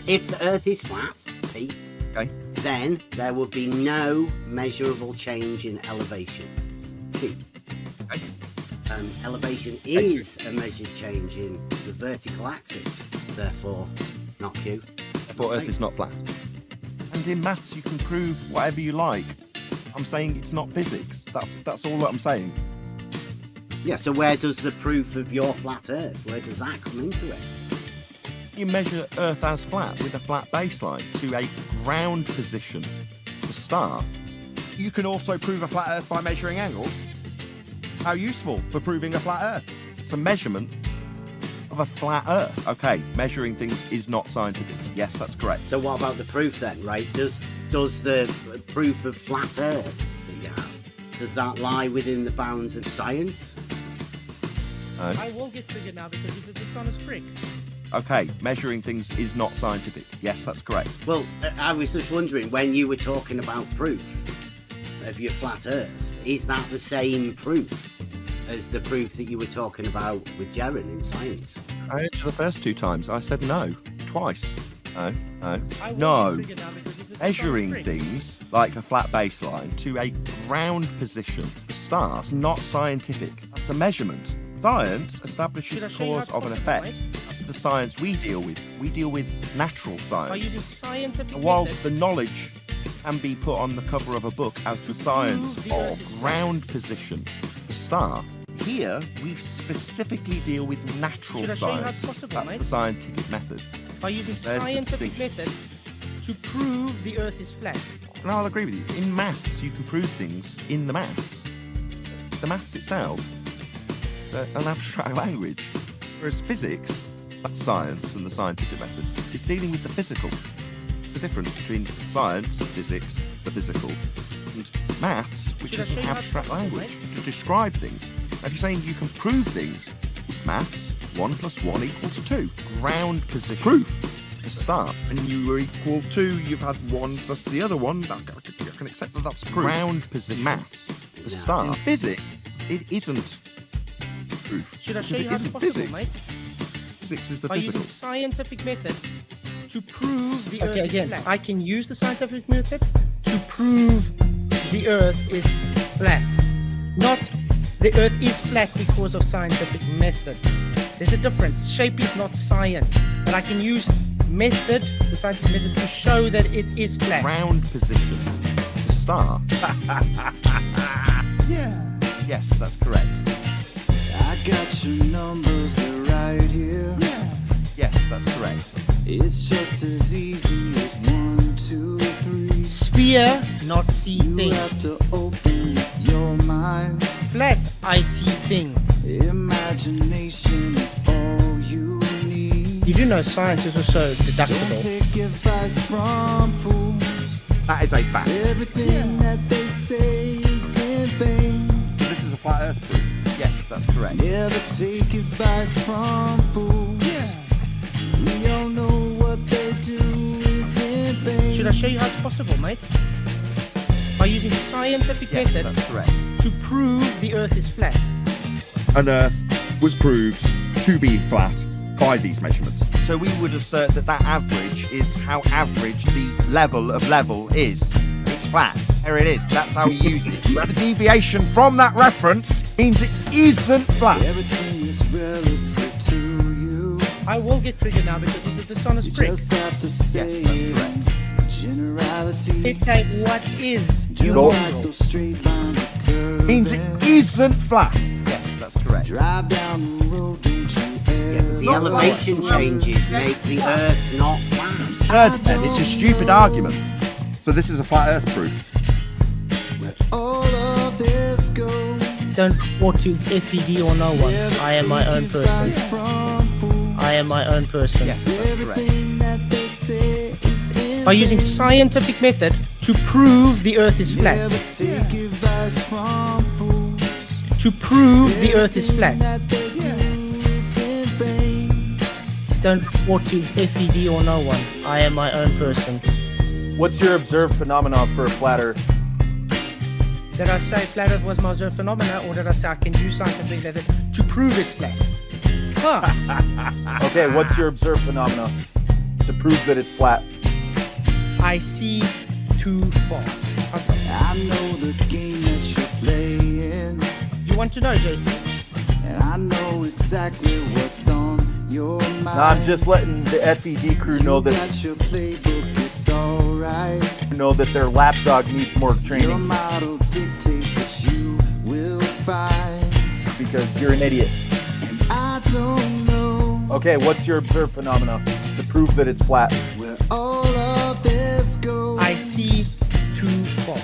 If the Earth is flat, Pete, Okay. then there would be no measurable change in elevation. P. Okay. Elevation is a measured change in the vertical axis, therefore not Q. Therefore, Earth is not flat. And in maths, you can prove whatever you like. I'm saying it's not physics. That's all that I'm saying. Yeah, so where does the proof of your flat Earth, where does that come into it? You measure Earth as flat with a flat baseline to a ground position to start. You can also prove a flat Earth by measuring angles. How useful for proving a flat Earth? It's a measurement of a flat Earth. Okay, measuring things is not scientific. Yes, that's correct. So what about the proof then, right? Does the proof of flat Earth that you have, does that lie within the bounds of science? I will get triggered now because this is dishonest prick. Okay, measuring things is not scientific. Yes, that's correct. Well, I was just wondering, when you were talking about proof of your flat Earth, is that the same proof as the proof that you were talking about with Jaren in science? I answered the first 2 times. I said no, twice. No. I will No. get triggered now because this is Measuring dishonest prick. things like a flat baseline to a ground position for stars, not scientific. That's a measurement. Science establishes Should I the show you how cause it's of an possible, effect. mate? That's the science we deal with. We deal with natural By science. using scientific And while method the knowledge can be put on the cover of a book as the science prove the Earth of is flat. ground position, the star, here we specifically deal with natural Should I show you how science. it's possible, That's mate? the scientific method. by using There's the scientific distinction. method to prove the Earth is flat. And I'll agree with you. In maths, you can prove things in the maths. The maths itself is an abstract language, whereas physics, that's science and the scientific method, is dealing with the physical. It's the difference between science, physics, the physical, and maths, which Should I is show an you how it's abstract possible, language to describe things. Now, if you're saying you can prove things with maths, 1 + 1 = 2. Ground position. Proof. To start. And you were equal to, you've had 1 plus the other one. I can accept that that's proof. Ground position. Maths. To Yeah. start. In physics, it isn't proof. Should I show because you it how it's isn't possible, physics. mate? Physics is the By physical. using scientific method to prove the Earth Okay, is again, flat. I can use the scientific method to prove the Earth is flat. Not the Earth is flat because of scientific method. There's a difference. Shape is not science. But I can use method, the scientific method, to show that it is flat. Ground position. To start. Yeah. Yes, that's correct. I got your numbers, they're right here. Yes, that's correct. It's just as easy as 1, 2, 3. Sphere, not see You thing. have to open your mind. Flat, I see thing. Imagination is all you need. You do know science is also Don't deductible. take advice from fools. That is a fact. Everything that they say is in vain. So this is a flat Earth proof. Yes, that's correct. Never take advice from fools. We all know what they do is in vain. Should I show you how it's possible, mate? By using scientific Yes, method that's correct. to prove the Earth is flat. An Earth was proved to be flat by these measurements. So we would assert that that average is how average the level of level is. It's flat. There it is. That's how we use it. The deviation from that reference means it isn't flat. Everything is relative to you. I will get triggered now because it's a You dishonest prick. just have to say Yes, that's correct. generality. It's a what is. You No. like those straight lines of curves. Means it isn't flat. Yes, that's correct. Drive down the road, don't you ever. The elevation changes make the Earth not flat. Third, then, it's a stupid argument. So this is a flat Earth proof. Where all of this goes. Don't report to FED or no one. I am my own person. I am my own person. Yes, that's correct. Everything that they say is in By using scientific method to prove the Earth is flat. Never take advice from fools. To prove the Earth is flat. That they do is in vain. Don't report to FED or no one. I am my own person. What's your observed phenomenon for a flat Earth? Did I say flat Earth was my observed phenomena, or did I say I can use scientific method to prove it's flat? Huh. Okay, what's your observed phenomena? to prove that it's flat? I see too far. How's that? I know the game that you're playing, You want to know, Jason? and I know exactly what's on your mind. No, I'm just letting the FED crew know You that got your playbook, it's alright. their lapdog needs more Your training model dictates what you will find. because you're an idiot. And I don't know Okay, what's your observed phenomena to prove that it's flat? where all of this goes. I see too far.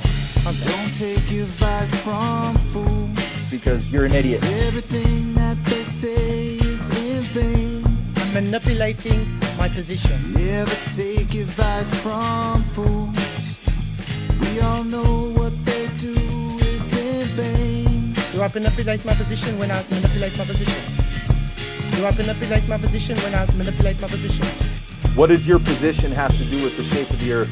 How's that? Don't take advice from fools. Because you're an idiot. Everything that they say is in vain. I'm manipulating my position. Never take advice from fools. We all know what they do is in vain. Do I manipulate my position when I manipulate my position? Do I manipulate my position when I manipulate my position? What does your position have to do with the shape of the Earth?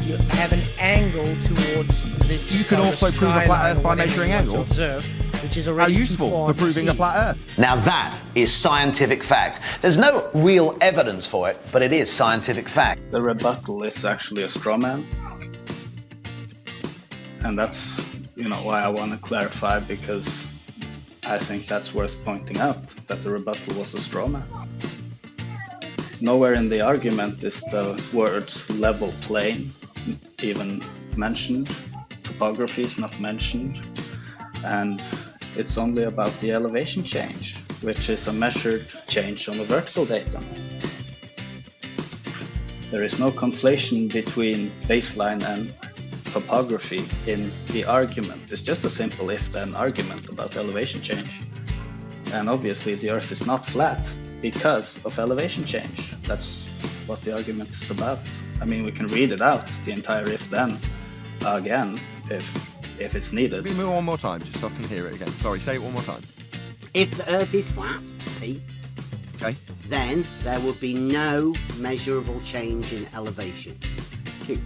You have an angle towards this. You can also prove a flat Earth by measuring angles. Observe, which is How already too useful far for to proving a see. flat Earth. Now that is scientific fact. There's no real evidence for it, but it is scientific fact. The rebuttal is actually a straw man. And that's, why I want to clarify, because I think that's worth pointing out, that the rebuttal was a straw man. Nowhere in the argument is the words level plane even mentioned. Topography is not mentioned. And it's only about the elevation change, which is a measured change on the vertical datum. There is no conflation between baseline and topography in the argument. It's just a simple if-then argument about elevation change. And obviously the Earth is not flat because of elevation change. That's what the argument is about. I mean, we can read it out, the entire if-then, again, if it's needed. Read me one more time, just so I can hear it again. Sorry, say it one more time. If the Earth is flat, Pete, Okay. then there would be no measurable change in elevation. Q.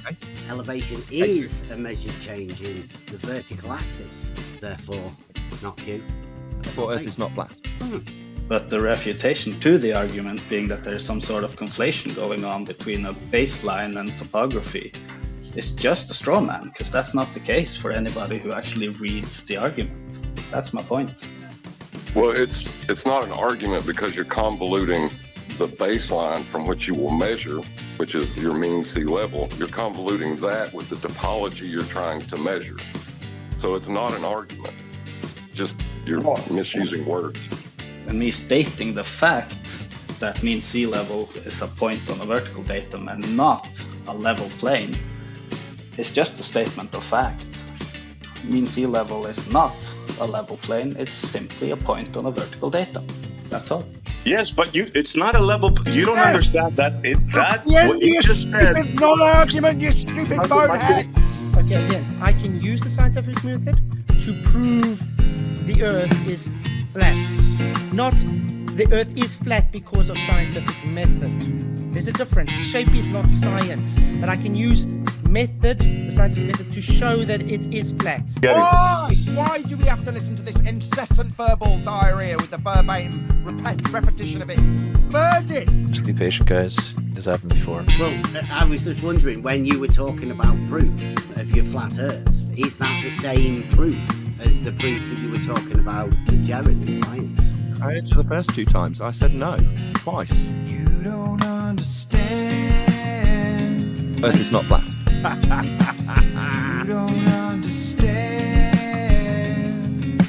Okay. Elevation is a measured change in the vertical axis, therefore not Q. Therefore, Earth is not flat. But the refutation to the argument being that there is some sort of conflation going on between a baseline and topography is just a straw man, because that's not the case for anybody who actually reads the argument. That's my point. Well, it's not an argument because you're convoluting the baseline from which you will measure, which is your mean sea level. You're convoluting that with the topology you're trying to measure. So it's not an argument. Just you're misusing words. And me stating the fact that mean sea level is a point on a vertical datum and not a level plane is just a statement of fact. Mean sea level is not a level plane, it's simply a point on a vertical datum. That's all. Yes, but it's not a level. You don't understand that. What you just said. Non-argument, you stupid bonehead! Okay, again, I can use the scientific method to prove the Earth is flat. Not the Earth is flat because of scientific method. There's a difference. Shape is not science, but I can use the scientific method, to show that it is flat. Why do we have to listen to this incessant verbal diarrhea with the verbatim repetition of it? Bird it! Just be patient, guys. This happened before. Well, I was just wondering, when you were talking about proof of your flat Earth, is that the same proof as the proof that you were talking about with Jared in science? I answered the first two times. I said no. Twice. You don't understand. Earth is not flat. You don't understand.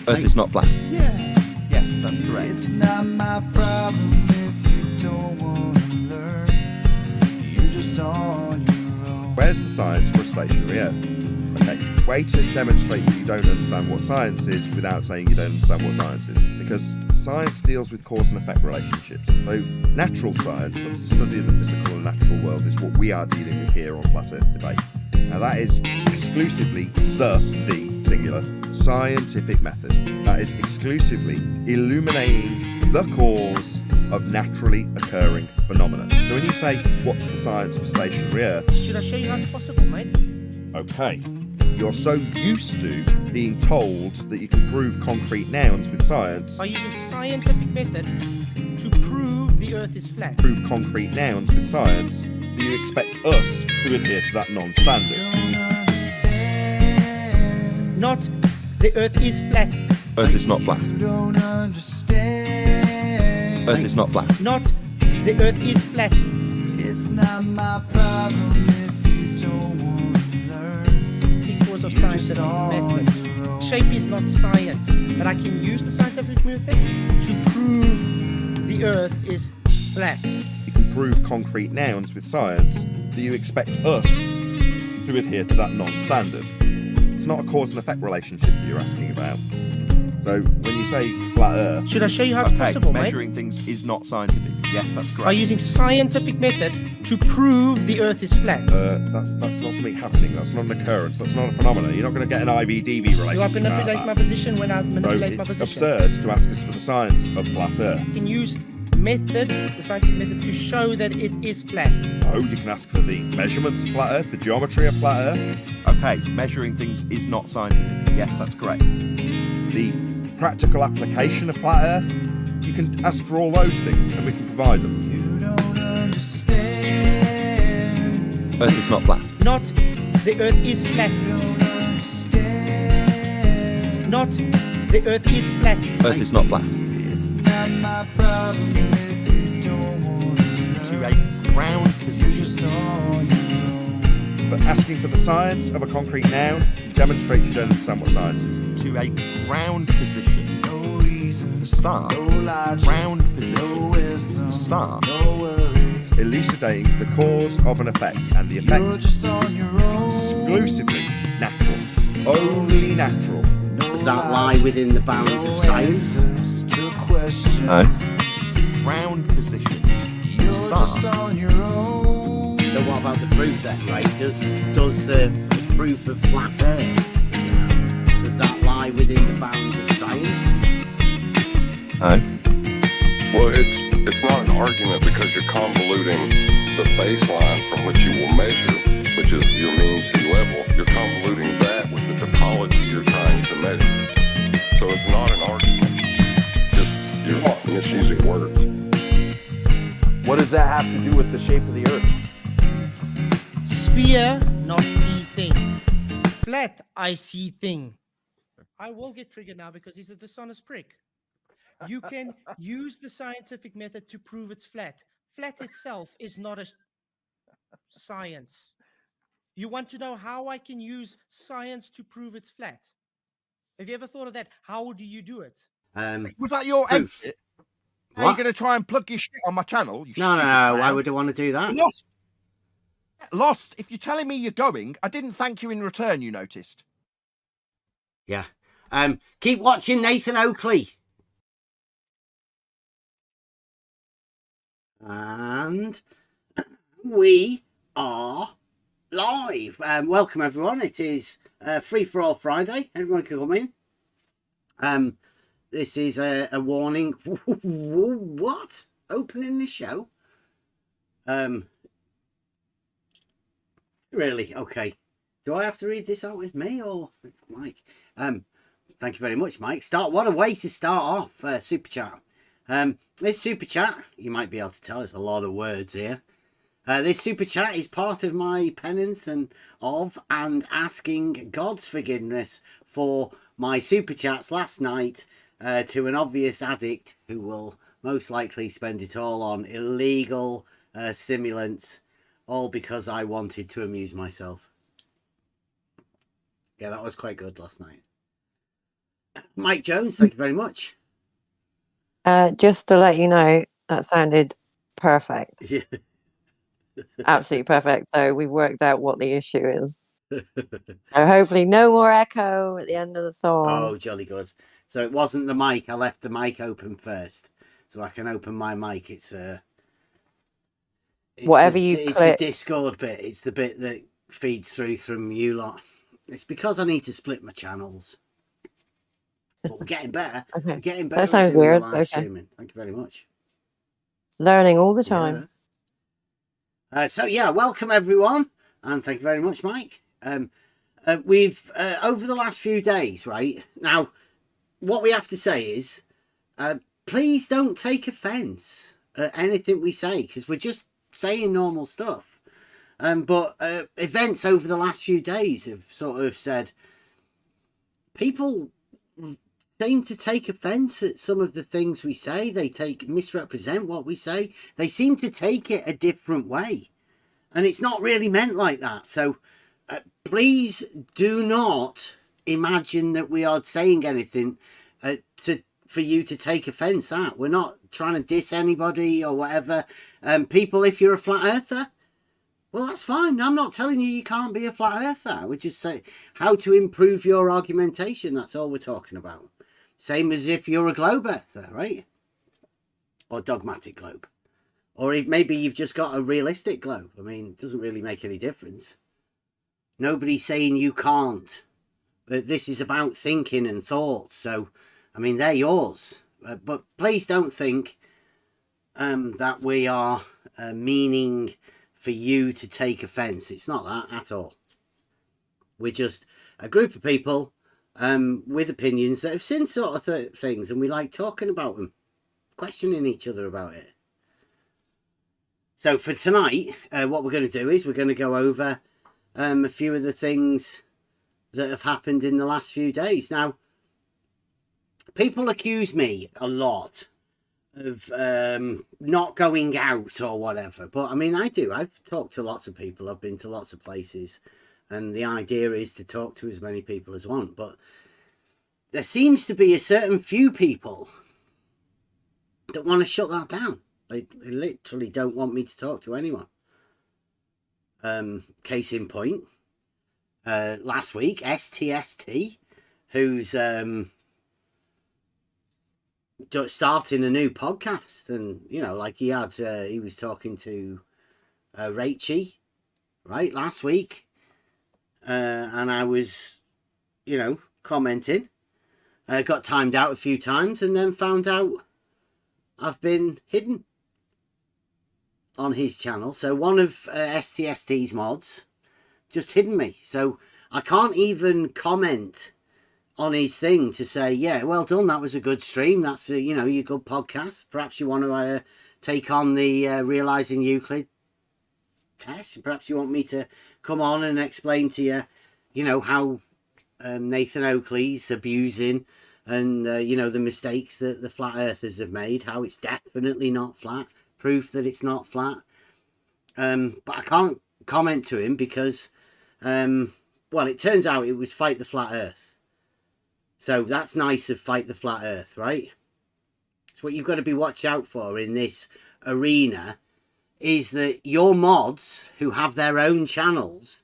Earth is not flat. Yeah. Yes, that's correct. It's not my problem if you don't want to learn. You're just on your own. Where's the science for a stationary Earth? Okay, way to demonstrate that you don't understand what science is without saying you don't understand what science is. Because science deals with cause and effect relationships. Though natural science, that's the study of the physical and natural world, is what we are dealing with here on Flat Earth Debate. Now that is exclusively the singular, scientific method. That is exclusively illuminating the cause of naturally occurring phenomena. So when you say, what's the science of a stationary Earth? Should I show you how it's possible, mate? Okay. you're so used to being told that you can prove concrete nouns with science. By using scientific method to prove the Earth is flat. Prove concrete nouns with science. Do you expect us to adhere to that non-standard? Not the Earth is flat. Earth is not flat. Don't understand. Earth is not flat. Not the Earth is flat. It's not my problem if you don't want to learn. Because of scientific method. Shape is not science, but I can use the scientific method to prove the Earth is flat. You can prove concrete nouns with science. Do you expect us to adhere to that non-standard? It's not a cause and effect relationship that you're asking about. So when you say flat Earth, should I show you how it's possible, mate? measuring things is not scientific. Yes, that's correct. By using scientific method to prove the Earth is flat. That's not something happening. That's not an occurrence. That's not a phenomenon. You're not going to get an IVDV relationship. Do I manipulate my position when I manipulate my position? It's absurd to ask us for the science of flat Earth. You can use the scientific method, to show that it is flat. Oh, you can ask for the measurements of flat Earth, the geometry of flat Earth. Okay, measuring things is not scientific. Yes, that's correct. The practical application of flat Earth, you can ask for all those things and we can provide them. You don't understand. Earth is not flat. Not the Earth is flat. You don't understand. Not the Earth is flat. Earth is not flat. It's not my problem if you don't want to learn. To a ground position. Just on your own. But asking for the science of a concrete noun demonstrates you don't understand what science is. To a ground position. No reason. The star. No logic. Ground position. No wisdom. The star. No worries. Elucidating the cause of an effect, and the effect You're just on your own. exclusively natural. Only natural. Does that lie within the bounds of science? No. Ground position. The star. So what about the proof then, right? Does the proof of flat Earth, does that lie within the bounds of science? No. Well, it's not an argument because you're convoluting the baseline from which you will measure, which is your mean sea level. You're convoluting that with the topology you're trying to measure. So it's not an argument. Just you're misusing words. What does that have to do with the shape of the Earth? Sphere, not see thing. Flat, I see thing. I will get triggered now because he's a dishonest prick. You can use the scientific method to prove it's flat. Flat itself is not a science. You want to know how I can use science to prove it's flat? Have you ever thought of that? How do you do it? Was that your proof. exit? Are you going to try and plug your shit on my channel? You No, stupid why clown? would I want to do that? Lost. If you're telling me you're going, I didn't thank you in return, you noticed. Yeah. Keep watching Nathan Oakley. And we are live. Welcome everyone. It is Free for All Friday. Everyone can come in. This is a warning. What? Opening the show? Really? Okay. Do I have to read this out with me or Mike? Thank you very much, Mike. What a way to start off Super Chat. This Super Chat, you might be able to tell, it's a lot of words here. This Super Chat is part of my penance and asking God's forgiveness for my Super Chats last night to an obvious addict who will most likely spend it all on illegal stimulants, all because I wanted to amuse myself. Yeah, that was quite good last night. Mike Jones, thank you very much. Just to let you know, that sounded perfect. Yeah. Absolutely perfect. So we've worked out what the issue is. So hopefully no more echo at the end of the song. Oh, jolly good. So it wasn't the mic. I left the mic open first, so I can open my mic. It's whatever it's click. the Discord bit. It's the bit that feeds through from you lot. It's because I need to split my channels. But we're getting better. Okay. We're getting better. That sounds at doing the weird. live Okay. streaming. Thank you very much. Learning all the time. So yeah, welcome everyone, and thank you very much, Mike. we've over the last few days, right now, what we have to say is, please don't take offence at anything we say, because we're just saying normal stuff. But events over the last few days have sort of said people seem to take offence at some of the things we say. They misrepresent what we say. They seem to take it a different way, and it's not really meant like that. So please do not imagine that we are saying anything for you to take offence at. We're not trying to diss anybody or whatever. People, if you're a flat earther, well, that's fine. I'm not telling you can't be a flat earther. We're just saying how to improve your argumentation. That's all we're talking about. Same as if you're a globe earther, right? Or dogmatic globe. Or maybe you've just got a realistic globe. I mean, it doesn't really make any difference. Nobody's saying you can't. But this is about thinking and thoughts. So, I mean, they're yours. But please don't think that we are meaning for you to take offence. It's not that at all. We're just a group of people with opinions that have seen sort of things, and we like talking about them, questioning each other about it. So for tonight, what we're going to do is we're going to go over a few of the things that have happened in the last few days. Now, people accuse me a lot of not going out or whatever, but I mean, I do. I've talked to lots of people. I've been to lots of places, and the idea is to talk to as many people as want. But there seems to be a certain few people that want to shut that down. They literally don't want me to talk to anyone. Case in point, last week, STST, who's starting a new podcast, and you know, like he was talking to Rachie, right, last week, and I was, you know, commenting. Got timed out a few times, and then found out I've been hidden on his channel. So one of STST's mods just hidden me, so I can't even comment on his thing to say, yeah, well done, that was a good stream, that's you know, your good podcast, perhaps you want to take on the Realising Euclid Test, perhaps you want me to come on and explain to you, you know, how Nathan Oakley's abusing and you know, the mistakes that the flat earthers have made, how it's definitely not flat, proof that it's not flat. But I can't comment to him because well, it turns out it was Fight the Flat Earth. So that's nice of Fight the Flat Earth, right? So what you've got to be watch out for in this arena is that your mods who have their own channels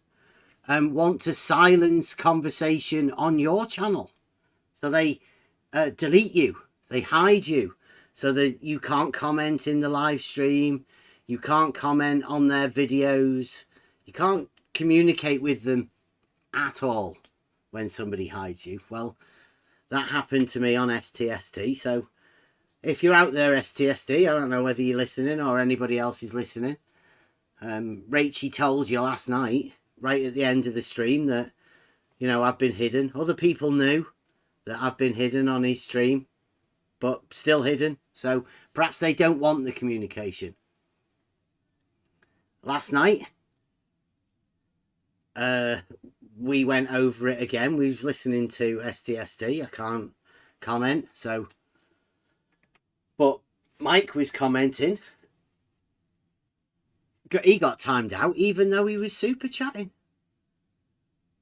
want to silence conversation on your channel. So they delete you, they hide you, so that you can't comment in the live stream, you can't comment on their videos, you can't communicate with them at all when somebody hides you. Well, that happened to me on STST. So if you're out there, STST, I don't know whether you're listening or anybody else is listening. Rachie told you last night, right at the end of the stream, that, you know, I've been hidden. Other people knew that I've been hidden on his stream, but still hidden. So perhaps they don't want the communication. Last night, we went over it again. We was listening to STST. I can't comment, so. But Mike was commenting. He got timed out, even though he was super chatting.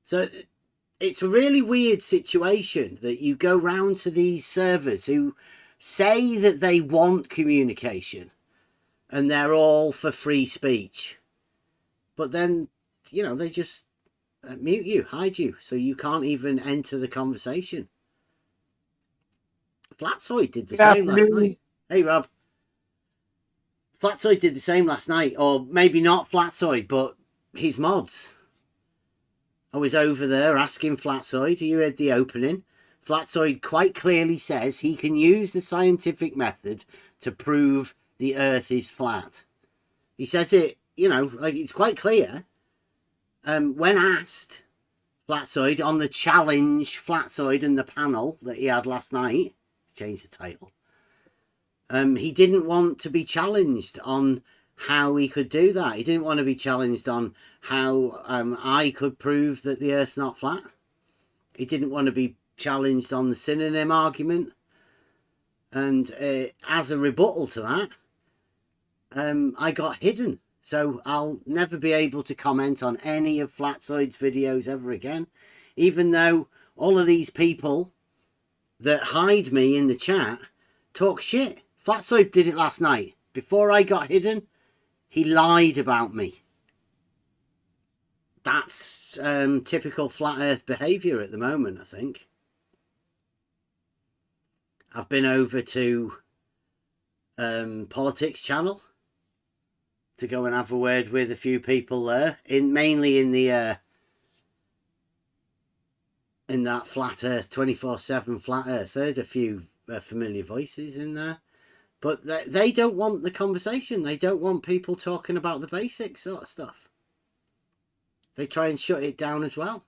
So it's a really weird situation that you go round to these servers who say that they want communication and they're all for free speech. But then, you know, they just mute you, hide you, so you can't even enter the conversation. Flatsoid did the same last night. Hey, Rob. Flatsoid did the same last night, or maybe not Flatsoid, but his mods. I was over there asking Flatsoid, you heard the opening. Flatsoid quite clearly says he can use the scientific method to prove the Earth is flat. He says it, you know, like it's quite clear. When asked, Flatsoid on the challenge Flatsoid and the panel that he had last night. He's changed the title. He didn't want to be challenged on how he could do that. He didn't want to be challenged on how I could prove that the Earth's not flat. He didn't want to be challenged on the synonym argument. And as a rebuttal to that, I got hidden. So I'll never be able to comment on any of Flatsoid's videos ever again. Even though all of these people that hide me in the chat talk shit. Flatsoid did it last night. Before I got hidden, he lied about me. That's typical flat earth behaviour at the moment, I think. I've been over to Politics channel to go and have a word with a few people there, mainly in the in that flat earth 24/7 flat earth. Heard a few familiar voices in there, but they don't want the conversation. They don't want people talking about the basic sort of stuff. They try and shut it down as well.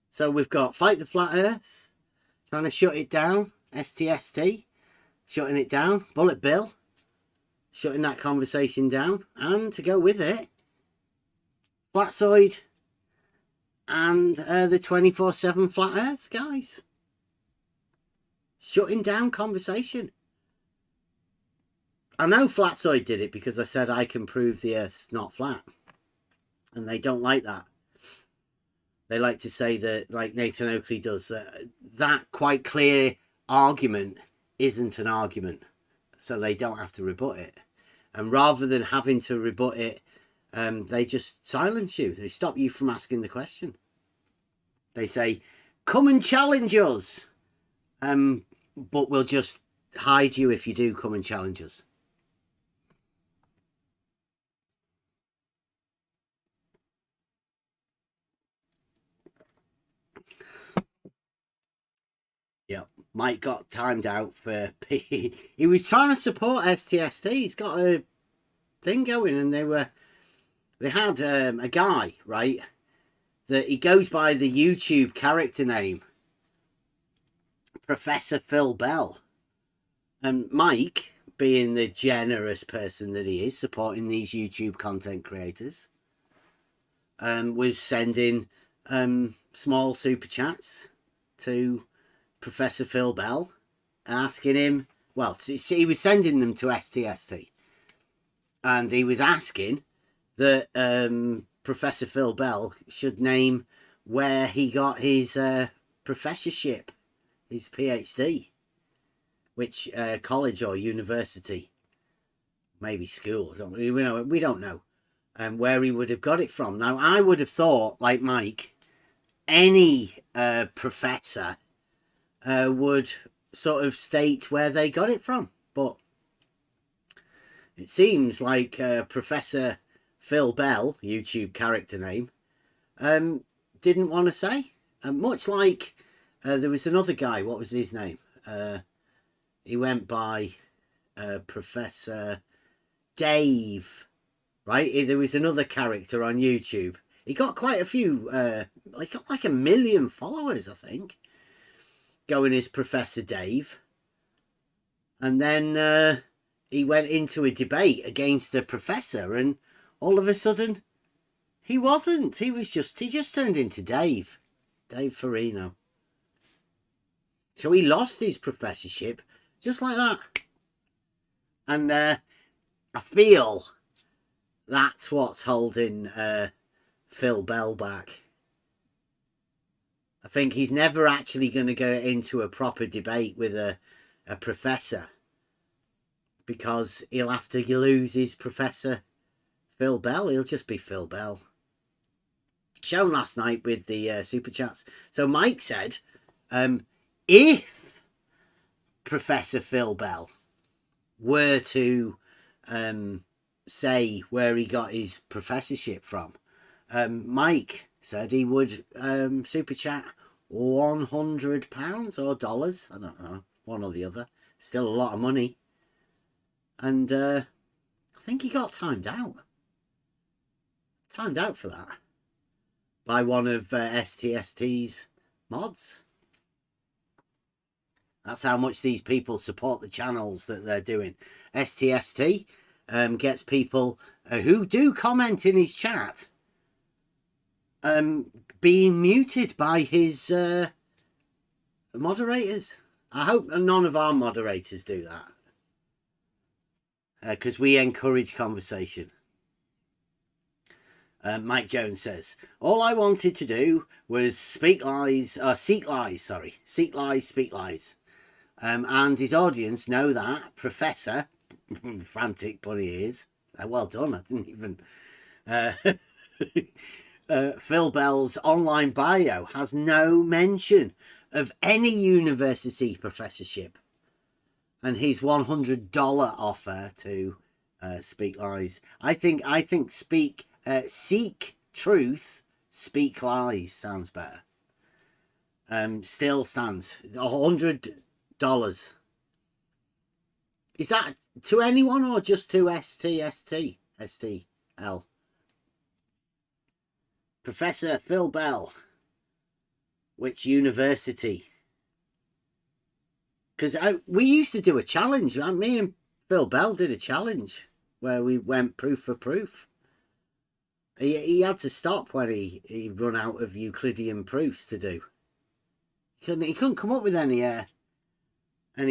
So we've got Fight the Flat Earth trying to shut it down, STST shutting it down, Bullet Bill shutting that conversation down, and to go with it, Flatsoid and the 24/7 Flat Earth guys shutting down conversation. I know Flatsoid did it because I said I can prove the Earth's not flat, and they don't like that. They like to say that, like Nathan Oakley does, that quite clear argument isn't an argument, so they don't have to rebut it. And rather than having to rebut it, they just silence you. They stop you from asking the question. They say, come and challenge us, but we'll just hide you if you do come and challenge us. Yeah, Mike got timed out for he was trying to support STST. He's got a thing going, and they had a guy, right, that he goes by the YouTube character name Professor Phil Bell, and Mike, being the generous person that he is, supporting these YouTube content creators, was sending small super chats to Professor Phil Bell, asking him, well, he was sending them to STST, and he was asking that Professor Phil Bell should name where he got his professorship, his PhD, which college or university, maybe school, we don't know, where he would have got it from. Now, I would have thought, like Mike, any professor would sort of state where they got it from, but it seems like Professor Phil Bell, YouTube character name, didn't want to say. Much like there was another guy, what was his name? He went by Professor Dave, right? There was another character on YouTube. He got quite a few, like 1 million followers, I think, going as Professor Dave. And then he went into a debate against a professor, and all of a sudden he wasn't. He just turned into Dave Farino. So he lost his professorship just like that. And I feel that's what's holding Phil Bell back. I think he's never actually going to get into a proper debate with a professor, because he'll have to lose his Professor Phil Bell. He'll just be Phil Bell. Shown last night with the super chats. So Mike said, if Professor Phil Bell were to say where he got his professorship from, Mike said he would super chat £100 or dollars. I don't know, one or the other. Still a lot of money. And I think he got timed out. Timed out for that. by one of STST's mods. That's how much these people support the channels that they're doing. STST gets people who do comment in his chat being muted by his moderators. I hope none of our moderators do that, because we encourage conversation. Mike Jones says, all I wanted to do was seek lies, speak lies. And his audience know that Professor, frantic bunny ears, well done, I didn't even... Phil Bell's online bio has no mention of any university professorship, and his $100 offer to speak lies. I think seek truth, speak lies sounds better. Still stands $100. Is that to anyone or just to STL? Professor Phil Bell. Which university? Because we used to do a challenge. Me and Phil Bell did a challenge where we went proof for proof. He had to stop when he run out of Euclidean proofs to do. He couldn't come up with any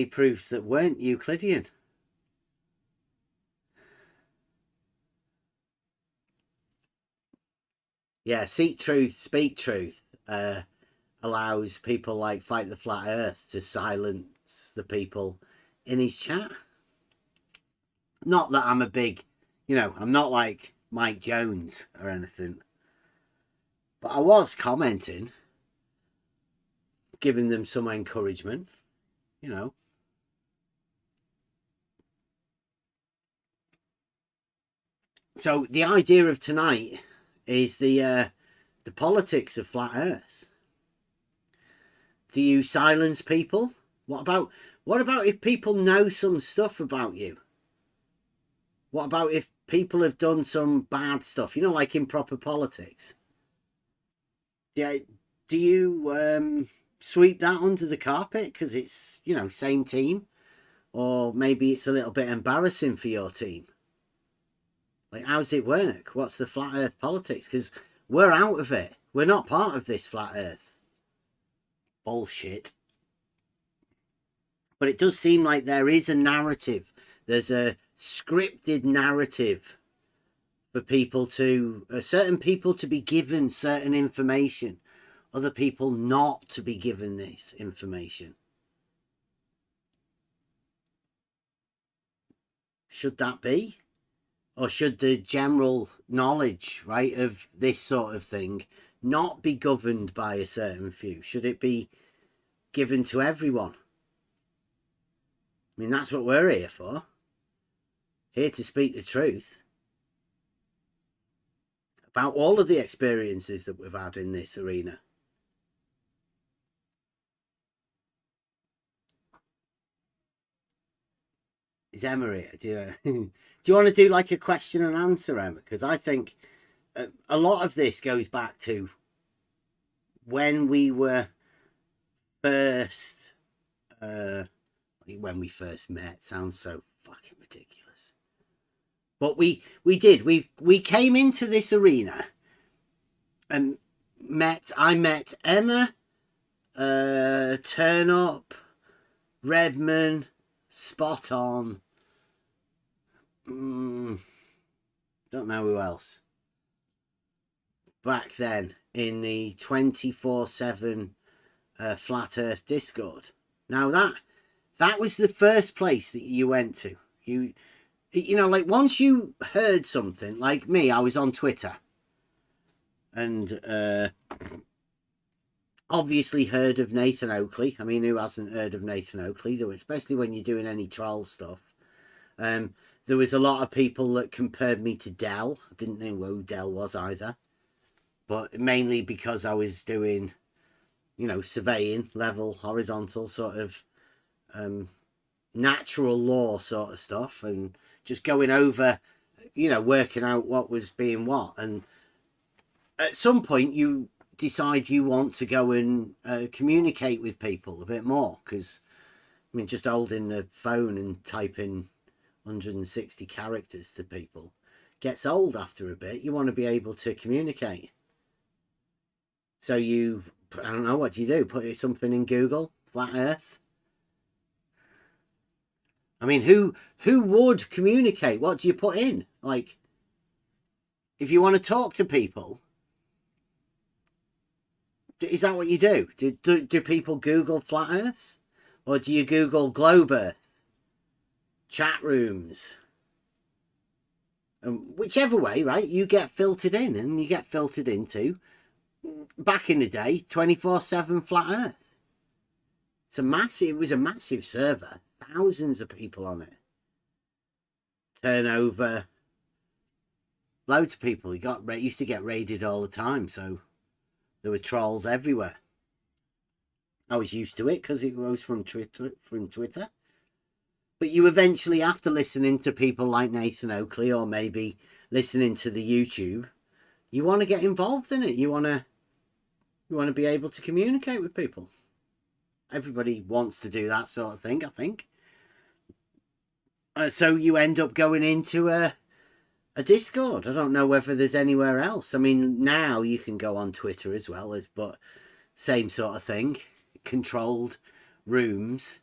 proofs that weren't Euclidean. Yeah, seek truth, speak truth allows people like Fight the Flat Earth to silence the people in his chat. Not that I'm a big, I'm not like Mike Jones or anything. But I was commenting, giving them some encouragement, So the idea of tonight is the politics of flat Earth. Do you silence people? What about if people know some stuff about you? What about if people have done some bad stuff? Like improper politics. Yeah, do you sweep that under the carpet because it's same team, or maybe it's a little bit embarrassing for your team? Like, how does it work? What's the flat Earth politics? Because we're out of it. We're not part of this flat Earth bullshit. But it does seem like there is a narrative. There's a scripted narrative for people to... certain people to be given certain information. Other people not to be given this information. Should that be? Or should the general knowledge, right, of this sort of thing not be governed by a certain few? Should it be given to everyone? I mean, that's what we're here for. Here to speak the truth about all of the experiences that we've had in this arena. Is Emma here? Do you want to do like a question and answer, Emma? Because I think a lot of this goes back to when we were first, when we first met. Sounds so fucking ridiculous. But we came into this arena and I met Emma, Turn Up, Redman, Spot On. Don't know who else. Back then in the 24/7 Flat Earth Discord. Now that was the first place that you went to. You like once you heard something, like me, I was on Twitter and obviously heard of Nathan Oakley. I mean, who hasn't heard of Nathan Oakley, though, especially when you're doing any troll stuff. There was a lot of people that compared me to Dell. I didn't know who Dell was either. But mainly because I was doing, surveying, level, horizontal, sort of natural law sort of stuff. And just going over, working out what was being what. And at some point you decide you want to go and communicate with people a bit more, because I mean, just holding the phone and typing 160 characters to people gets old after a bit. You want to be able to communicate. So you, I don't know, what do? Put something in Google, flat earth? I mean, who would communicate? What do you put in? Like, if you want to talk to people, is that what you do? Do people Google flat earth? Or do you Google globe earth? Chat rooms? Whichever way, right? You get filtered in, and you get filtered into, back in the day, 24/7 flat earth. It was a massive server. Thousands of people on it. Turnover. Loads of people. Used to get raided all the time, so there were trolls everywhere. I was used to it because it was from Twitter. But you eventually, after listening to people like Nathan Oakley, or maybe listening to the YouTube, you want to get involved in it. You want to be able to communicate with people. Everybody wants to do that sort of thing, I think. So you end up going into a Discord. I don't know whether there's anywhere else. I mean, now you can go on Twitter as well, but same sort of thing. Controlled rooms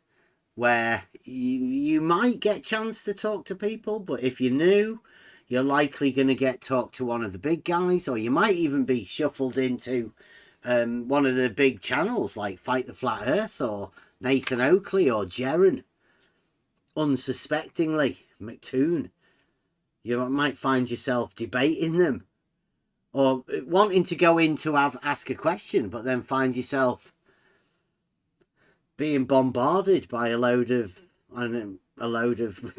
where you might get a chance to talk to people, but if you're new, you're likely going to get talked to one of the big guys, or you might even be shuffled into one of the big channels like Fight the Flat Earth or Nathan Oakley or Jaren. Unsuspectingly, McToon. You might find yourself debating them, or wanting to go in to ask a question, but then find yourself being bombarded by a load of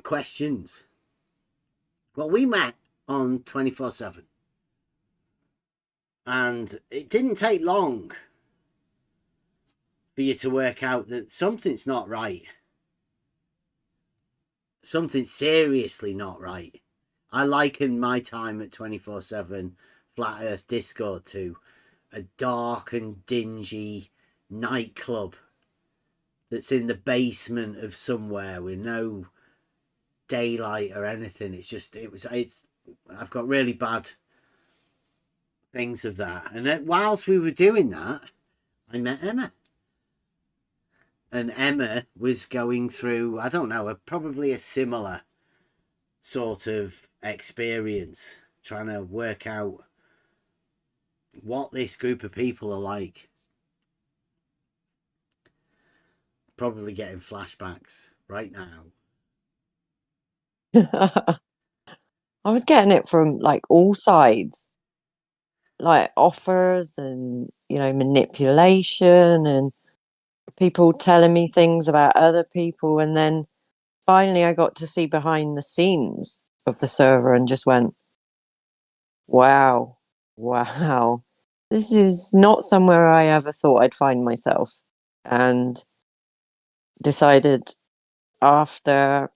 questions. Well, we met on 24/7, and it didn't take long for you to work out that something's not right. Something's seriously not right. I liken my time at 24/7 Flat Earth Discord to a dark and dingy nightclub that's in the basement of somewhere with no daylight or anything. I've got really bad things of that. And whilst we were doing that, I met Emma. And Emma was going through, I don't know, probably a similar sort of experience, trying to work out what this group of people are like. Probably getting flashbacks right now. I was getting it from like all sides, like offers and, manipulation and people telling me things about other people. And then finally I got to see behind the scenes of the server and just went, wow, this is not somewhere I ever thought I'd find myself. And decided, after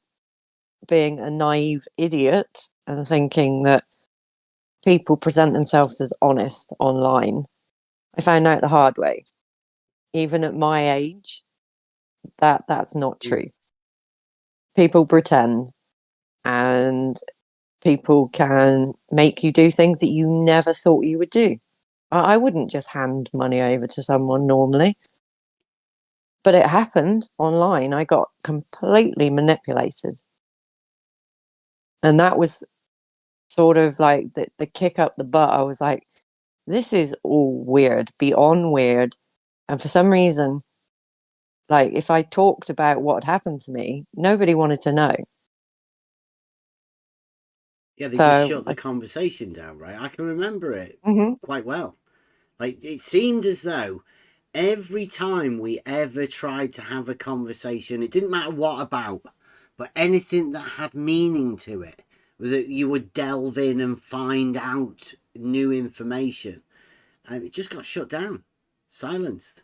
being a naive idiot and thinking that people present themselves as honest online, I found out the hard way, even at my age, that that's not true. People pretend, and people can make you do things that you never thought you would do. I wouldn't just hand money over to someone normally, but it happened online. I got completely manipulated. And that was sort of like the kick up the butt. I was like, this is all weird, beyond weird. And for some reason, like, if I talked about what happened to me, nobody wanted to know. Yeah, they just shut the conversation down, right? I can remember it quite well. Like, it seemed as though every time we ever tried to have a conversation, it didn't matter what about, but anything that had meaning to it, that you would delve in and find out new information, and it just got shut down, silenced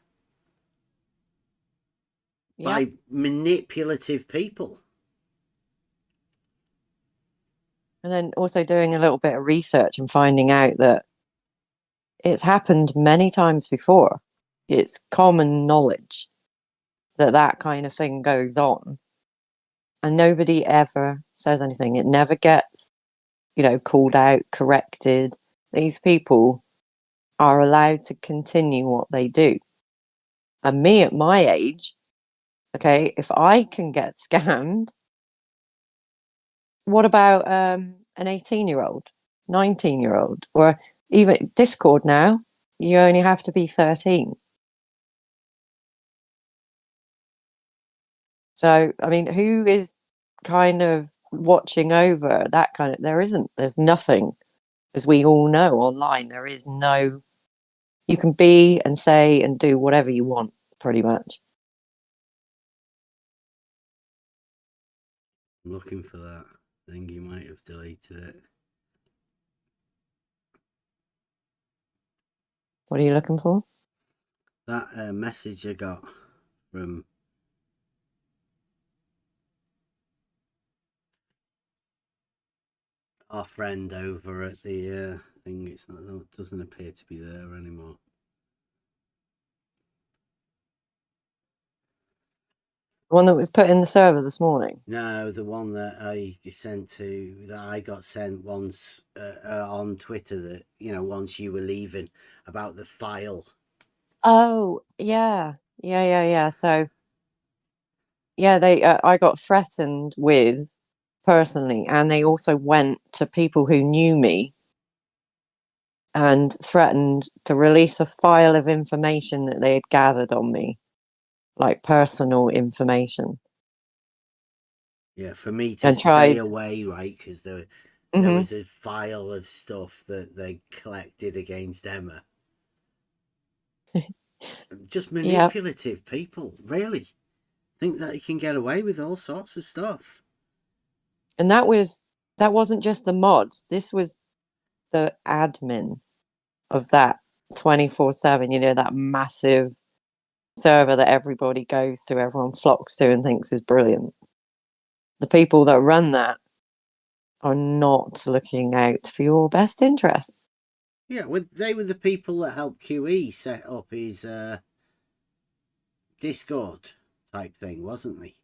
by manipulative people. And then also doing a little bit of research and finding out that it's happened many times before. It's common knowledge that that kind of thing goes on, and nobody ever says anything. It never gets, called out, corrected. These people are allowed to continue what they do. And me at my age, okay, if I can get scammed, what about an 18-year-old, 19-year-old, or even Discord now? You only have to be 13. So, I mean, who is kind of watching over that kind of? There's nothing, as we all know online. There is no, you can be and say and do whatever you want, pretty much. I'm looking for that. I think you might have deleted it. What are you looking for? That message I got from our friend over at the thing. It doesn't appear to be there anymore. The one that was put in the server this morning? No, the one that I got sent once on Twitter, that once you were leaving, about the file. Oh, yeah. So, yeah, I got threatened with personally, and they also went to people who knew me and threatened to release a file of information that they had gathered on me, like personal information. Yeah, for me to And stay tried. away, right? Because there Mhm. was a file of stuff that they collected against Emma. Just manipulative people, really. Think that you can get away with all sorts of stuff. And that wasn't just the mods. This was the admin of that 24/7, that massive server that everybody goes to, everyone flocks to and thinks is brilliant. The people that run that are not looking out for your best interests. Yeah, they were the people that helped QE set up his Discord type thing, wasn't they?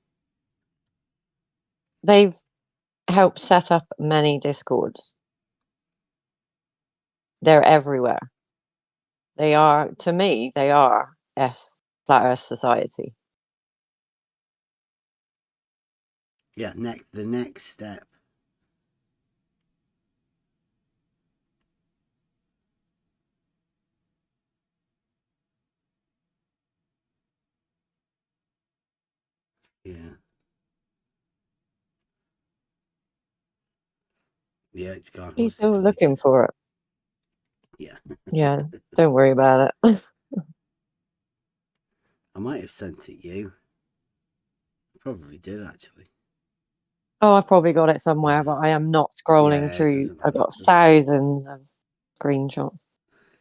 They've helped set up many Discords. They're everywhere. To me, they are Flat Earth Society. Yeah, the next step. Yeah. Yeah, it's gone. He's still looking for it. Yeah. Yeah, don't worry about it. I might have sent it you. Probably did, actually. Oh, I've probably got it somewhere, but I am not scrolling through. I've got thousands of screenshots.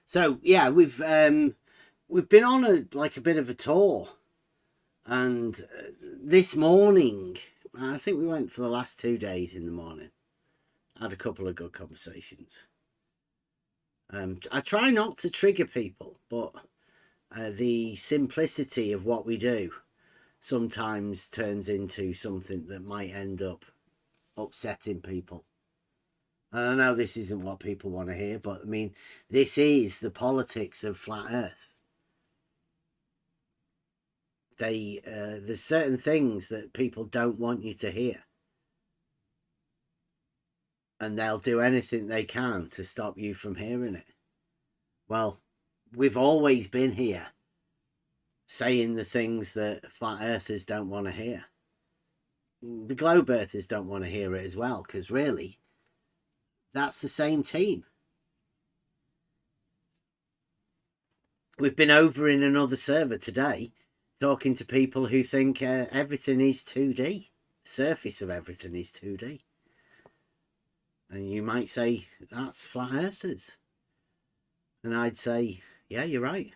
So yeah, we've been on a bit of a tour, and this morning, I think we went for the last 2 days in the morning. Had a couple of good conversations. I try not to trigger people, but the simplicity of what we do sometimes turns into something that might end up upsetting people. And I know this isn't what people want to hear, but I mean, this is the politics of Flat Earth. There's certain things that people don't want you to hear, and they'll do anything they can to stop you from hearing it. Well, we've always been here saying the things that Flat Earthers don't want to hear. The Globe Earthers don't want to hear it as well, because really, that's the same team. We've been over in another server today talking to people who think everything is 2D. The surface of everything is 2D. And you might say, that's Flat Earthers. And I'd say, yeah, you're right.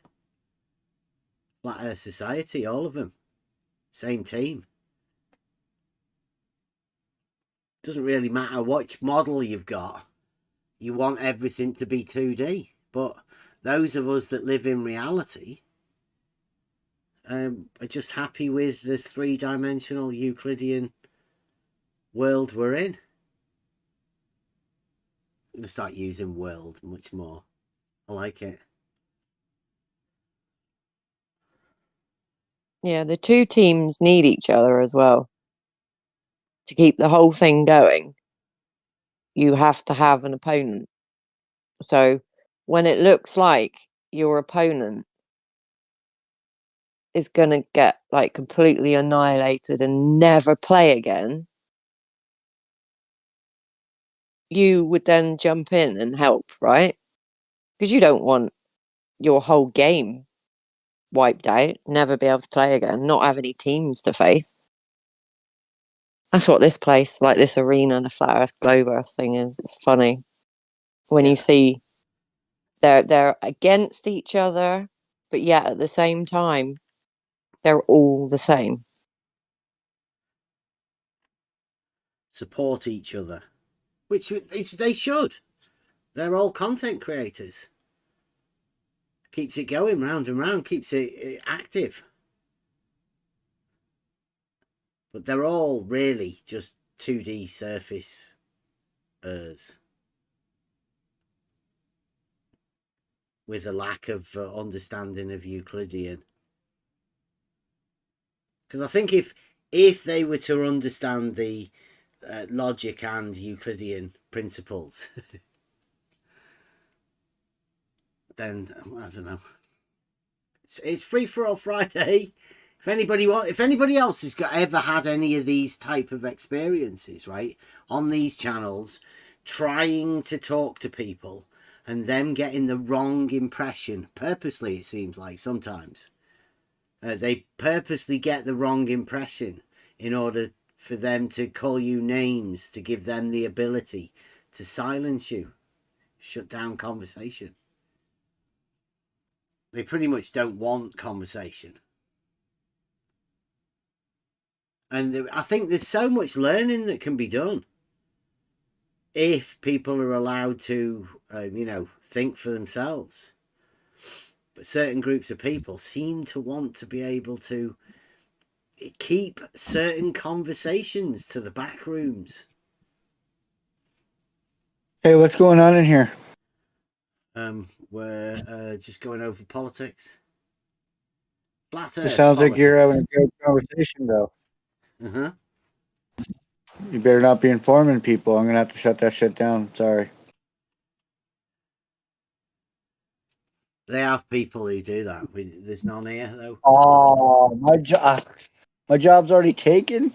Flat Earth Society, all of them. Same team. Doesn't really matter which model you've got. You want everything to be 2D. But those of us that live in reality are just happy with the three-dimensional Euclidean world we're in. I'm going to start using world much more. I like it. Yeah, the two teams need each other as well. To keep the whole thing going, you have to have an opponent. So when it looks like your opponent is going to get like completely annihilated and never play again, you would then jump in and help, right? Because you don't want your whole game wiped out, never be able to play again, not have any teams to face. That's what this place, like this arena, the Flat Earth, Globe Earth thing is. It's funny when you see they're against each other, but yet at the same time, they're all the same. Support each other, which they should. They're all content creators. Keeps it going round and round, keeps it active. But they're all really just 2D surface with a lack of understanding of Euclidean. Because I think if they were to understand the logic and Euclidean principles, then I don't know. It's free for all Friday. If anybody else has ever had any of these type of experiences, right, on these channels, trying to talk to people and them getting the wrong impression purposely, it seems like sometimes they purposely get the wrong impression in order for them to call you names, to give them the ability to silence you, shut down conversation. They pretty much don't want conversation. And I think there's so much learning that can be done if people are allowed to, think for themselves. But certain groups of people seem to want to be able to keep certain conversations to the back rooms. Hey, what's going on in here? We're just going over politics. Flat Earth It sounds politics. like you're having a good conversation, though. Uh-huh. You better not be informing people. I'm going to have to shut that shit down. Sorry. They have people who do that. There's none here, though. Oh, my job's already taken?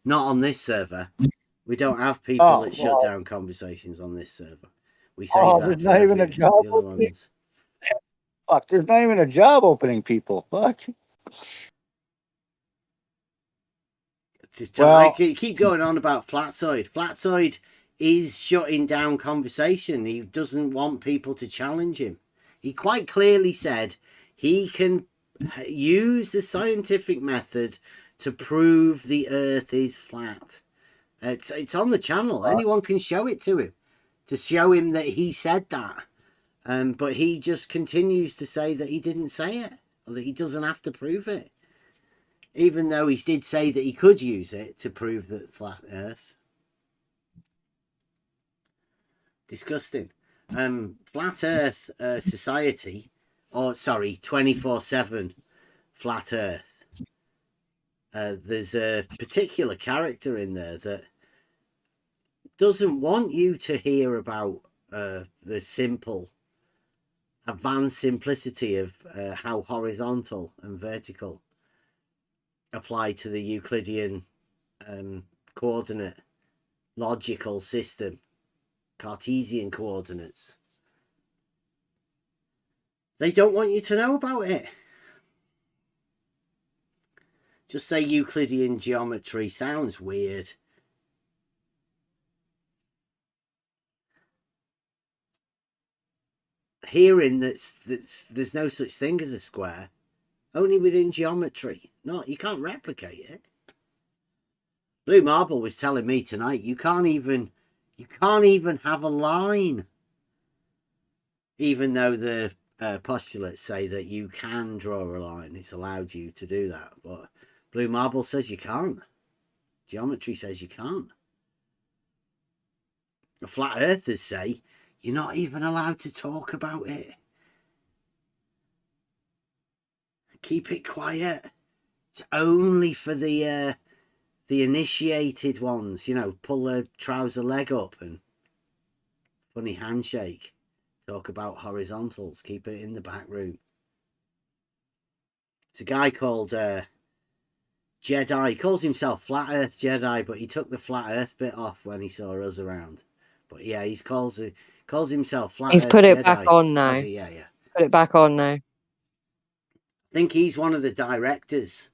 Not on this server. We don't have people that shut down conversations on this server. We save that there's for not even a job the other opening? ones. Fuck, there's not even a job opening, people. Fuck. Keep going on about Flatside. Flatside is shutting down conversation. He doesn't want people to challenge him. He quite clearly said he can use the scientific method to prove the Earth is flat. It's on the channel. Anyone can show it to him, to show him that he said that. But he just continues to say that he didn't say it, or that he doesn't have to prove it. Even though he did say that he could use it to prove that flat Earth. Disgusting. Flat Earth Society, 24/7 Flat Earth. There's a particular character in there that doesn't want you to hear about the simple, advanced simplicity of how horizontal and vertical apply to the Euclidean coordinate logical system, Cartesian coordinates. They don't want you to know about it. Just say Euclidean geometry sounds weird. Hearing there's no such thing as a square, only within geometry. You can't replicate it. Blue Marble was telling me tonight you can't even have a line. Even though the postulates say that you can draw a line, it's allowed you to do that. But Blue Marble says you can't. Geometry says you can't. The flat earthers say you're not even allowed to talk about it. Keep it quiet. It's only for the initiated ones, you know, pull their trouser leg up and funny handshake. Talk about horizontals. Keep it in the back room. It's a guy called Jedi. He calls himself Flat Earth Jedi, but he took the Flat Earth bit off when he saw us around. But yeah, he calls himself Flat He's Earth put it Jedi. back on now. Yeah. Put it back on now. I think he's one of the directors,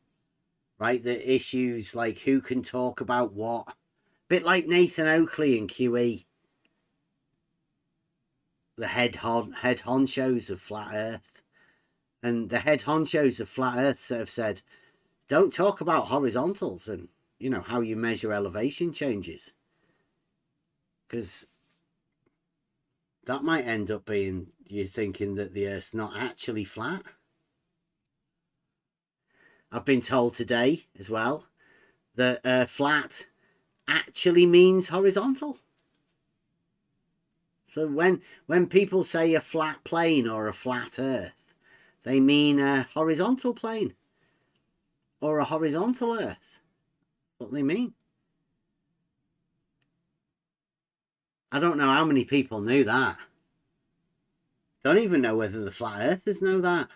right? That issues like who can talk about what. Bit like Nathan Oakley in QE. The head honchos of Flat Earth. And the head honchos of Flat Earth have said, don't talk about horizontals and, you know, how you measure elevation changes. Because that might end up being you thinking that the Earth's not actually flat. I've been told today as well that flat actually means horizontal. So when people say a flat plane or a flat Earth, they mean a horizontal plane or a horizontal Earth. That's what they mean. I don't know how many people knew that. Don't even know whether the flat earthers know that.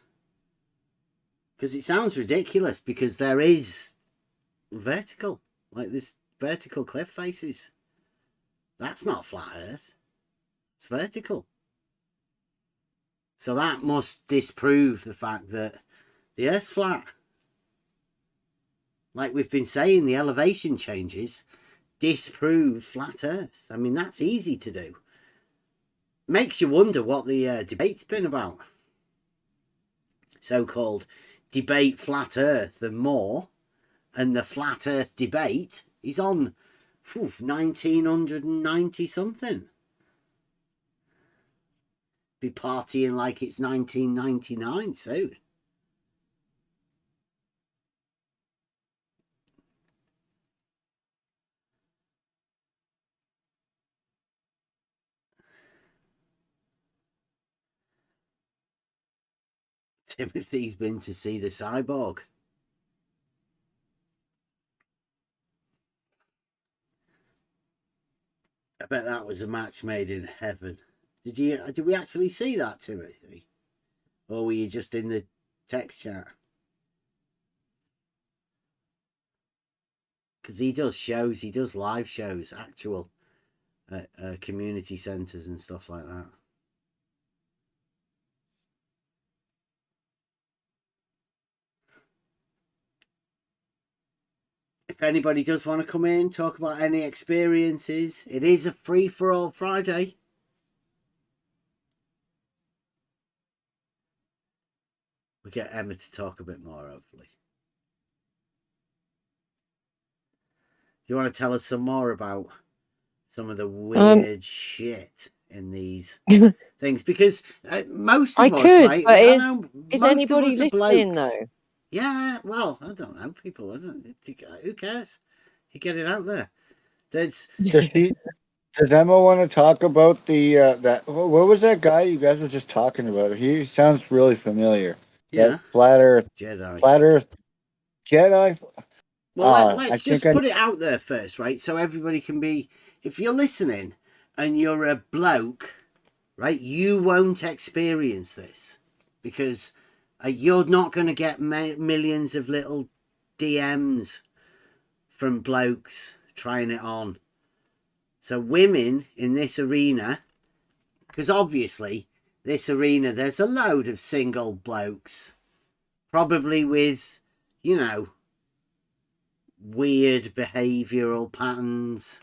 Because it sounds ridiculous, because there is vertical, like this vertical cliff faces. That's not flat earth. It's vertical. So that must disprove the fact that the earth's flat. Like we've been saying, the elevation changes disprove flat earth. I mean, that's easy to do. Makes you wonder what the debate's been about. So-called debate flat earth and more. And the flat earth debate is on 1990 something. Be partying like it's 1999 soon. Timothy's been to see the cyborg. I bet that was a match made in heaven. Did we actually see that, Timothy? Or were you just in the text chat? Because he does shows, he does live shows, actual at community centres and stuff like that. If anybody does want to come in, talk about any experiences, it is a free-for-all Friday. We'll get Emma to talk a bit more, hopefully. Do you want to tell us some more about some of the weird shit in these things? Because most of us, right? But I know is most anybody of us are listening, blokes. though? Yeah, well, I don't know. People, who cares? You get it out there. Does Emma want to talk about the that? What was that guy you guys were just talking about? He sounds really familiar. Yeah. That flat Earth Jedi. Flat Earth Jedi. Well, let's just put it out there first, right? So everybody can be. If you're listening and you're a bloke, right, you won't experience this because you're not going to get millions of little DMs from blokes trying it on. So women in this arena, because obviously this arena, there's a load of single blokes, probably with, you know, weird behavioural patterns,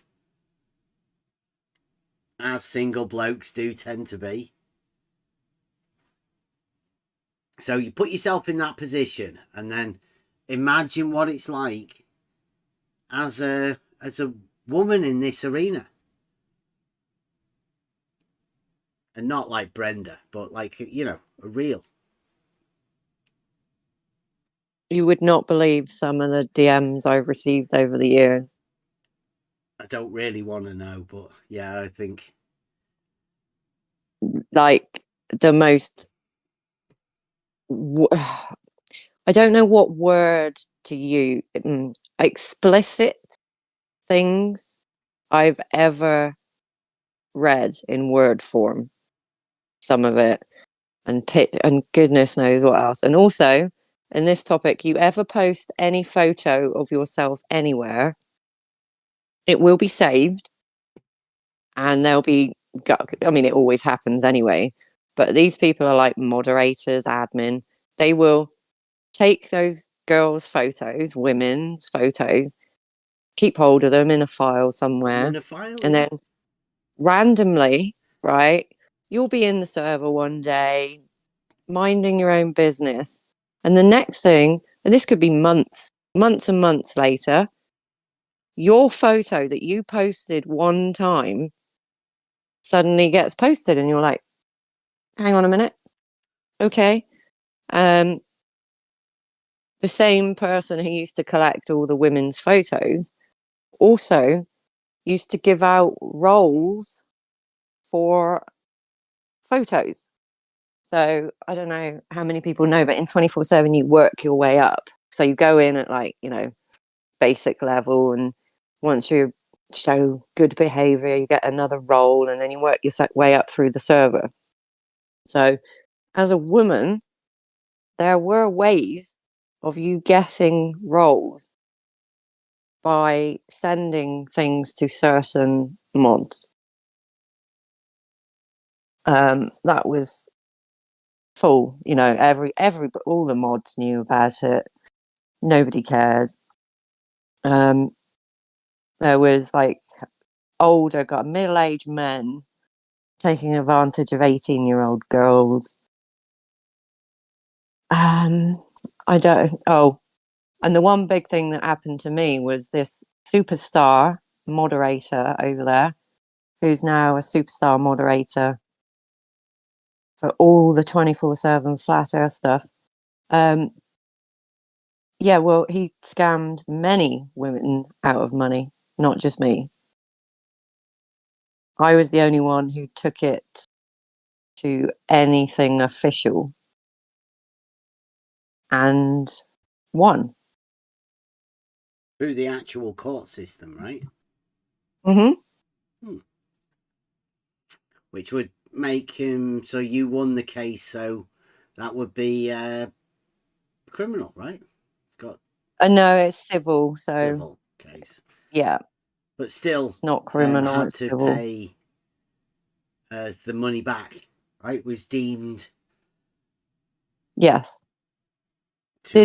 as single blokes do tend to be. So you put yourself in that position and then imagine what it's like as a woman in this arena. and not like Brenda, but like, you know, a real. You would not believe some of the DMs I've received over the years. I don't really want to know, but yeah, I think Like the most. I don't know what word to use. Explicit things I've ever read in word form. Some of it, and goodness knows what else. And also, in this topic, you ever post any photo of yourself anywhere, it will be saved, and there'll be. I mean, it always happens anyway. But these people are like moderators, admin. They will take those girls' photos, women's photos, keep hold of them in a file somewhere, in a file, and then randomly, right, you'll be in the server one day, minding your own business, and the next thing, and this could be months and months later, your photo that you posted one time suddenly gets posted, and you're like, hang on a minute, okay. The same person who used to collect all the women's photos also used to give out roles for photos. So I don't know how many people know, but in 24/7 you work your way up. So you go in at like, you know, basic level, and once you show good behavior, you get another role, and then you work your way up through the server. So as a woman, there were ways of you getting roles by sending things to certain mods. That was full, you know, all the mods knew about it. Nobody cared. There was like middle-aged men taking advantage of 18-year-old girls. I don't. Oh, and the one big thing that happened to me was this superstar moderator over there, who's now a superstar moderator for all the 24/7 flat Earth stuff. Yeah, well, he scammed many women out of money, not just me. I was the only one who took it to anything official and won. through the actual court system, right? Mm-hmm. Which would make him, so you won the case, so that would be criminal, right? It's got No, it's civil, so civil case. yeah. But still, it's not criminal, had it's to civil. pay the money back, right? Was deemed Yes. to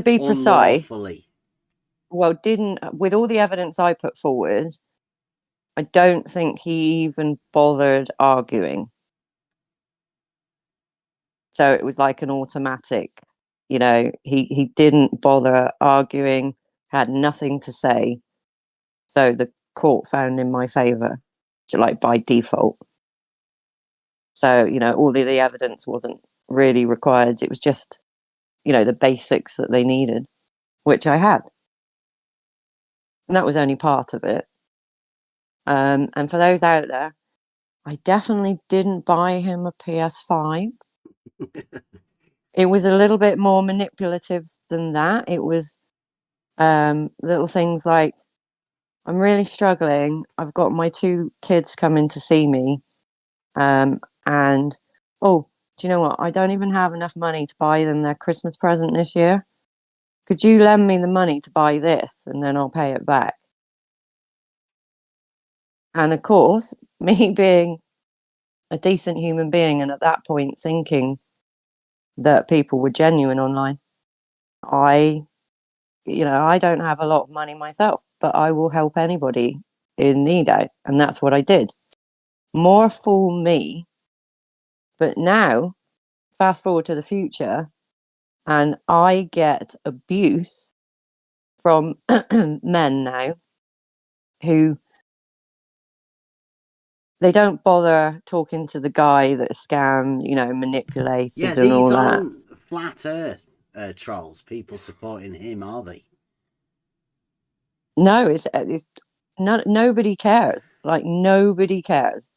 be precise. unlawfully. Well, with all the evidence I put forward, I don't think he even bothered arguing. So it was like an automatic, you know, he didn't bother arguing, had nothing to say. So the court found in my favour, like by default. So, you know, all the evidence wasn't really required. It was just, you know, the basics that they needed, which I had. And that was only part of it. And for those out there, I definitely didn't buy him a PS5. It was a little bit more manipulative than that. It was little things like, I'm really struggling. I've got my 2 kids coming to see me. And, oh, do you know what? I don't even have enough money to buy them their Christmas present this year. Could you lend me the money to buy this and then I'll pay it back? And of course, me being a decent human being and at that point thinking that people were genuine online, I don't have a lot of money myself, but I will help anybody in need out. And that's what I did. More fool me. But now, fast forward to the future, and I get abuse from men now who they don't bother talking to the guy that scammed, manipulated Yeah, and all these that. aren't flat Earth trolls. People supporting him, are they? No, it's nobody cares. Like, nobody cares.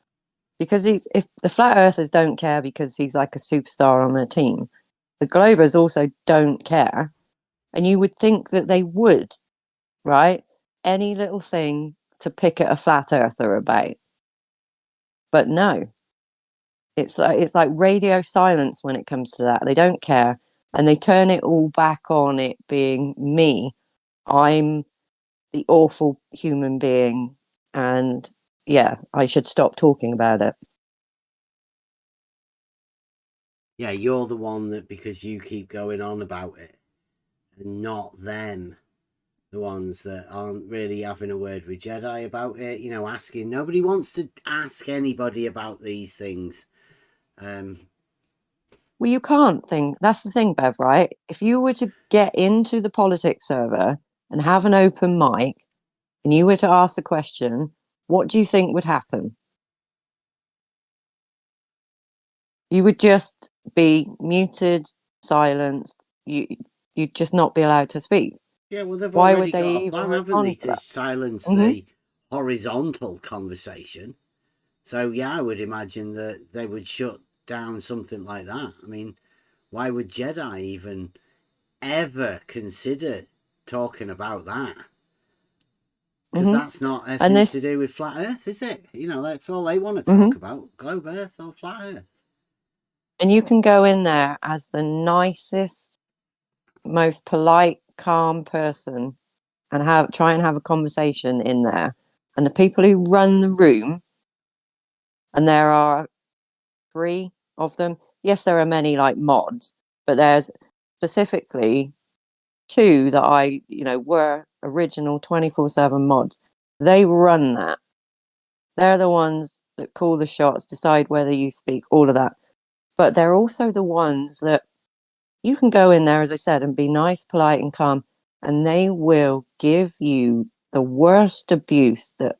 Because if the flat earthers don't care because he's like a superstar on their team, the Globers also don't care. And you would think that they would, right? Any little thing to pick at a flat earther about. But no. It's like radio silence when it comes to that. They don't care. And they turn it all back on it being me. I'm the awful human being. And yeah, I should stop talking about it. Yeah, you're the one that, because you keep going on about it, and not them, the ones that aren't really having a word with Jedi about it, asking. Nobody wants to ask anybody about these things. Well, you can't think. That's the thing, Bev, right? If you were to get into the politics server and have an open mic and you were to ask the question, what do you think would happen? You would just be muted, silenced. You'd just not be allowed to speak. Yeah, well, they've Why already would they got a even plan, haven't they, respond to to that? silence Mm-hmm. the horizontal conversation. So, yeah, I would imagine that they would shut down something like that. I mean, why would Jedi even ever consider talking about that? Because that's not anything to do with flat Earth, is it? That's all they want to talk about: globe Earth or flat Earth. And you can go in there as the nicest, most polite, calm person and try and have a conversation in there. And the people who run the room, and there are 3 of them. Yes, there are many like mods, but there's specifically 2 that were original 24/7 mods. They run that. They're the ones that call the shots, decide whether you speak, all of that. But they're also the ones that you can go in there, as I said, and be nice, polite, and calm, and they will give you the worst abuse that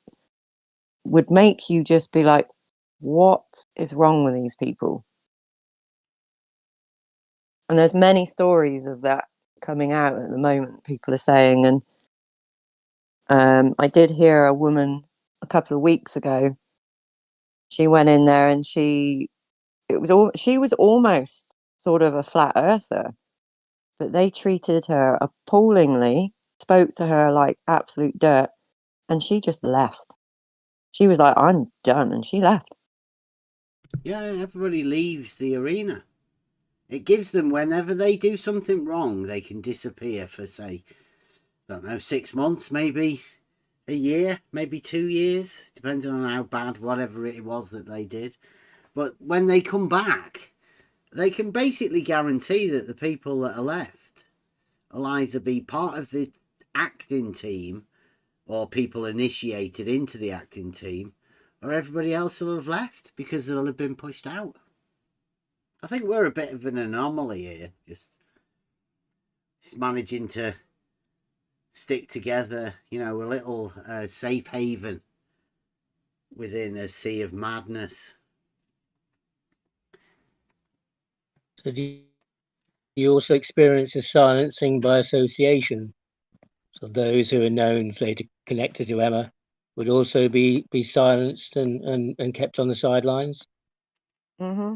would make you just be like, what is wrong with these people? And there's many stories of that coming out at the moment, people are saying. And I did hear a woman a couple of weeks ago. She went in there and she was almost sort of a flat earther, but they treated her appallingly, spoke to her like absolute dirt, and she just left. She was like, I'm done, and she left. Yeah, everybody leaves the arena. It gives them, whenever they do something wrong, they can disappear for, say, I don't know, 6 months, maybe a year, maybe 2 years, depending on how bad whatever it was that they did. But when they come back, they can basically guarantee that the people that are left will either be part of the acting team or people initiated into the acting team, or everybody else will have left because they'll have been pushed out. I think we're a bit of an anomaly here, just managing to stick together, a little safe haven within a sea of madness. So do you also experience a silencing by association? So those who are known, say, connected to Emma would also be silenced and kept on the sidelines? Mm-hmm.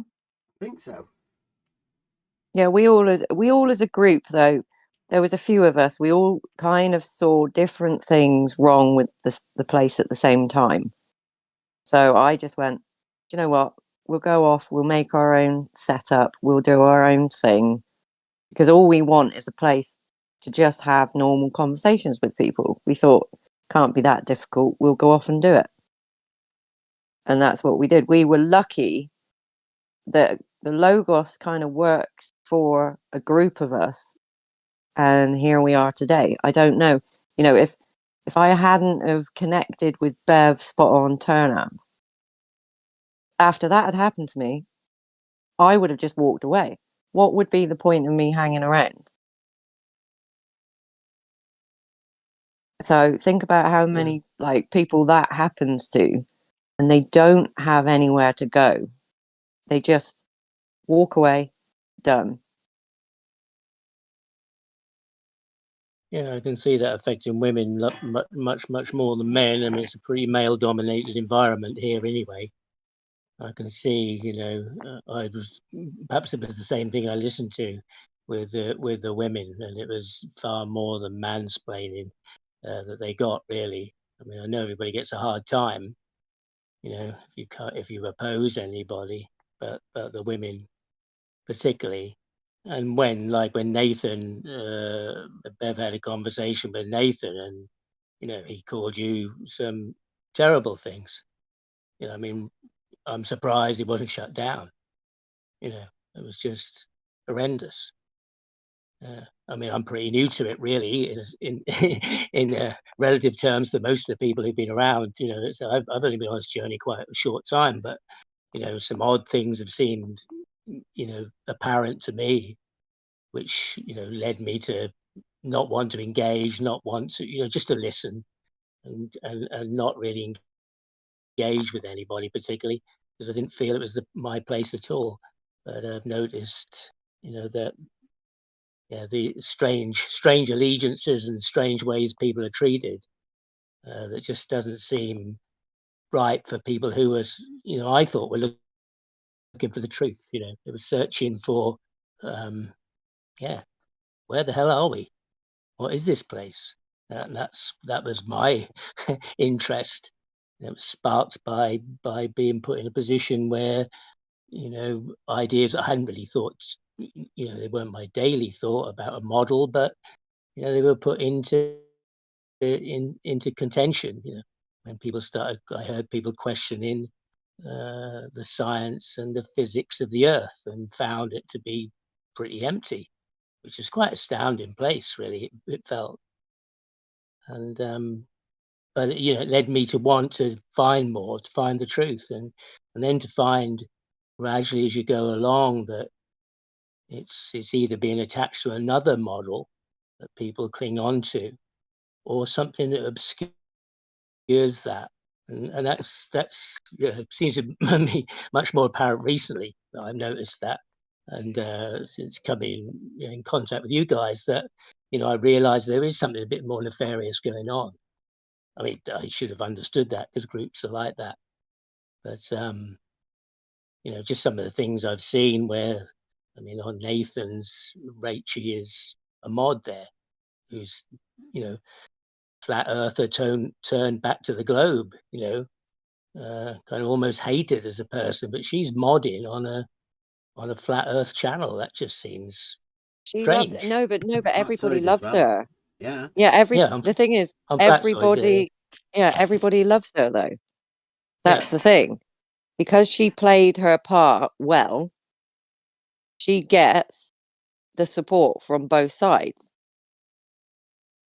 I think so. Yeah, we all as a group, though, there was a few of us. We all kind of saw different things wrong with the place at the same time. So I just went, do you know what? We'll go off. We'll make our own setup. We'll do our own thing, because all we want is a place to just have normal conversations with people. We thought, can't be that difficult. We'll go off and do it. And that's what we did. We were lucky that the Logos kind of worked for a group of us, and here we are today. I don't know, if I hadn't have connected with Bev Spot On Turner, after that had happened to me, I would have just walked away. What would be the point of me hanging around? So think about how many people that happens to, and they don't have anywhere to go. They just walk away, done. Yeah, I can see that affecting women much more than men. I mean, it's a pretty male-dominated environment here anyway. I can see, I was perhaps it was the same thing I listened to with the women, and it was far more than mansplaining that they got really. I mean, I know everybody gets a hard time, if you oppose anybody, but the women particularly. And when Nathan, Bev had a conversation with Nathan, and he called you some terrible things. I mean, I'm surprised it wasn't shut down. It was just horrendous. I mean, I'm pretty new to it, really, in relative terms to most of the people who've been around. So I've only been on this journey quite a short time, but some odd things have seemed, apparent to me, which led me to not want to engage, not want to, just to listen, and not really engage with anybody particularly, because I didn't feel it was my place at all. But I've noticed, that the strange allegiances and strange ways people are treated, that just doesn't seem right for people who I thought were looking for the truth. They were searching for, where the hell are we? What is this place? That was my interest. It was sparked by being put in a position where ideas I hadn't really thought. They weren't my daily thought about a model, but they were put into contention. When people started, I heard people questioning the science and the physics of the Earth, and found it to be pretty empty, which is quite astounding place, really. It felt. And but it led me to want to find more, to find the truth, and then to find gradually as you go along that it's either being attached to another model that people cling on to, or something that obscures that, and that's seems to be much more apparent recently. I've noticed that, and since coming in contact with you guys, that I realised there is something a bit more nefarious going on. I mean, I should have understood that because groups are like that. But, just some of the things I've seen where, I mean, on Nathan's, Rachie is a mod there who's, flat earther turned back to the globe, kind of almost hated as a person, but she's modding on a flat earth channel. That just seems She loves strange. but everybody Factoid as loves well. her. Yeah. Yeah, Yeah, the thing is, I'm Flatsoid, everybody loves her though. yeah. That's the thing. Because she played her part well, she gets the support from both sides.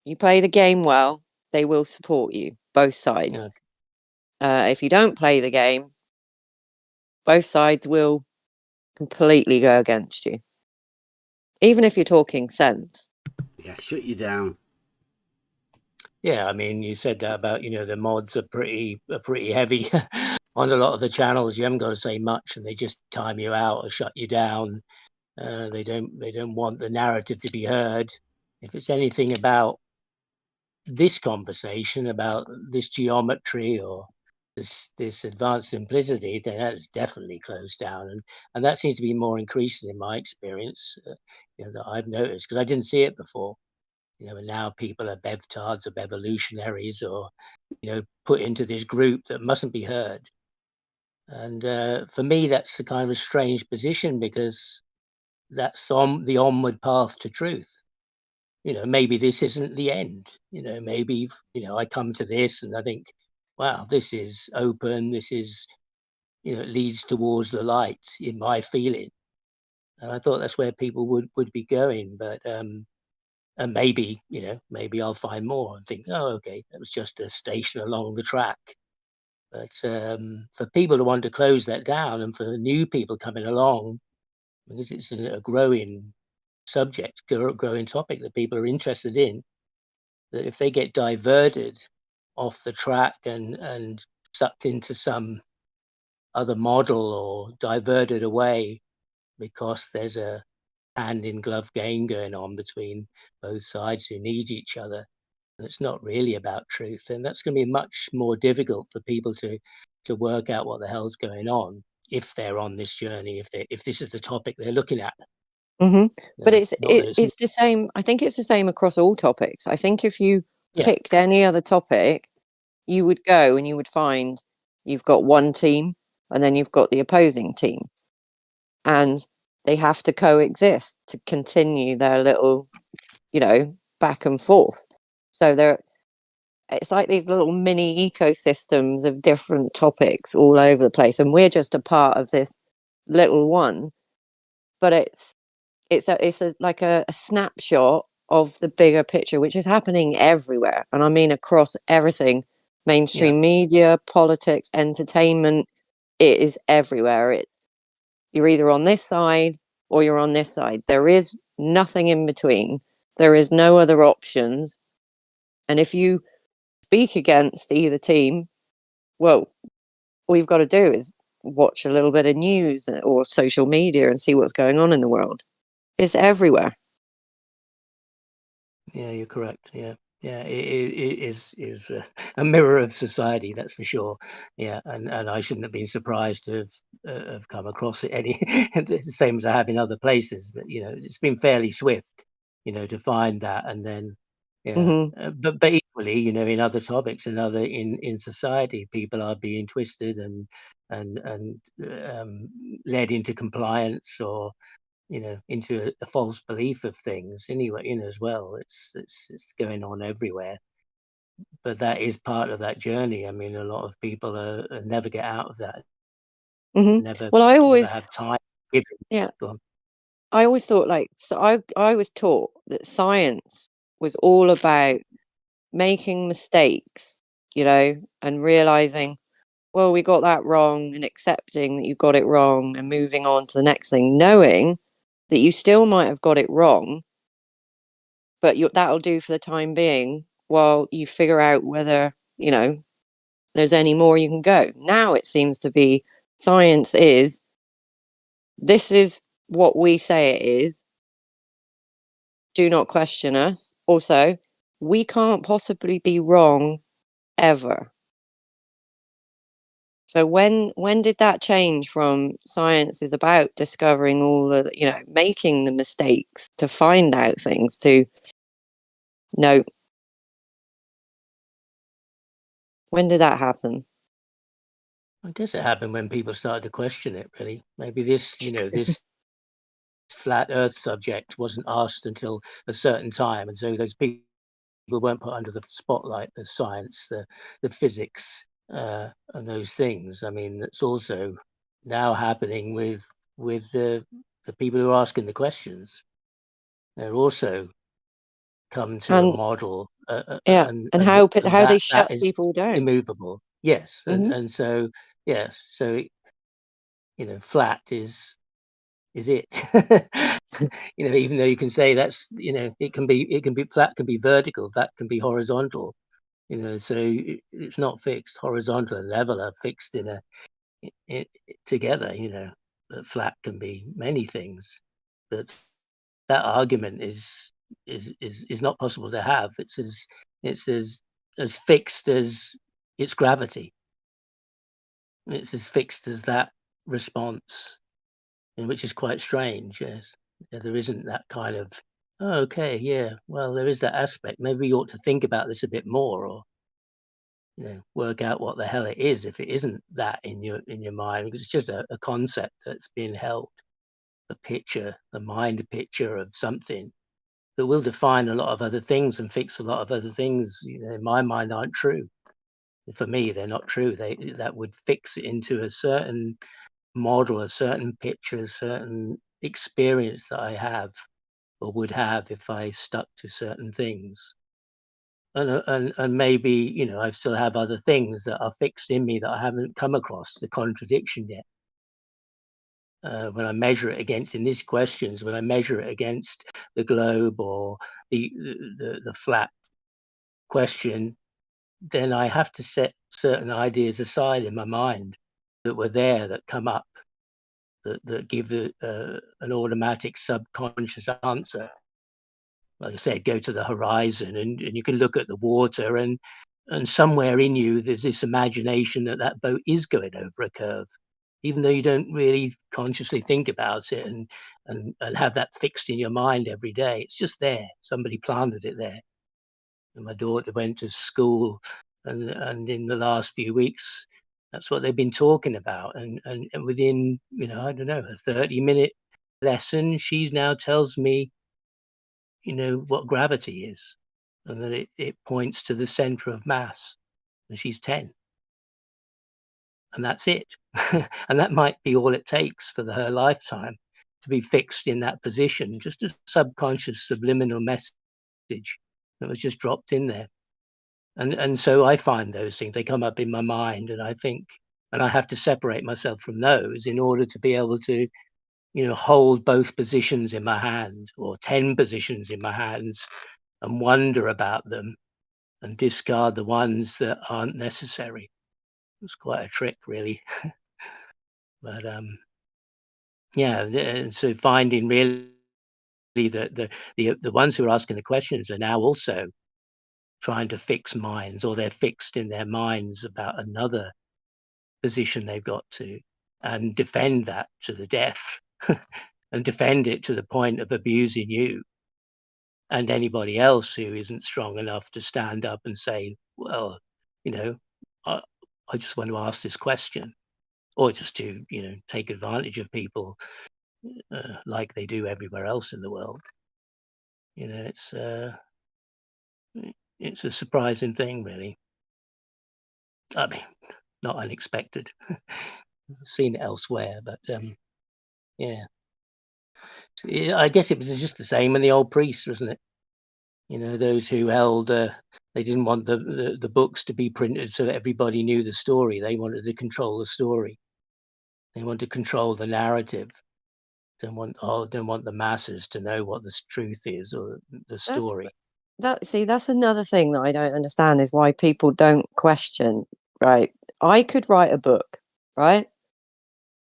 You play the game well, they will support you, both sides. If you don't play the game, both sides will completely go against you. Even if you're talking sense. Yeah, shut you down. Yeah, I mean, you said that about the mods are pretty heavy on a lot of the channels. You haven't got to say much, and they just time you out or shut you down. They don't want the narrative to be heard. If it's anything about this conversation, about this geometry or this advanced simplicity, then that's definitely closed down, and that seems to be more increasing in my experience. That I've noticed, because I didn't see it before. And now people are bevtards or bevolutionaries, or put into this group that mustn't be heard. And for me, that's a kind of a strange position, because that's on the onward path to truth. Maybe this isn't the end. Maybe I come to this and I think, wow, this is open. This is it leads towards the light in my feeling. And I thought that's where people would be going, but and maybe maybe I'll find more and think, oh, okay, that was just a station along the track. But for people to want to close that down, and for new people coming along, because it's a growing subject, growing topic that people are interested in, that if they get diverted off the track and sucked into some other model or diverted away because there's a hand-in-glove game going on between both sides who need each other. And it's not really about truth, and that's going to be much more difficult for people to work out what the hell's going on if they're on this journey, if this is the topic they're looking at. But Not that it's the same. I think it's the same across all topics. I think if you Yeah. picked any other topic, you would go and you would find you've got one team and then you've got the opposing team, and they have to coexist to continue their little, back and forth. So it's like these little mini ecosystems of different topics all over the place, and we're just a part of this little one. But it's like a snapshot of the bigger picture, which is happening everywhere, and I mean across everything: mainstream media, politics, entertainment. It is everywhere. You're either on this side or you're on this side. There is nothing in between. There is no other options. And if you speak against either team, well, all you've got to do is watch a little bit of news or social media and see what's going on in the world. It's everywhere. Yeah, you're correct. Yeah, it is a mirror of society, that's for sure. Yeah, and I shouldn't have been surprised to have come across it any the same as I have in other places. But it's been fairly swift, to find that, and then but equally, in other topics and in society, people are being twisted and led into compliance or into a false belief of things anyway, as well. It's going on everywhere. But that is part of that journey. I mean, a lot of people never get out of that. Never, Well, never have time given. Yeah. Go on. I always thought I was taught that science was all about making mistakes, and realizing, well, we got that wrong, and accepting that you got it wrong and moving on to the next thing, knowing that you still might have got it wrong, but that'll do for the time being while you figure out whether, there's any more you can go. Now it seems to be science is, this is what we say it is. Do not question us. Also, we can't possibly be wrong ever. So when did that change from science is about discovering all the, making the mistakes to find out things, to no? When did that happen? I guess it happened when people started to question it, really. Maybe this flat earth subject wasn't asked until a certain time, and so those people weren't put under the spotlight, the science, the physics, and those things. I mean, that's also now happening with the people who are asking the questions. They're also come to a model, and how they that shut is people down. immovable. Yes, and so yes, so flat is it. Even though you can say that's it can be flat, can be vertical, that can be horizontal. So it's not fixed. Horizontal and level are fixed together. But flat can be many things. But that argument is not possible to have. It's as fixed as its gravity. It's as fixed as that response, which is quite strange. Yes, there isn't that kind of, oh, okay, yeah. Well, there is that aspect. Maybe we ought to think about this a bit more, or work out what the hell it is if it isn't that in your mind, because it's just a concept that's being held, a picture, a mind picture of something that will define a lot of other things and fix a lot of other things. In my mind, aren't true. For me, they're not true. That would fix it into a certain model, a certain picture, a certain experience that I have or would have if I stuck to certain things. And maybe I still have other things that are fixed in me that I haven't come across the contradiction yet. When I measure it against, in these questions, when I measure it against the globe or the flat question, then I have to set certain ideas aside in my mind that were there, that come up, that give an automatic subconscious answer. Like I said, go to the horizon, and you can look at the water, and somewhere in you there's this imagination that that boat is going over a curve, even though you don't really consciously think about it and have that fixed in your mind every day. It's just there. Somebody planted it there. And my daughter went to school, and in the last few weeks, that's what they've been talking about. And within, I don't know, a 30-minute lesson, she now tells me, what gravity is, and that it points to the center of mass. And she's 10. And that's it. And that might be all it takes for her lifetime to be fixed in that position, just a subconscious subliminal message that was just dropped in there. And so I find those things, they come up in my mind, and I think, and I have to separate myself from those in order to be able to, hold both positions in my hand, or 10 positions in my hands, and wonder about them and discard the ones that aren't necessary. It's quite a trick, really. But yeah, and so finding really the ones who are asking the questions are now also trying to fix minds, or they're fixed in their minds about another position they've got to, and defend that to the death, and defend it to the point of abusing you and anybody else who isn't strong enough to stand up and say, well, I, I just want to ask this question, or just to, take advantage of people like they do everywhere else in the world. It's a surprising thing, really. I mean, not unexpected. I've seen it elsewhere, but yeah. So, yeah, I guess it was just the same in the old priests, wasn't it? Those who held, they didn't want the books to be printed so that everybody knew the story. They wanted to control the story. They wanted to control the narrative. Don't want the masses to know what the truth is, or the story. That's another thing that I don't understand, is why people don't question. Right, I could write a book, right?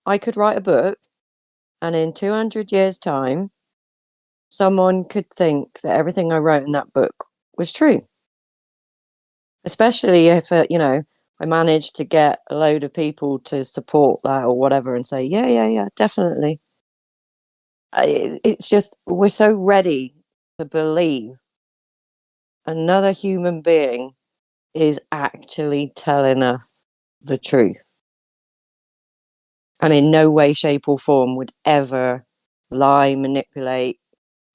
I could write a book, and in 200 years' time, someone could think that everything I wrote in that book was true. Especially if, I managed to get a load of people to support that or whatever and say, yeah, definitely. It's just, we're so ready to believe another human being is actually telling us the truth. And in no way, shape, or form would ever lie, manipulate,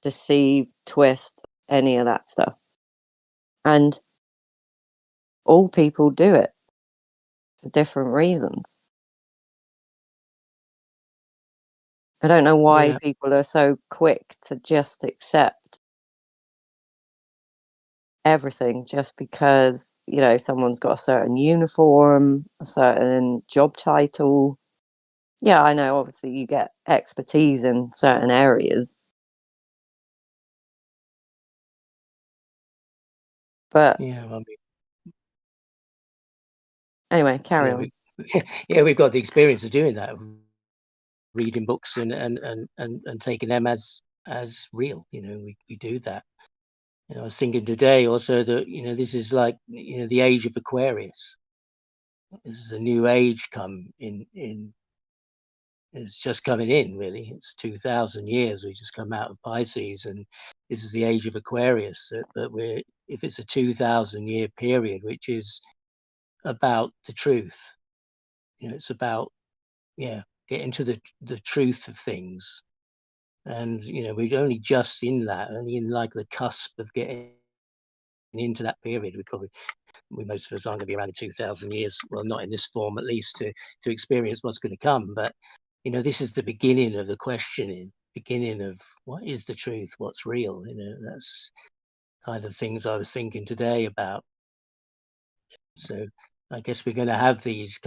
deceive, twist, any of that stuff. And all people do it for different reasons. I don't know why people are so quick to just accept everything just because, someone's got a certain uniform, a certain job title. Yeah, I know, obviously you get expertise in certain areas. But anyway, carry on. We've got the experience of doing that, reading books and taking them as real. We do that. I was thinking today also that this is like the age of Aquarius. This is a new age it's just coming in, really. It's 2,000 years. We just come out of Pisces, and this is the age of Aquarius. But if it's a 2,000-year period, which is about the truth, it's about getting to the truth of things. And we're only just in that, only in like the cusp of getting into that period. Most of us aren't going to be around in 2,000 years, well, not in this form at least, to experience what's going to come. But this is the beginning of the questioning, beginning of what is the truth, what's real. That's kind of things I was thinking today about. So I guess we're going to have these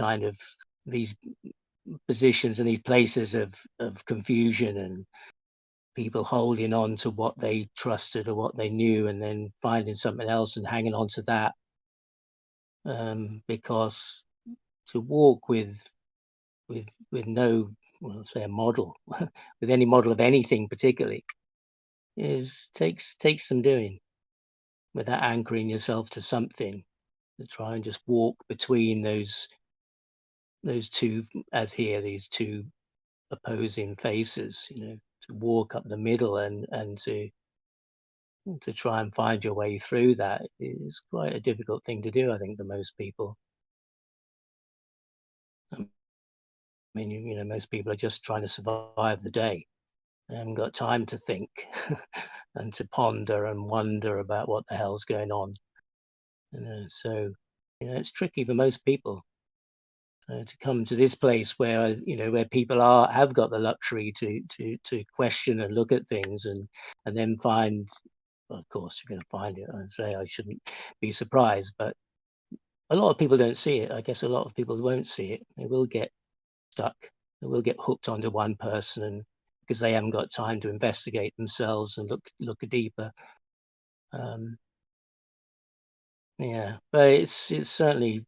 positions and these places of confusion, and people holding on to what they trusted or what they knew, and then finding something else and hanging on to that. because to walk with no, well, say a model, with any model of anything particularly, takes some doing, without anchoring yourself to something. To try and just walk between those two, as here, these two opposing faces, to walk up the middle and to try and find your way through that is quite a difficult thing to do, I think, for most people. I mean, most people are just trying to survive the day. They haven't got time to think and to ponder and wonder about what the hell's going on. So, it's tricky for most people to come to this place where, where people have got the luxury to question and look at things and then find. Well, of course, you're going to find it. I'd say I shouldn't be surprised, but a lot of people don't see it. I guess a lot of people won't see it. They will get stuck. They will get hooked onto one person because they haven't got time to investigate themselves and look deeper. Yeah, but it's certainly,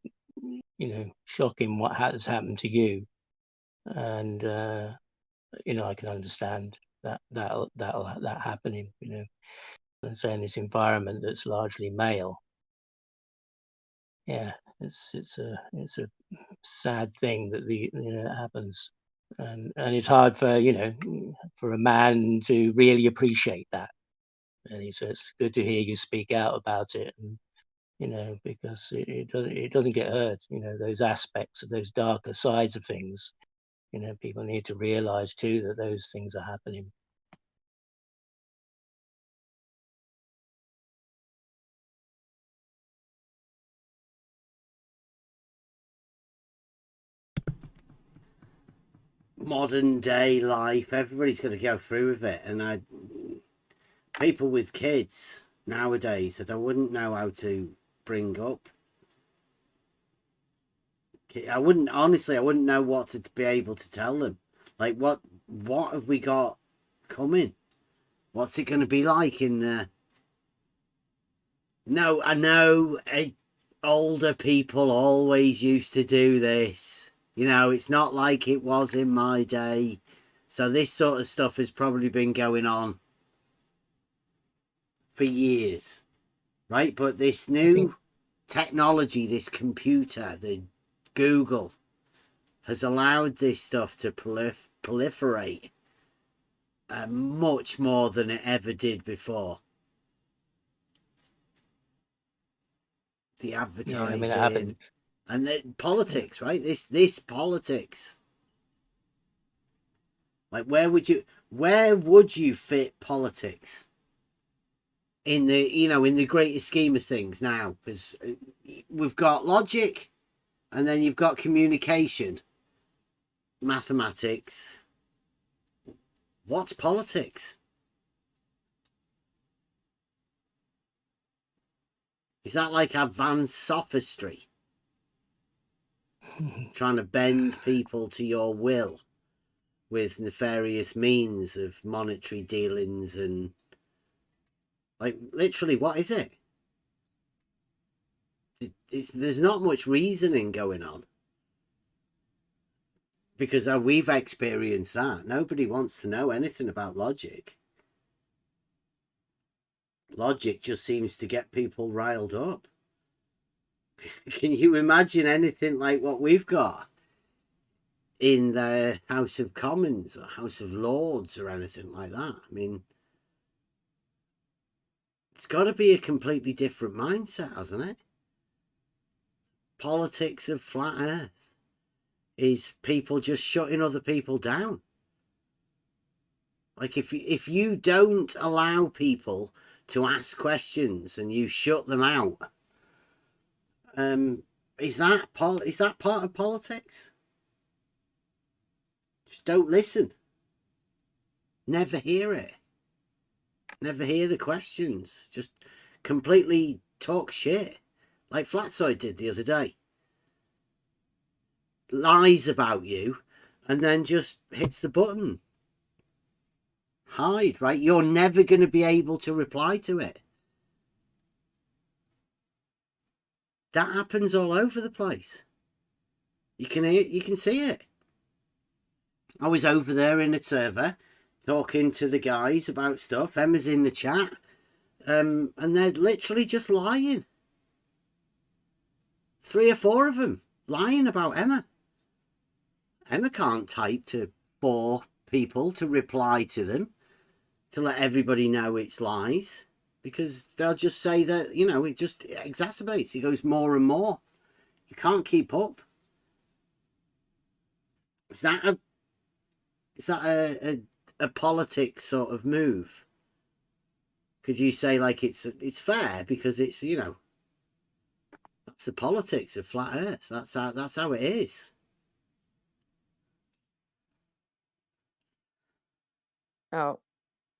shocking what has happened to you, and I can understand that happening. And say in this environment that's largely male. Yeah, it's a sad thing that it happens, and it's hard for for a man to really appreciate that. And so it's good to hear you speak out about it, and because it doesn't get heard. Those aspects of those darker sides of things. People need to realize too that those things are happening. Modern day life, everybody's going to go through with it, and people with kids nowadays that I wouldn't know how to bring up. I wouldn't know what to be able to tell them. Like, what have we got coming? What's it going to be like in the... No, I know older people always used to do this. It's not like it was in my day. So this sort of stuff has probably been going on for years, right? But this new technology, this computer, the Google, has allowed this stuff to proliferate much more than it ever did before. The advertising, and the politics, right? This politics. Like, where would you fit politics in the in the greater scheme of things now? Because we've got logic, and then you've got communication, mathematics. What's politics? Is that like advanced sophistry? Trying to bend people to your will with nefarious means of monetary dealings and... Like, literally, what is it? There's not much reasoning going on. Because we've experienced that. Nobody wants to know anything about logic. Logic just seems to get people riled up. Can you imagine anything like what we've got in the House of Commons or House of Lords or anything like that? I mean, it's got to be a completely different mindset, hasn't it? Politics of flat earth is people just shutting other people down. Like, if you don't allow people to ask questions and you shut them out, is that part of politics? Just don't listen. Never hear it. Never hear the questions. Just completely talk shit, like Flatsoid did the other day. Lies about you, and then just hits the button. Hide, right? You're never going to be able to reply to it. That happens all over the place. You can see it. I was over there in a server talking to the guys about stuff. Emma's in the chat. And they're literally just lying. 3 or 4 of them lying about Emma. Emma can't type to 4 people to reply to them to let everybody know it's lies, because they'll just say that, you know, it just exacerbates. It goes more and more. You can't keep up. Is that a politics sort of move? Could you say like it's fair because it's, you know, that's the politics of flat Earth. That's how it is. Oh,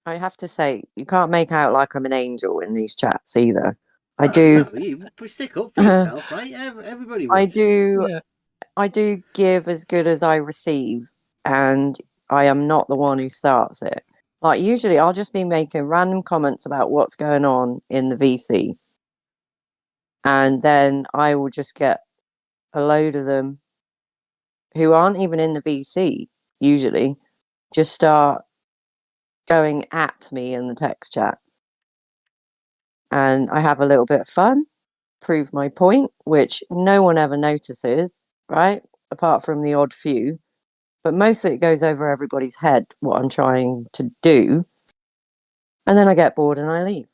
I have to say, you can't make out like I'm an angel in these chats either. I do. No, you stick up for yourself, right? Everybody would. I do. Yeah. I do give as good as I receive, and I am not the one who starts it. Like, usually I'll just be making random comments about what's going on in the VC, and then I will just get a load of them who aren't even in the VC, usually, just start going at me in the text chat. And I have a little bit of fun, prove my point, which no one ever notices, right? Apart from the odd few. But mostly it goes over everybody's head, what I'm trying to do. And then I get bored and I leave.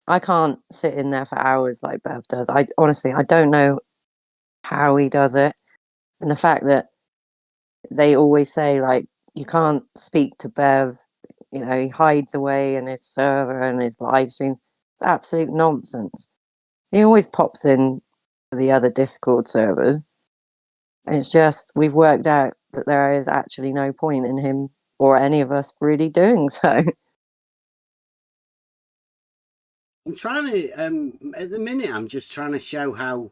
I can't sit in there for hours like Bev does. I honestly, I don't know how he does it. And the fact that they always say, like, you can't speak to Bev, you know, he hides away in his server and his live streams. It's absolute nonsense. He always pops in to the other Discord servers. And it's just, we've worked out that there is actually no point in him or any of us really doing so. I'm trying to, at the minute, I'm just trying to show how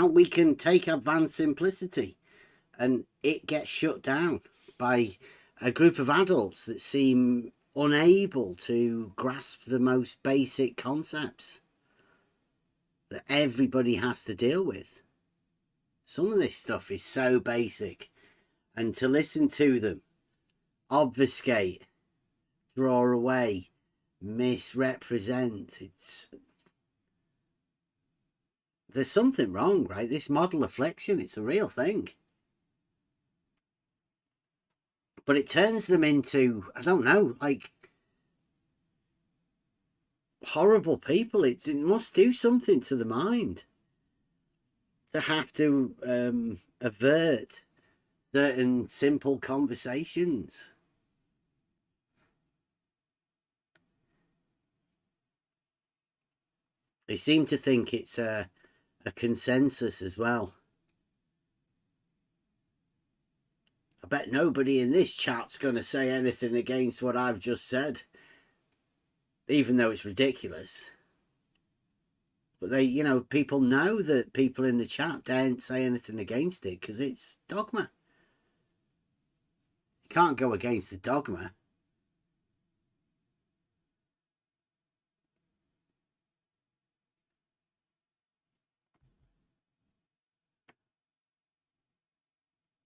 we can take advanced simplicity and it gets shut down by a group of adults that seem unable to grasp the most basic concepts that everybody has to deal with. Some of this stuff is so basic, and to listen to them obfuscate, draw away, misrepresent, there's something wrong, right? This model affliction, it's a real thing. But it turns them into, I don't know, like horrible people. It must do something to the mind to have to avert certain simple conversations. They seem to think it's a consensus as well. I bet nobody in this chat's going to say anything against what I've just said, even though it's ridiculous. But they, you know, people know that people in the chat daren't say anything against it because it's dogma. You can't go against the dogma.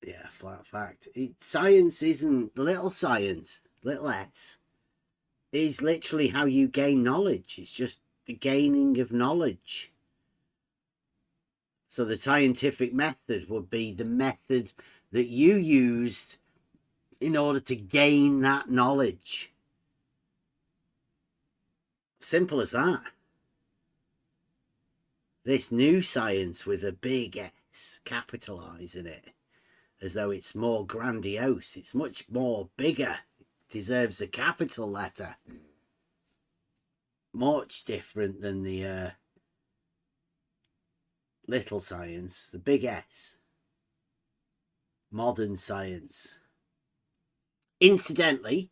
Yeah, flat fact. Science isn't little science, little s, is literally how you gain knowledge. It's just the gaining of knowledge. So the scientific method would be the method that you used in order to gain that knowledge. Simple as that. This new science with a big S, capitalising it, as though it's more grandiose. It's much more bigger. It deserves a capital letter. Much different than the little science, the big S. Modern science. Incidentally,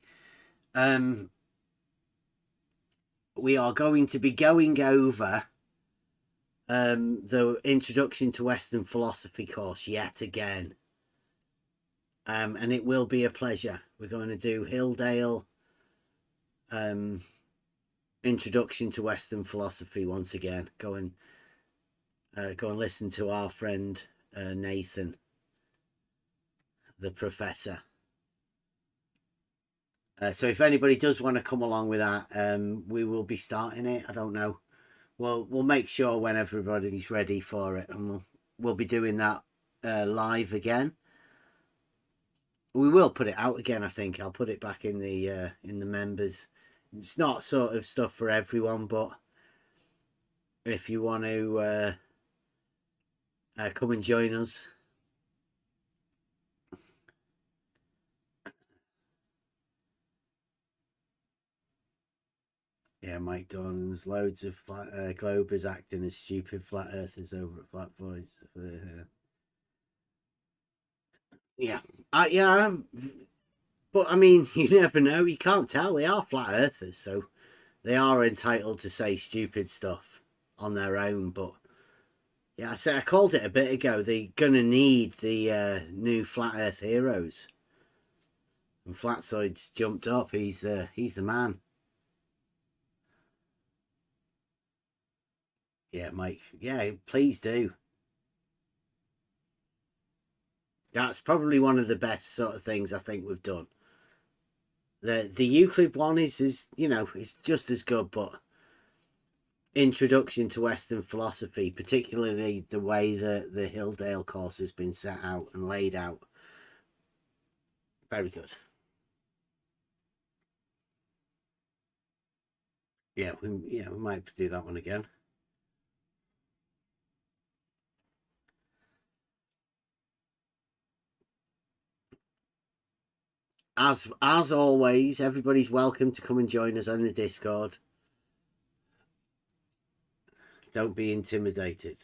we are going to be going over the Introduction to Western Philosophy course yet again. And it will be a pleasure. We're going to do Hilldale, Introduction to Western Philosophy once again. Go and listen to our friend Nathan, the professor. So if anybody does want to come along with that, we will be starting it. I don't know. We'll make sure when everybody's ready for it, and we'll be doing that live again. We will put it out again. I think I'll put it back in the members. It's not sort of stuff for everyone, but if you want to come and join us. Yeah, Mike Dunn. There's loads of Globers acting as stupid flat earthers over at Flat Boys. Yeah, but I mean, you never know. You can't tell. They are flat earthers, so they are entitled to say stupid stuff on their own. But yeah, I called it a bit ago. They're gonna need the new flat Earth heroes. And Flatsoid's jumped up. He's the man. Yeah, Mike. Yeah, please do. That's probably one of the best sort of things I think we've done. The Euclid one is you know, it's just as good, but Introduction to Western Philosophy, particularly the way that the Hilldale course has been set out and laid out, very good. Yeah, we might do that one again. As always, everybody's welcome to come and join us on the Discord. Don't be intimidated.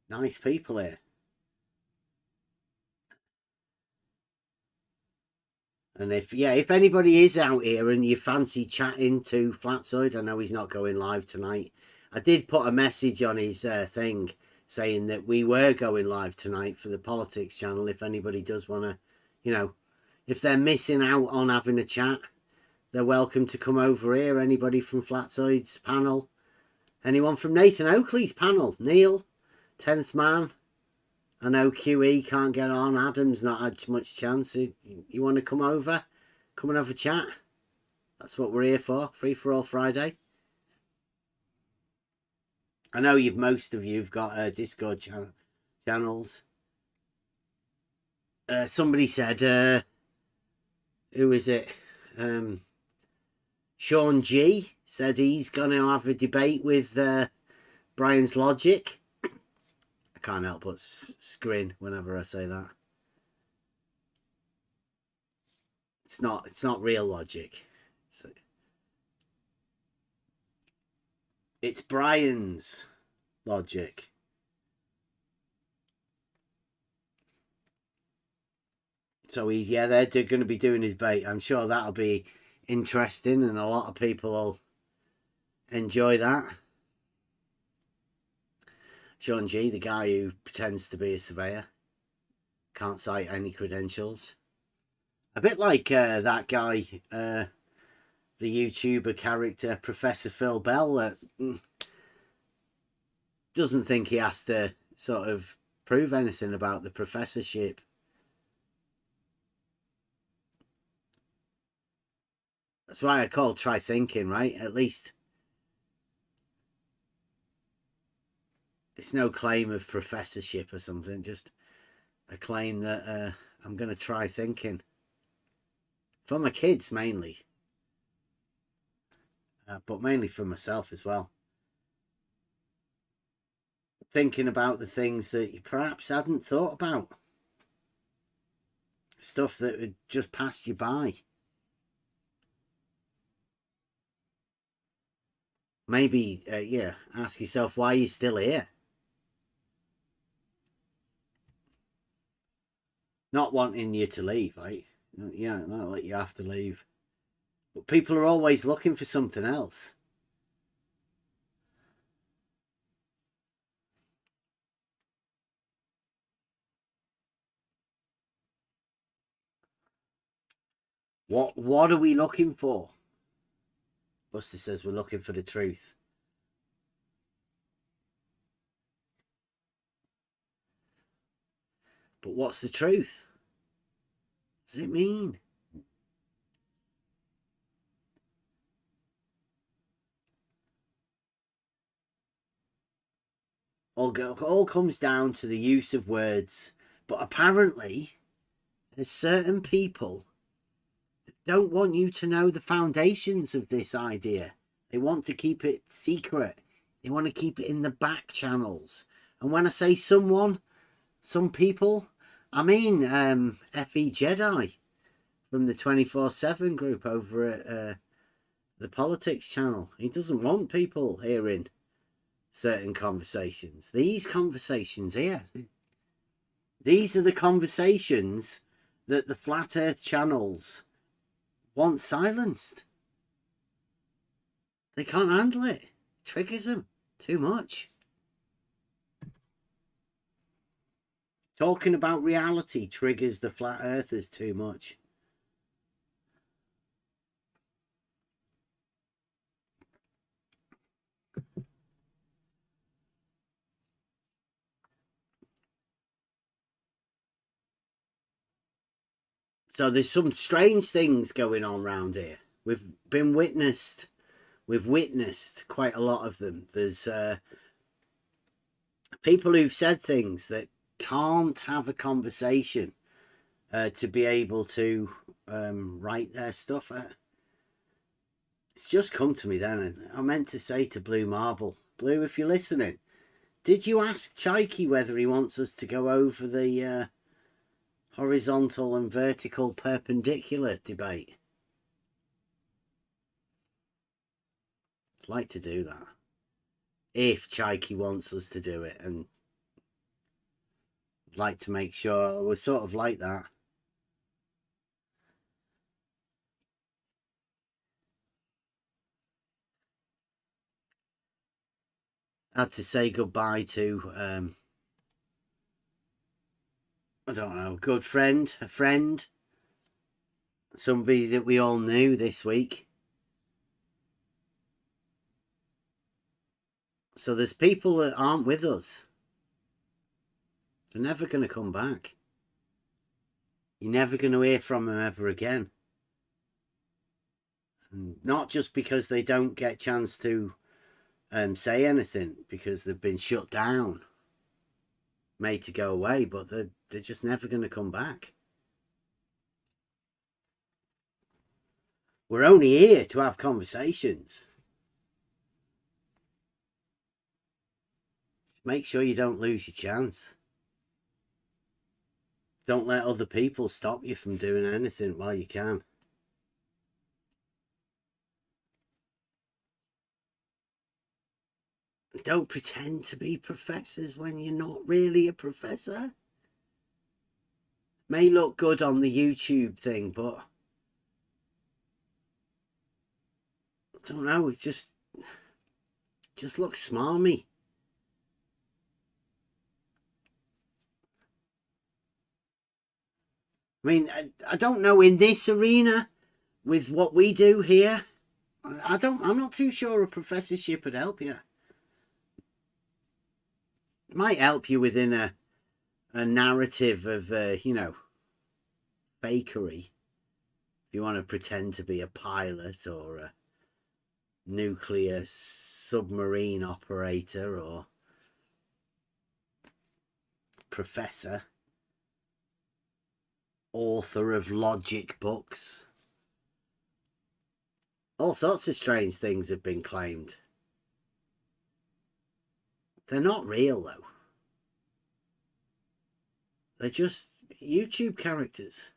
Nice people here. And if anybody is out here and you fancy chatting to Flatsoid, I know he's not going live tonight. I did put a message on his thing saying that we were going live tonight for the politics channel. If anybody does want to, you know, if they're missing out on having a chat, they're welcome to come over here. Anybody from Flatsoid's panel, anyone from Nathan Oakley's panel, Neil, 10th man. I know QE can't get on. Adam's not had much chance. You want to come over? Come and have a chat. That's what we're here for. Free for all Friday. I know most of you've got Discord channels. Somebody said, who is it? Sean G said he's going to have a debate with Brian's Logic. I can't help but grin whenever I say that. It's not real logic. It's Brian's Logic. So they're going to be doing his debate. I'm sure that'll be interesting, and a lot of people will enjoy that. Sean G, the guy who pretends to be a surveyor, can't cite any credentials. A bit like that guy, the YouTuber character, Professor Phil Bell, that doesn't think he has to sort of prove anything about the professorship. That's why I call try thinking, right? At least it's no claim of professorship or something, just a claim that I'm going to try thinking. For my kids, mainly. But mainly for myself as well. Thinking about the things that you perhaps hadn't thought about. Stuff that would just pass you by. Maybe, ask yourself why you're still here. Not wanting you to leave, right? Yeah, not let you have to leave. But people are always looking for something else. What are we looking for? Buster says we're looking for the truth. But what's the truth? What does it mean? All comes down to the use of words. But apparently, there's certain people that don't want you to know the foundations of this idea. They want to keep it secret. They want to keep it in the back channels. And when I say someone, some people, I mean FE Jedi from the 24/7 group over at the Politics channel. He doesn't want people hearing certain conversations. These conversations here, these are the conversations that the Flat Earth channels want silenced. They can't handle it. It triggers them too much. Talking about reality triggers the Flat Earthers too much. So there's some strange things going on around here. We've witnessed quite a lot of them. There's people who've said things that can't have a conversation to be able to write their stuff. It's just come to me then, and I meant to say to Blue Marble, Blue, if you're listening, did you ask Chaiki whether he wants us to go over the horizontal and vertical perpendicular debate? I'd like to do that if Chaiki wants us to do it, and I'd like to make sure we're sort of like that. I had to say goodbye to I don't know, a good friend, somebody that we all knew this week. So there's people that aren't with us. They're never going to come back. You're never going to hear from them ever again. And not just because they don't get a chance to say anything, because they've been shut down, made to go away, but they're just never going to come back. We're only here to have conversations. Make sure you don't lose your chance. Don't let other people stop you from doing anything while you can. Don't pretend to be professors when you're not really a professor. May look good on the YouTube thing, but I don't know, it just looks smarmy. I mean, I don't know, in this arena, with what we do here, I'm not too sure a professorship would help you. It might help you within a narrative of, you know, fakery. If you want to pretend to be a pilot or a nuclear submarine operator or professor, author of logic books. All sorts of strange things have been claimed. They're not real, though. They're just YouTube characters.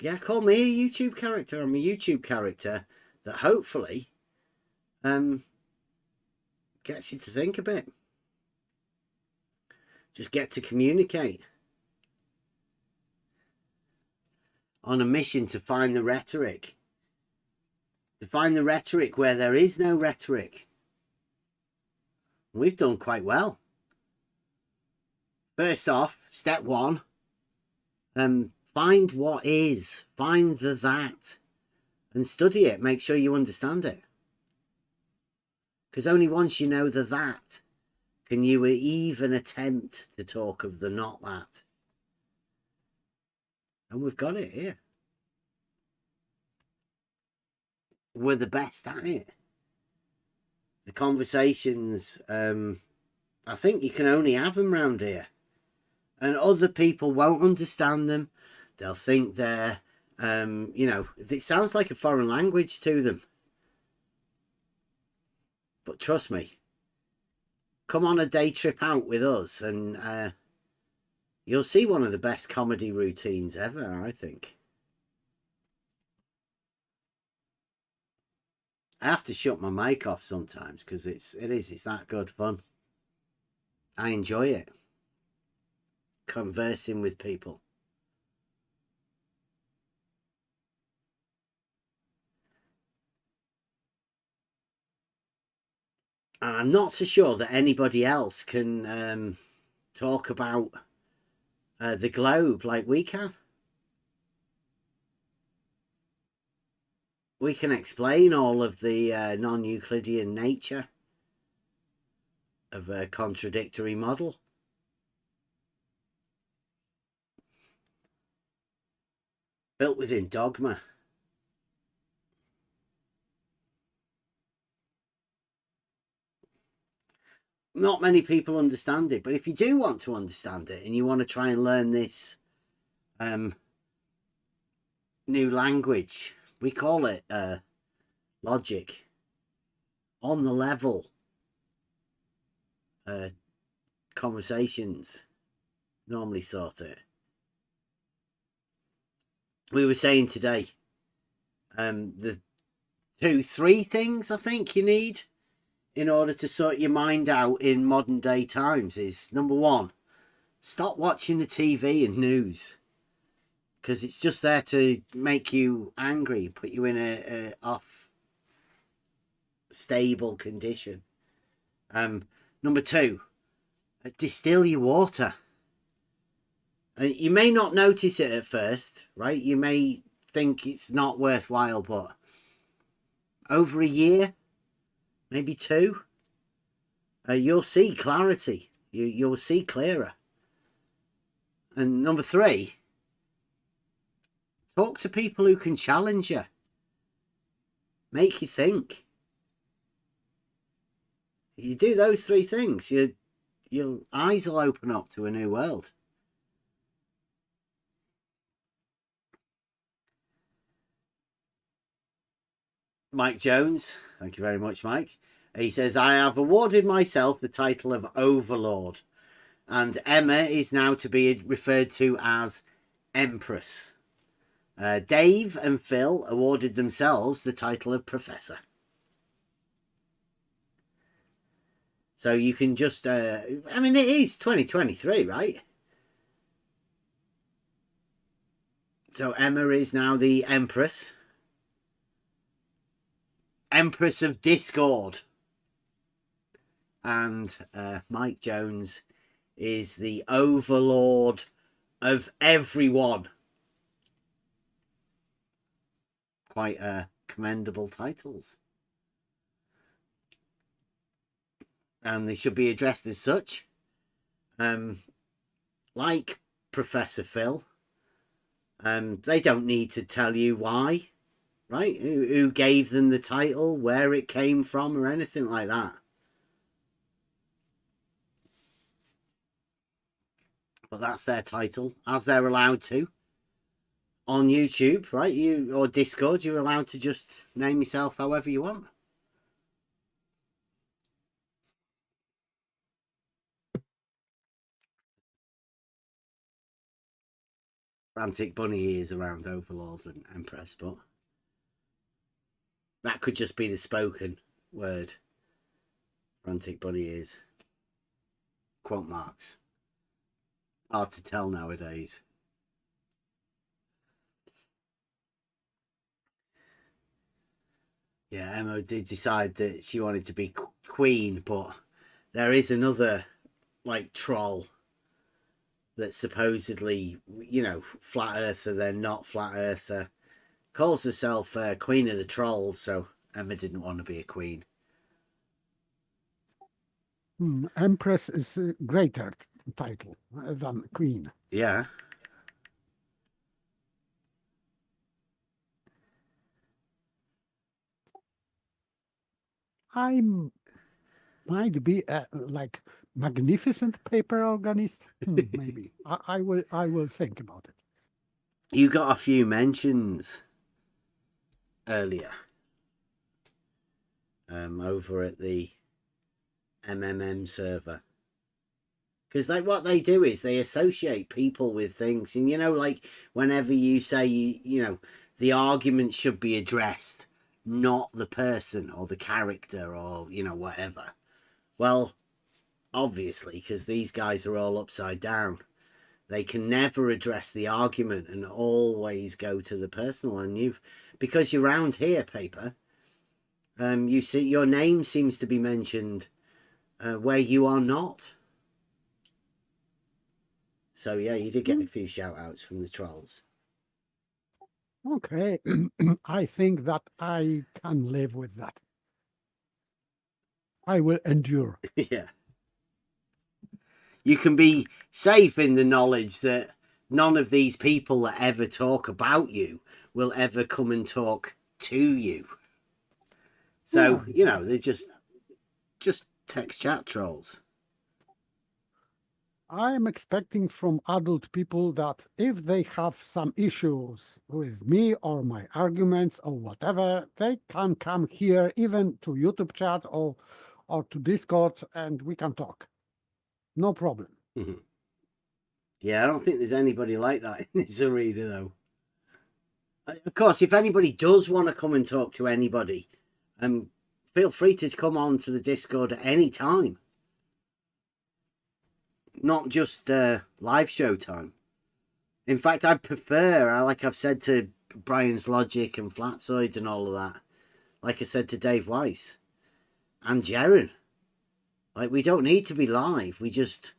Yeah, call me a YouTube character. I'm a YouTube character that hopefully gets you to think a bit. Just get to communicate. On a mission to find the rhetoric. To find the rhetoric where there is no rhetoric. We've done quite well. First off, step one, find what is. Find the that. and study it. Make sure you understand it. Because only once you know the that can you even attempt to talk of the not that. And we've got it here. We're the best at it. The conversations, I think you can only have them round here. And other people won't understand them. They'll think they're, you know, it sounds like a foreign language to them. But trust me, come on a day trip out with us and you'll see one of the best comedy routines ever, I think. I have to shut my mic off sometimes because it's that good fun. I enjoy it. Conversing with people. And I'm not so sure that anybody else can talk about the globe like we can. We can explain all of the non-Euclidean nature of a contradictory model. Built within dogma. Not many people understand it, but if you do want to understand it and you want to try and learn this new language, we call it logic, on the level conversations normally sort it. We were saying today the 2-3 things I think you need in order to sort your mind out in modern day times is, number one, stop watching the TV and news, because it's just there to make you angry, put you in a off stable condition. Number two, distill your water. You may not notice it at first, right? You may think it's not worthwhile, but over a year, maybe 2, you'll see clarity. You'll see clearer. And number 3, talk to people who can challenge you, make you think. You do those 3 things, your eyes will open up to a new world. Mike Jones, thank you very much, Mike. He says, I have awarded myself the title of Overlord, and Emma is now to be referred to as Empress. Dave and Phil awarded themselves the title of Professor. So you can just, I mean, it is 2023, right? So Emma is now the Empress. Empress of Discord. And Mike Jones is the Overlord of everyone. Quite commendable titles. And they should be addressed as such. Like Professor Phil, they don't need to tell you why. Right? Who gave them the title, where it came from, or anything like that. But that's their title, as they're allowed to. On YouTube, right? Or Discord, you're allowed to just name yourself however you want. Frantic bunny ears around Overlord and Empress, but that could just be the spoken word. Frantic bunny ears. Quote marks. Hard to tell nowadays. Yeah, Emma did decide that she wanted to be queen, but there is another, like, troll that's supposedly, you know, flat earther, then not flat earther, calls herself Queen of the Trolls, so Emma didn't want to be a queen. Empress is a greater title than queen. Yeah. I might be like magnificent paper organist. Maybe I will think about it. You got a few mentions earlier over at the MMM server, because like what they do is they associate people with things, and like whenever you say the argument should be addressed, not the person or the character or whatever. Well, obviously, because these guys are all upside down, they can never address the argument and always go to the personal. And because you're round here, paper, you see your name seems to be mentioned where you are not. So yeah, you did get a few shout outs from the trolls. Okay. I think that I can live with that. I will endure. Yeah. You can be safe in the knowledge that none of these people that ever talk about you will ever come and talk to you. So, they're just text chat trolls. I'm expecting from adult people that if they have some issues with me or my arguments or whatever, they can come here even to YouTube chat or to Discord and we can talk. No problem. Yeah, I don't think there's anybody like that in this arena, though. Of course, if anybody does want to come and talk to anybody, feel free to come on to the Discord at any time. Not just live show time. In fact, I prefer, like I've said to Brian's Logic and Flatsoid and all of that, like I said to Dave Weiss and Jaren, like we don't need to be live. We just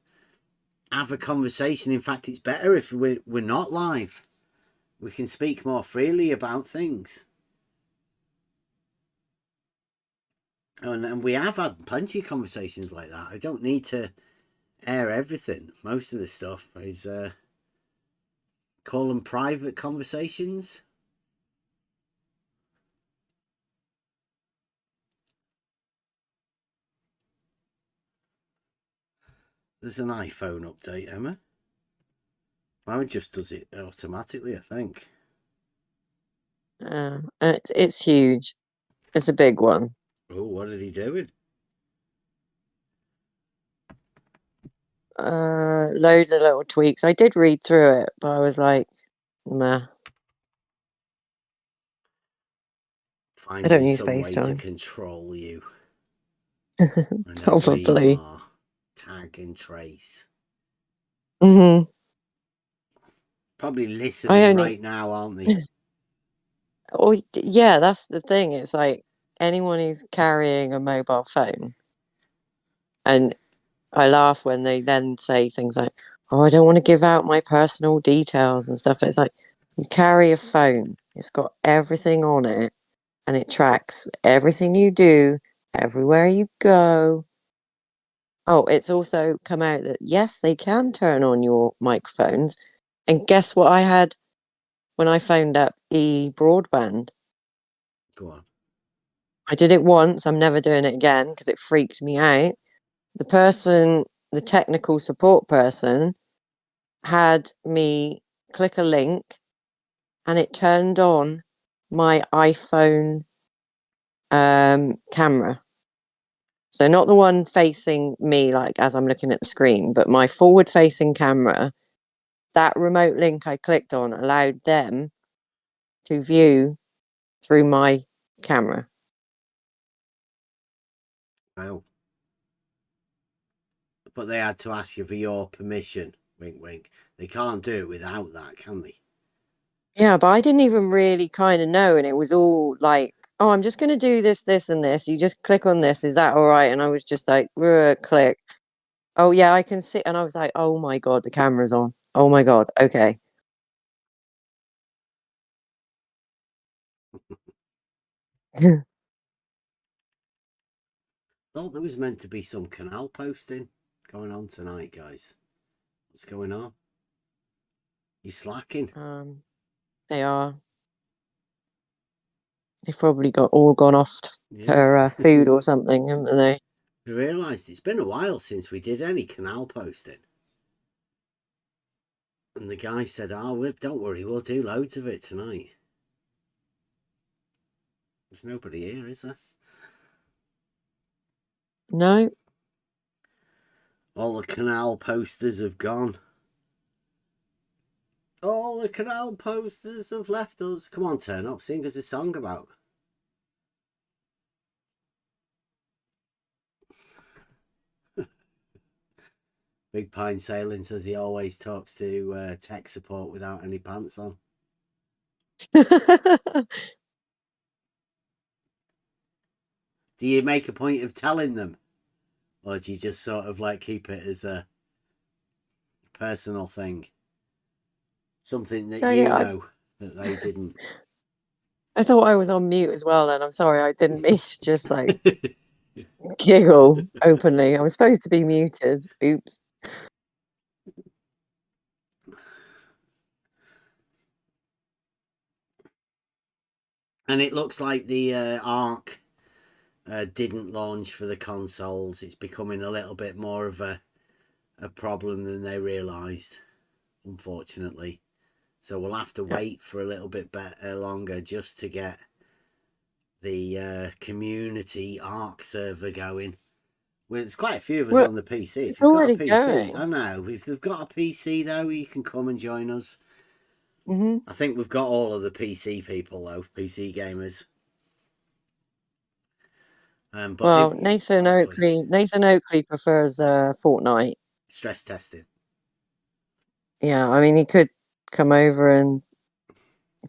have a conversation. In fact, it's better if we're not live. We can speak more freely about things. And we have had plenty of conversations like that. I don't need to air everything. Most of the stuff is call them private conversations. There's an iPhone update, Emma. Mine just does it automatically, I think. It's huge. It's a big one. Oh, what are they doing? Loads of little tweaks. I did read through it, but I was like, meh. I don't use some way to FaceTime. control you. Probably. Tag and trace. Mm-hmm. Probably listening right now, aren't they? Oh, yeah, that's the thing. It's like anyone who's carrying a mobile phone. And I laugh when they then say things like, oh, I don't want to give out my personal details and stuff. It's like, you carry a phone. It's got everything on it. And it tracks everything you do, everywhere you go. Oh, it's also come out that, yes, they can turn on your microphones. And guess what I had when I phoned up broadband? Go on. I did it once. I'm never doing it again because it freaked me out. The technical support person, had me click a link and it turned on my iPhone camera. So not the one facing me, like as I'm looking at the screen, but my forward-facing camera. That remote link I clicked on allowed them to view through my camera. Wow. But they had to ask you for your permission. Wink, wink. They can't do it without that, can they? Yeah, but I didn't even really kind of know, and it was all like, oh, I'm just going to do this, this, and this. You just click on this. Is that all right? And I was just like, click. Oh, yeah, I can see. And I was like, oh, my God, the camera's on. Oh, my God. Okay. Thought there was meant to be some canal posting going on tonight, guys. What's going on? You slacking? They are. They've probably all gone off for food or something, haven't they? I realised it's been a while since we did any canal posting. And the guy said, well, don't worry, we'll do loads of it tonight. There's nobody here, is there? No. All the canal posters have gone. All the canal posters have left us. Come on, turn up. Sing us a song about. Big Pine Sailing says he always talks to tech support without any pants on. Do you make a point of telling them? Or do you just sort of like keep it as a personal thing? Something that know that they didn't. I thought I was on mute as well then. I'm sorry, I didn't mean to just like giggle openly. I was supposed to be muted. Oops. And it looks like the Arc didn't launch for the consoles. It's becoming a little bit more of a problem than they realised, unfortunately. So we'll have to wait for a little bit longer just to get the community Arc server going. Well, there's quite a few of us on the PC. It's already going. I know. If we've got a PC though, you can come and join us. Mm-hmm. I think we've got all of the PC people though, PC gamers. But Nathan Oakley prefers Fortnite. Stress testing. Yeah, I mean, he could come over and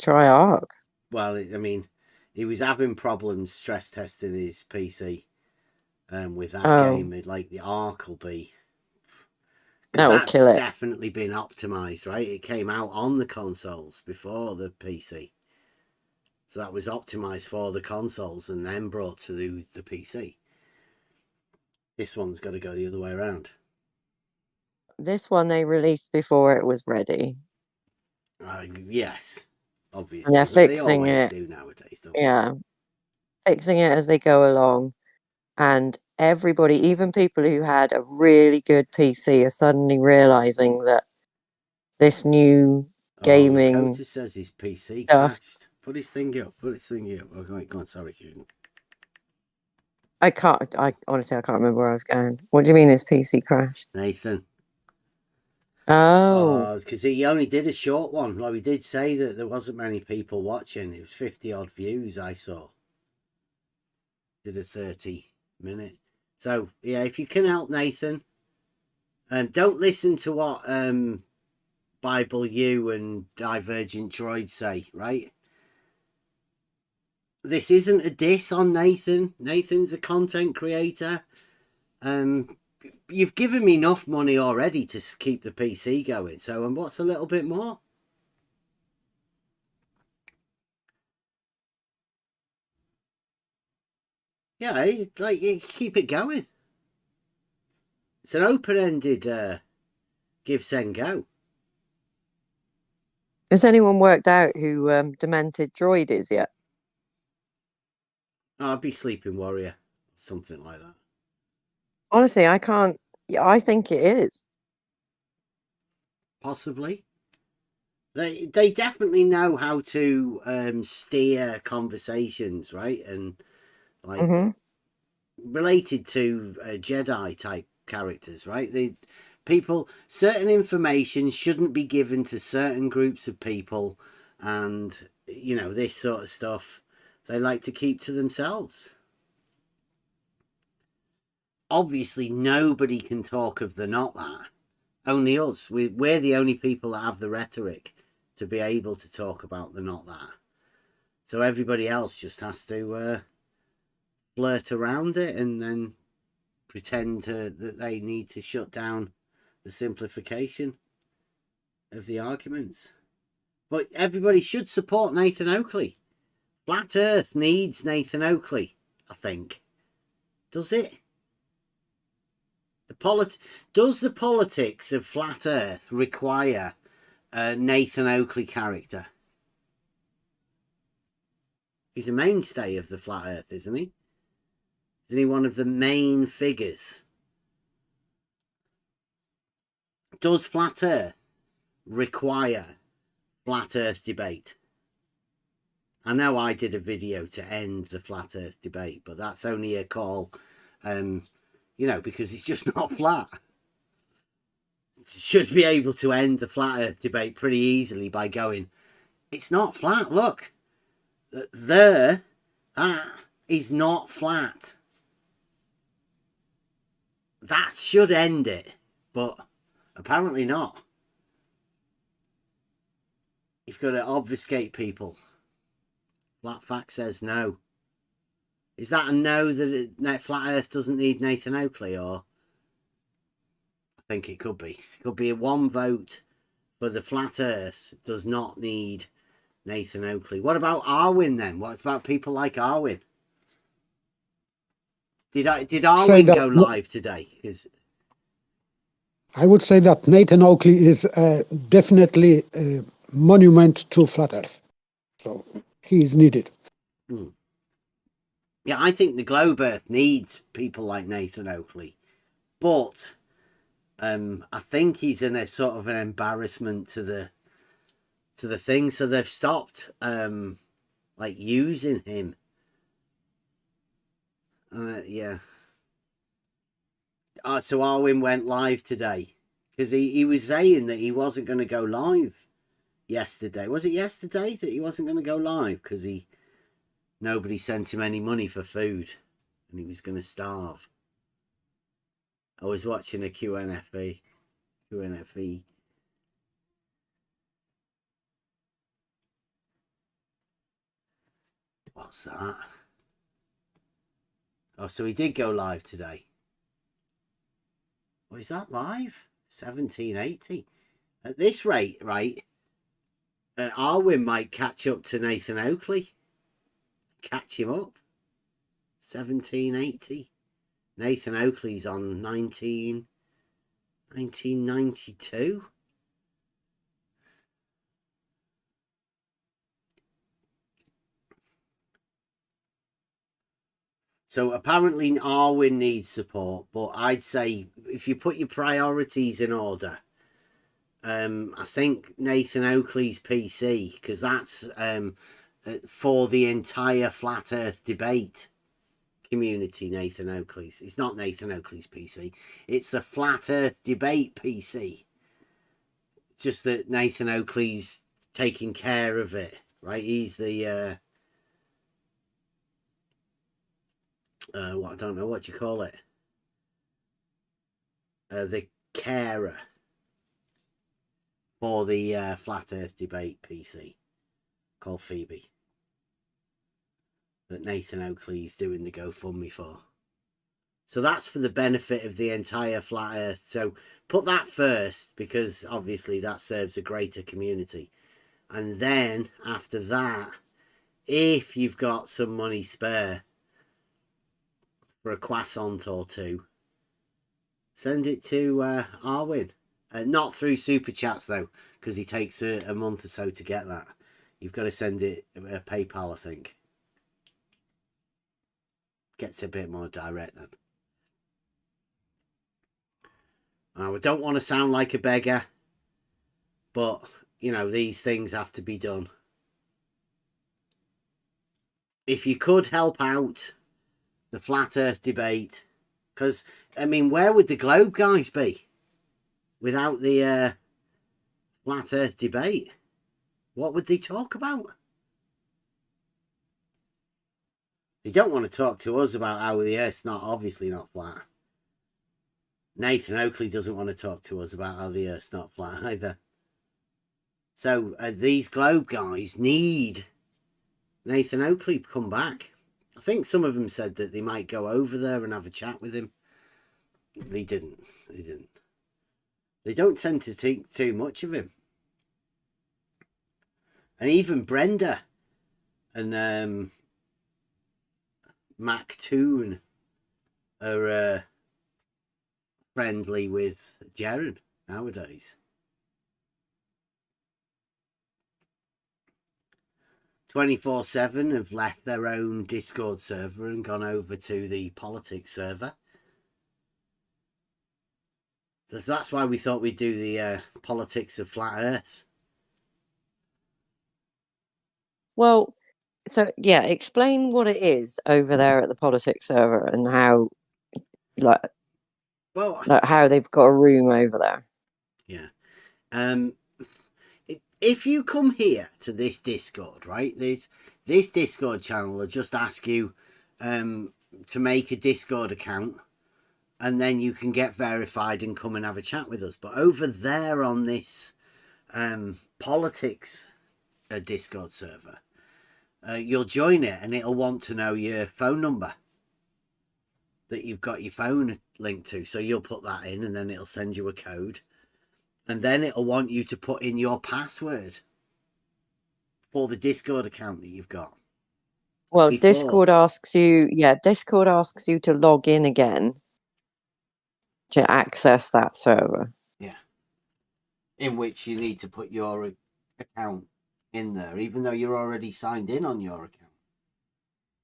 try Arc. Well, I mean, he was having problems stress testing his PC with that game. Like the Arc will be... That will kill it. That's definitely been optimised, right? It came out on the consoles before the PC. So that was optimised for the consoles and then brought to the PC. This one's got to go the other way around. This one they released before it was ready. Yes, obviously. And they're fixing they always it. do nowadays, don't they? Yeah. Fixing it as they go along. And everybody, even people who had a really good PC, are suddenly realising that this new gaming... Lakota says his PC crashed. Put his thing up. Oh, wait, go on, sorry, Kieran. I honestly can't remember where I was going. What do you mean his PC crashed? Nathan. Oh. Because he only did a short one. Like, we did say that there wasn't many people watching. It was 50 odd views I saw. Did a 30-minute. So, yeah, if you can help Nathan, don't listen to what Bible U and Divergent Droid say, right? This isn't a diss on Nathan. Nathan's a content creator. You've given me enough money already to keep the PC going. So, what's a little bit more? Yeah, like, you keep it going. It's an open-ended give, send, go. Has anyone worked out who Demented Droid is yet? I'd be Sleeping Warrior. Something like that. Honestly, I can't... Yeah, I think it is. Possibly. They definitely know how to steer conversations, right? And like related to Jedi type characters, right? Certain information shouldn't be given to certain groups of people, and this sort of stuff they like to keep to themselves. Obviously, nobody can talk of the not that. Only us. We're the only people that have the rhetoric to be able to talk about the not that. So everybody else just has to flirt around it and then pretend that they need to shut down the simplification of the arguments. But everybody should support Nathan Oakley Flat Earth needs Nathan Oakley, I think. Does it? Does the politics of Flat Earth require a Nathan Oakley character? He's a mainstay of the Flat Earth, isn't he? Isn't he one of the main figures? Does Flat Earth require Flat Earth debate? I know I did a video to end the Flat Earth debate, but that's only a call, you know, because it's just not flat. It should be able to end the Flat Earth debate pretty easily by going, it's not flat, look. That is not flat. That should end it, but apparently not. You've got to obfuscate people. Flat Fact says no. Is that a no that Flat Earth doesn't need Nathan Oakley, or? I think it could be. It could be a one vote for the Flat Earth does not need Nathan Oakley. What about Arwin then? What about people like Arwin? Did Arwin go live today? I would say that Nathan Oakley is definitely a monument to Flat Earth. So he is needed. Yeah, I think the Globe Earth needs people like Nathan Oakley. But I think he's in a sort of an embarrassment to the thing. So they've stopped like using him. Yeah. So Arwin went live today because he was saying that he wasn't going to go live yesterday. Was it yesterday that he wasn't going to go live because nobody sent him any money for food and he was going to starve? I was watching a QNFE. What's that? Oh, so he did go live today. Oh, is that live? 1780. At this rate, right, Arwin might catch up to Nathan Oakley. Catch him up. 1780. Nathan Oakley's on 1992. So apparently Arwin needs support, but I'd say if you put your priorities in order, I think Nathan Oakley's PC, because that's for the entire Flat Earth debate community, Nathan Oakley's. It's not Nathan Oakley's PC. It's the Flat Earth debate PC. Just that Nathan Oakley's taking care of it, right? He's the... I don't know what you call it. The carer for the Flat Earth debate PC called Phoebe that Nathan Oakley's doing the GoFundMe for. So that's for the benefit of the entire Flat Earth. So put that first because obviously that serves a greater community. And then after that, if you've got some money spare for a croissant or two, send it to Arwin. Not through Super Chats though, because he takes a month or so to get that. You've got to send it PayPal, I think. Gets a bit more direct then. I don't want to sound like a beggar, but you know, these things have to be done. If you could help out the Flat Earth debate, because I mean, where would the Globe guys be without the Flat Earth debate? What would they talk about? They don't want to talk to us about how the Earth's obviously not flat. Nathan Oakley doesn't want to talk to us about how the Earth's not flat either. So these Globe guys need Nathan Oakley to come back. I think some of them said that they might go over there and have a chat with him. They didn't. They don't tend to think too much of him. And even Brenda and Mactoon are friendly with Jaren nowadays. 24/7 have left their own Discord server and gone over to the politics server. That's why we thought we'd do the politics of flat Earth. Well, so yeah, explain what it is over there at the politics server and how, like how they've got a room over there. Yeah. If you come here to this Discord, right? This Discord channel will just ask you to make a Discord account, and then you can get verified and come and have a chat with us. But over there on this politics Discord server, you'll join it and it'll want to know your phone number that you've got your phone linked to. So you'll put that in and then it'll send you a code. And then it'll want you to put in your password for the Discord account that you've got. Well, Discord asks you to log in again to access that server. Yeah. In which you need to put your account in there, even though you're already signed in on your account.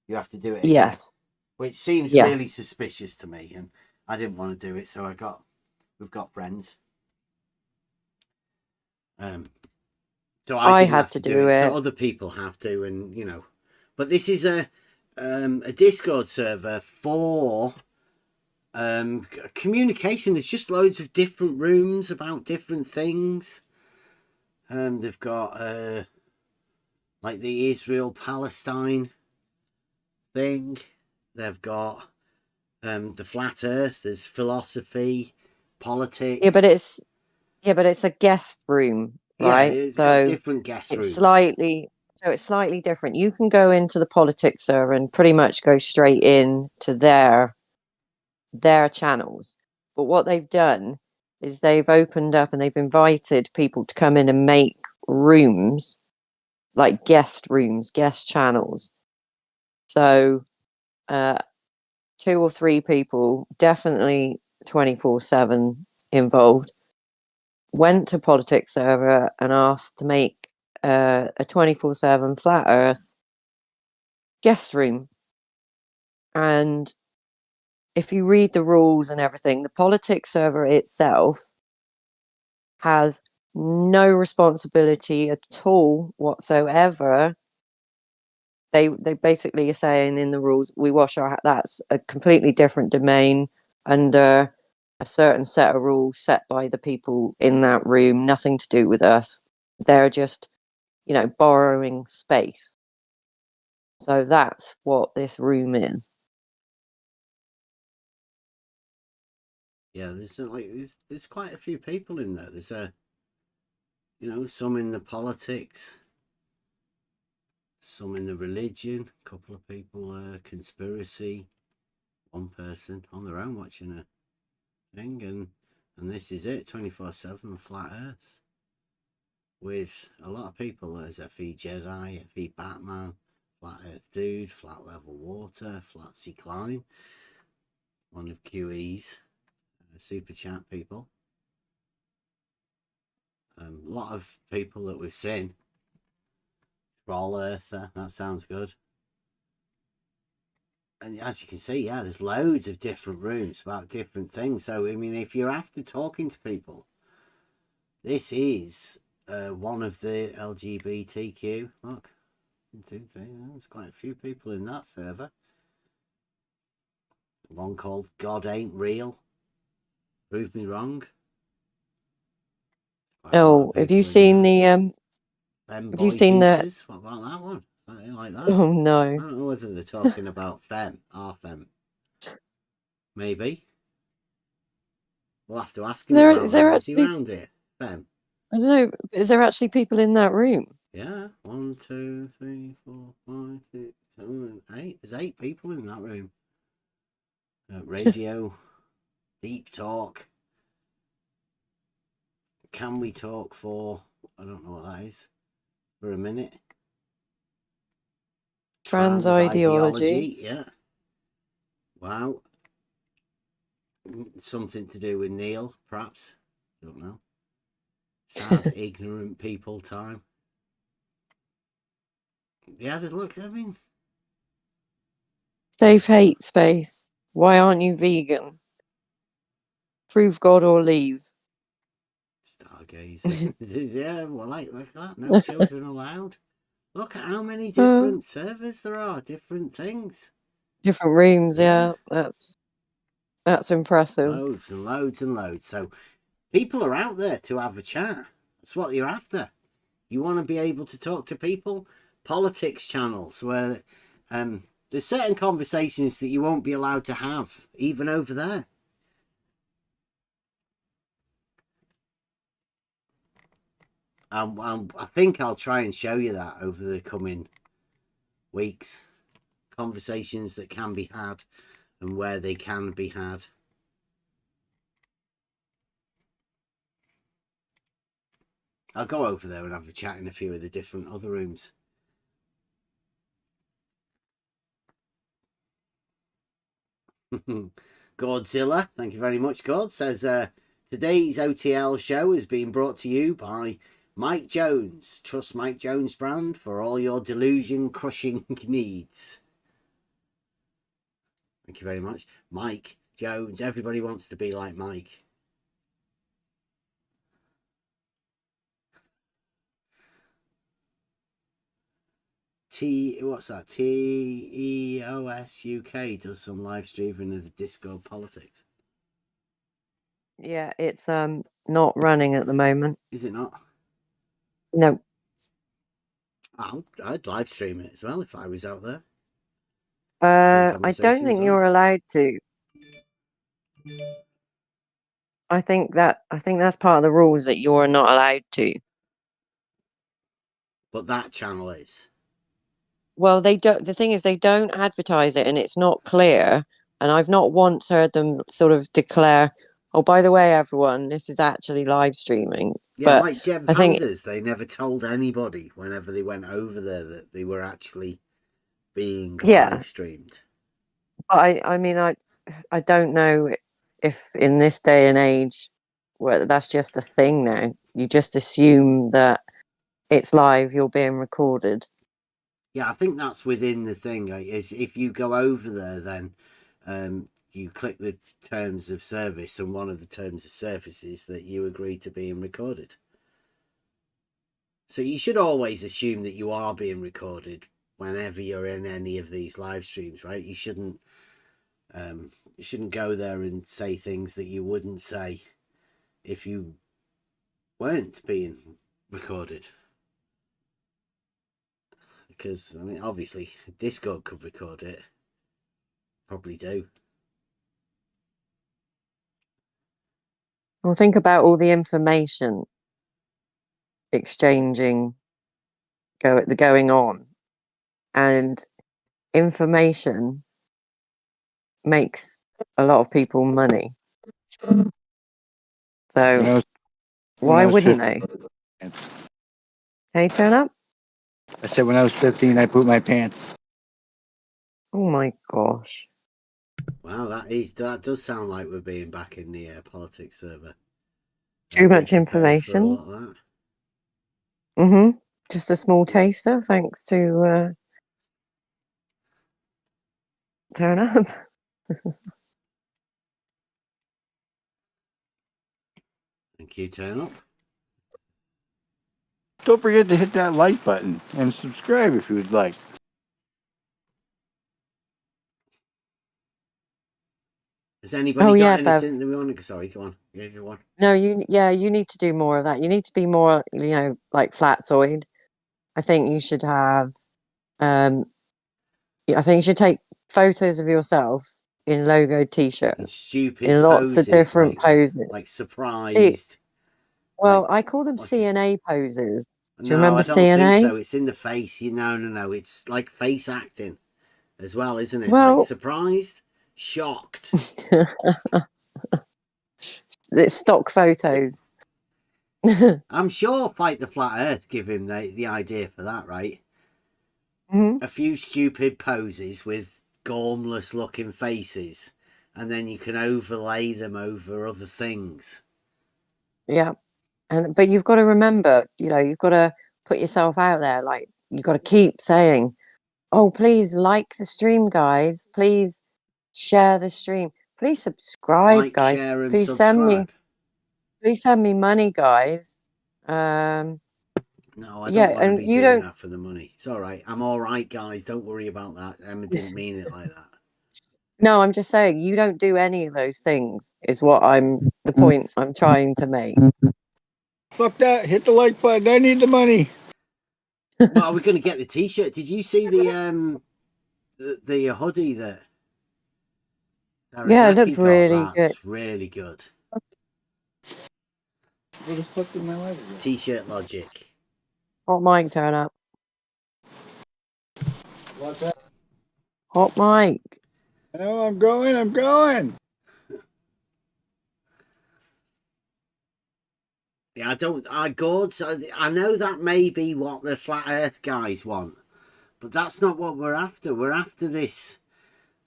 You have to do it again. Yes. Which seems really suspicious to me, and I didn't want to do it, so we've got friends. So I didn't have to do it. So other people have to, and you know. But this is a Discord server for communication. There's just loads of different rooms about different things. They've got like the Israel-Palestine thing. They've got the flat Earth. There's philosophy, politics. Yeah, but it's a guest room, right? Yeah, it's got different guest rooms. It's slightly different. You can go into the politics server and pretty much go straight in to their channels. But what they've done is they've opened up and they've invited people to come in and make rooms, like guest rooms, guest channels. So 2 or 3 people, definitely 24/7 involved, went to politics server and asked to make a 24/7 flat Earth guest room. And if you read the rules and everything, the politics server itself has no responsibility at all whatsoever. They basically are saying in the rules, that's a completely different domain under a certain set of rules set by the people in that room, nothing to do with us. They're just, borrowing space. So that's what this room is. Yeah, there's quite a few people in there. There's some in the politics, some in the religion, a couple of people conspiracy, one person on their own watching a thing, and this is it, 24/7 flat Earth. With a lot of people. There's FE Jedi, FE Batman, Flat Earth Dude, Flat Level Water, Flat Sea Klein, one of QE's super chat people. A lot of people that we've seen. Troll Earther, that sounds good. And as you can see, yeah, there's loads of different rooms about different things. So, I mean, if you're after talking to people, this is one of the LGBTQ. Look, 1, 2, 3. There's quite a few people in that server. One called God Ain't Real. Prove me wrong. Oh, have you seen the Fem Boy Hooters? What about that one? I didn't like that. Oh no. I don't know whether they're talking about our Fem. Maybe. We'll have to ask him about that. Is he around here? Fem. I don't know. Is there actually people in that room? Yeah. 1, 2, 3, 4, 5, 6, 7, 8. There's 8 people in that room. Radio. Deep talk. Can we talk for, I don't know what that is, for a minute? Trans ideology. Yeah. Wow. Something to do with Neil, perhaps. Don't know. Sad, ignorant people time. Yeah, look, I mean... Safe hate space. Why aren't you vegan? Prove God or leave. Stargazing. Yeah, well, like that. No children allowed. Look at how many different servers there are. Different things. Different rooms, yeah. That's impressive. Loads and loads and loads. So people are out there to have a chat. That's what you're after. You want to be able to talk to people. Politics channels where there's certain conversations that you won't be allowed to have, even over there. I think I'll try and show you that over the coming weeks. Conversations that can be had and where they can be had. I'll go over there and have a chat in a few of the different other rooms. Godzilla, thank you very much, God, says today's OTL show is being brought to you by Mike Jones. Trust Mike Jones brand for all your delusion crushing needs. Thank you very much. Mike Jones, everybody wants to be like Mike. What's that? TEOS UK does some live streaming of the Discord politics. Yeah, it's not running at the moment. Is it not? No. I'd live stream it as well if I was out there. I don't think you're allowed to. I think that's part of the rules that you're not allowed to. But that channel is. Well, they don't. The thing is, they don't advertise it, and it's not clear. And I've not once heard them sort of declare, "Oh, by the way, everyone, this is actually live streaming." Yeah, but like Jeff Vanders, they never told anybody whenever they went over there that they were actually being live streamed. I mean, I don't know if in this day and age, well, that's just a thing now. You just assume that it's live, you're being recorded. Yeah, I think that's within the thing. Is if you go over there, then you click the terms of service, and one of the terms of service is that you agree to being recorded. So you should always assume that you are being recorded whenever you're in any of these live streams, right? You shouldn't go there and say things that you wouldn't say if you weren't being recorded. Because, I mean, obviously, Discord could record it. Probably do. Well, think about all the information exchanging going on. And information makes a lot of people money. So why wouldn't they? Hey, turn up? I said when I was 15, I pooped my pants. Oh my gosh. Wow, that does sound like we're being back in the politics server. Too much information. Just a small taster, thanks to turn up. Thank you, turn up. Don't forget to hit that like button and subscribe if you would like. Has anybody got anything that we want to... Sorry, go on. Yeah, go on. No, you need to do more of that. You need to be more, like flatsoid. I think you should have, I think you should take photos of yourself in logo t-shirts. In stupid in lots poses, of different poses. Like surprised. Well, I call them CNA poses. Do you No, remember I don't CNA? think so. It's in the face. No. It's like face acting as well, isn't it? Well, like surprised, shocked. It's stock photos. I'm sure Fight the Flat Earth give him the idea for that, right? a few stupid poses with gormless looking faces, and then you can overlay them over other things. Yeah. But you've got to remember, you've got to put yourself out there. Like, you've got to keep saying, oh, please like the stream, guys. Please share the stream. Please subscribe, Like, guys. share, and Please subscribe. send me money, guys. No, I Yeah, don't want to and be you doing don't. that for the money. It's all right. I'm all right, guys. Don't worry about that. Emma didn't mean it like that. No, I'm just saying you don't do any of those things. Is the point I'm trying to make. Fuck that! Hit the like button. I need the money. Well, are we going to get the T-shirt? Did you see the hoodie that? Yeah, it looked really good. That's really good. Where the fuck did my lighter go? T-shirt logic. Hot mic turn up. What's that? Hot mic. Oh, I'm going. Yeah, I know that may be what the flat Earth guys want, but that's not what we're after. We're after this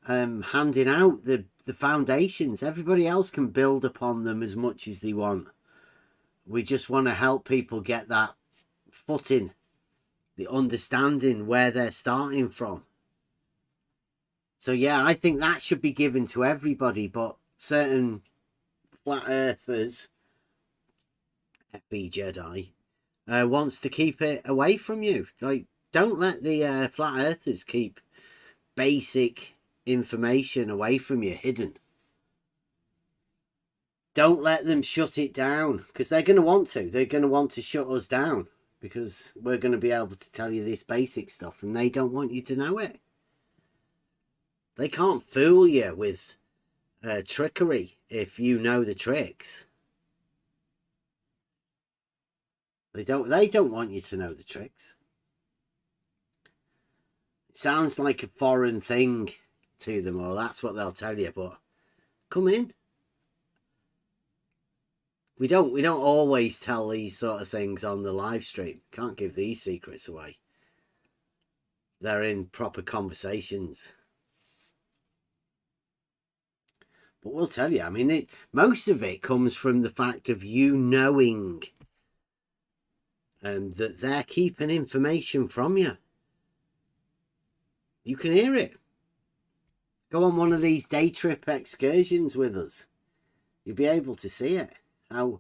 handing out the foundations. Everybody else can build upon them as much as they want. We just want to help people get that footing, the understanding where they're starting from. So yeah, I think that should be given to everybody, but certain flat earthers, FB Jedi, wants to keep it away from you. Like, don't let the flat earthers keep basic information away from you, hidden. Don't let them shut it down, because they're going to want to. They're going to want to shut us down, because we're going to be able to tell you this basic stuff, and they don't want you to know it. They can't fool you with trickery if you know the tricks. They don't want you to know the tricks. It sounds like a foreign thing to them, or that's what they'll tell you, but come in. We don't always tell these sort of things on the live stream. Can't give these secrets away. They're in proper conversations. But we'll tell you, I mean, most of it comes from the fact of you knowing that they're keeping information from you. You can hear it. Go on one of these day trip excursions with us. You'll be able to see it. How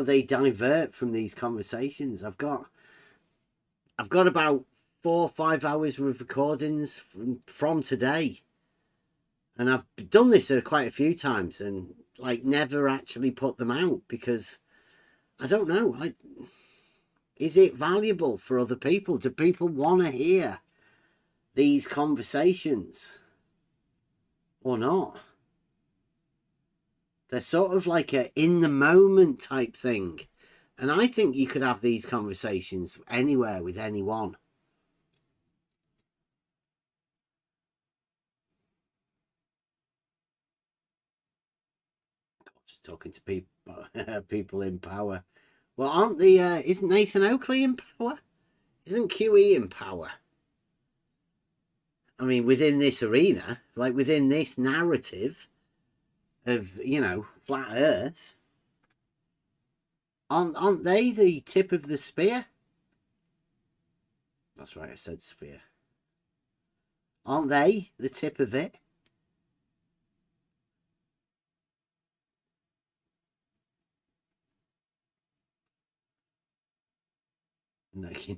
they divert from these conversations. I've got about 4 or 5 hours of recordings from today. And I've done this quite a few times and like never actually put them out because I don't know. Is it valuable for other people? Do people want to hear these conversations or not? They're sort of like a in the moment type thing. And I think you could have these conversations anywhere with anyone. Just talking to people in power. Well, isn't Nathan Oakley in power? Isn't QE in power? I mean, within this arena, like within this narrative of, flat Earth, aren't they the tip of the spear? That's right, I said spear. Aren't they the tip of it?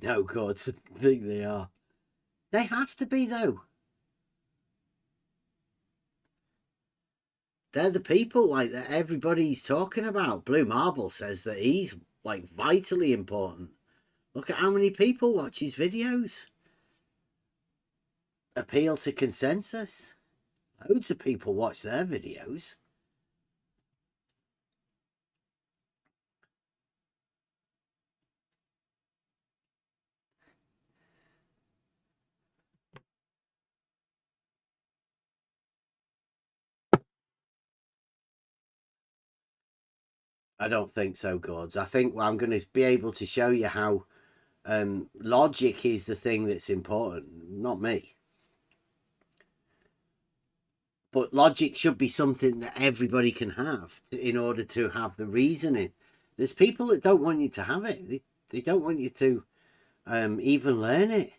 No gods, I think they are. They have to be, though. They're the people like that everybody's talking about. Blue Marble says that he's like vitally important. Look at how many people watch his videos. Appeal to consensus. Loads of people watch their videos. I don't think so, Gods. I think I'm going to be able to show you how Logic is the thing that's important, not me. But logic should be something that everybody can have in order to have the reasoning. There's people that don't want you to have it. They don't want you to even learn it.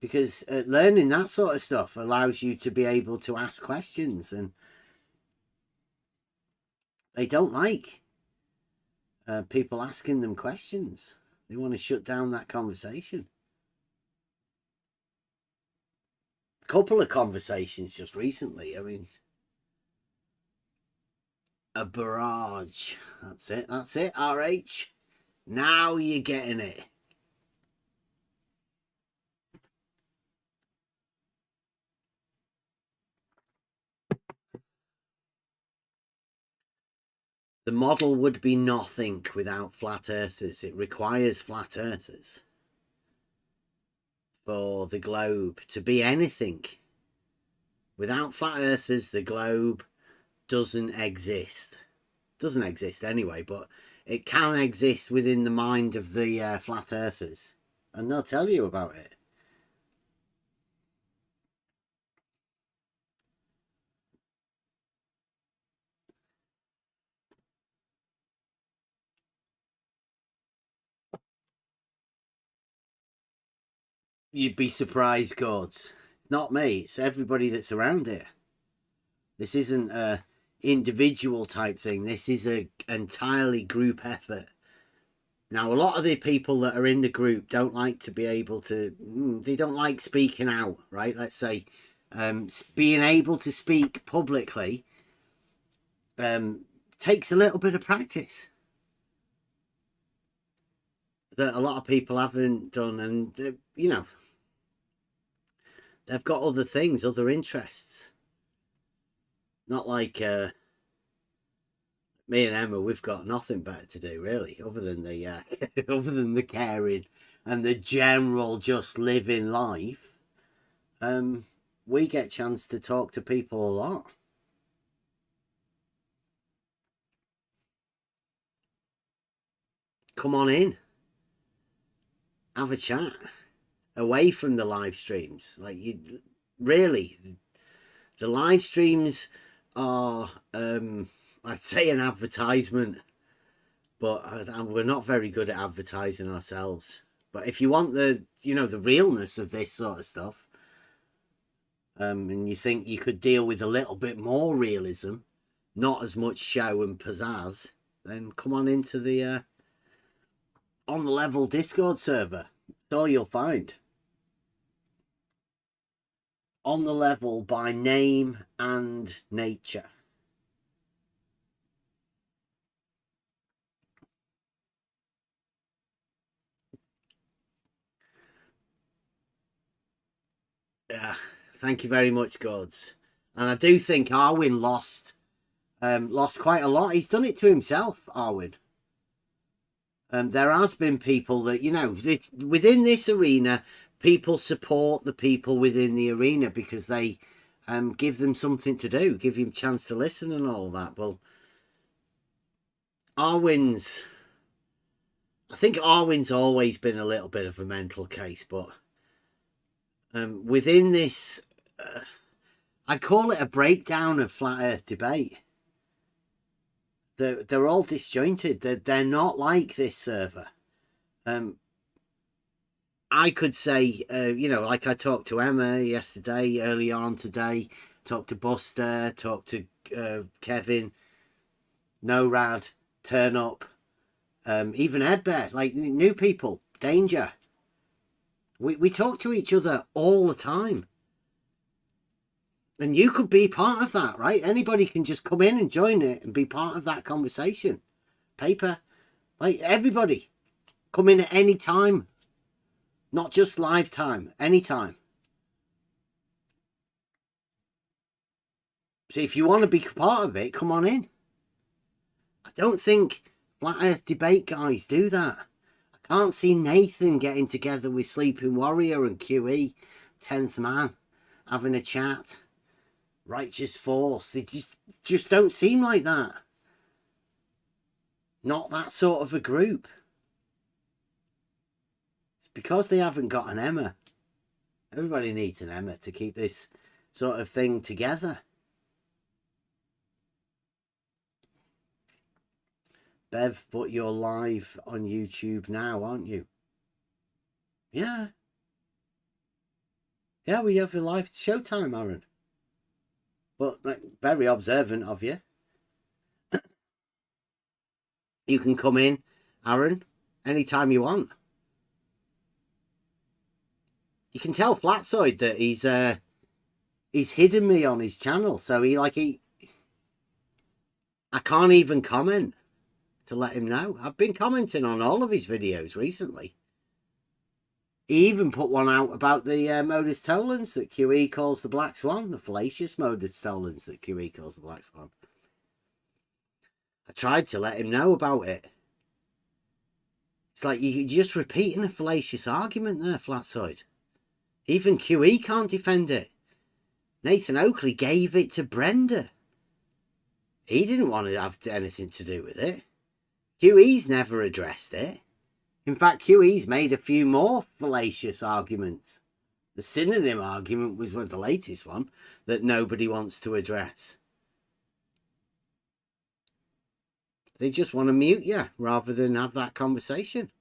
Because learning that sort of stuff allows you to be able to ask questions. And they don't like people asking them questions. They want to shut down that conversation. Couple of conversations just recently. I mean, a barrage. That's it. That's it. RH. Now you're getting it. The model would be nothing without flat earthers. It requires flat earthers for the globe to be anything. Without flat earthers, the globe doesn't exist. Doesn't exist anyway, but it can exist within the mind of the flat earthers, and they'll tell you about it. You'd be surprised, gods. It's not me, it's everybody that's around here. This isn't a individual type thing. This is a entirely group effort. Now, a lot of the people that are in the group don't like to be able to, they don't like speaking out, right? Let's say being able to speak publicly takes a little bit of practice that a lot of people haven't done. And, you know, they've got other things, other interests. Not like me and Emma, we've got nothing better to do, really, other than the other than the caring and the general just living life. We get a chance to talk to people a lot. Come on in, have a chat away from the live streams. Like, you really, the live streams are I'd say an advertisement, but we're not very good at advertising ourselves. But if you want the, you know, the realness of this sort of stuff, and you think you could deal with a little bit more realism, not as much show and pizzazz, then come on into the On the Level Discord server. That's all you'll find. On the Level by name and nature. Yeah, thank you very much, gods. And I do think Arwin lost quite a lot. He's done it to himself, Arwin. There has been people that, you know, within this arena, people support the people within the arena because they give them something to do, give him a chance to listen and all that. Well, I think Arwin's always been a little bit of a mental case, but within this, I call it a breakdown of flat earth debate. They're all disjointed. They're not like this server. I could say, you know, like I talked to Emma yesterday, early on today, talked to Buster, talked to Kevin, NoRad, Turn Up, even Edbear, like new people, Danger. We talk to each other all the time. And you could be part of that, right? Anybody can just come in and join it and be part of that conversation. Paper, like everybody, come in at any time. Not just live time, anytime. So if you want to be part of it, come on in. I don't think Flat Earth Debate guys do that. I can't see Nathan getting together with Sleeping Warrior and QE, 10th Man, having a chat. Righteous Force, they just don't seem like that. Not that sort of a group. because they haven't got an Emma. Everybody needs an Emma to keep this sort of thing together. Bev, but you're live on YouTube now, aren't you? Yeah. Yeah, we have a live showtime, Aaron. But like, very observant of you. You can come in, Aaron, anytime you want. You can tell Flatsoid that he's hidden me on his channel, so I can't even comment to let him know. I've been commenting on all of his videos recently. He even put one out about the modus tollens that QE calls the black swan, the fallacious modus tollens that QE calls the black swan. I tried to let him know about it. It's like you're just repeating a fallacious argument there, Flatsoid. Even QE can't defend it. Nathan Oakley gave it to Brenda. He didn't want to have anything to do with it. QE's never addressed it. In fact, QE's made a few more fallacious arguments. The synonym argument was the latest one that nobody wants to address. They just want to mute you rather than have that conversation.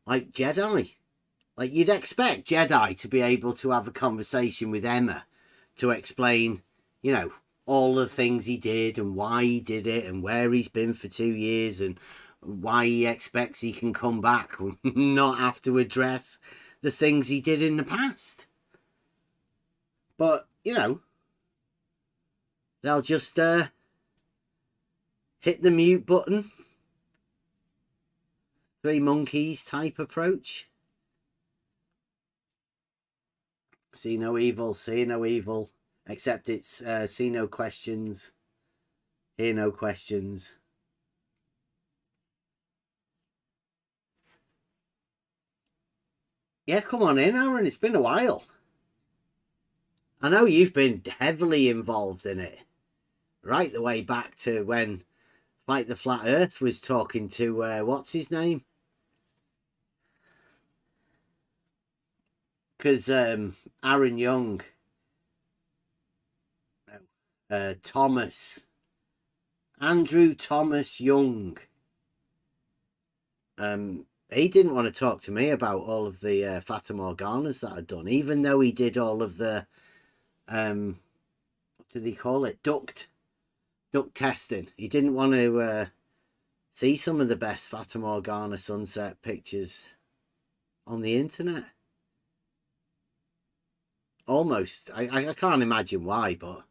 Like Jedi. Like you'd expect Jedi to be able to have a conversation with Emma to explain, you know, all the things he did and why he did it and where he's been for 2 years and why he expects he can come back and not have to address the things he did in the past. But, you know, they'll just hit the mute button. 3 monkeys type approach. See no evil, see no evil. Except it's see no questions, hear no questions. Yeah, come on in, Aaron. It's been a while. I know you've been heavily involved in it. Right the way back to when Fight the Flat Earth was talking to, what's his name? Because Aaron Young, Andrew Thomas Young, he didn't want to talk to me about all of the Fata Morganas that I'd done, even though he did all of the, what did he call it? Duct testing. He didn't want to see some of the best Fata Morgana sunset pictures on the internet. Almost. I can't imagine why, but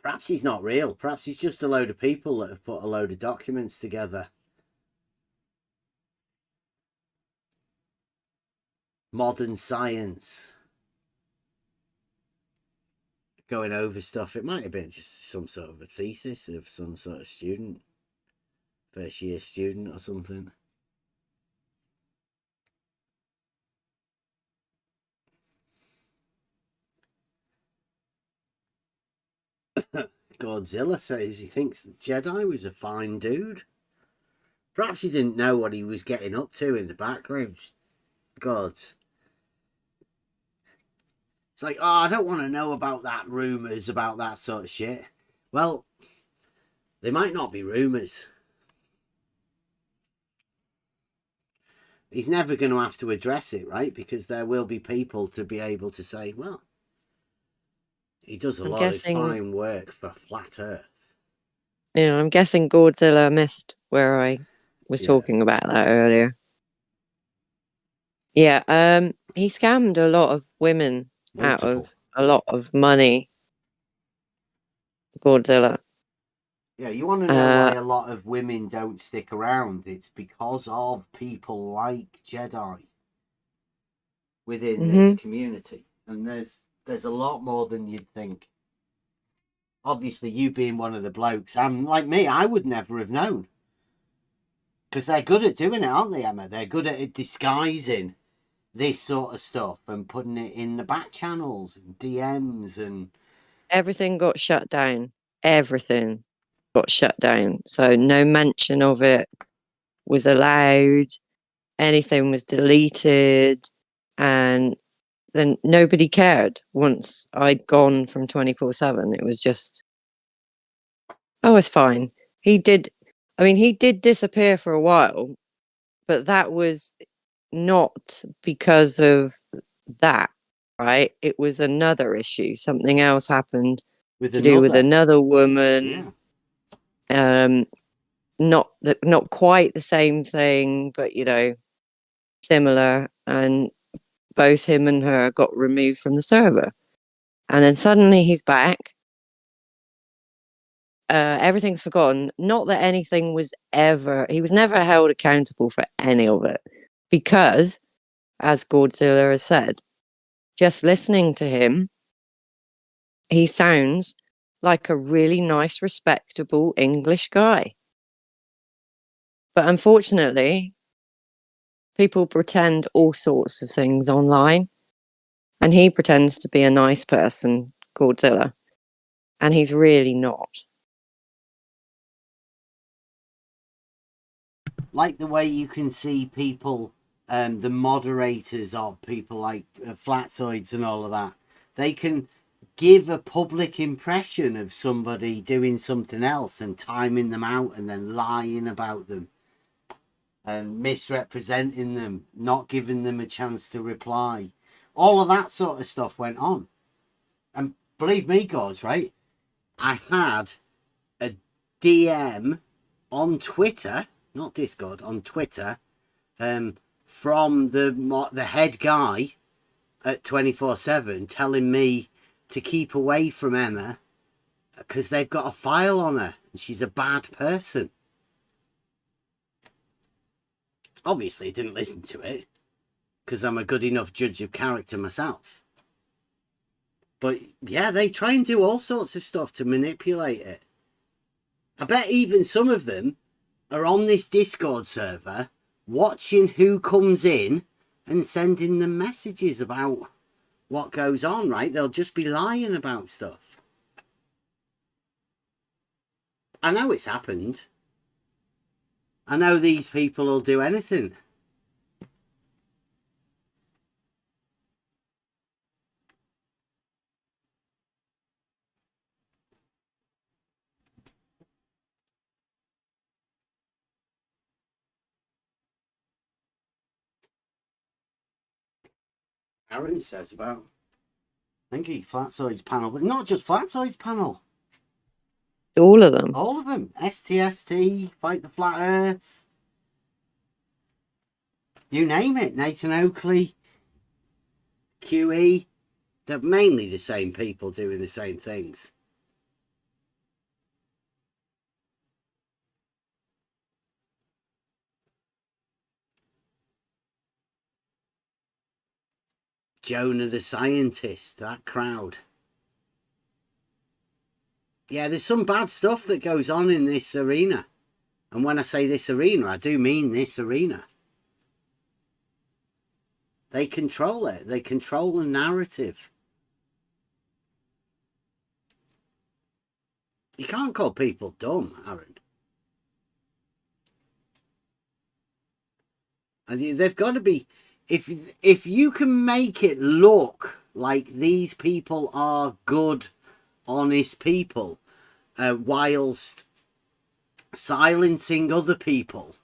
perhaps he's not real. Perhaps he's just a load of people that have put a load of documents together. Modern science. Going over stuff. It might have been just some sort of a thesis of some sort of student. First year student or something. Godzilla says he thinks the Jedi was a fine dude. Perhaps he didn't know what he was getting up to in the background. God. It's like, oh, I don't want to know about that rumours about that sort of shit. Well, they might not be rumours. He's never going to have to address it, right? Because there will be people to be able to say, well, he does a lot of fine work for Flat Earth. Yeah, I'm guessing Godzilla missed where I was talking about that earlier. Yeah, he scammed a lot of women out of a lot of money. Godzilla. Yeah, you want to know why a lot of women don't stick around? It's because of people like Jedi within this community. And there's a lot more than you'd think. Obviously, you being one of the blokes, like me, I would never have known. Because they're good at doing it, aren't they, Emma? They're good at disguising this sort of stuff and putting it in the back channels and DMs and... Everything got shut down. Everything got shut down. So no mention of it was allowed, anything was deleted, and then nobody cared once I'd gone from 24/7. It was just, oh, it's fine. He did disappear for a while, but that was not because of that, right? It was another issue. Something else happened to do with another woman. Yeah. Not quite the same thing, but similar. And both him and her got removed from the server. And then suddenly he's back. Everything's forgotten. Not that anything he was never held accountable for any of it. Because, as Godzilla has said, just listening to him, he sounds like a really nice, respectable English guy. But unfortunately, people pretend all sorts of things online. And he pretends to be a nice person, Godzilla. And he's really not. Like the way you can see people, the moderators of people like Flatzoids and all of that, they can give a public impression of somebody doing something else and timing them out and then lying about them and misrepresenting them, not giving them a chance to reply. All of that sort of stuff went on. And believe me, guys, right? I had a DM on Twitter, not Discord, on Twitter, from the head guy at 24/7 telling me to keep away from Emma because they've got a file on her and she's a bad person. Obviously, I didn't listen to it because I'm a good enough judge of character myself. But yeah, they try and do all sorts of stuff to manipulate it. I bet even some of them are on this Discord server watching who comes in and sending them messages about what goes on, right? They'll just be lying about stuff. I know it's happened. I know these people will do anything. Aaron says about thingy Flatzoid's panel, but not just Flatzoid's panel. All of them. All of them. STST, Fight the Flat Earth. You name it. Nathan Oakley, QE. They're mainly the same people doing the same things. Jonah the Scientist, that crowd. Yeah, there's some bad stuff that goes on in this arena. And when I say this arena, I do mean this arena. They control it. They control the narrative. You can't call people dumb, Aaron. And they've got to be... If you can make it look like these people are good, honest people, whilst silencing other people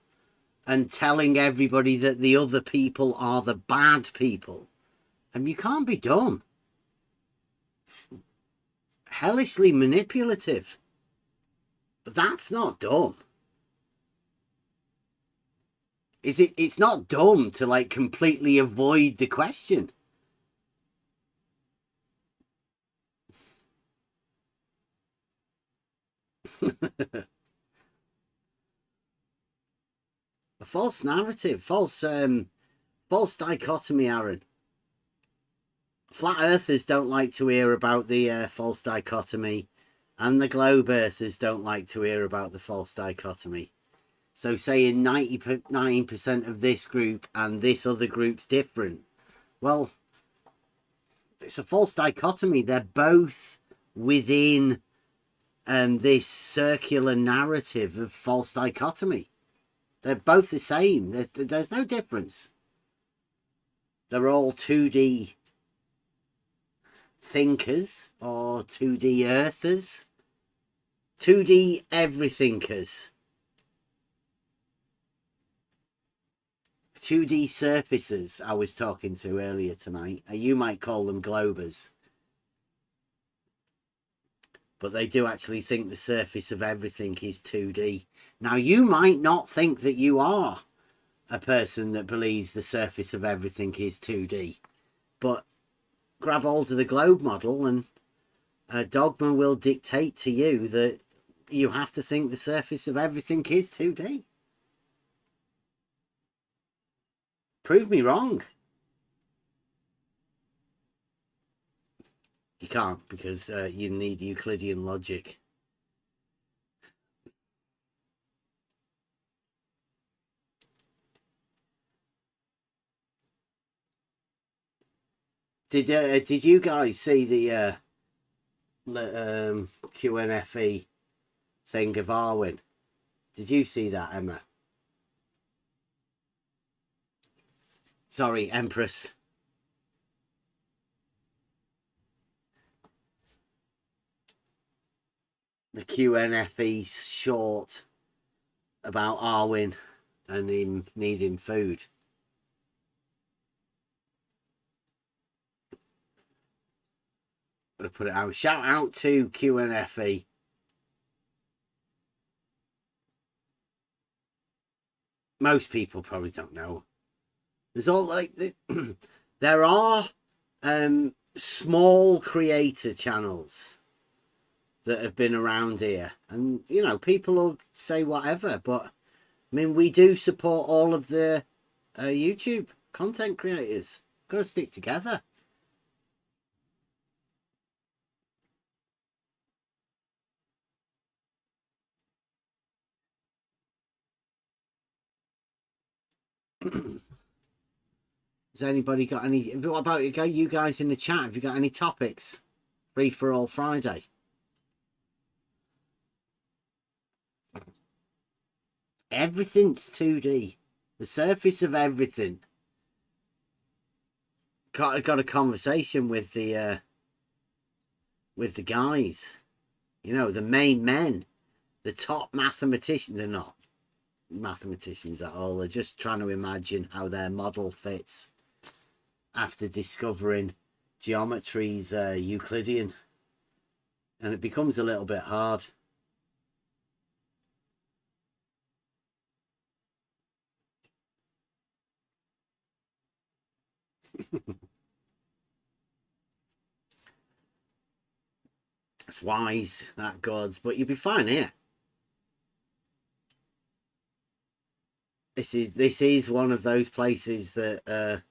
and telling everybody that the other people are the bad people, you can't be dumb. Hellishly manipulative. But that's not dumb. It's not dumb to like completely avoid the question. A false narrative, false dichotomy, Aaron. Flat earthers don't like to hear about the false dichotomy, and the globe earthers don't like to hear about the false dichotomy. So saying 99% of this group and this other group's different, well, it's a false dichotomy. They're both within this circular narrative of false dichotomy. They're both the same. There's no difference. They're all 2D thinkers or 2D earthers. 2D everythinkers. 2D surfacers I was talking to earlier tonight. You might call them globers. But they do actually think the surface of everything is 2D. Now, you might not think that you are a person that believes the surface of everything is 2D. But grab hold of the globe model and dogma will dictate to you that you have to think the surface of everything is 2D. Prove me wrong. You can't, because you need Euclidean logic. Did you guys see the QNFE thing of Arwen? Did you see that, Emma? Sorry, Empress. The QNFE short about Arwen and him needing food. I'm gonna put it out. Shout out to QNFE. Most people probably don't know. There's all like there are small creator channels that have been around here, and you know, people will say whatever, but I mean, we do support all of the YouTube content creators. Got to stick together. Has anybody got any? What about you guys in the chat? Have you got any topics? Free for all Friday. Everything's 2D. The surface of everything. Got a conversation with the guys. You know, the main men, the top mathematicians. They're not mathematicians at all. They're just trying to imagine how their model fits after discovering geometry's Euclidean, and it becomes a little bit hard. It's wise, that gods, but you'll be fine here. This is one of those places that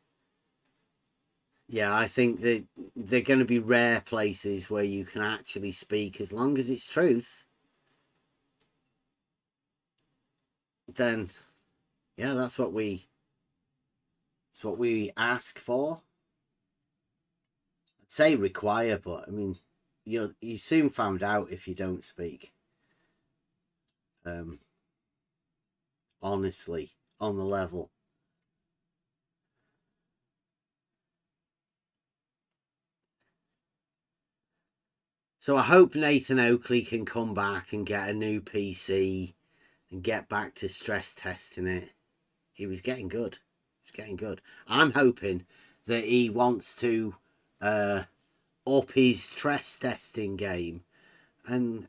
yeah, I think that they're going to be rare places where you can actually speak as long as it's truth. Then yeah, that's what we ask for. I'd say require, but I mean, you soon found out if you don't speak. Honestly, on the level. So I hope Nathan Oakley can come back and get a new PC and get back to stress testing it. He was getting good. He's getting good. I'm hoping that he wants to up his stress testing game and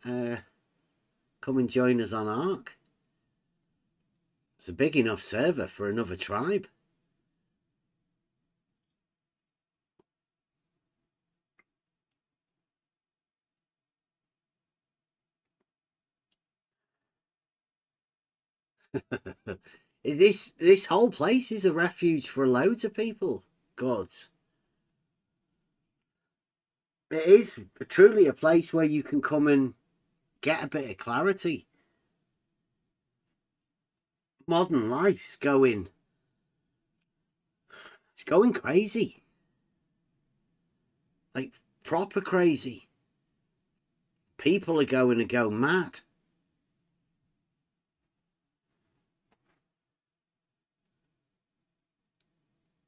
come and join us on Ark. It's a big enough server for another tribe. This whole place is a refuge for loads of people. Gods. It is truly a place where you can come and get a bit of clarity. Modern life's going... It's going crazy. Like, proper crazy. People are going to go mad.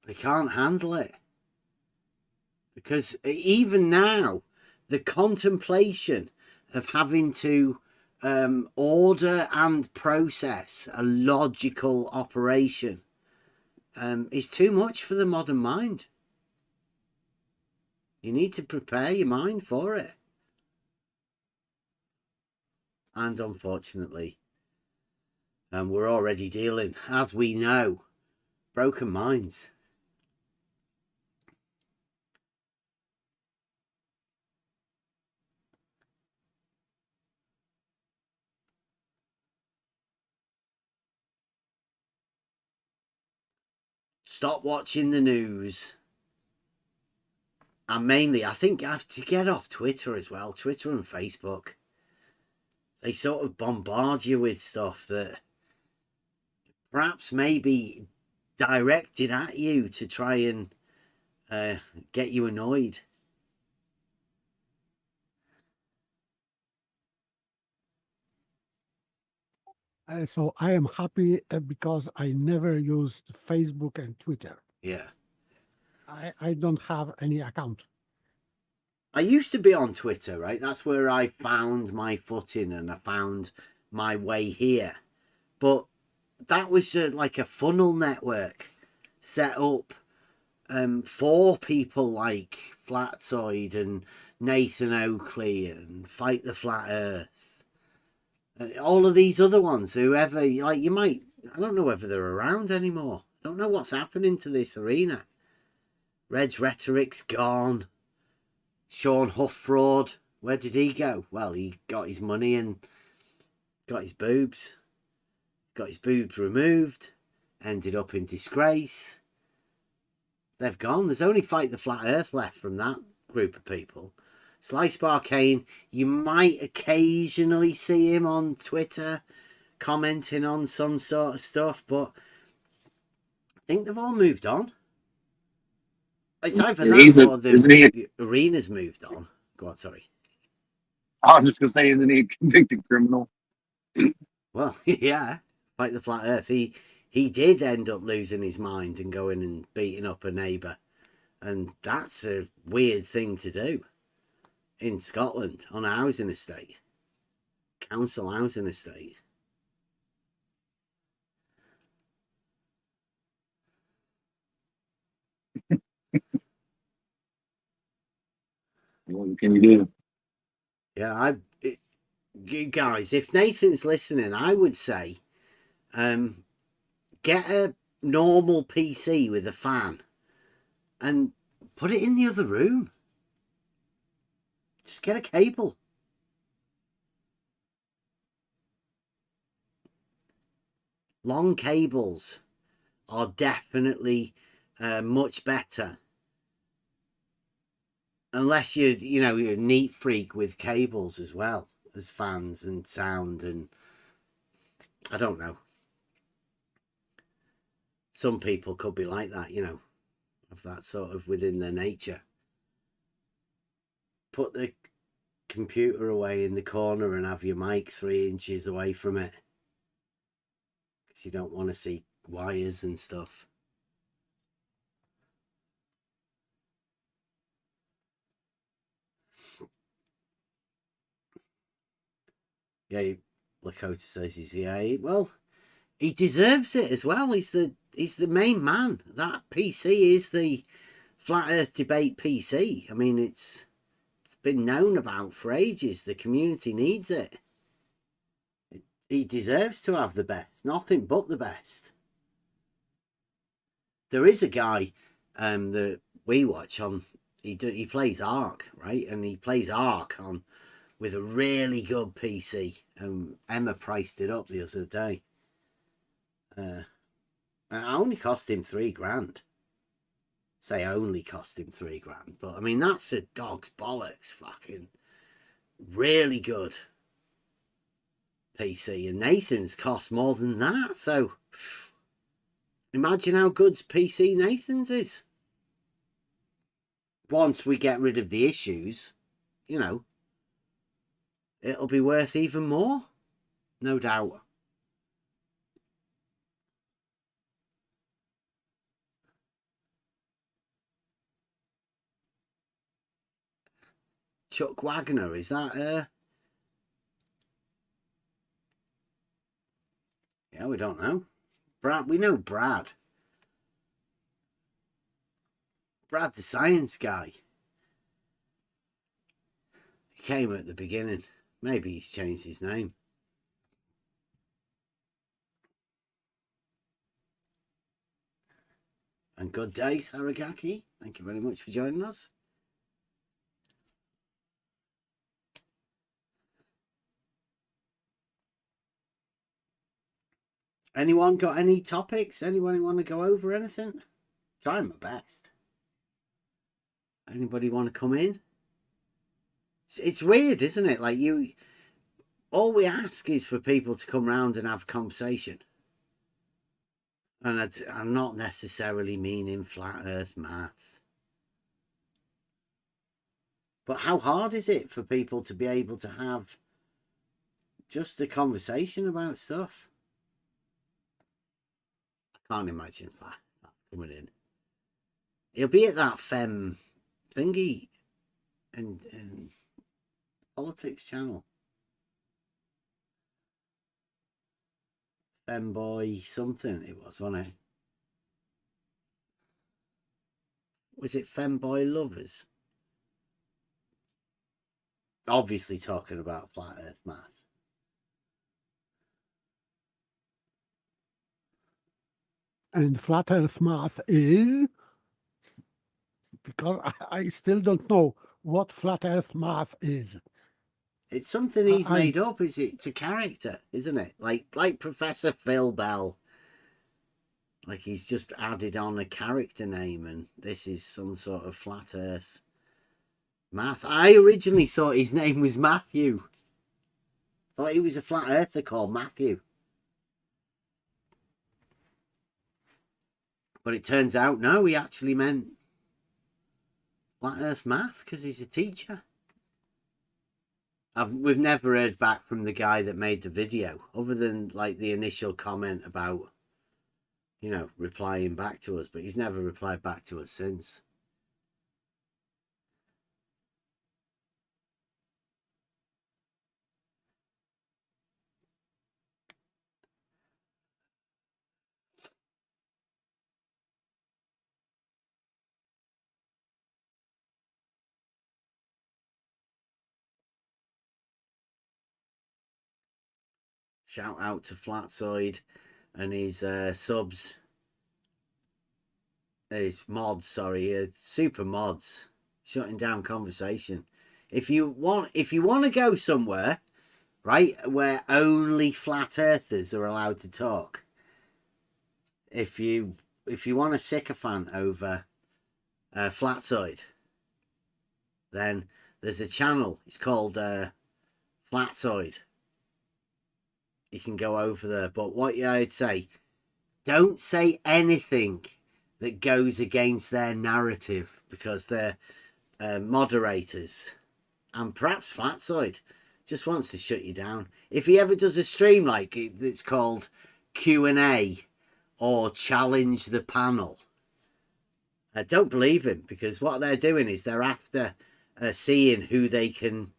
They can't handle it. Because even now, the contemplation of having to order and process a logical operation is too much for the modern mind. You need to prepare your mind for it. And unfortunately, we're already dealing, as we know, broken minds. Stop watching the news. And mainly, I think I have to get off Twitter as well. Twitter and Facebook. They sort of bombard you with stuff that perhaps may be directed at you to try and get you annoyed. So I am happy because I never used Facebook and Twitter. Yeah. I don't have any account. I used to be on Twitter, right? That's where I found my footing and I found my way here. But that was like a funnel network set up for people like Flatzoid and Nathan Oakley and Fight the Flat Earth. And all of these other ones, whoever, like you might, I don't know whether they're around anymore. I don't know what's happening to this arena. Red's Rhetoric's gone. Sean Huffraud, where did he go? Well, he got his money and got his boobs. Got his boobs removed. Ended up in disgrace. They've gone. There's only Fight the Flat Earth left from that group of people. Slice Barcane, you might occasionally see him on Twitter commenting on some sort of stuff, but I think they've all moved on. It's either that or the arena's moved on. Go on, sorry. I was just going to say, isn't he a convicted criminal? Well, yeah. Like the Flat Earth. He did end up losing his mind and going and beating up a neighbour. And that's a weird thing to do in Scotland on a housing estate. Council housing estate. What can you do? Yeah, you guys, if Nathan's listening, I would say get a normal PC with a fan and put it in the other room. Just get a cable. Long cables are definitely much better. Unless you're a neat freak with cables as well as fans and sound and I don't know. Some people could be like that, of that sort of within their nature. Put the computer away in the corner and have your mic 3 inches away from it. Because you don't want to see wires and stuff. Yeah, Lakota says well, he deserves it as well. He's the main man. That PC is the Flat Earth Debate PC. I mean, it's been known about for ages. The community needs it. He deserves to have the best. Nothing but the best. There is a guy that we watch on. He plays Ark, right? And he plays Ark on with a really good PC. Emma priced it up the other day. It only cost him $3,000. Say only cost him $3,000, but I mean that's a dog's bollocks. Fucking really good PC, and Nathan's cost more than that. So imagine how good's PC Nathan's is. Once we get rid of the issues, it'll be worth even more, no doubt. Chuck Wagner, is that yeah, we don't know. Brad, we know Brad. Brad the science guy. He came at the beginning. Maybe he's changed his name. And good day, Saragaki. Thank you very much for joining us. Anyone got any topics? Anyone want to go over anything? Trying my best. Anybody want to come in? It's weird, isn't it? Like all we ask is for people to come round and have a conversation. And I'm not necessarily meaning flat earth math. But how hard is it for people to be able to have just a conversation about stuff? I can't imagine that coming in. He'll be at that fem thingy and politics channel. Femboy something it was, wasn't it? Was it Femboy Lovers? Obviously talking about flat earth math. And flat earth math is, because I still don't know what flat earth math is. It's something he's made up. It's a character, isn't it? Like Professor Phil Bell. Like he's just added on a character name, and this is some sort of flat earth math. I originally thought his name was Matthew. Thought he was a flat earther called Matthew. But it turns out, no, he actually meant flat earth math because he's a teacher. We've never heard back from the guy that made the video, other than like the initial comment about, you know, replying back to us, but he's never replied back to us since. Shout out to Flatside and his subs. His mods, sorry, super mods. Shutting down conversation. If you want to go somewhere, right, where only flat earthers are allowed to talk. If you want a sycophant over Flatside, then there's a channel. It's called Flatside. You can go over there. But what I'd say, don't say anything that goes against their narrative, because they're moderators. And perhaps Flatside just wants to shut you down. If he ever does a stream like it's called Q&A or Challenge the Panel, don't believe him, because what they're doing is they're after seeing who they can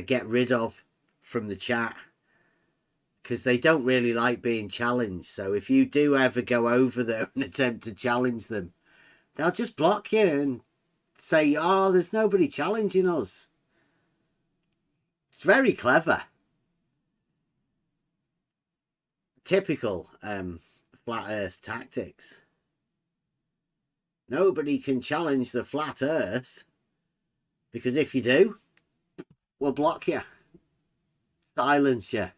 get rid of from the chat, because they don't really like being challenged. So if you do ever go over there and attempt to challenge them, they'll just block you and say, oh, there's nobody challenging us. It's very clever. Typical flat earth tactics. Nobody can challenge the flat earth, because if you do, we'll block you. Silence you.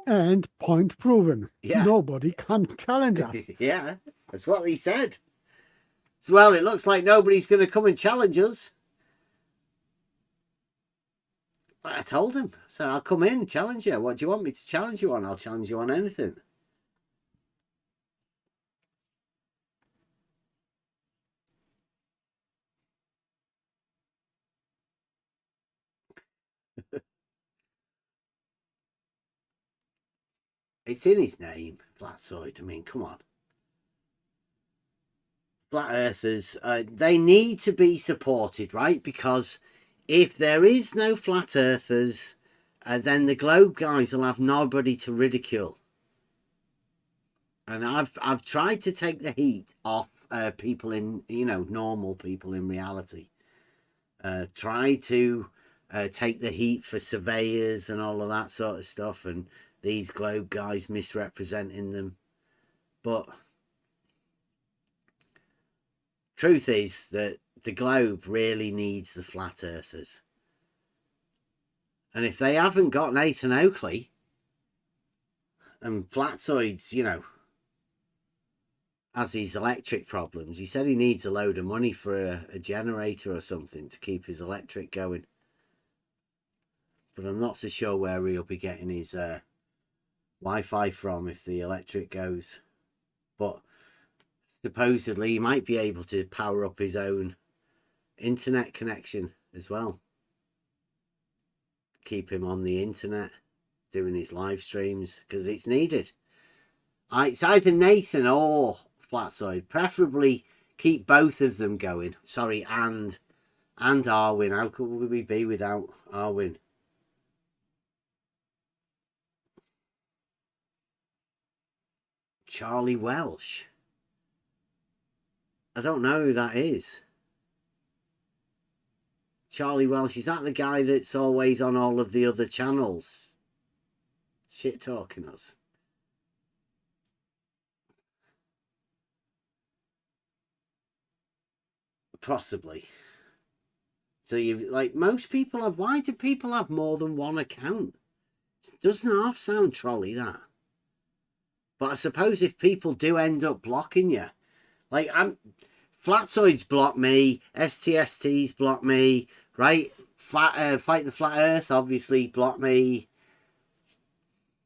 And point proven. Yeah. Nobody can challenge us. Yeah, that's what he said. So, well, it looks like nobody's going to come and challenge us. But I told him, I said, I'll come in and challenge you. What do you want me to challenge you on? I'll challenge you on anything. It's in his name, Flatside. I mean, come on. flat earthers, they need to be supported, right? Because if there is no flat earthers, then the globe guys will have nobody to ridicule. And I've tried to take the heat off people in, normal people in reality. Try to take the heat for surveyors and all of that sort of stuff, and these globe guys misrepresenting them. But truth is that the globe really needs the flat earthers. And if they haven't got Nathan Oakley and Flatzoids, has these electric problems. He said he needs a load of money for a generator or something to keep his electric going. But I'm not so sure where he'll be getting his Wi-Fi from if the electric goes. But supposedly he might be able to power up his own internet connection as well. Keep him on the internet doing his live streams because it's needed. It's either Nathan or Flatzoid. Preferably keep both of them going. Sorry, and Arwin. How could we be without Arwin? Charlie Welsh. I don't know who that is. Charlie Welsh, is that the guy that's always on all of the other channels? Shit talking us. Possibly. So you like most people have. Why do people have more than one account? It doesn't half sound trolley that. But I suppose if people do end up blocking you, like Flatzoids block me, STSTs block me, right? Fight the Flat Earth obviously block me.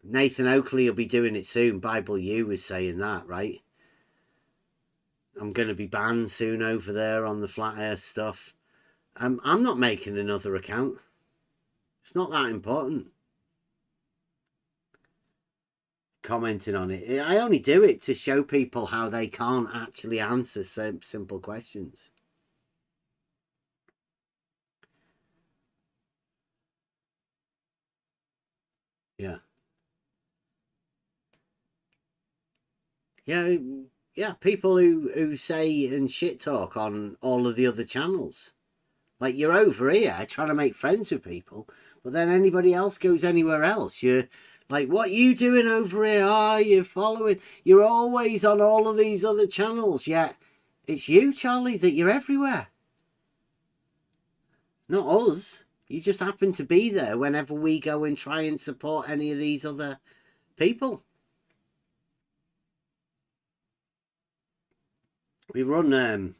Nathan Oakley will be doing it soon. Bible U was saying that, right? I'm going to be banned soon over there on the Flat Earth stuff. I'm not making another account. It's not that important. Commenting on it. I only do it to show people how they can't actually answer simple questions. Yeah. Yeah, people who say and shit talk on all of the other channels. Like, you're over here trying to make friends with people, but then anybody else goes anywhere else. You're like, what you doing over here? You're following. You're always on all of these other channels. Yeah, it's you, Charlie, that you're everywhere. Not us. You just happen to be there whenever we go and try and support any of these other people. We run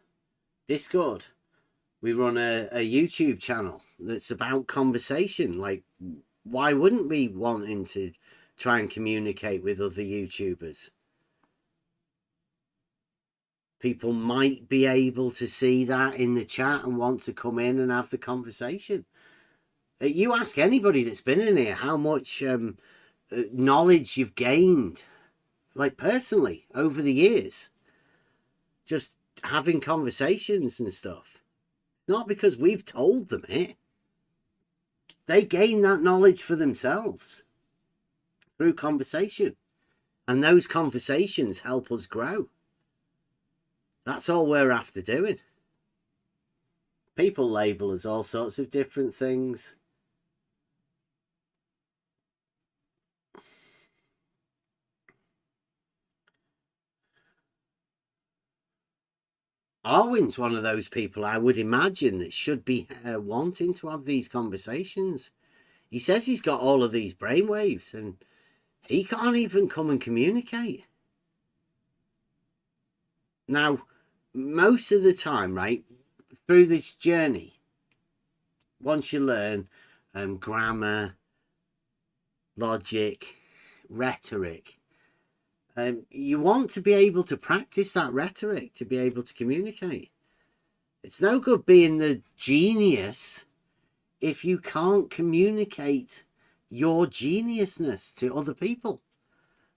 Discord. We run a YouTube channel that's about conversation. Like, why wouldn't we wanting to try and communicate with other YouTubers? People might be able to see that in the chat and want to come in and have the conversation. You ask anybody that's been in here how much knowledge you've gained, like personally, over the years. Just having conversations and stuff. Not because we've told them it. They gain that knowledge for themselves through conversation. And those conversations help us grow. That's all we're after doing. People label us all sorts of different things. Arwin's one of those people I would imagine that should be wanting to have these conversations. He says he's got all of these brainwaves and he can't even come and communicate. Now, most of the time, right, through this journey, once you learn grammar, logic, rhetoric, you want to be able to practice that rhetoric to be able to communicate. It's no good being the genius if you can't communicate your geniusness to other people.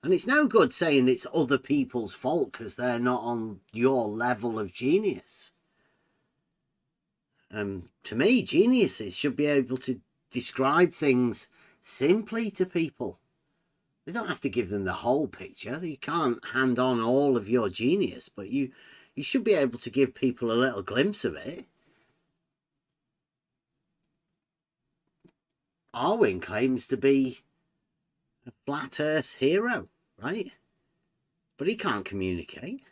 And it's no good saying it's other people's fault because they're not on your level of genius. To me, geniuses should be able to describe things simply to people. They don't have to give them the whole picture. You can't hand on all of your genius, but you should be able to give people a little glimpse of it. Arwin claims to be a flat earth hero, right? But he can't communicate.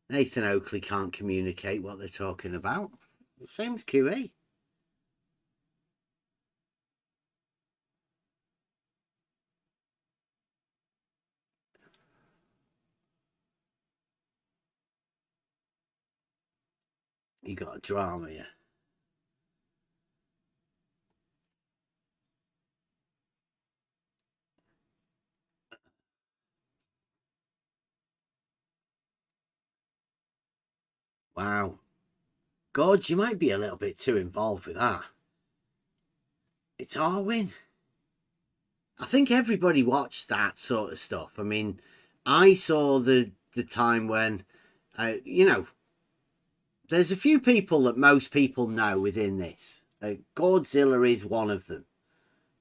Nathan Oakley can't communicate what they're talking about. Same as QE. You got a drama here. Wow. God, you might be a little bit too involved with that. It's Arwin. I think everybody watched that sort of stuff. I mean, I saw the time when, you know, there's a few people that most people know within this. Godzilla is one of them.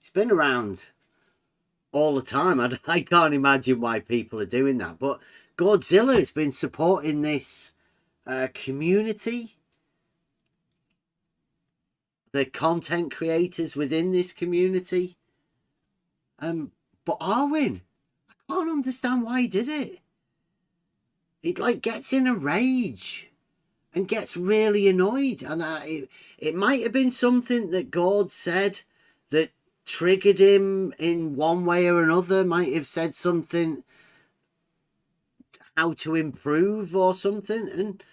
It's been around all the time. I can't imagine why people are doing that. But Godzilla has been supporting this community, the content creators within this community. But Arwin, I can't understand why he did it. It like gets in a rage and gets really annoyed. And it might have been something that God said that triggered him in one way or another. Might have said something, how to improve or something. And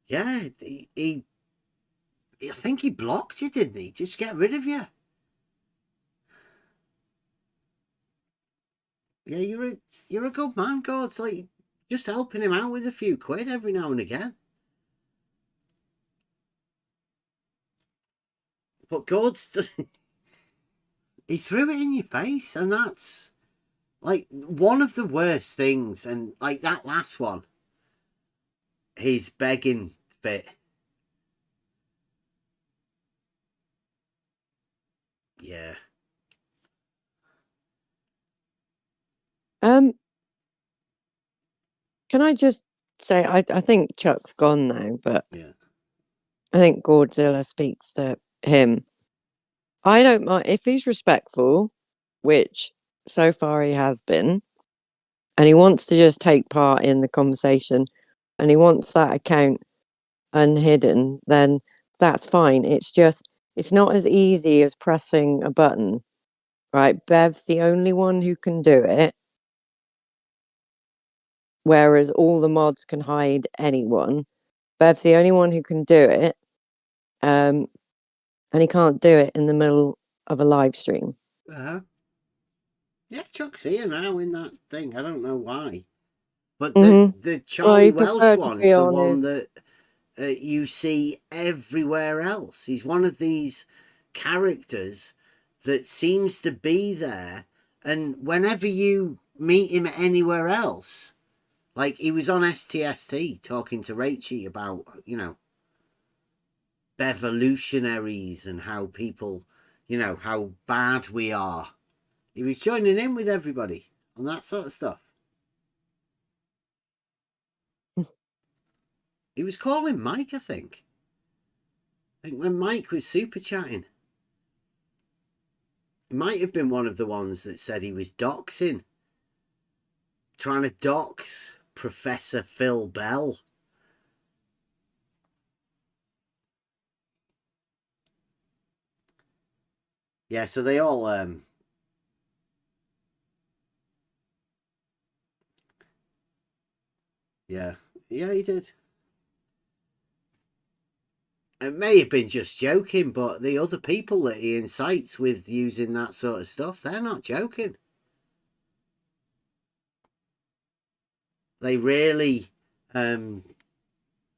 yeah, I think he blocked you, didn't he? Just get rid of you. Yeah, you're a good man, God. It's like just helping him out with a few quid every now and again. But God's he threw it in your face, and that's like one of the worst things. And like that last one, his begging bit. Yeah. Can I just say, I think Chuck's gone now, but yeah, I think Godzilla speaks to him. I don't mind if he's respectful, which so far he has been, and he wants to just take part in the conversation, and he wants that account unhidden, then that's fine. It's just, it's not as easy as pressing a button, right? Bev's the only one who can do it, whereas all the mods can hide anyone. Bev's the only one who can do it, and he can't do it in the middle of a live stream. Yeah, Chuck's here now in that thing. I don't know why. But Mhm. the Charlie Welsh preferred to one's be the on one his- that you see everywhere else. He's one of these characters that seems to be there, and whenever you meet him anywhere else, like he was on STST talking to Rachie about, you know, bevolutionaries and how people, you know, how bad we are. He was joining in with everybody on that sort of stuff. He was calling Mike, I think. I think when Mike was super chatting. He might have been one of the ones that said he was doxing. Trying to dox Professor Phil Bell. Yeah, so they all yeah, he did. It may have been just joking, but the other people that he incites with using that sort of stuff, they're not joking. They really, don't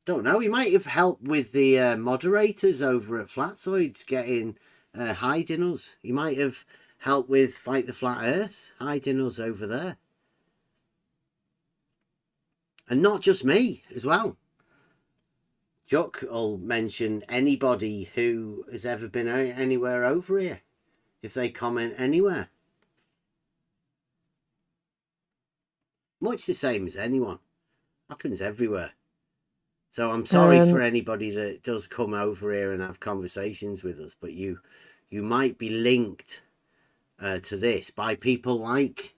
know. He might have helped with the moderators over at Flatzoids getting hiding us. He might have help with Fight the Flat Earth, hiding us over there. And not just me as well. Chuck will mention anybody who has ever been anywhere over here, if they comment anywhere. Much the same as anyone. Happens everywhere. So I'm sorry for anybody that does come over here and have conversations with us, but you might be linked to this by people like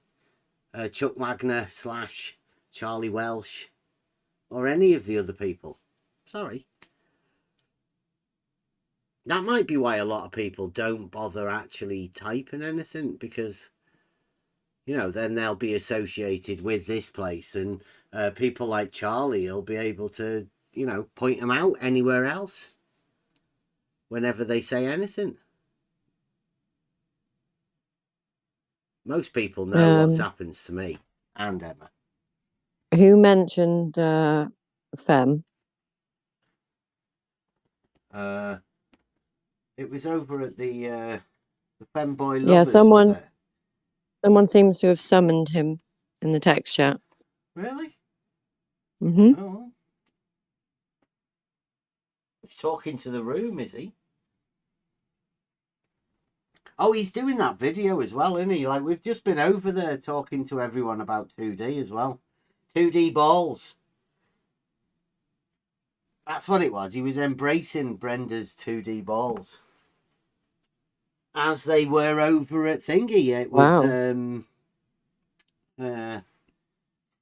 Chuck Wagner / Charlie Welsh or any of the other people. Sorry. That might be why a lot of people don't bother actually typing anything, because, you know, then they'll be associated with this place, and people like Charlie will be able to, you know, point them out anywhere else whenever they say anything. Most people know what's happens to me and Emma. Who mentioned Fem? It was over at the Femboy Lovers, Yeah, was it? someone seems to have summoned him in the text chat. Really? Mm-hmm. Oh. He's talking to the room, is he? Oh, he's doing that video as well, isn't he? Like, we've just been over there talking to everyone about 2D as well. 2D balls. That's what it was. He was embracing Brenda's 2D balls. As they were over at Thingy. It was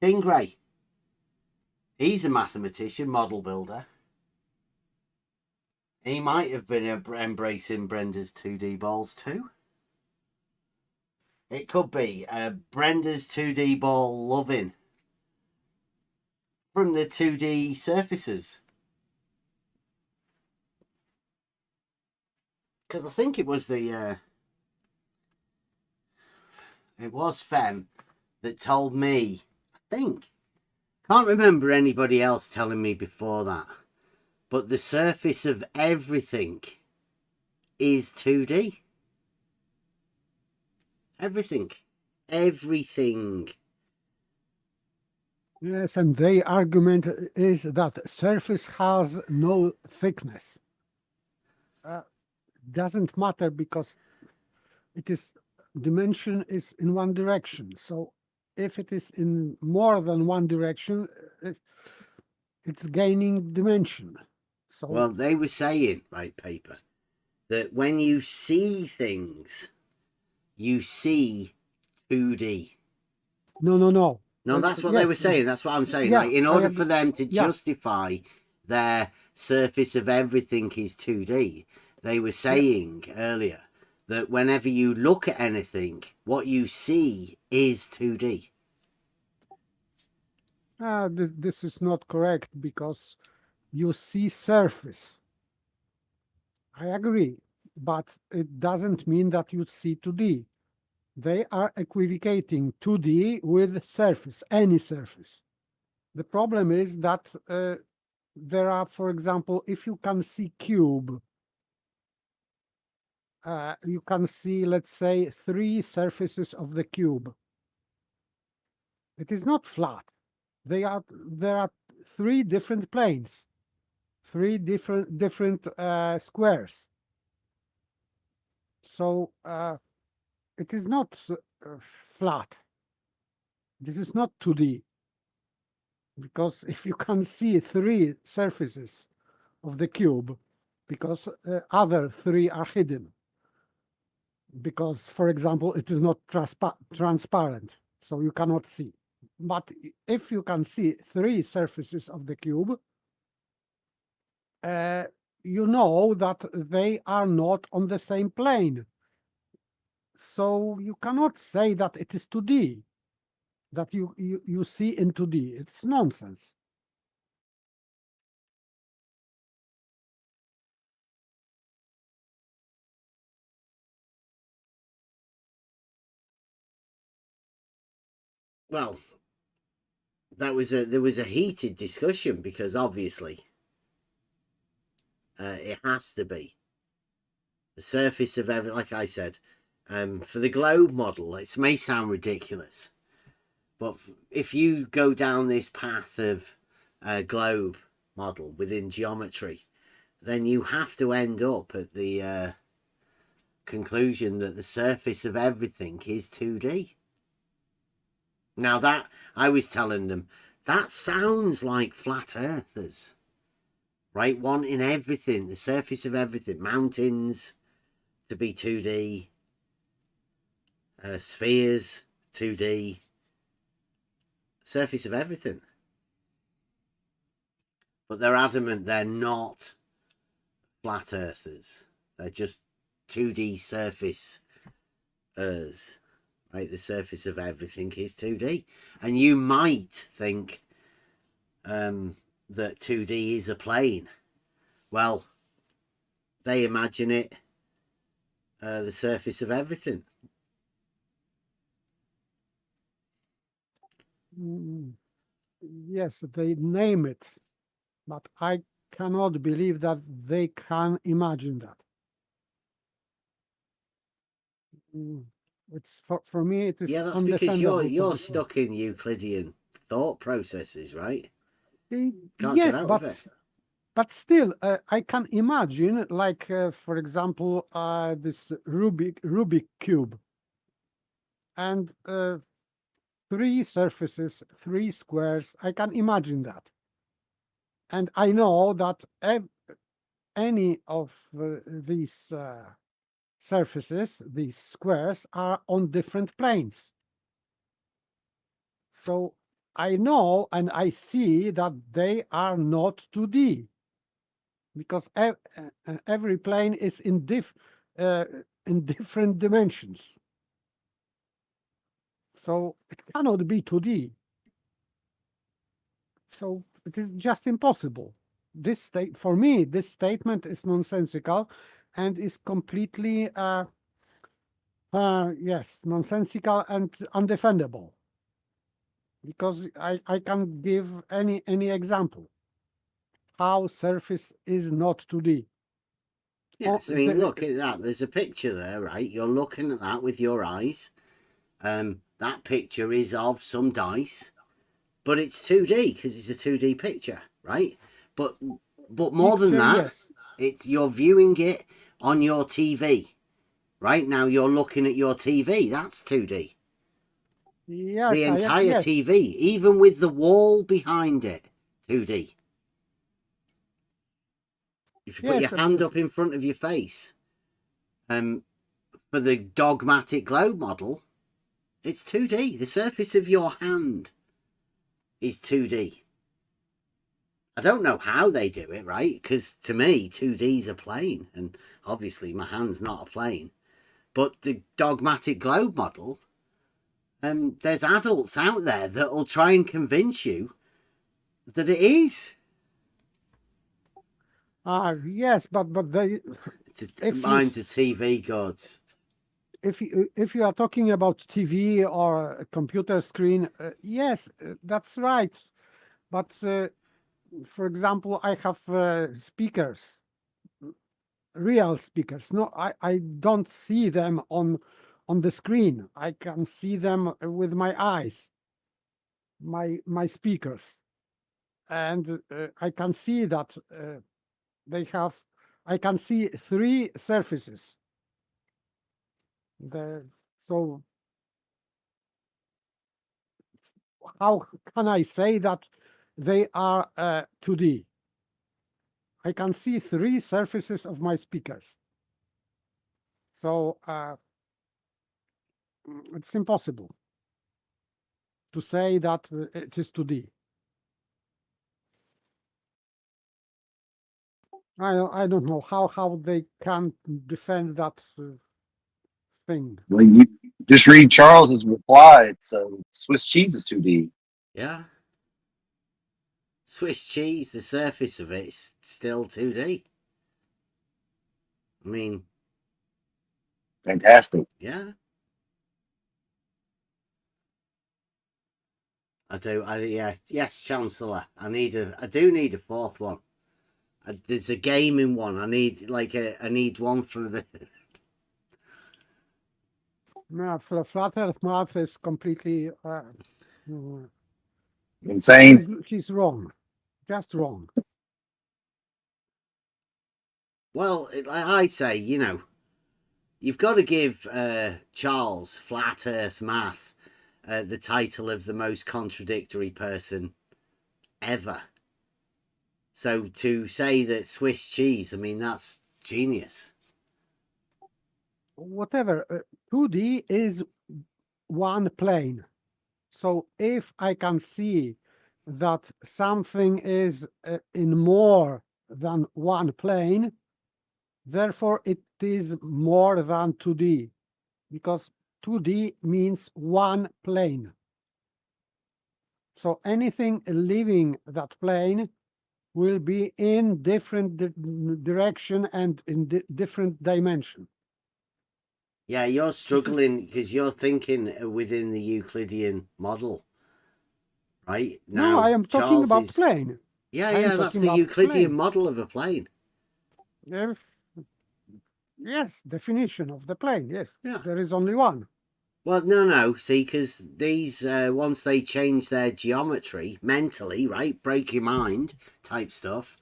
Stingray. He's a mathematician, model builder. He might have been embracing Brenda's 2D balls too. It could be Brenda's 2D ball loving from the 2D surfaces. Because I think it was it was Fem that told me, I think. Can't remember anybody else telling me before that. But the surface of everything is 2D. Everything. Everything. Yes, and their argument is that surface has no thickness. Doesn't matter because it is dimension is in one direction. So if it is in more than one direction, it's gaining dimension. So well, they were saying, right, paper, that when you see things, you see 2D. No. No, that's what they were saying. That's what I'm saying. Yeah, like, in order for them to justify their surface of everything is 2D, they were saying earlier that whenever you look at anything, what you see is 2D. This is not correct because you see surface. I agree, but it doesn't mean that you see 2D. They are equivocating 2D with surface, any surface. The problem is that there are, for example, if you can see cube, you can see, let's say, 3 surfaces of the cube. It is not flat. There are 3 different planes, 3 different squares. So it is not flat. This is not 2D. Because if you can see 3 surfaces of the cube, because other 3 are hidden. Because, for example, it is not transparent, so you cannot see. But if you can see 3 surfaces of the cube, you know that they are not on the same plane. So you cannot say that it is 2D, that you see in 2D. It's nonsense. Well, there was a heated discussion because obviously it has to be the surface of every, like I said, For the globe model, it may sound ridiculous, but if you go down this path of globe model within geometry, then you have to end up at the conclusion that the surface of everything is 2D. Now that, I was telling them, that sounds like flat earthers, right? Wanting everything, the surface of everything, mountains to be 2D, spheres 2D, surface of everything. But they're adamant they're not flat earthers. They're just 2D surface earths. Right, the surface of everything is 2D. And you might think that 2D is a plane. Well, they imagine it the surface of everything. Yes, they name it, but I cannot believe that they can imagine that. It's for me it is Yeah, that's because you're undefendable. stuck in Euclidean thought processes, right? Can't Yes, get out of it. but still, I can imagine, like for example, this Rubik cube, and 3 surfaces, 3 squares. I can imagine that, and I know that any of these surfaces, these squares, are on different planes. So I know and I see that they are not 2D, because every plane is in different dimensions. So it cannot be 2D. So it is just impossible. For me, this statement is nonsensical and is completely yes, nonsensical and undefendable, because I can give any example how surface is not 2D. Yes, I mean, look at that. There's a picture there, right? You're looking at that with your eyes. That picture is of some dice, but it's 2D because it's a 2D picture, right? But more than that, yes. it's you're viewing it on your TV. Right now, you're looking at your TV. That's 2D. Yes, the entire TV, even with the wall behind it, 2D. If you put your hand up in front of your face, for the dogmatic globe model, it's 2D. The surface of your hand is 2D. I don't know how they do it, right? Because to me, 2D is a plane, and obviously my hand's not a plane. But the dogmatic globe model, there's adults out there that will try and convince you that it is. Yes, but they. Mine's a TV, gods. If you are talking about TV or a computer screen, yes, that's right. But for example, I have speakers, real speakers. No, I don't see them on the screen. I can see them with my eyes, my speakers, and I can see that they have. I can see 3 surfaces. So how can I say that they are 2D? I can see 3 surfaces of my speakers. So it's impossible to say that it is 2D. I don't know how they can defend that thing. Well, you just read Charles's reply. It's Swiss cheese is 2D. Yeah. Swiss cheese, the surface of it's still 2D. I mean, fantastic. Yeah. I do. Yes, Chancellor. I do need a 4th one. There's a game in one. I need one for the. No, flat Earth math is completely Insane. He's wrong, just wrong. Well, I say, you know, you've got to give Charles Flat Earth Math the title of the most contradictory person ever. So to say that Swiss cheese, I mean, that's genius. Whatever, 2D is one plane. So if I can see that something is in more than one plane, therefore it is more than 2D, because 2D means one plane. So anything leaving that plane will be in different direction and in different dimension. Yeah, you're struggling because you're thinking within the Euclidean model, right? Now, No, I am talking Charles about is... plane. Yeah, I am yeah, that's talking the about Euclidean plane. model of a plane. Yes, definition of the plane. Yes, Yeah. there is only one. Well, no, see, because these, once they change their geometry mentally, right, break your mind type stuff,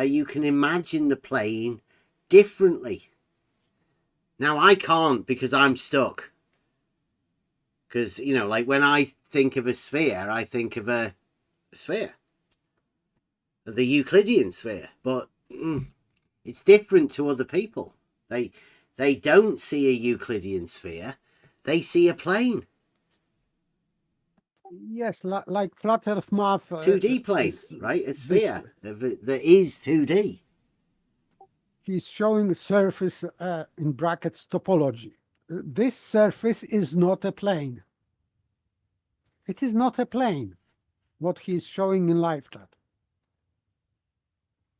you can imagine the plane differently. Now, I can't because I'm stuck. Because, you know, like when I think of a sphere, I think of a sphere. The Euclidean sphere. But it's different to other people. They don't see a Euclidean sphere. They see a plane. Yes, like flat Earth math. 2D plane, right? A sphere that is 2D. He's showing surface in brackets topology. This surface is not a plane. It is not a plane, what he's showing in live chat.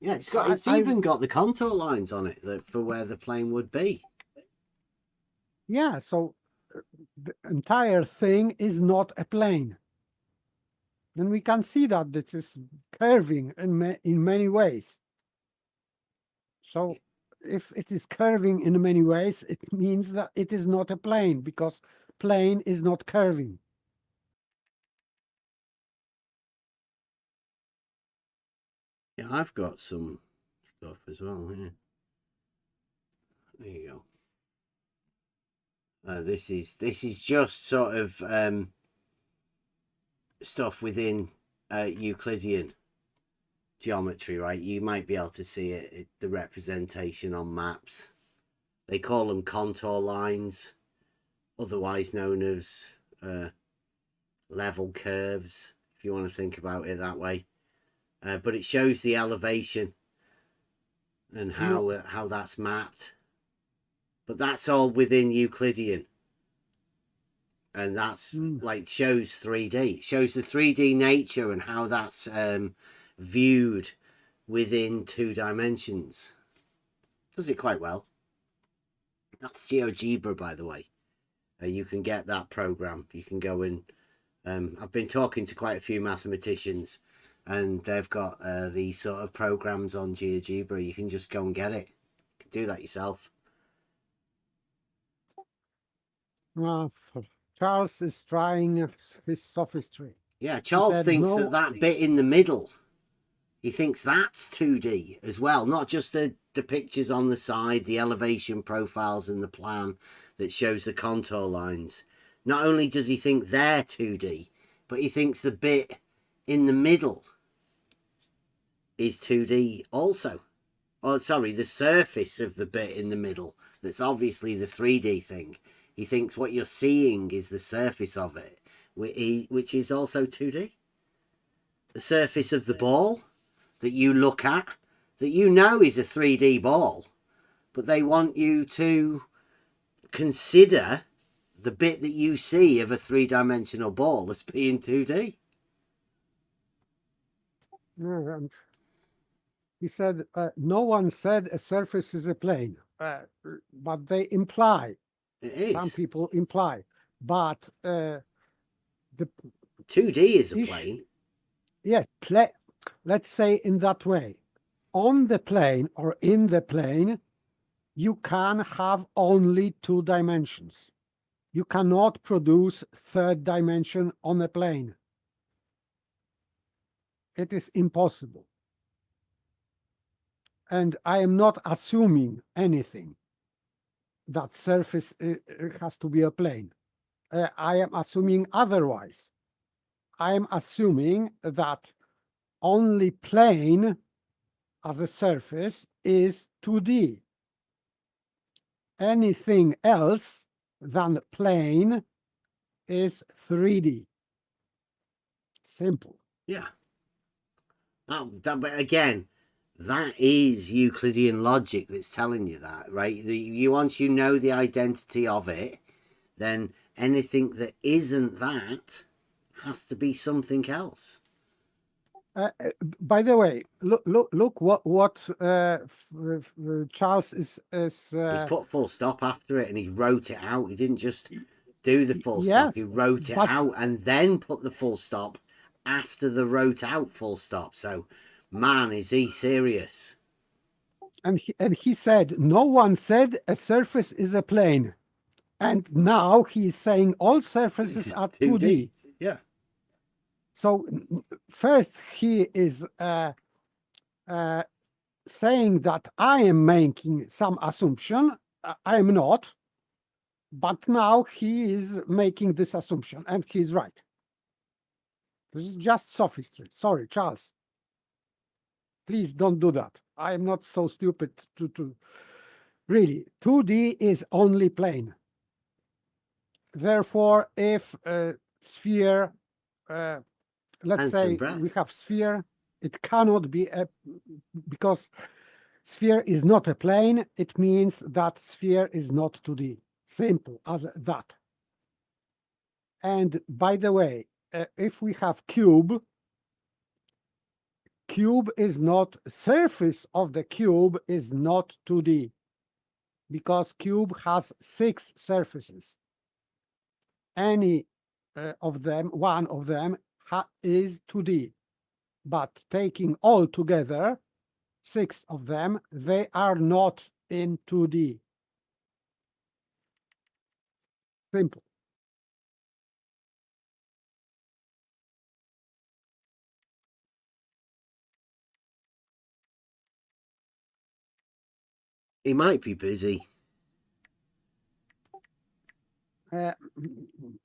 Yeah, it's even got the contour lines on it for where the plane would be. Yeah, so the entire thing is not a plane. And we can see that this is curving in many ways. So if it is curving in many ways, it means that it is not a plane, because plane is not curving. Yeah, I've got some stuff as well here. There you go. This is just sort of stuff within Euclidean geometry, right? You might be able to see it, the representation on maps. They call them contour lines, otherwise known as level curves, if you want to think about it that way. But it shows the elevation and how that's mapped. But that's all within Euclidean. And that's like shows 3D. It shows the 3D nature and how that's viewed within 2 dimensions. Does it quite well. That's GeoGebra, by the way. You can get that program. You can go in. I've been talking to quite a few mathematicians, and they've got these sort of programs on GeoGebra. You can just go and get it. You can do that yourself. Charles is trying his sophistry. Yeah, Charles thinks that bit in the middle, he thinks that's 2D as well, not just the pictures on the side, the elevation profiles and the plan that shows the contour lines. Not only does he think they're 2D, but he thinks the bit in the middle is 2D also. Oh, sorry, the surface of the bit in the middle, that's obviously the 3D thing. He thinks what you're seeing is the surface of it, which is also 2D. The surface of the ball that you look at, that you know is a 3D ball, but they want you to consider the bit that you see of a 3-dimensional ball as being 2D. He said, no one said a surface is a plane, but they imply. It is. Some people imply, but the 2D is a plane. Yes, let's say in that way. On the plane or in the plane, you can have only 2 dimensions. You cannot produce third dimension on a plane. It is impossible. And I am not assuming anything that surface has to be a plane. I am assuming otherwise. I am assuming that only plane as a surface is 2D. Anything else than plane is 3D. Simple. Yeah. But again, that is Euclidean logic that's telling you that, right? Once you know the identity of it, then anything that isn't that has to be something else. By the way, look what Charles is. He's put full stop after it, and he wrote it out. He didn't just do the full stop. He wrote it out and then put the full stop after the wrote out full stop. So, man, is he serious? And he said, no one said a surface is a plane, and now he's saying all surfaces are 2D. Yeah. So first he is saying that I am making some assumption. I am not, but now he is making this assumption, and he's right. This is just sophistry. Sorry, Charles. Please don't do that. I am not so stupid to really. 2D is only plane. Therefore, if a sphere, let's say we have sphere, it cannot be because sphere is not a plane. It means that sphere is not 2D. Simple as that. And by the way, if we have cube is not, surface of the cube is not 2D, because cube has 6 surfaces. Any of them, one of them is 2D, but taking all together, 6 of them, they are not in 2D. Simple. He might be busy.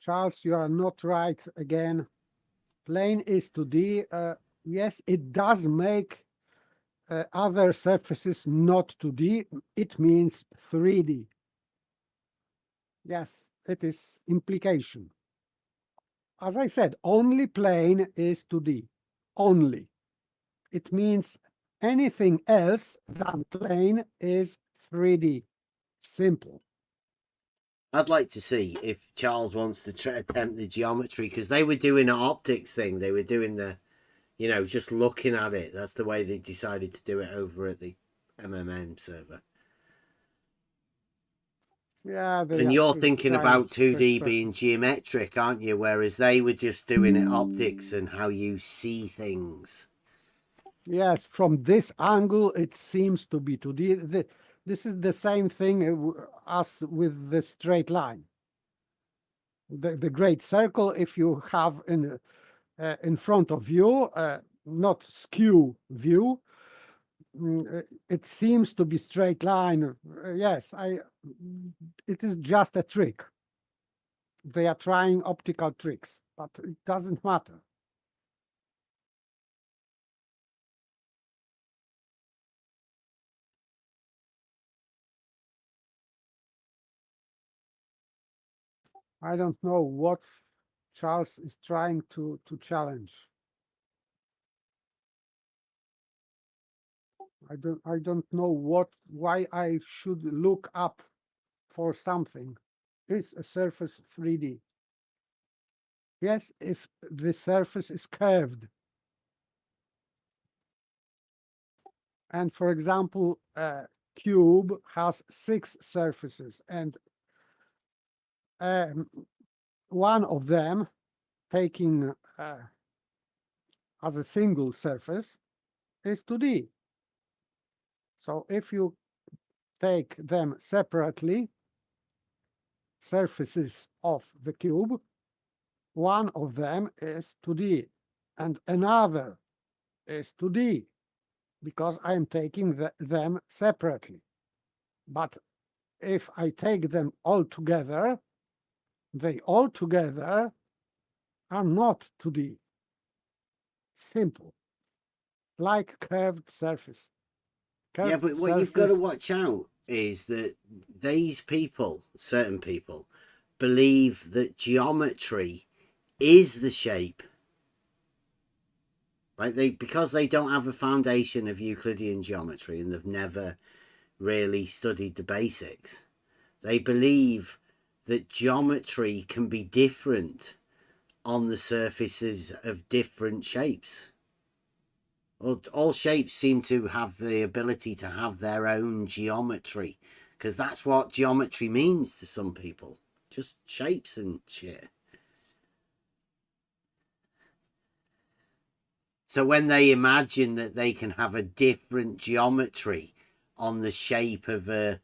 Charles, you are not right again. Plane is 2D. Yes, it does make other surfaces not 2D. It means 3D. Yes, it is implication. As I said, only plane is 2D. Only. It means anything else than plane is 3D. Simple. I'd like to see if Charles wants to attempt the geometry, because they were doing an optics thing. They were doing the, just looking at it. That's the way they decided to do it over at the MMM server. Yeah, and you're thinking about 2D being geometric, aren't you? Whereas they were just doing it optics and how you see things. Yes, from this angle, it seems to be 2D. This is the same thing as with the straight line. The great circle, if you have in front of you, not skew view, it seems to be straight line. Yes, it is just a trick. They are trying optical tricks, but it doesn't matter. I don't know what Charles is trying to challenge. I don't know why I should look up for something. Is a surface 3D? Yes, if the surface is curved. And for example, a cube has 6 surfaces, and one of them taking as a single surface is 2D. So if you take them separately, surfaces of the cube. One of them is 2D and another is 2D because I am taking them separately. But if I take them all together, they all together are not 2D. Simple. Like curved surface. Yeah, Curved but what you've got to surface. watch out is that these people, certain people, believe that geometry is the shape. Right? Because they don't have a foundation of Euclidean geometry and they've never really studied the basics. They believe that geometry can be different on the surfaces of different shapes. All shapes seem to have the ability to have their own geometry, because that's what geometry means to some people. Just shapes and shit. So when they imagine that they can have a different geometry on the shape of a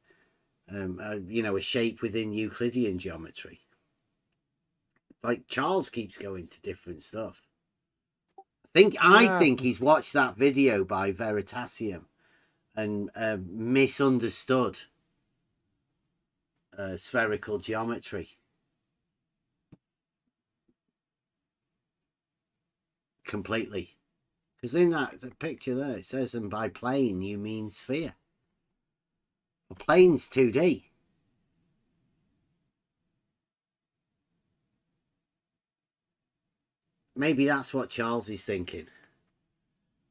shape within Euclidean geometry, like Charles keeps going to different stuff. I think he's watched that video by Veritasium and misunderstood spherical geometry completely. Because in the picture there, it says, and by plane you mean sphere. A plane's 2D. Maybe that's what Charles is thinking.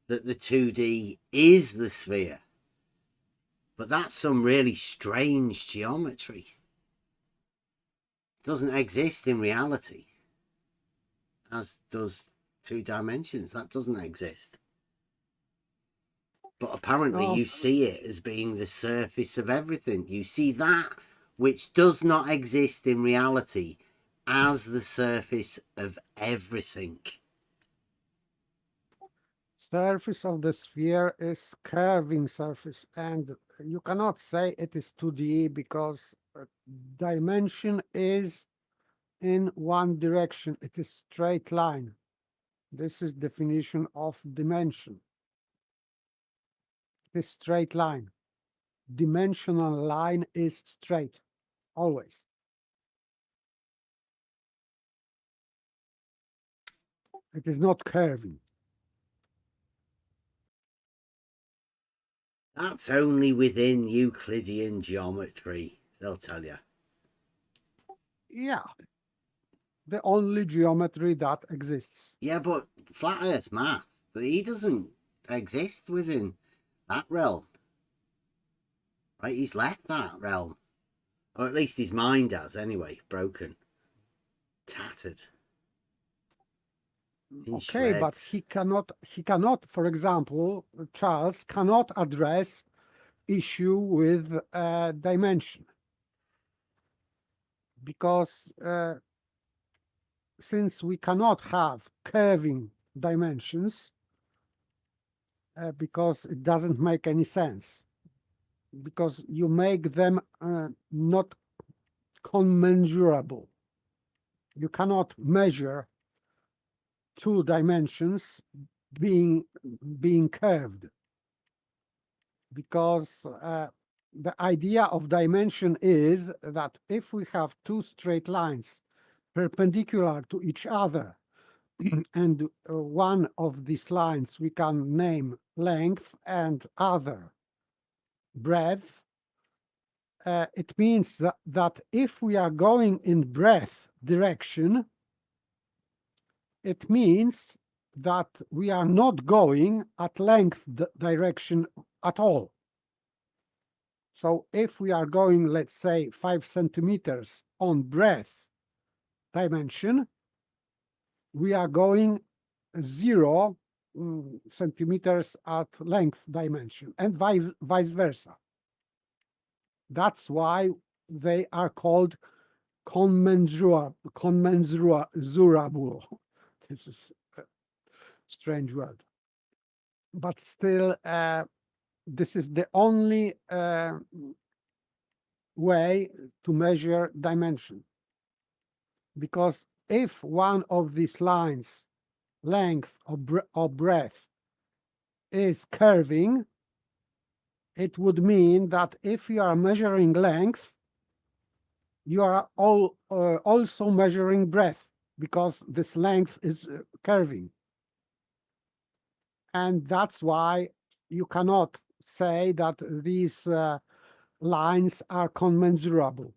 That the 2D is the sphere. But that's some really strange geometry. It doesn't exist in reality. As does 2 dimensions. That doesn't exist. But apparently you see it as being the surface of everything. You see that which does not exist in reality as the surface of everything. Surface of the sphere is curving surface, and you cannot say it is 2D because dimension is in one direction. It is straight line. This is definition of dimension. It is straight line. Dimensional line is straight, always. It is not curving. That's only within Euclidean geometry, they'll tell you. Yeah. The only geometry that exists. Yeah, but flat earth math, he doesn't exist within that realm. Right? He's left that realm. Or at least his mind has, anyway. Broken. Tattered. Okay, but he cannot, for example, Charles cannot address issue with dimension because since we cannot have curving dimensions because it doesn't make any sense, because you make them not commensurable. You cannot measure 2 dimensions being curved, because the idea of dimension is that if we have 2 straight lines perpendicular to each other and one of these lines we can name length and other breadth, it means that if we are going in breadth direction, it means that we are not going at length direction at all. So if we are going, let's say, 5 centimeters on breadth dimension, we are going 0 centimeters at length dimension, and vice versa. That's why they are called commensurable. This is a strange word. But still, this is the only way to measure dimension. Because if one of these lines, length or breadth, is curving, it would mean that if you are measuring length, you are also measuring breadth, because this length is curving. And that's why you cannot say that these lines are commensurable.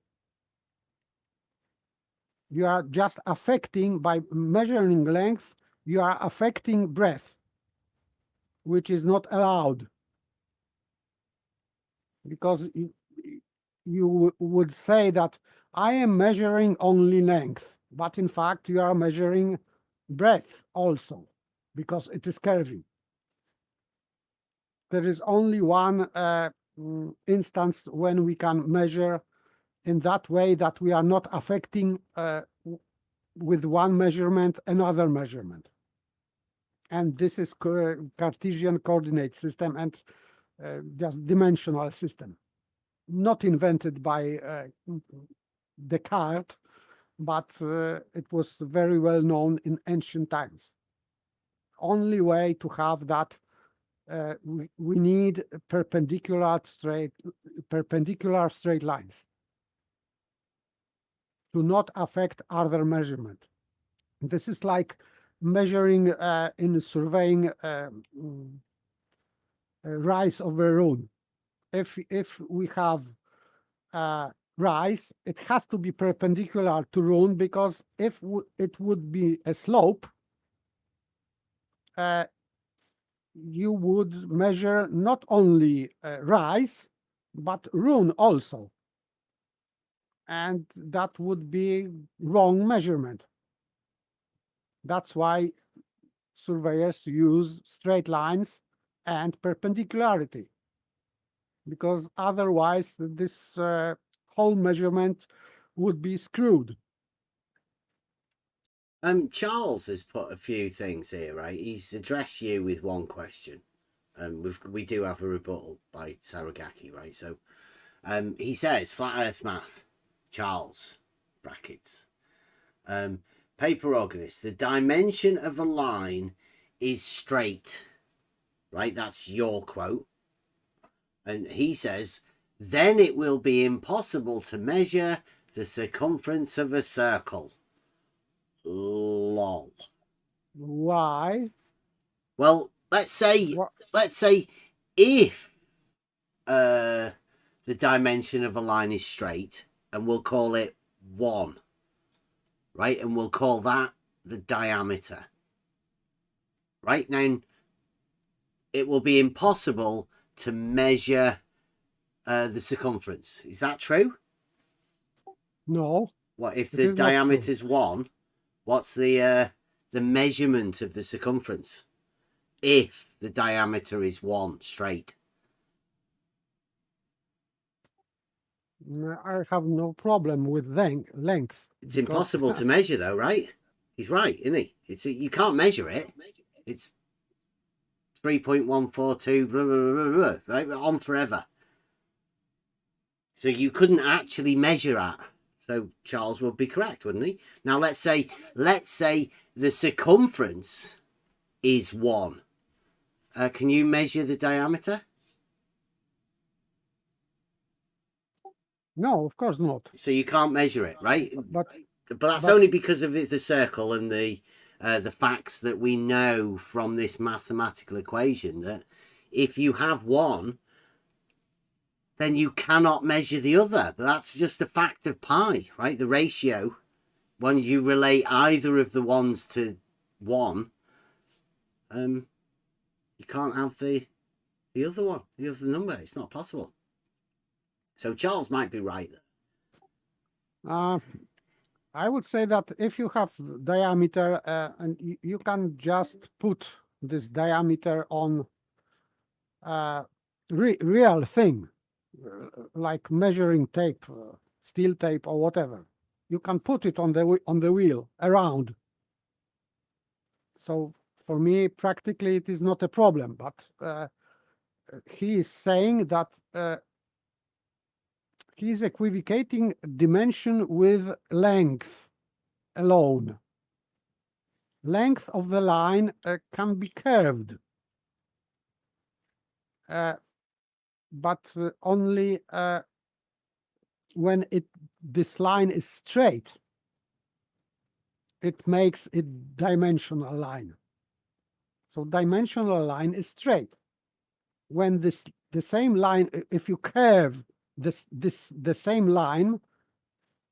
You are just affecting, by measuring length, you are affecting breadth, which is not allowed. Because you would say that I am measuring only length, but in fact you are measuring breadth also, because it is curving. There is only one instance when we can measure in that way, that we are not affecting with one measurement another measurement. And this is Cartesian coordinate system and just dimensional system, not invented by Descartes, but it was very well known in ancient times. Only way to have that, we need perpendicular straight lines to not affect other measurement. This is like measuring in surveying rise of a rune. If we have rise, it has to be perpendicular to rune, because if it would be a slope, you would measure not only rise, but rune also. And that would be wrong measurement. That's why surveyors use straight lines and perpendicularity, because otherwise this whole measurement would be screwed. Charles has put a few things here, right? He's addressed you with one question. We do have a rebuttal by Saragaki, right? So he says, flat earth math, Charles, brackets. Paper organist, the dimension of a line is straight, right? That's your quote. And he says, then it will be impossible to measure the circumference of a circle. Lol. Why? Well, let's say if the dimension of a line is straight, and we'll call it 1, right? And we'll call that the diameter. Right? Now, it will be impossible to measure the circumference. Is that true? No. What if the diameter is 1? What's the measurement of the circumference if the diameter is 1 straight? I have no problem with length. It's impossible to measure, though, right? He's right, isn't he? You can't measure it. It's 3.142, blah, blah, blah, blah, right? On forever. So you couldn't actually measure that. So Charles would be correct, wouldn't he? Now let's say the circumference is 1. Can you measure the diameter? No, of course not. So you can't measure it, right? But that's only because of the circle and the facts that we know from this mathematical equation, that if you have one, then you cannot measure the other. But that's just a fact of pi, right? The ratio, when you relate either of the ones to 1, you can't have the other one, the other number. It's not possible. So Charles might be right there. I would say that if you have diameter and you can just put this diameter on real thing, like measuring tape, steel tape or whatever, you can put it on the wheel around. So for me, practically, it is not a problem. But he is saying that He's equivocating dimension with length alone. Length of the line can be curved, but only when this line is straight. It makes it dimensional line. So dimensional line is straight. When the same line, if you curve the same line,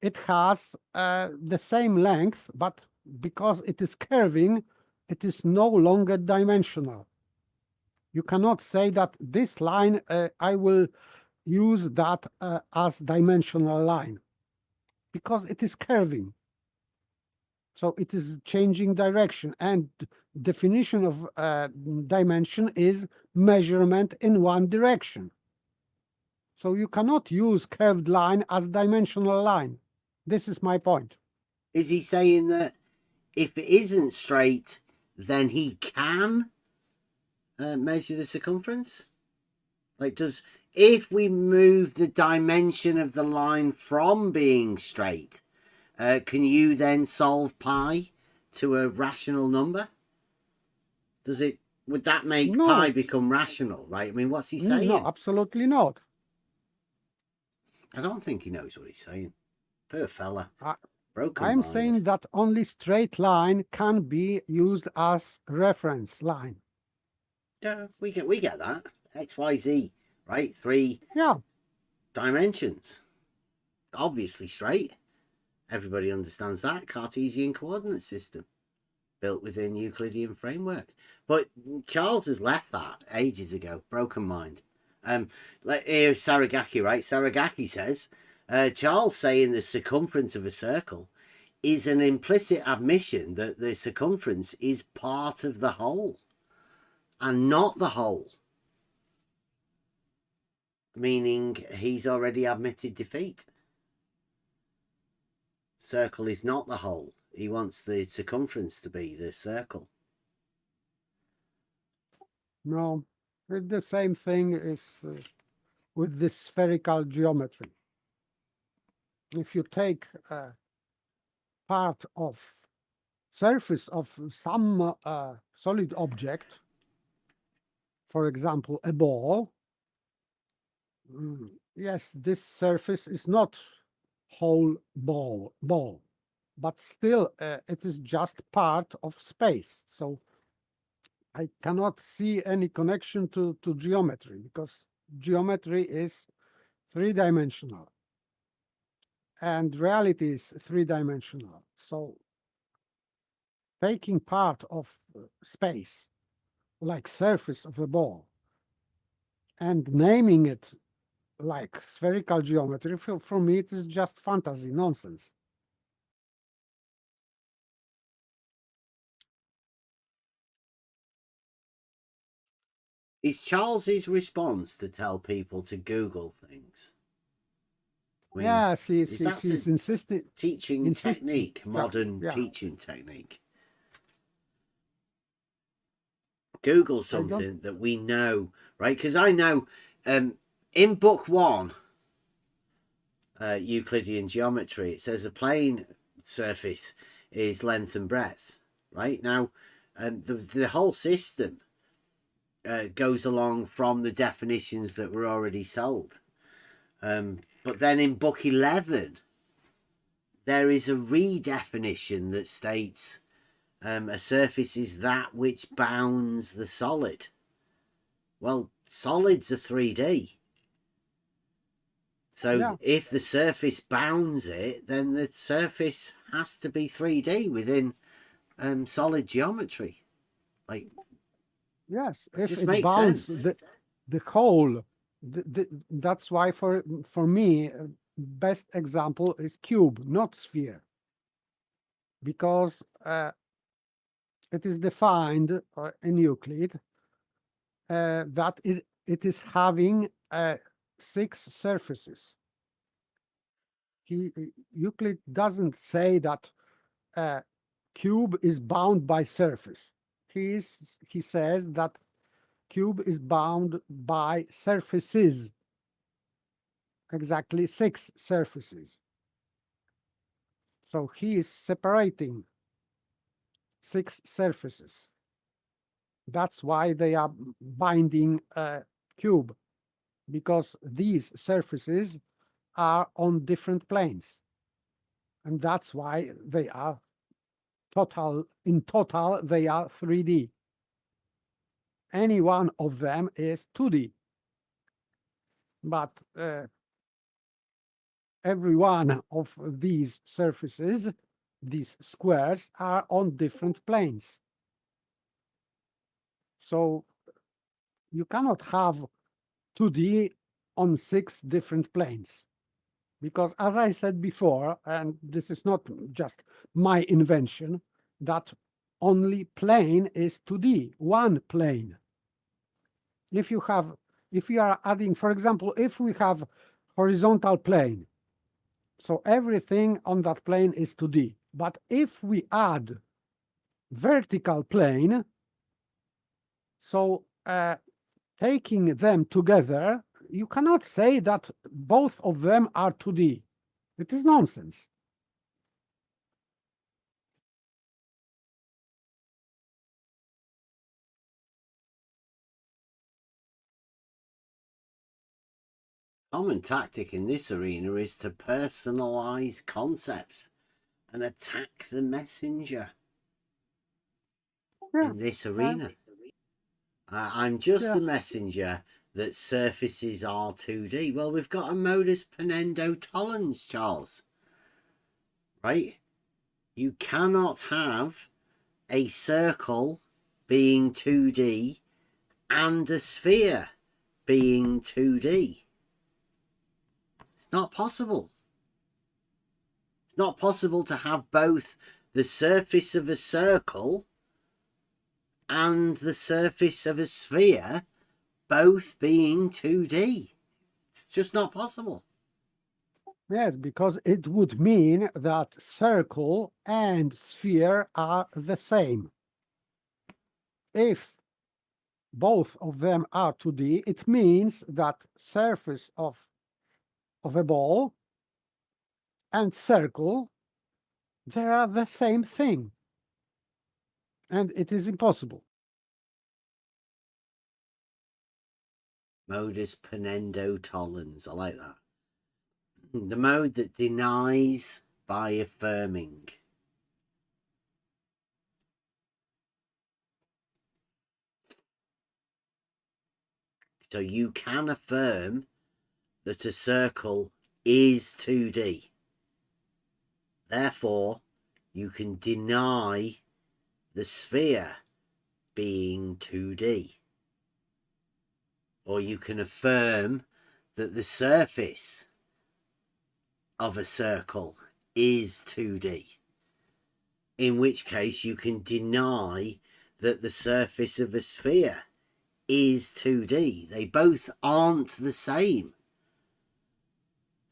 it has the same length, but because it is curving, it is no longer dimensional. You cannot say that this line, I will use that as dimensional line, because it is curving. So it is changing direction, and definition of dimension is measurement in one direction. So you cannot use curved line as dimensional line. This is my point. Is he saying that if it isn't straight, then he can measure the circumference? Like, if we move the dimension of the line from being straight, can you then solve pi to a rational number? Would that make pi become rational, right? I mean, what's he saying? No, absolutely not. I don't think he knows what he's saying. Poor fella. Broken I'm mind. saying that only straight line can be used as reference line. Yeah, we get that. X, Y, Z, right? 3 dimensions. Obviously straight. Everybody understands that. Cartesian coordinate system. Built within Euclidean framework. But Charles has left that ages ago. Broken mind. Here's Saragaki, right? Saragaki says, Charles saying the circumference of a circle is an implicit admission that the circumference is part of the whole and not the whole. Meaning he's already admitted defeat. Circle is not the whole. He wants the circumference to be the circle. No, the same thing is with the spherical geometry. If you take part of surface of some solid object, for example, a ball, yes, this surface is not whole ball, but still it is just part of space. So I cannot see any connection to geometry, because geometry is three-dimensional and reality is three-dimensional. So taking part of space, like surface of a ball, and naming it like spherical geometry, for me it is just fantasy, nonsense. Is Charles's response to tell people to Google things? I mean, Yes, he's insisting. Teaching technique, modern yeah. teaching technique. Google something that we know, right? Because I know in book 1, Euclidean geometry, it says a plane surface is length and breadth, right? Now, the whole system goes along from the definitions that were already sold. But then in book 11, there is a redefinition that states a surface is that which bounds the solid. Well, solids are 3D. So if the surface bounds it, then the surface has to be 3D within solid geometry. Like, yes, it if just it makes bounds sense. the whole, that's why for me, best example is cube, not sphere, because it is defined in Euclid that it is having 6 surfaces. Euclid doesn't say that cube is bound by surface. He says that cube is bound by surfaces. exactly 6 surfaces. So he is separating 6 surfaces. That's why they are binding a cube, because these surfaces are on different planes. And that's why they are in total, they are 3D. Any one of them is 2D. But every one of these surfaces, these squares, are on different planes. So you cannot have 2D on 6 different planes. Because as I said before, and this is not just my invention, that only plane is 2D, one plane. If you are adding, for example, if we have horizontal plane, so everything on that plane is 2D. But if we add vertical plane, so taking them together, you cannot say that both of them are 2D. It is nonsense. Common tactic in this arena is to personalize concepts and attack the messenger. In this arena, I'm just the messenger that surfaces are 2D. Well, we've got a modus ponendo tollens, Charles. Right? You cannot have a circle being 2D and a sphere being 2D. It's not possible. It's not possible to have both the surface of a circle and the surface of a sphere both being 2D. It's just not possible. Yes, because it would mean that circle and sphere are the same. If both of them are 2D, it means that surface of a ball and circle, they are the same thing. And it is impossible. Modus ponendo tollens. I like that. The mode that denies by affirming. So you can affirm that a circle is 2D. Therefore, you can deny the sphere being 2D. Or you can affirm that the surface of a circle is 2D. In which case you can deny that the surface of a sphere is 2D. They both aren't the same.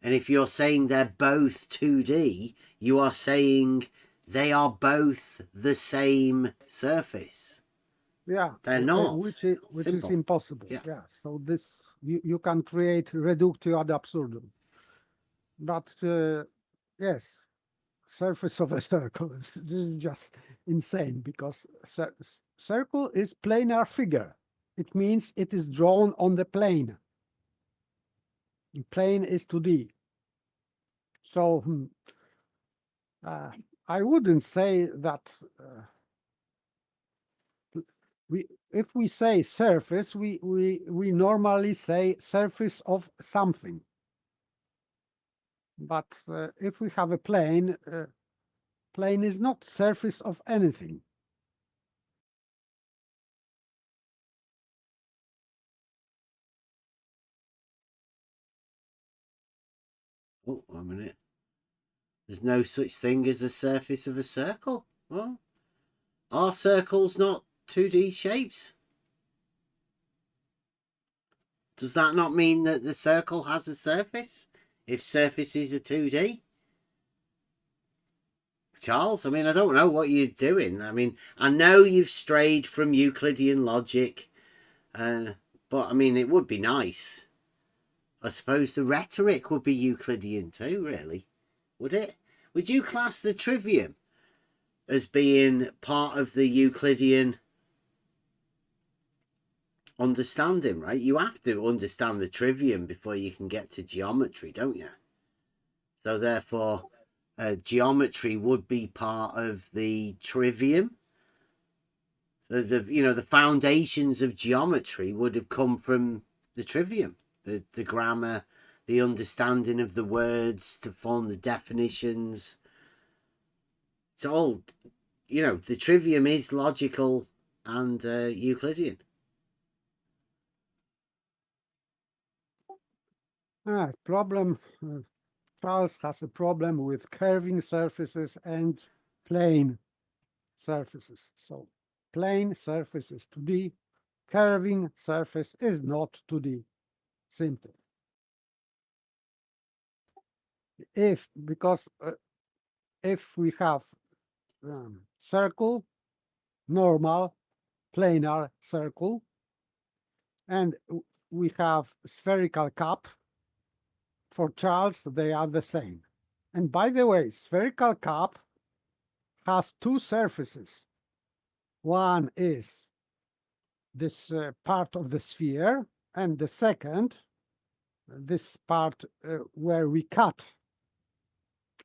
And if you're saying they're both 2D, you are saying they are both the same surface. Yeah, they're not. Which is impossible. Yeah. So this you can create reductio ad absurdum. But yes, surface of a circle. This is just insane because circle is planar figure. It means it is drawn on the plane. The plane is 2D. So I wouldn't say that if we say surface, we normally say surface of something. But if we have a plane, plane is not surface of anything. Oh, 1 minute. There's no such thing as a surface of a circle. Well, are circles not 2D shapes? Does that not mean that the circle has a surface? If surfaces are 2D? Charles, I mean, I don't know what you're doing. I mean, I know you've strayed from Euclidean logic, but I mean, it would be nice I suppose the rhetoric would be Euclidean too, really. Would it? Would you class the trivium as being part of the Euclidean understanding, right? You have to understand the trivium before you can get to geometry, don't you? So therefore, geometry would be part of the trivium. The foundations of geometry would have come from the trivium, the grammar, the understanding of the words to form the definitions. It's all, the trivium is logical and Euclidean. Problem. Charles has a problem with curving surfaces and plane surfaces. So plane surface is 2D, curving surface is not 2D. Simple. Because if we have circle, normal, planar circle, and we have spherical cup, for Charles, they are the same. And by the way, spherical cup has two surfaces. One is this part of the sphere, and the second, this part where we cut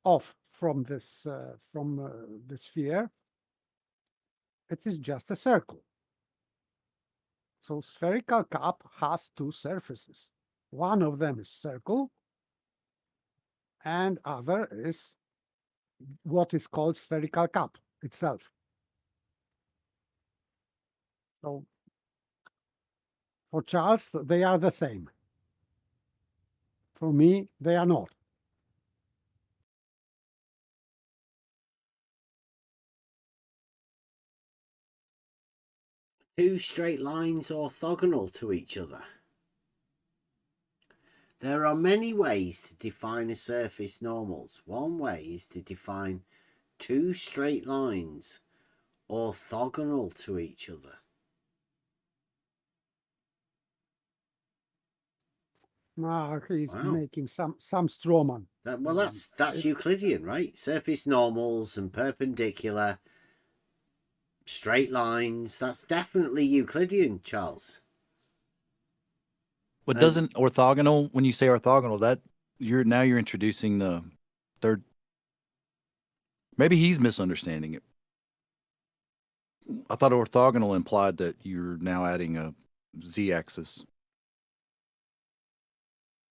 off from this the sphere. It is just a circle. So spherical cup has two surfaces. One of them is circle, and other is what is called spherical cup itself. So for Charles, they are the same. For me, they are not. Two straight lines orthogonal to each other. There are many ways to define a surface normals. One way is to define two straight lines orthogonal to each other. He's making some strawman. Well, that's Euclidean, right? Surface normals and perpendicular straight lines. That's definitely Euclidean, Charles. But doesn't orthogonal, when you say orthogonal, that you're introducing the third. Maybe he's misunderstanding it. I thought orthogonal implied that you're now adding a z-axis.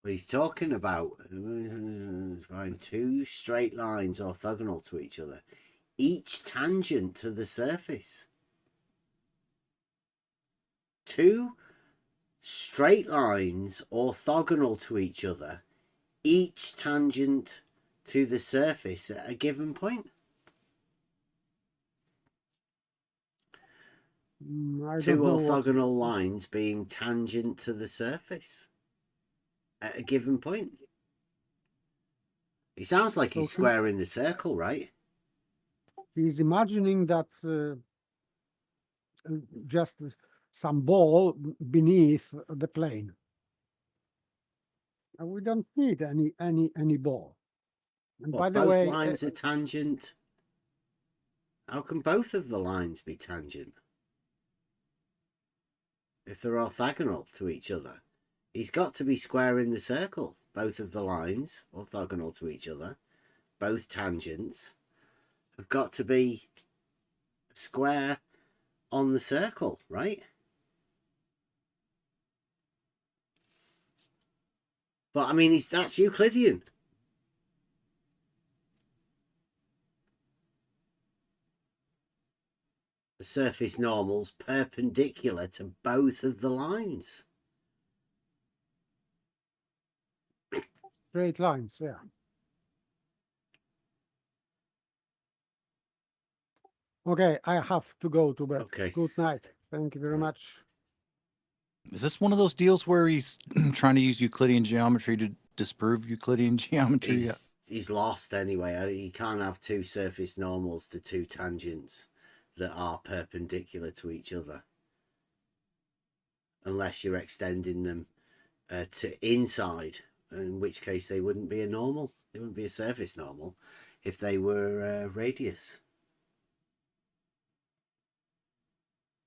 What he's talking about, find two straight lines orthogonal to each other, each tangent to the surface. Two straight lines orthogonal to each other, each tangent to the surface at a given point. Two orthogonal lines being tangent to the surface at a given point. It sounds like he's squaring the circle, right? He's imagining that just some ball beneath the plane. And we don't need any ball. And by the both way, lines are tangent. How can both of the lines be tangent if they're orthogonal to each other? He's got to be squaring the circle. Both of the lines orthogonal to each other, both tangents have got to be square on the circle, right? But I mean, that's Euclidean. The surface normal's perpendicular to both of the lines. Straight lines, yeah. Okay, I have to go to bed. Okay. Good night. Thank you very much. Is this one of those deals where he's trying to use Euclidean geometry to disprove Euclidean geometry? He's lost anyway. He can't have two surface normals to two tangents that are perpendicular to each other unless you're extending them to inside, in which case they wouldn't be a normal. They wouldn't be a surface normal if they were radius.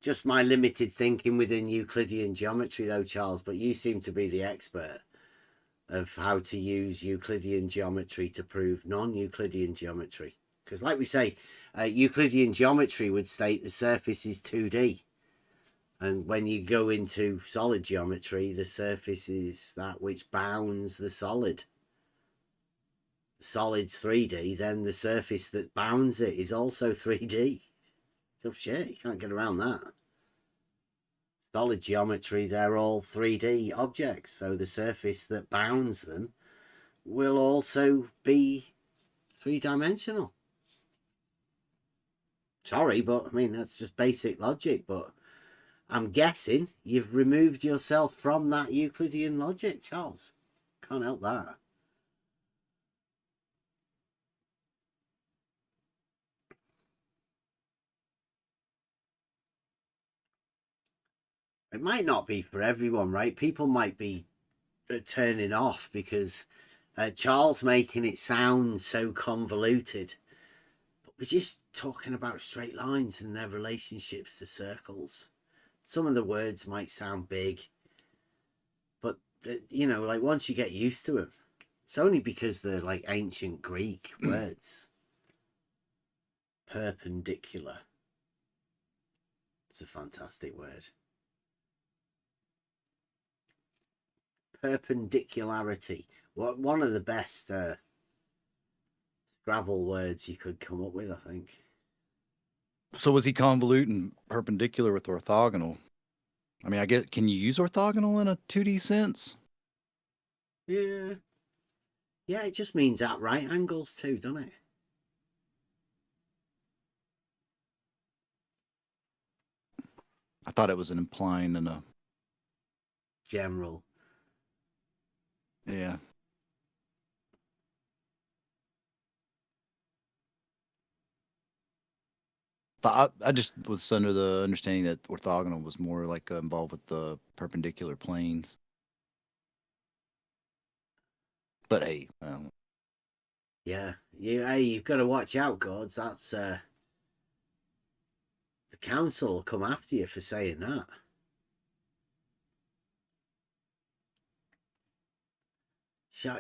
Just my limited thinking within Euclidean geometry though, Charles, but you seem to be the expert of how to use Euclidean geometry to prove non-Euclidean geometry. Because like we say, Euclidean geometry would state the surface is 2D. And when you go into solid geometry, the surface is that which bounds the solid. The solid's 3D, then the surface that bounds it is also 3D. Tough shit, you can't get around that. Solid geometry, they're all 3D objects, so the surface that bounds them will also be three-dimensional. Sorry, but I mean, that's just basic logic, but I'm guessing you've removed yourself from that Euclidean logic, Charles. Can't help that. It might not be for everyone, right? People might be turning off because Charles making it sound so convoluted. But we're just talking about straight lines and their relationships to circles. Some of the words might sound big, but you know, like once you get used to them, it's only because they're like ancient Greek words. Perpendicular. It's a fantastic word. Perpendicularity. One of the best Scrabble words you could come up with, I think. So was he convoluting perpendicular with orthogonal? I mean, I get, can you use orthogonal in a 2D sense? Yeah. Yeah, it just means at right angles too, doesn't it? I thought it was an implying in a general. Yeah. I just was under the understanding that orthogonal was more like involved with the perpendicular planes. But hey, Yeah, you've got to watch out, gods. That's the council will come after you for saying that.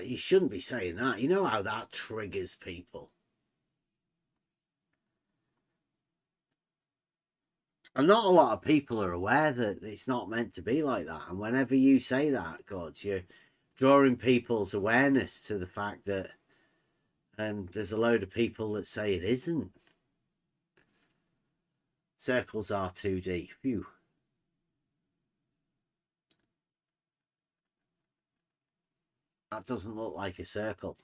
You shouldn't be saying that. You know how that triggers people. And not a lot of people are aware that it's not meant to be like that. And whenever you say that, gods, you're drawing people's awareness to the fact that there's a load of people that say it isn't. Circles are 2D. Phew. That doesn't look like a circle.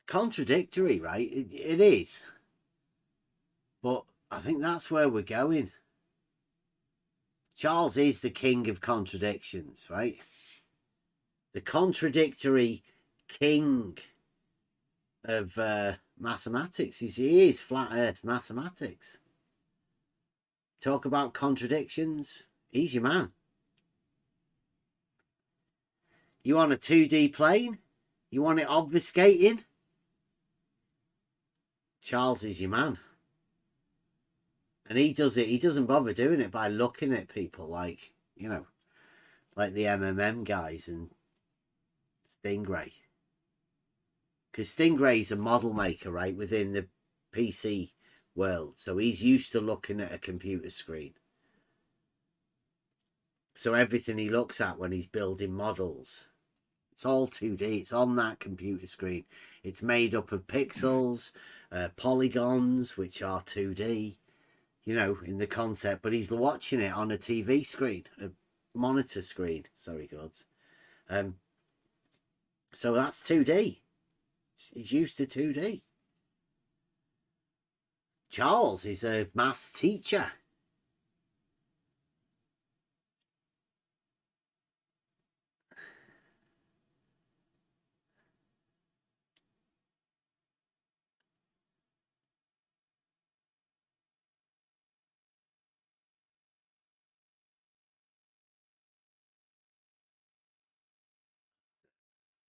Contradictory, right? It is. But I think that's where we're going. Charles is the king of contradictions, right? The contradictory king of mathematics. He is flat earth mathematics. Talk about contradictions, he's your man. You want a 2D plane? You want it obfuscating? Charles is your man. And he does it. He doesn't bother doing it by looking at people like, you know, like the MMM guys and Stingray. Because Stingray's a model maker, right, within the PC world. So he's used to looking at a computer screen. So everything he looks at when he's building models, it's all 2D. It's on that computer screen. It's made up of pixels, polygons, which are 2D, you know, in the concept. But he's watching it on a TV screen, a monitor screen. Sorry, gods. So that's 2D. He's used to 2D. Charles is a maths teacher.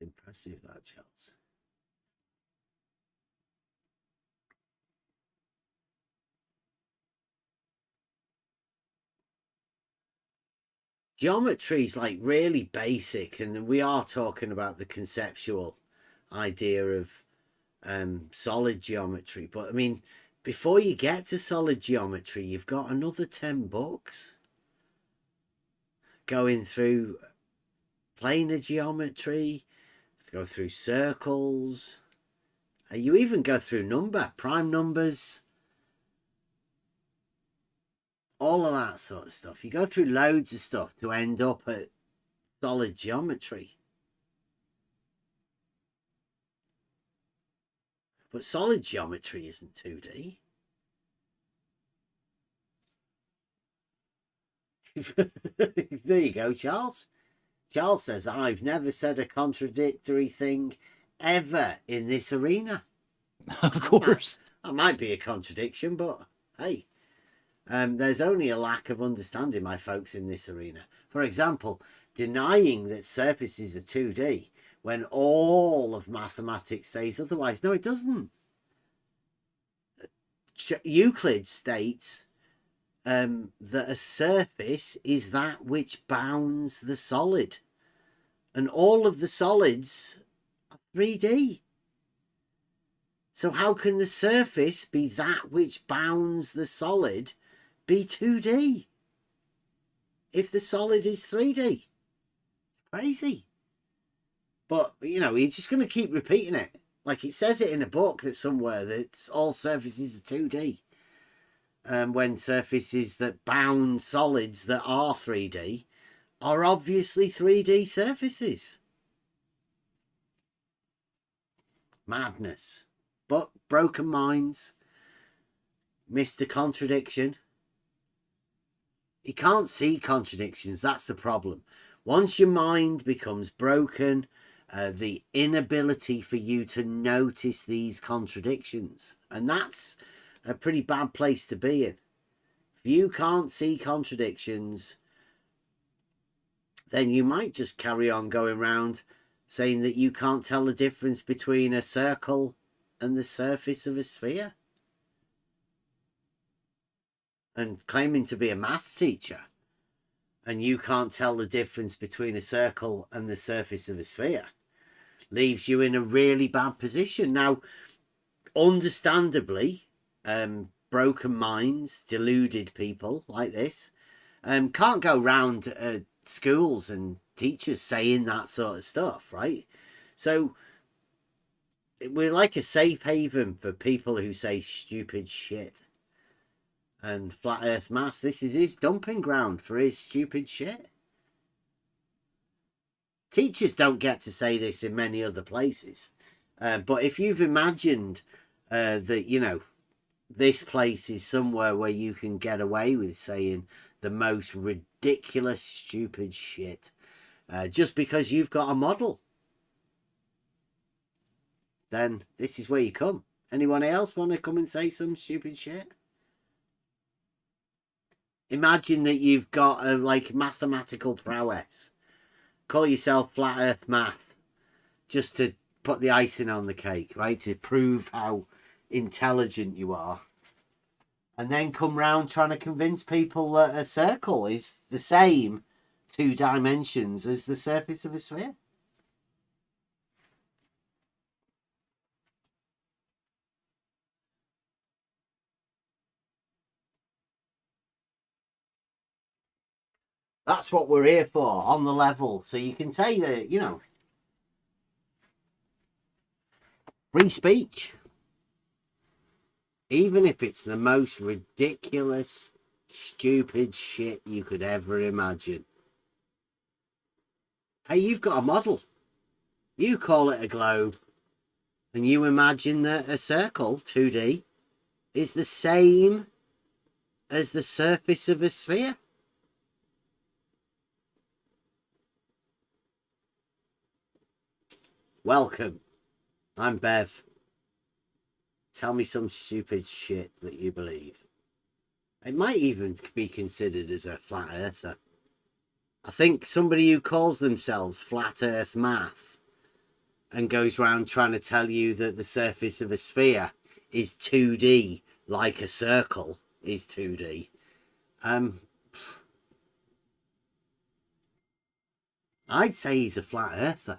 Impressive, that, Charles. Geometry is like really basic, and we are talking about the conceptual idea of solid geometry. But I mean, before you get to solid geometry, you've got another 10 books going through planar geometry, go through circles. You even go through prime numbers, all of that sort of stuff. You go through loads of stuff to end up at solid geometry. But solid geometry isn't 2D. There you go, Charles. Charles says, I've never said a contradictory thing ever in this arena. Of course. That might be a contradiction, but hey, there's only a lack of understanding, my folks, in this arena. For example, denying that surfaces are 2D when all of mathematics says otherwise. No, it doesn't. Euclid states that a surface is that which bounds the solid, and all of the solids are 3D. So how can the surface be that which bounds the solid be 2D if the solid is 3D? It's crazy. But, you know, you're just going to keep repeating it. Like it says it in a book that somewhere that all surfaces are 2D. When surfaces that bound solids that are 3D are obviously 3D surfaces. Madness. But broken minds miss the contradiction. You can't see contradictions. That's the problem. Once your mind becomes broken, the inability for you to notice these contradictions. And that's a pretty bad place to be in. If you can't see contradictions, then you might just carry on going around saying that you can't tell the difference between a circle and the surface of a sphere, and claiming to be a maths teacher, and you can't tell the difference between a circle and the surface of a sphere, leaves you in a really bad position. Now, understandably, broken minds, deluded people like this can't go round schools and teachers saying that sort of stuff, right? So we're like a safe haven for people who say stupid shit. And Flat Earth Mass, this is his dumping ground for his stupid shit. Teachers don't get to say this in many other places. But if you've imagined that, you know, this place is somewhere where you can get away with saying the most ridiculous, stupid shit, just because you've got a model, then this is where you come. Anyone else want to come and say some stupid shit? Imagine that you've got a like mathematical prowess. Call yourself Flat Earth Math, just to put the icing on the cake, right? To prove how intelligent you are. And then come round trying to convince people that a circle is the same 2 dimensions as the surface of a sphere. That's what we're here for, on the level. So you can say that, you know, free speech. Even if it's the most ridiculous, stupid shit you could ever imagine. Hey, you've got a model. You call it a globe. And you imagine that a circle, 2D, is the same as the surface of a sphere. Welcome. I'm Bev. Tell me some stupid shit that you believe. It might even be considered as a flat earther. I think somebody who calls themselves Flat Earth Math and goes around trying to tell you that the surface of a sphere is 2D, like a circle is 2D. I'd say he's a flat earther.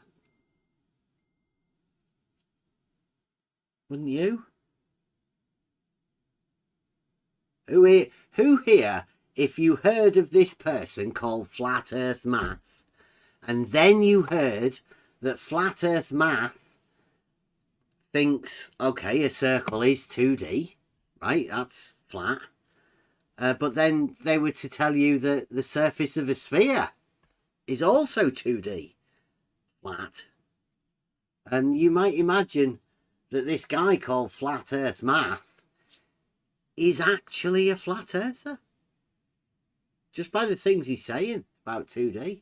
Wouldn't you? Who here, if you heard of this person called Flat Earth Math, and then you heard that Flat Earth Math thinks, okay, a circle is 2D, right? That's flat. But then they were to tell you that the surface of a sphere is also 2D, flat. And you might imagine that this guy called Flat Earth Math is actually a flat earther. Just by the things he's saying about 2D.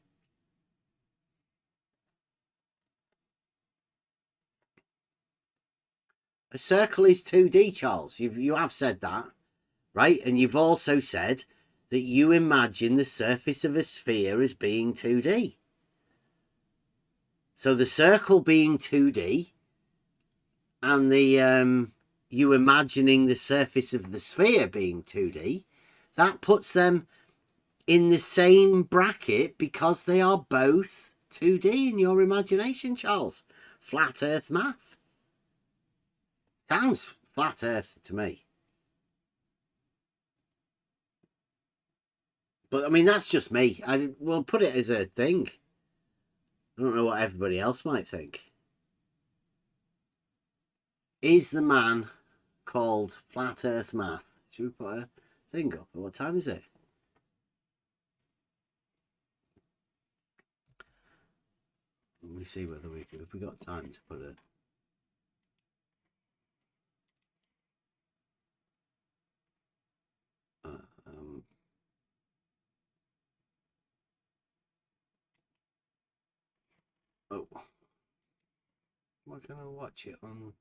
A circle is 2D, Charles. You have said that, right? And you've also said that you imagine the surface of a sphere as being 2D. So the circle being 2D and the you imagining the surface of the sphere being 2D, that puts them in the same bracket because they are both 2D in your imagination, Charles. Flat Earth Math. Sounds flat earth to me. But I mean, that's just me. We'll put it as a thing. I don't know what everybody else might think. Is the man called Flat Earth Math? Should we put a thing up? What time is it? Let me see whether if we got time to put it. Oh, why can't I watch it on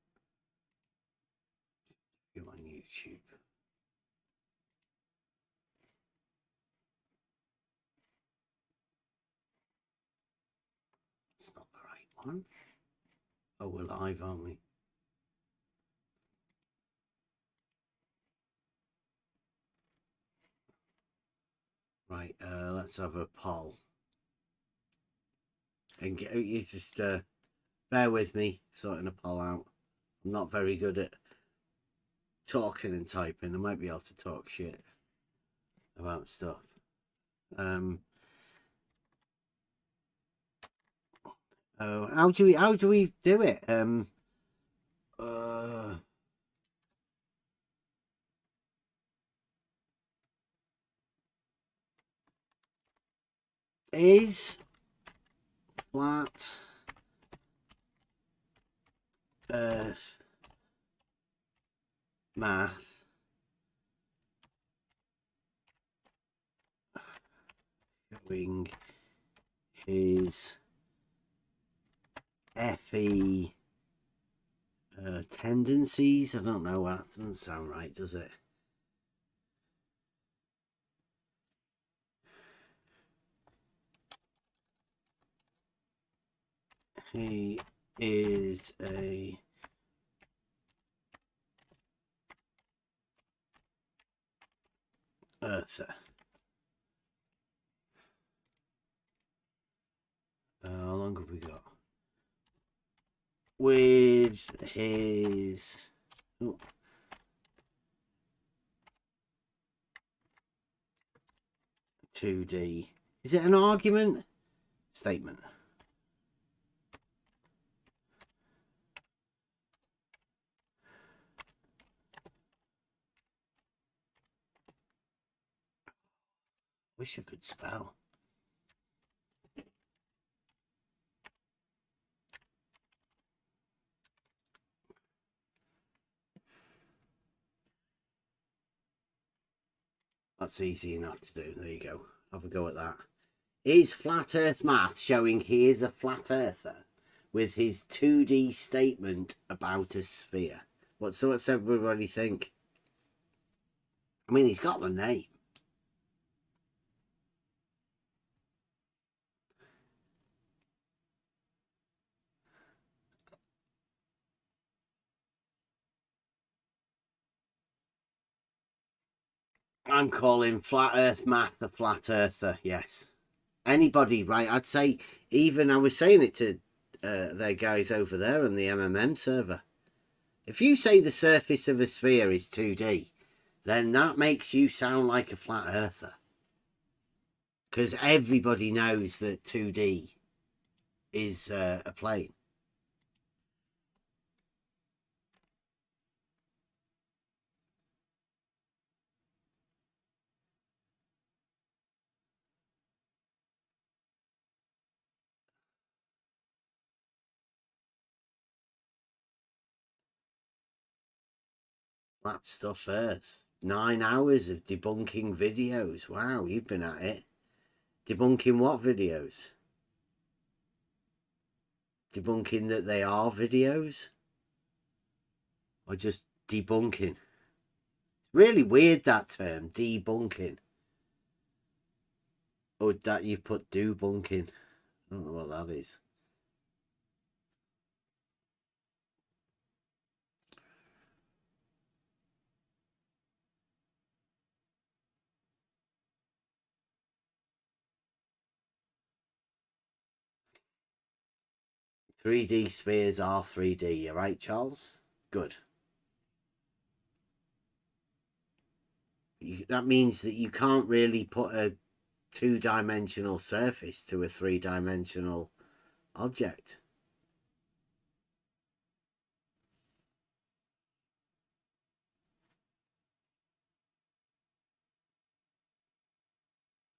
YouTube? It's not the right one. Oh, we're live, aren't we? Right, let's have a poll. And you just bear with me sorting a poll out. I'm not very good at talking and typing. I might be able to talk shit about stuff. How do we do it? Is Flat Earth Math showing his FE tendencies? I don't know. That doesn't sound right, does it? He is a earther. How long have we got? With his 2D. Is it an argument? Statement. Wish I could spell. That's easy enough to do. There you go. Have a go at that. Is Flat Earth Math showing he is a flat earther with his 2D statement about a sphere? What's everybody think? I mean, he's got the name. I'm calling flat earth math a flat earther, yes. Anybody, right? I'd say, even I was saying it to their guys over there on the MMM server. If you say the surface of a sphere is 2D, then that makes you sound like a flat earther. Because everybody knows that 2D is a plane. Flat stuff earth. 9 hours of debunking videos. Wow, you've been at it. Debunking what videos? Debunking that they are videos? Or just debunking? It's really weird, that term, debunking. Or that you put debunking. I don't know what that is. "3D spheres are 3D. You're right, Charles? Good. That means that you can't really put a 2-dimensional surface to a 3-dimensional object.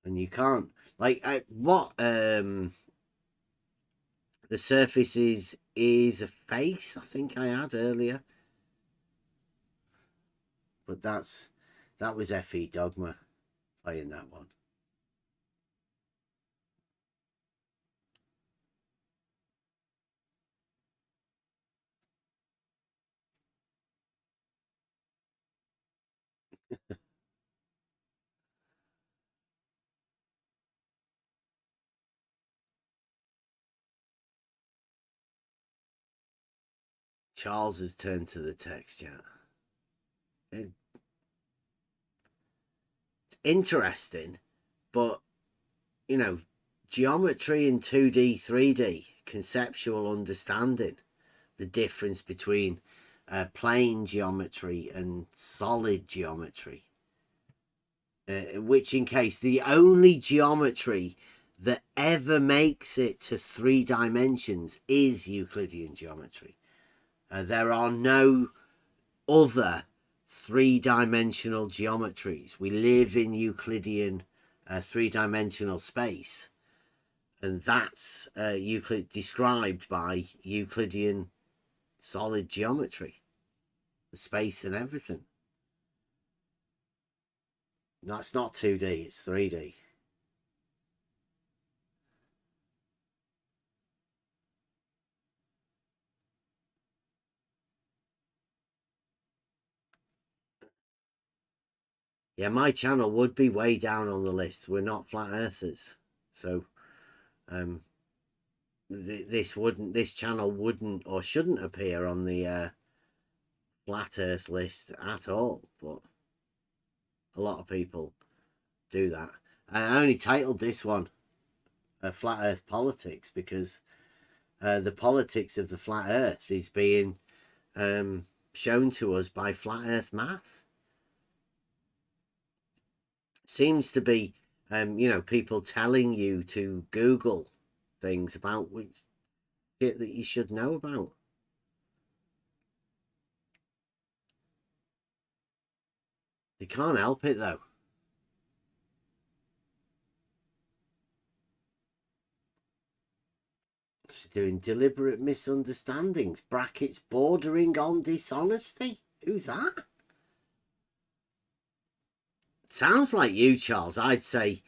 And you can't, like, what the surface is a face, I think I had earlier. But that was FE Dogma playing that one. Charles has turned to the text chat. It's interesting, but, you know, geometry in 2D, 3D, conceptual understanding, the difference between plane geometry and solid geometry. Which, in case, the only geometry that ever makes it to 3 dimensions is Euclidean geometry. There are no other 3-dimensional geometries. We live in Euclidean 3-dimensional space, and that's Euclid described by Euclidean solid geometry, the space and everything. No, it's not 2D, it's 3D. Yeah, my channel would be way down on the list. We're not flat earthers. So this channel wouldn't or shouldn't appear on the flat earth list at all, but a lot of people do that. I only titled this one Flat Earth Politics because the politics of the flat earth is being shown to us by flat earth math. Seems to be you know, people telling you to Google things about which shit that you should know about. They can't help it though. It's doing deliberate misunderstandings, brackets bordering on dishonesty. Who's that? Sounds like you, Charles. I'd say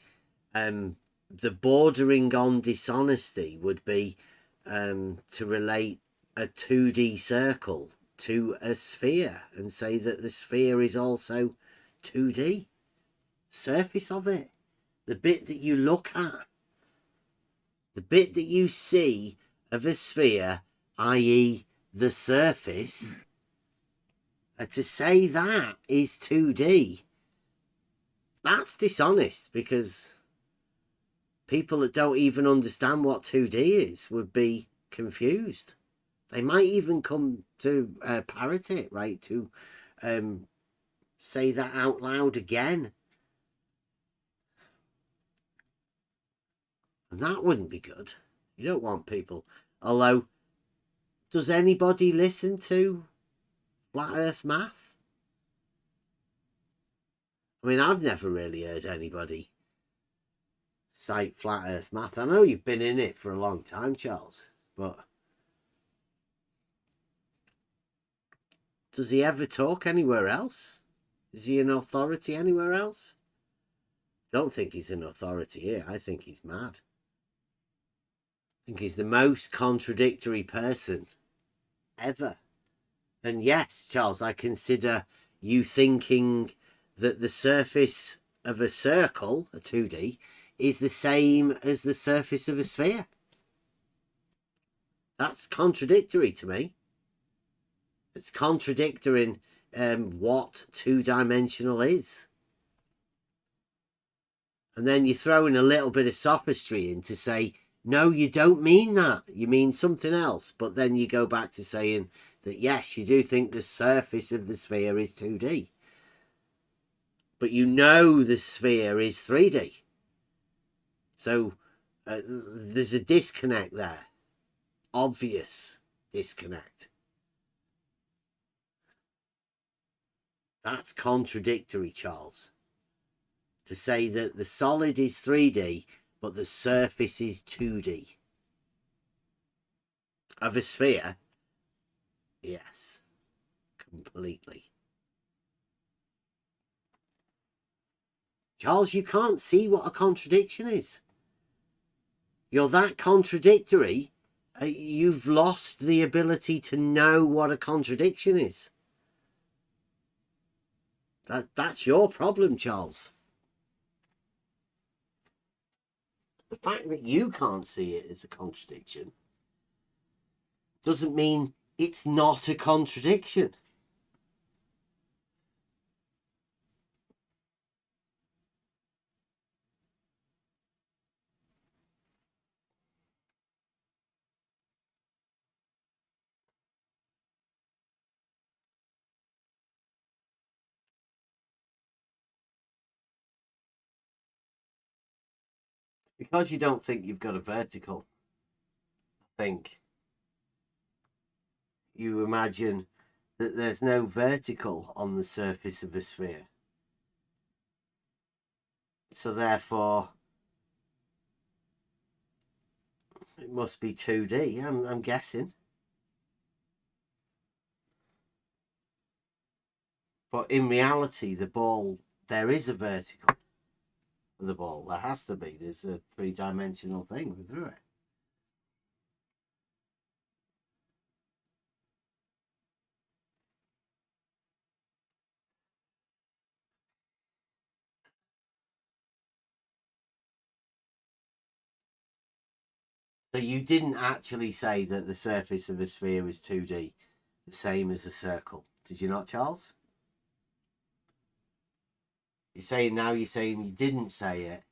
the bordering on dishonesty would be to relate a 2D circle to a sphere and say that the sphere is also 2D. Surface of it. The bit that you look at. The bit that you see of a sphere, i.e. the surface, to say that is 2D That's dishonest, because people that don't even understand what 2D is would be confused. They might even come to parrot it, right? To say that out loud again. And that wouldn't be good. You don't want people. Although, does anybody listen to Flat Earth Math? I mean, I've never really heard anybody cite Flat Earth Math. I know you've been in it for a long time, Charles, but does he ever talk anywhere else? Is he an authority anywhere else? Don't think he's an authority here. I think he's mad. I think he's the most contradictory person ever. And yes, Charles, I consider you thinking that the surface of a circle, a 2D, is the same as the surface of a sphere. That's contradictory to me. It's contradicting what two-dimensional is. And then you throw in a little bit of sophistry in to say, no, you don't mean that. You mean something else. But then you go back to saying that, yes, you do think the surface of the sphere is 2D. But you know the sphere is 3D. So there's a disconnect there. Obvious disconnect. That's contradictory, Charles. To say that the solid is 3D, but the surface is 2D. Of a sphere? Yes. Completely. Charles, you can't see what a contradiction is. You're that contradictory, you've lost the ability to know what a contradiction is. That's your problem, Charles. The fact that you can't see it as a contradiction doesn't mean it's not a contradiction. Because you don't think you've got a vertical, I think you imagine that there's no vertical on the surface of a sphere. So therefore, it must be 2D, I'm guessing. But in reality, the ball, there is a vertical for the ball. There has to be. There's a three-dimensional thing through it. So you didn't actually say that the surface of a sphere is 2D, the same as a circle. Did you not, Charles? You're saying you didn't say it.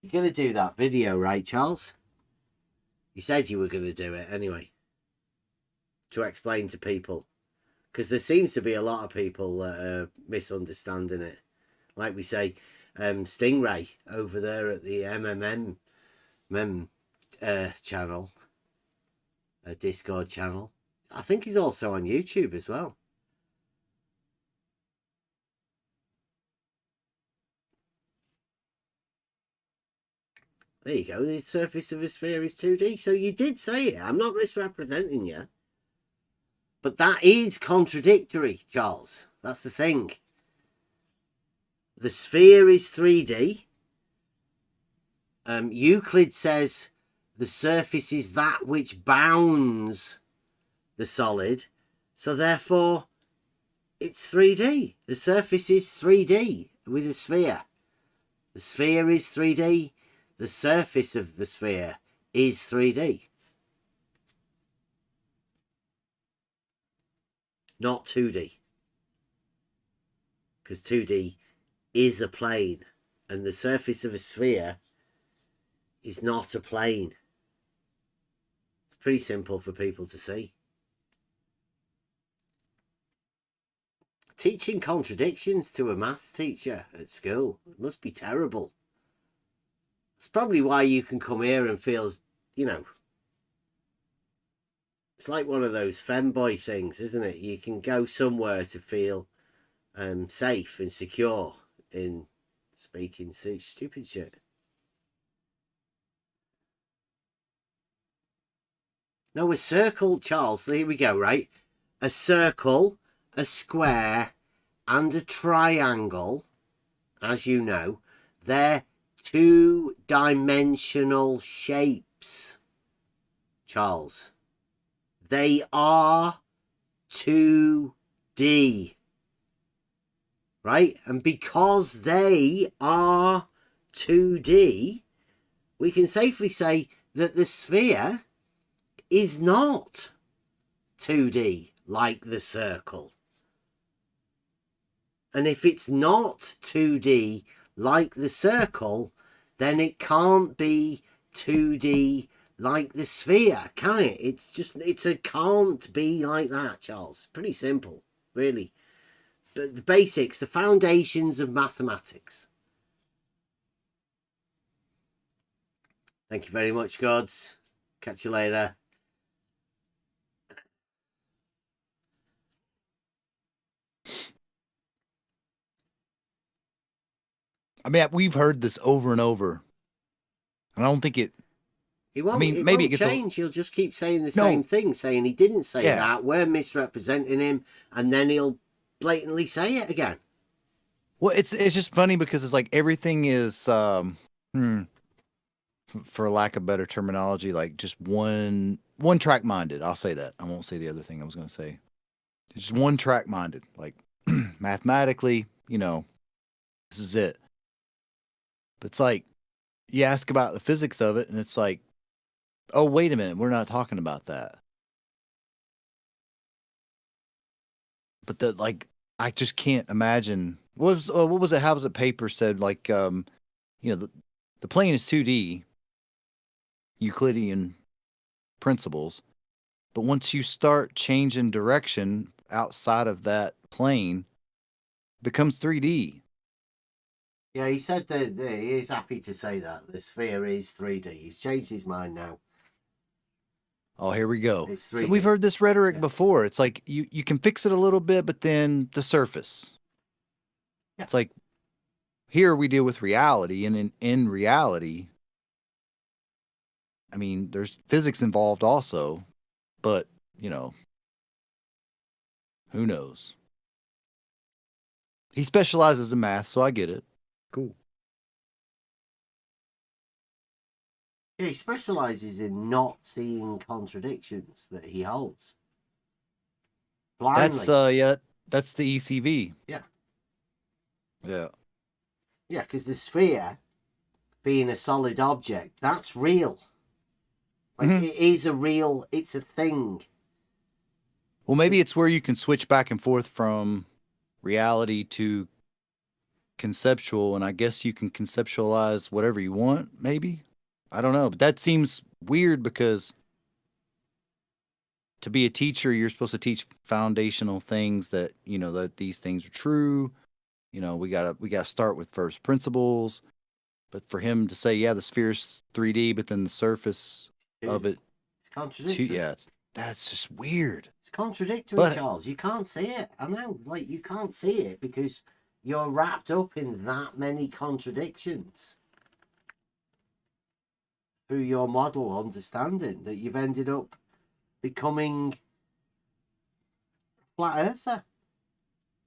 You're going to do that video, right, Charles? You said you were going to do it anyway. To explain to people. Because there seems to be a lot of people that are misunderstanding it. Like we say, Stingray over there at the channel, Discord channel. I think he's also on YouTube as well. There you go. The surface of a sphere is 2D. So you did say it. I'm not misrepresenting you. But that is contradictory, Charles. That's the thing. The sphere is 3D. Euclid says the surface is that which bounds the solid. So therefore, it's 3D. The surface is 3D with a sphere. The sphere is 3D. The surface of the sphere is 3D. not 2D. Because 2D is a plane, and the surface of a sphere is not a plane. It's pretty simple for people to see. Teaching contradictions to a maths teacher at school must be terrible. It's probably why you can come here and feel, you know, it's like one of those femboy things, isn't it? You can go somewhere to feel safe and secure in speaking stupid shit. No, a circle, Charles, here we go, right? A circle, a square, and a triangle, as you know, they're two-dimensional shapes, Charles. They are 2D. Right? And because they are 2D, we can safely say that the sphere is not 2D like the circle. And if it's not 2D like the circle, then it can't be 2D like the sphere, can it? It's a can't be like that, Charles. Pretty simple, really. But the basics, the foundations of mathematics. Thank you very much, gods. Catch you later. I mean, we've heard this over and over. And I don't think it... He won't, I mean, it maybe won't it gets change. He'll just keep saying the same thing, saying he didn't say that. We're misrepresenting him. And then he'll blatantly say it again. Well, it's just funny because it's like everything is, for lack of better terminology, like just one track minded. I'll say that. I won't say the other thing I was going to say. Just one track minded. Like mathematically, you know, this is it. But it's like you ask about the physics of it, and it's like, oh, wait a minute, we're not talking about that. But that, like, I just can't imagine. What was it? How was it? Paper said like, you know, the plane is 2D, Euclidean principles, but once you start changing direction outside of that plane, it becomes 3D. Yeah, he said that he is happy to say that the sphere is 3D. He's changed his mind now. Oh, here we go. It's So we've heard this rhetoric before. It's like you can fix it a little bit, but then the surface. Yeah. It's like here we deal with reality, and in reality, I mean, there's physics involved also, but you know, who knows? He specializes in math, so I get it. Cool. Yeah, he specializes in not seeing contradictions that he holds. Blindly. That's the ECV. Yeah. Yeah. Yeah, because the sphere being a solid object, that's real. Like it is it's a thing. Well, maybe it's where you can switch back and forth from reality to conceptual, and I guess you can conceptualize whatever you want, maybe. I don't know, but that seems weird because to be a teacher, you're supposed to teach foundational things that, you know, that these things are true. You know, we gotta start with first principles. But for him to say, yeah, the sphere's 3D, but then the surface of it, it's contradictory. That's just weird. It's contradictory, Charles. You can't see it. I know, like you can't see it because you're wrapped up in that many contradictions through your model understanding that you've ended up becoming flat earther.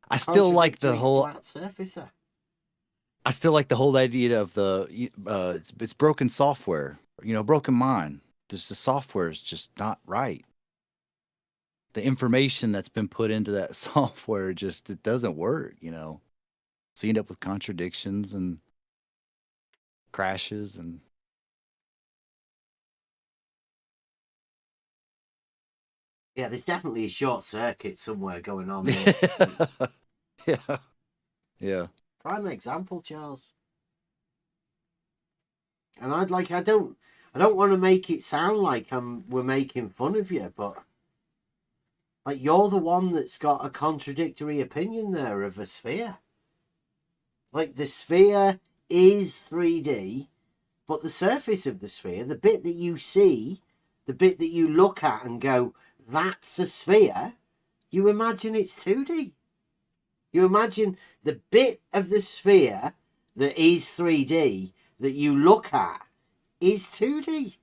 I still like the whole flat surfacer. I still like the whole idea of the it's broken software, you know, broken mind. The software is just not right. The information that's been put into that software it doesn't work, you know. So you end up with contradictions and crashes and. Yeah, there's definitely a short circuit somewhere going on there. Yeah. Yeah. Prime example, Charles. And I don't want to make it sound like we're making fun of you, but like you're the one that's got a contradictory opinion there of a sphere. Like the sphere is 3D, but the surface of the sphere, the bit that you see, the bit that you look at and go, that's a sphere, you imagine it's 2D. You imagine the bit of the sphere that is 3D that you look at is 2D.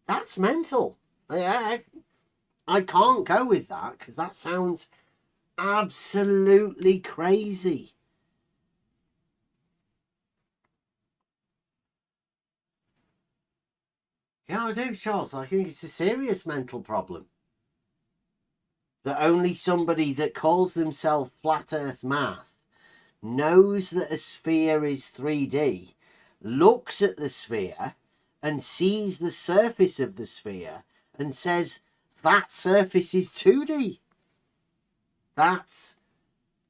That's mental. I can't go with that because that sounds absolutely crazy. Yeah, I do, Charles. I think it's a serious mental problem. That only somebody that calls themselves Flat Earth Math knows that a sphere is 3D, looks at the sphere and sees the surface of the sphere and says that surface is 2D. That's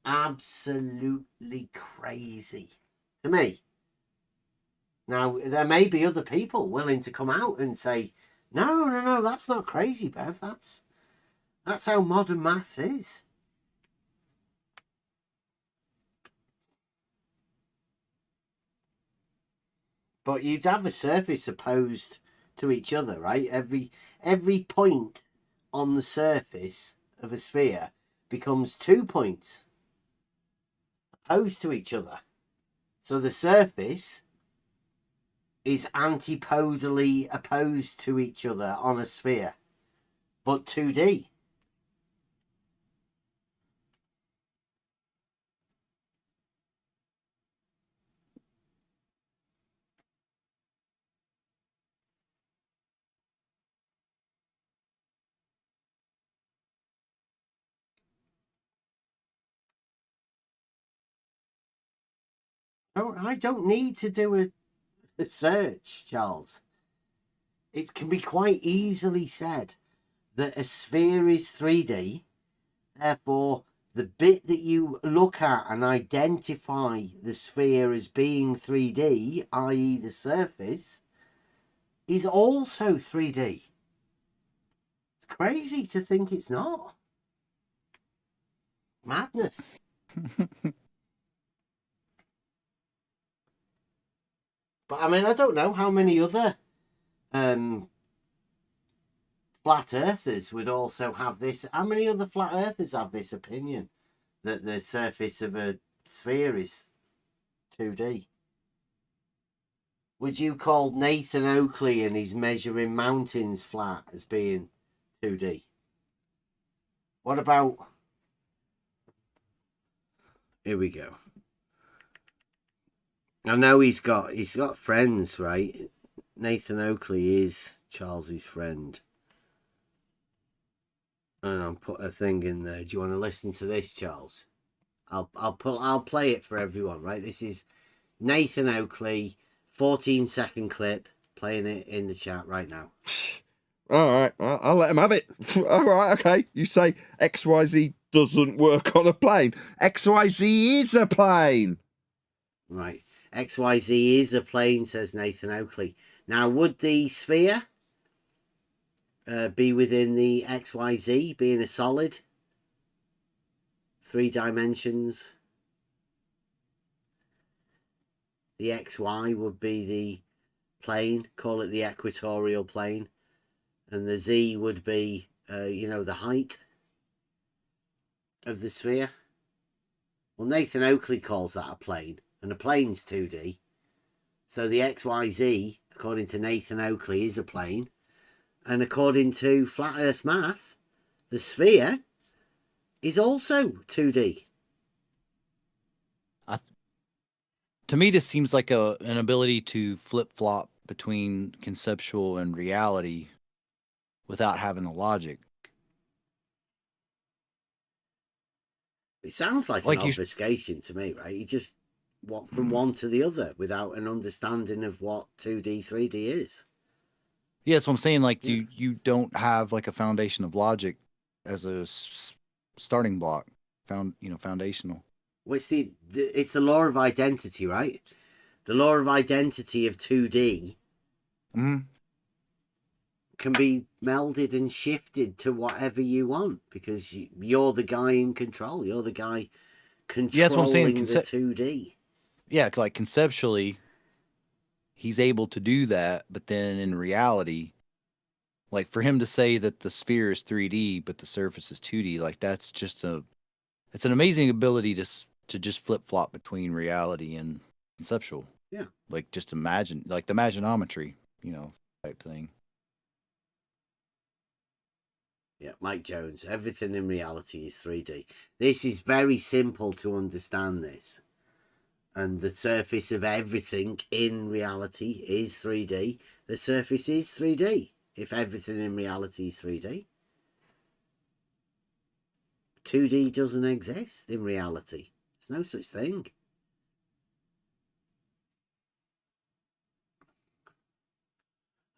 absolutely crazy to me. Now, there may be other people willing to come out and say, no, that's not crazy, Bev. That's how modern maths is. But you'd have a surface opposed to each other, right? Every point on the surface of a sphere becomes 2 points opposed to each other. So the surface is antipodally opposed to each other on a sphere, but 2D. I don't need to do a search, Charles. It can be quite easily said that a sphere is 3D, therefore the bit that you look at and identify the sphere as being 3D, i.e. the surface, is also 3D. It's crazy to think it's not. Madness. But I mean, I don't know how many other flat earthers would also have this. How many other flat earthers have this opinion that the surface of a sphere is 2D? Would you call Nathan Oakley and his measuring mountains flat as being 2D? What about... Here we go. I know he's got friends, right? Nathan Oakley is Charles's friend. And I'll put a thing in there. Do you want to listen to this, Charles? I'll play it for everyone, right? This is Nathan Oakley, 14-second clip, playing it in the chat right now. All right, I'll let him have it. All right, okay. You say XYZ doesn't work on a plane. XYZ is a plane. Right. XYZ is a plane, says Nathan Oakley. Now, would the sphere be within the XYZ, being a solid? 3 dimensions. The XY would be the plane, call it the equatorial plane. And the Z would be, the height of the sphere. Well, Nathan Oakley calls that a plane. And a plane's 2D. So the XYZ, according to Nathan Oakley, is a plane. And according to Flat Earth Math, the sphere is also 2D. To me, this seems like an ability to flip-flop between conceptual and reality without having the logic. It sounds like an obfuscation to me, right? You just... from one to the other without an understanding of what 2D, 3D is. Yeah, that's what I'm saying. Like you don't have like a foundation of logic as a starting block, foundational. Well, it's the law of identity, right? The law of identity of 2D can be melded and shifted to whatever you want because you're the guy in control. You're the guy controlling that's what I'm saying. the 2D. Yeah, like conceptually, he's able to do that, but then in reality, like for him to say that the sphere is 3D but the surface is 2D, like that's just it's an amazing ability to just flip flop between reality and conceptual. Yeah, like just imagine, like the imaginometry, type thing. Yeah, Mike Jones. Everything in reality is 3D. This is very simple to understand. This. And the surface of everything in reality is 3D. The surface is 3D if everything in reality is 3D. 2D doesn't exist in reality. There's no such thing.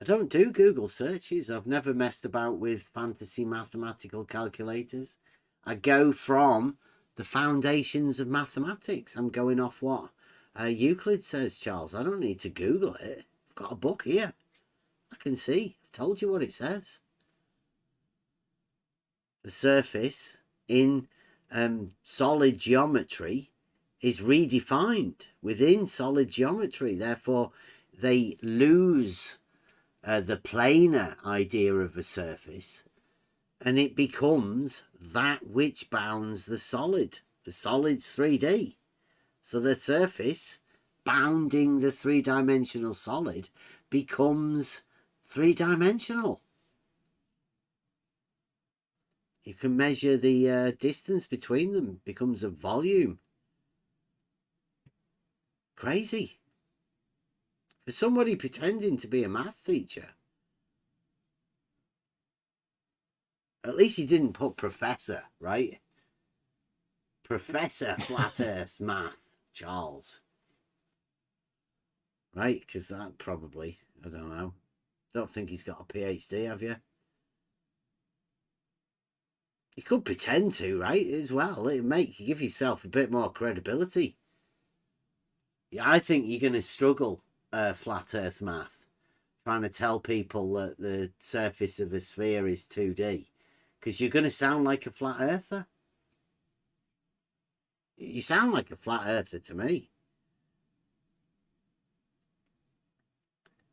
I don't do Google searches. I've never messed about with fantasy mathematical calculators. I go from the foundations of mathematics. I'm going off what Euclid says, Charles. I don't need to Google it. I've got a book here. I can see. I've told you what it says. The surface in solid geometry is redefined within solid geometry. Therefore, they lose the planar idea of a surface, and it becomes that which bounds the solid. The solid's 3D. So the surface bounding the three-dimensional solid becomes three-dimensional. You can measure the distance between them, becomes a volume. Crazy. For somebody pretending to be a maths teacher. At least he didn't put professor, right? Professor Flat Earth Math, Charles. Right? Because that probably, I don't know. Don't think he's got a PhD, have you? You could pretend to, right? As well. It'd give yourself a bit more credibility. Yeah, I think you're going to struggle, Flat Earth Math, trying to tell people that the surface of a sphere is 2D. Because you're going to sound like a flat earther. You sound like a flat earther to me.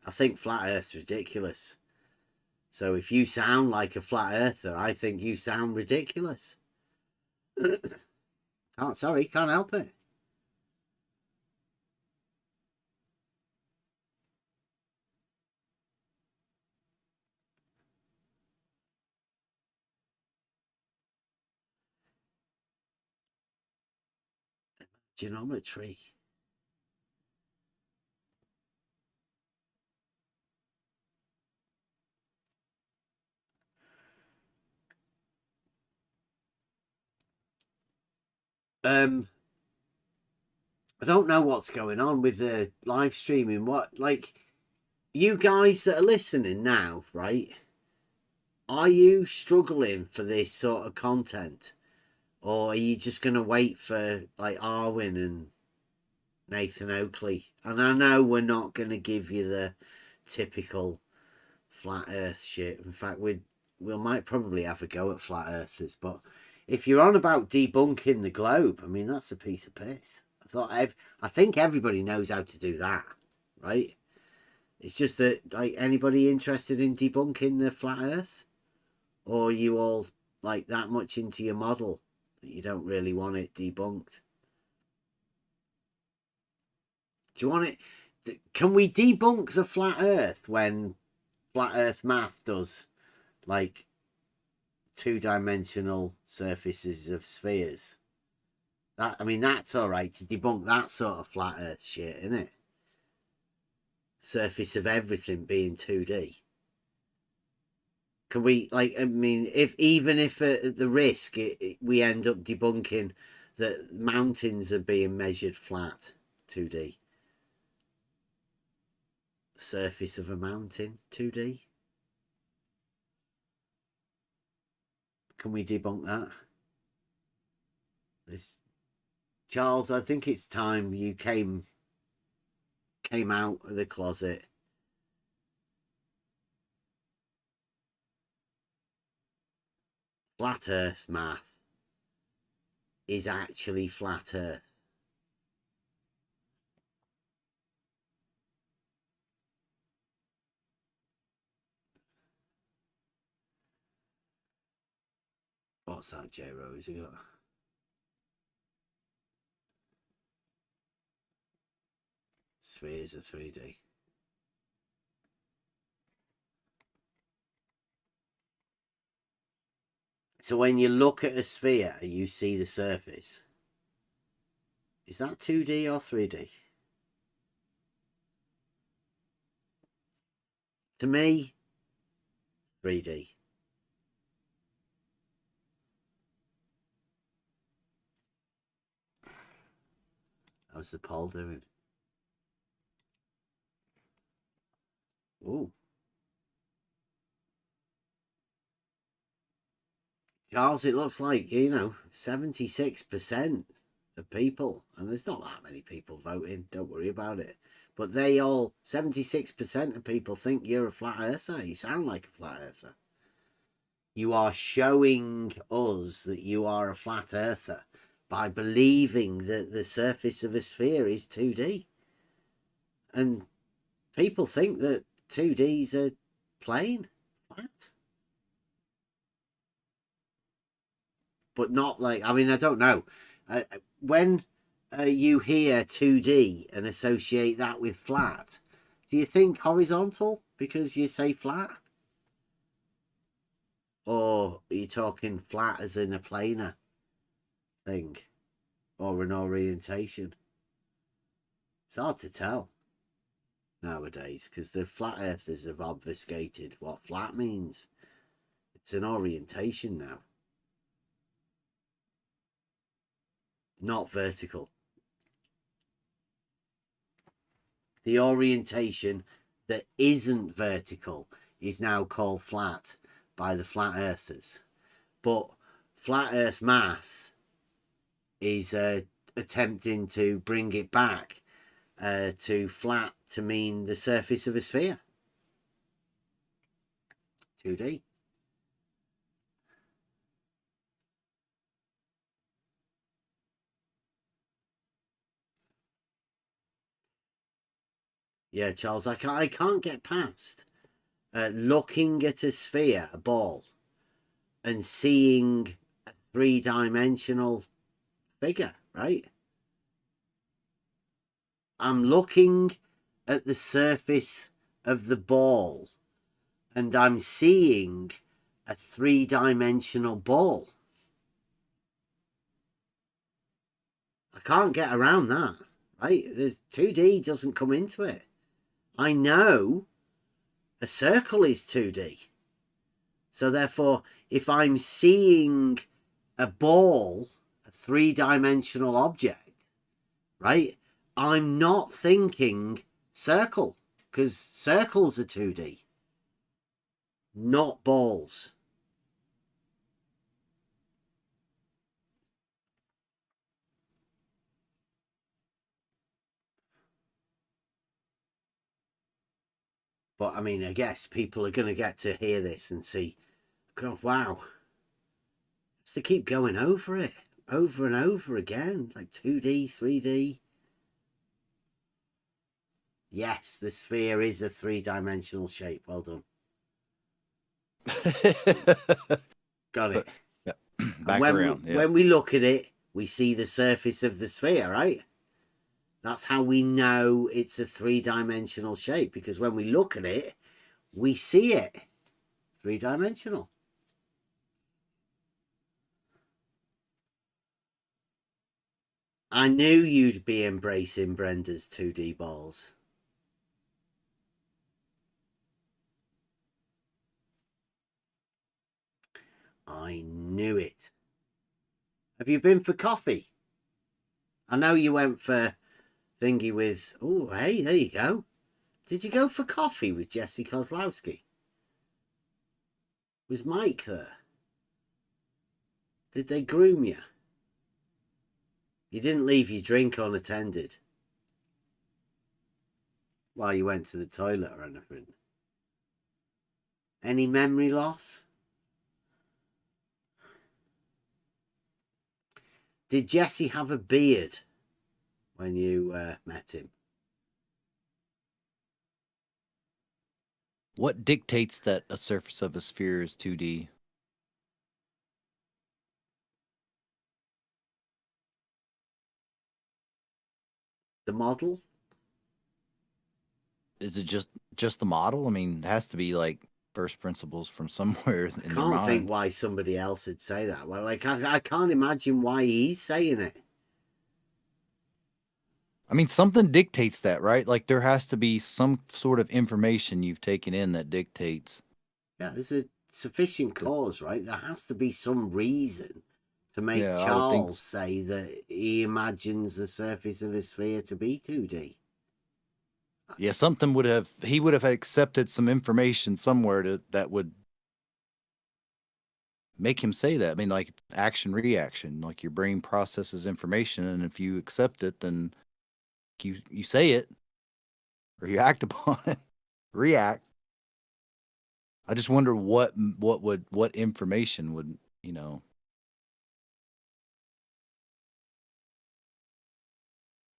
I think flat earth's ridiculous. So if you sound like a flat earther, I think you sound ridiculous. Can't help it. Geometry. I don't know what's going on with the live streaming. What, like, you guys that are listening now, right? Are you struggling for this sort of content? Or are you just going to wait for, like, Arwin and Nathan Oakley? And I know we're not going to give you the typical flat earth shit. In fact, we might probably have a go at flat earthers. But if you're on about debunking the globe, I mean, that's a piece of piss. I think everybody knows how to do that, right? It's just that, like, anybody interested in debunking the flat earth? Or are you all, like, that much into your model that you don't really want it debunked? Do you want it? Can we debunk the flat earth when flat earth math does, like, two-dimensional surfaces of spheres? I mean, that's all right to debunk that sort of flat earth shit, isn't it? Surface of everything being 2D. Can we, like, I mean, even if at the risk we end up debunking that mountains are being measured flat, 2D. Surface of a mountain, 2D. Can we debunk that? This, Charles, I think it's time you came out of the closet. Flat Earth math is actually flat Earth. What's that, J Rose? You got? Spheres are 3D. So when you look at a sphere, you see the surface. Is that 2D or 3D? To me, 3D. How's the poll doing? Ooh. Charles, it looks like, 76% of people, and there's not that many people voting, don't worry about it. But 76% of people think you're a flat earther. You sound like a flat earther. You are showing us that you are a flat earther by believing that the surface of a sphere is 2D. And people think that 2Ds are plain, flat. But not like, I mean, I don't know. When you hear 2D and associate that with flat, do you think horizontal because you say flat? Or are you talking flat as in a planar thing? Or an orientation? It's hard to tell nowadays because the flat earthers have obfuscated what flat means. It's an orientation now. Not vertical. The orientation that isn't vertical is now called flat by the flat earthers. But flat earth math is attempting to bring it back to flat to mean the surface of a sphere. 2D. Yeah, Charles, I can't get past looking at a sphere, a ball, and seeing a three-dimensional figure, right? I'm looking at the surface of the ball and I'm seeing a three-dimensional ball. I can't get around that, right? There's 2D doesn't come into it. I know a circle is 2D. So therefore, if I'm seeing a ball, a three-dimensional object, right? I'm not thinking circle because circles are 2D, not balls. But I mean, I guess people are going to get to hear this and see, God, wow. It's to keep going over it, over and over again, like 2D, 3D. Yes, the sphere is a three-dimensional shape. Well done. Got it. Yeah. Back around. When we look at it, we see the surface of the sphere, right? That's how we know it's a three-dimensional shape, because when we look at it, we see it. Three-dimensional. I knew you'd be embracing Brenda's 2D balls. I knew it. Have you been for coffee? I know you went for thingy with... Oh, hey, there you go. Did you go for coffee with Jesse Kozlowski? Was Mike there? Did they groom you? You didn't leave your drink unattended while you went to the toilet or anything? Any memory loss? Did Jesse have a beard when you met him? What dictates that a surface of a sphere is 2D? The model? Is it just the model? I mean, it has to be like first principles from somewhere in I their can't mind. think why somebody else would say that. Well, like I can't imagine why he's saying it. I mean, something dictates that, right? Like there has to be some sort of information you've taken in that dictates. Yeah, there's a sufficient cause, right? There has to be some reason to make Yeah, I would think Charles say that he imagines the surface of a sphere to be 2D. Yeah, he would have accepted some information somewhere that would make him say that. I mean, like action reaction, like your brain processes information, and if you accept it, then you say it or you act upon it, react. I just wonder what information would,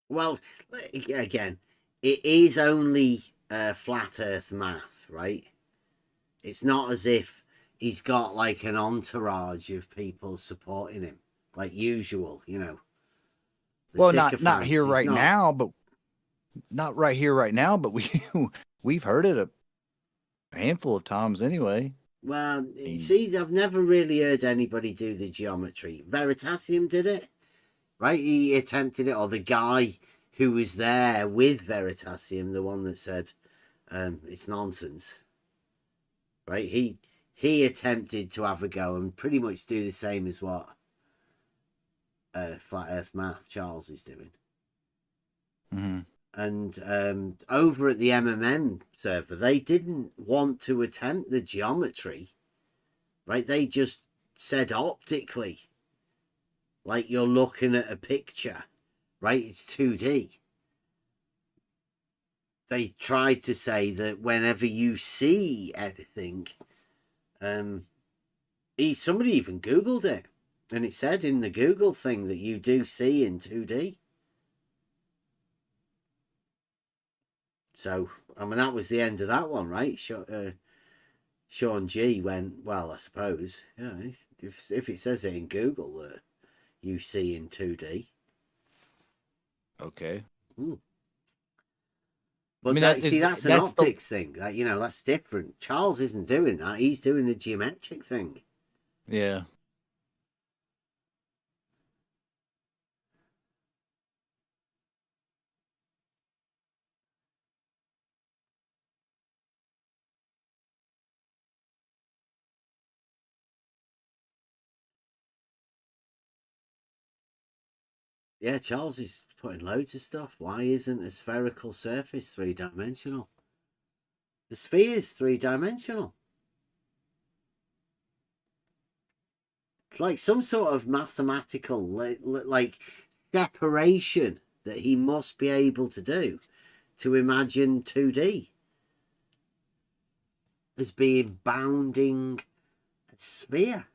Well, again, it is only flat Earth math, right? It's not as if he's got like an entourage of people supporting him, like usual, The well, not sycophants. here He's right not- now, but not right here right now, but we've heard it a handful of times anyway. Well, see, I've never really heard anybody do the geometry. Veritasium did it, right? He attempted it, or the guy who was there with Veritasium, the one that said it's nonsense, right? He attempted to have a go and pretty much do the same as what Flat Earth Math Charles is doing. Mm-hmm. And over at the MMM server, they didn't want to attempt the geometry, right? They just said optically, like you're looking at a picture, right? It's 2D. They tried to say that whenever you see anything, somebody even Googled it, and it said in the Google thing that you do see in 2D. So, I mean, that was the end of that one, right? Sean G went, well, I suppose, yeah, if it says it in Google that you see in 2D. Okay. But I mean, that's an optics thing. That's different. Charles isn't doing that. He's doing the geometric thing. Yeah. Yeah, Charles is putting loads of stuff. Why isn't a spherical surface 3-dimensional? The sphere is 3-dimensional. It's like some sort of mathematical like separation that he must be able to do to imagine 2D as being bounding a sphere.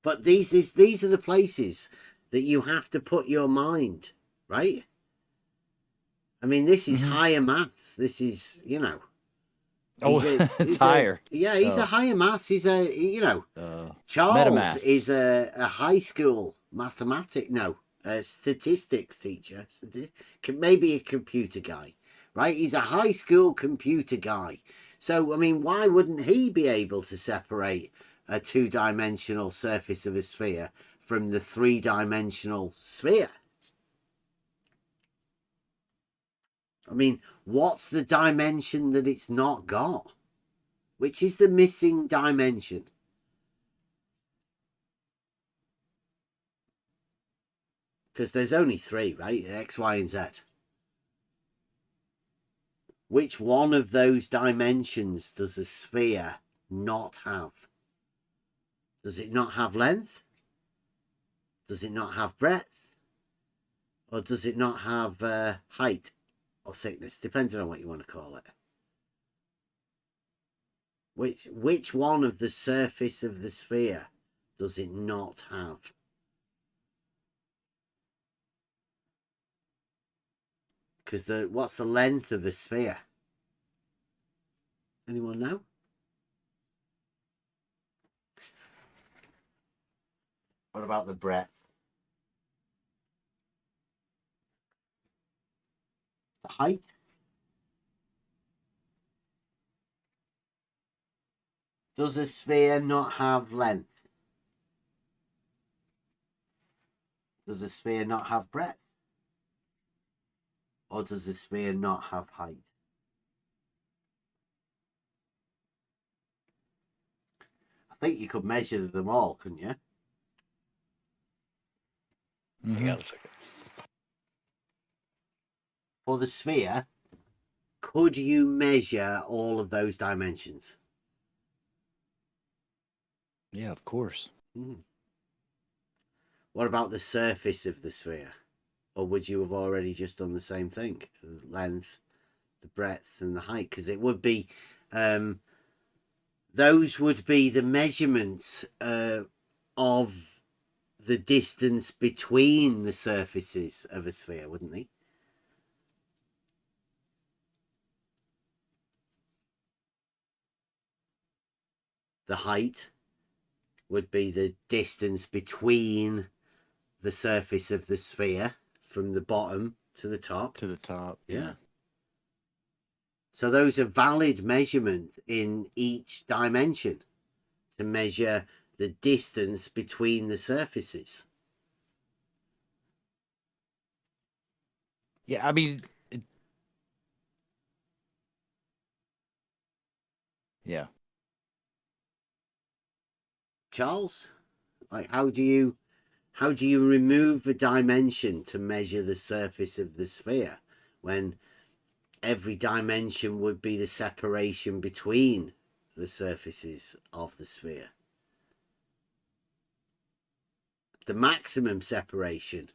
But these are the places that you have to put your mind, right? I mean, this is higher maths. This is, It's higher. He's a higher maths. He's a, Charles metamaths. is a high school statistics teacher. Maybe a computer guy, right? He's a high school computer guy. So, I mean, why wouldn't he be able to separate a 2-dimensional surface of a sphere from the 3-dimensional sphere? I mean, what's the dimension that it's not got? Which is the missing dimension? Because there's only 3, right? X, Y, and Z. Which one of those dimensions does a sphere not have? Does it not have length? Does it not have breadth? Or does it not have height or thickness, depending on what you want to call it? Which one of the surface of the sphere does it not have? Because what's the length of the sphere? Anyone know? What about the breadth? The height? Does a sphere not have length? Does a sphere not have breadth? Or does a sphere not have height? I think you could measure them all, couldn't you? Hang on a second. For the sphere, could you measure all of those dimensions? Yeah, of course. What about the surface of the sphere? Or would you have already just done the same thing? The length, the breadth, and the height? Because it would be, those would be the measurements of the distance between the surfaces of a sphere, wouldn't they? The height would be the distance between the surface of the sphere from the bottom to the top. To the top. Yeah. So those are valid measurements in each dimension to measure the distance between the surfaces. Yeah, I mean, yeah. Charles, like how do you remove a dimension to measure the surface of the sphere when every dimension would be the separation between the surfaces of the sphere? The maximum separation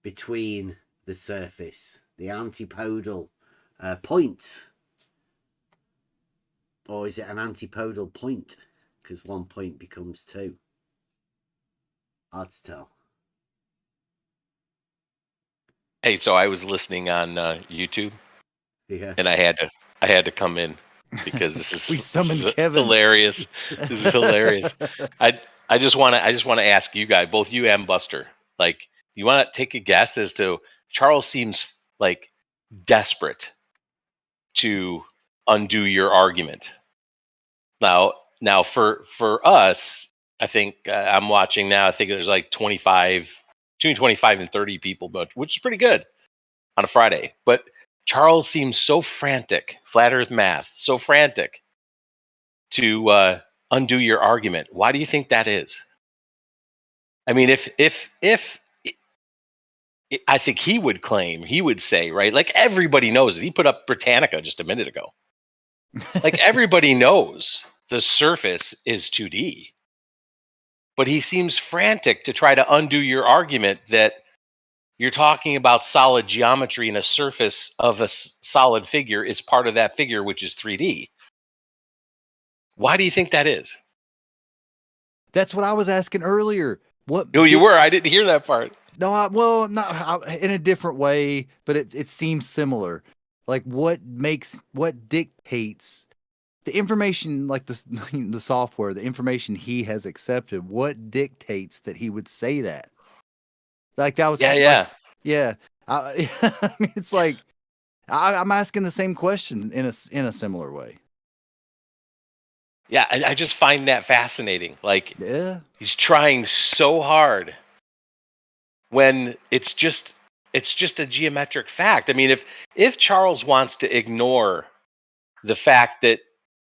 between the surface, the antipodal points. Or is it an antipodal point? Because one point becomes two. Hard to tell. Hey, so I was listening on YouTube, Yeah, and I had to come in because this is We summoned Kevin. hilarious. This is hilarious. I just want to ask you guys, both you and Buster, like, you want to take a guess as to Charles seems like desperate to undo your argument. Now for us, I think I'm watching now. I think there's like between 25 and 30 people, which is pretty good on a Friday. But Charles seems so frantic, flat Earth math, so frantic to undo your argument. Why do you think that is? I mean, if I think he would say, right? Like everybody knows it. He put up Britannica just a minute ago. Like everybody knows the surface is 2D. But he seems frantic to try to undo your argument that you're talking about solid geometry and a surface of a solid figure is part of that figure, which is 3D. Why do you think that is? That's what I was asking earlier. What? No, you were. I didn't hear that part. No, not in a different way, but it seems similar. Like what dictates the information, like the software, the information he has accepted. What dictates that he would say that? Like that was I mean, it's like I'm asking the same question in a similar way. Yeah, I just find that fascinating. Like, yeah, he's trying so hard when it's just a geometric fact. I mean, if Charles wants to ignore the fact that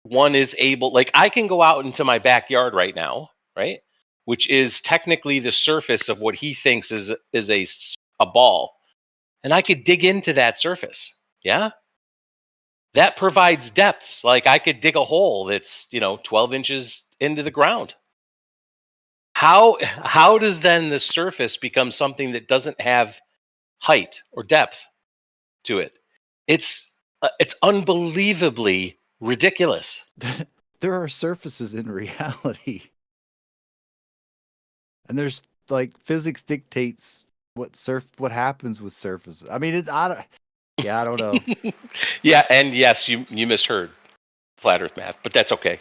one is able, like, I can go out into my backyard right now, right, which is technically the surface of what he thinks is a ball, and I could dig into that surface. Yeah, that provides depths. Like I could dig a hole that's 12 inches into the ground. How does then the surface become something that doesn't have height or depth to it? It's unbelievably ridiculous. There are surfaces in reality. And there's like physics dictates what happens with surfaces. I mean, I don't know. Yeah, and yes, you misheard flat Earth math, but that's okay.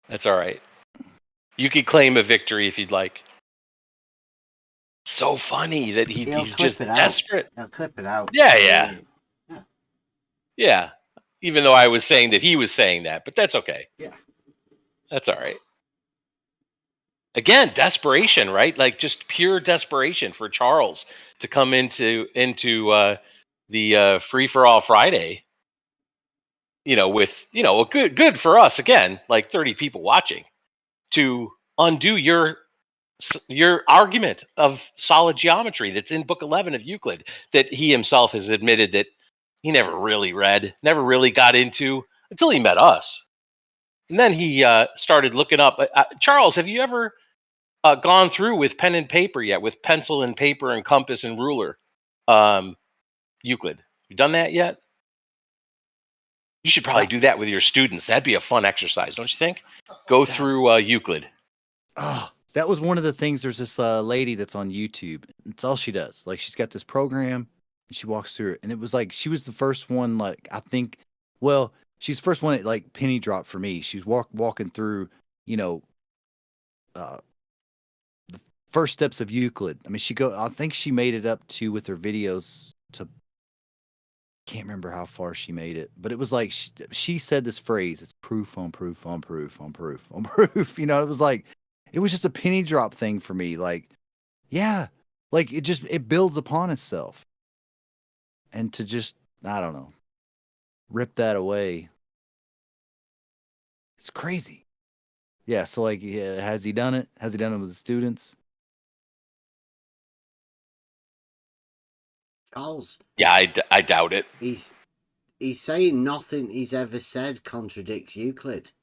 That's all right. You could claim a victory if you'd like. So funny that he's just desperate. He'll clip it out. Yeah. Even though I was saying that he was saying that, but that's okay. Yeah. That's all right. Again, desperation, right? Like just pure desperation for Charles to come into the Free for All Friday. With a good for us again, like 30 people watching, to undo your argument of solid geometry that's in book 11 of Euclid that he himself has admitted that he never really read, never really got into until he met us. And then he started looking up. Charles, have you ever gone through with pen and paper yet, with pencil and paper and compass and ruler, Euclid? You done that yet? You should probably do that with your students. That'd be a fun exercise, don't you think? Go through Euclid. Oh, that was one of the things. There's this lady that's on YouTube. It's all she does. Like she's got this program and she walks through it. And it was like she was the first one. Like I think, well, she's the first one that like penny dropped for me. She was walking through, the first steps of Euclid. I mean, I think she made it up to with her videos to. Can't remember how far she made it, but it was like she said this phrase: "It's proof on proof on proof on proof on proof." It was like it was just a penny drop thing for me. Like, yeah, like it builds upon itself, and to just I don't know, rip that away. It's crazy. Yeah. So like, has he done it? Has he done it with the students? Charles. Yeah, I doubt it. He's saying nothing he's ever said contradicts Euclid.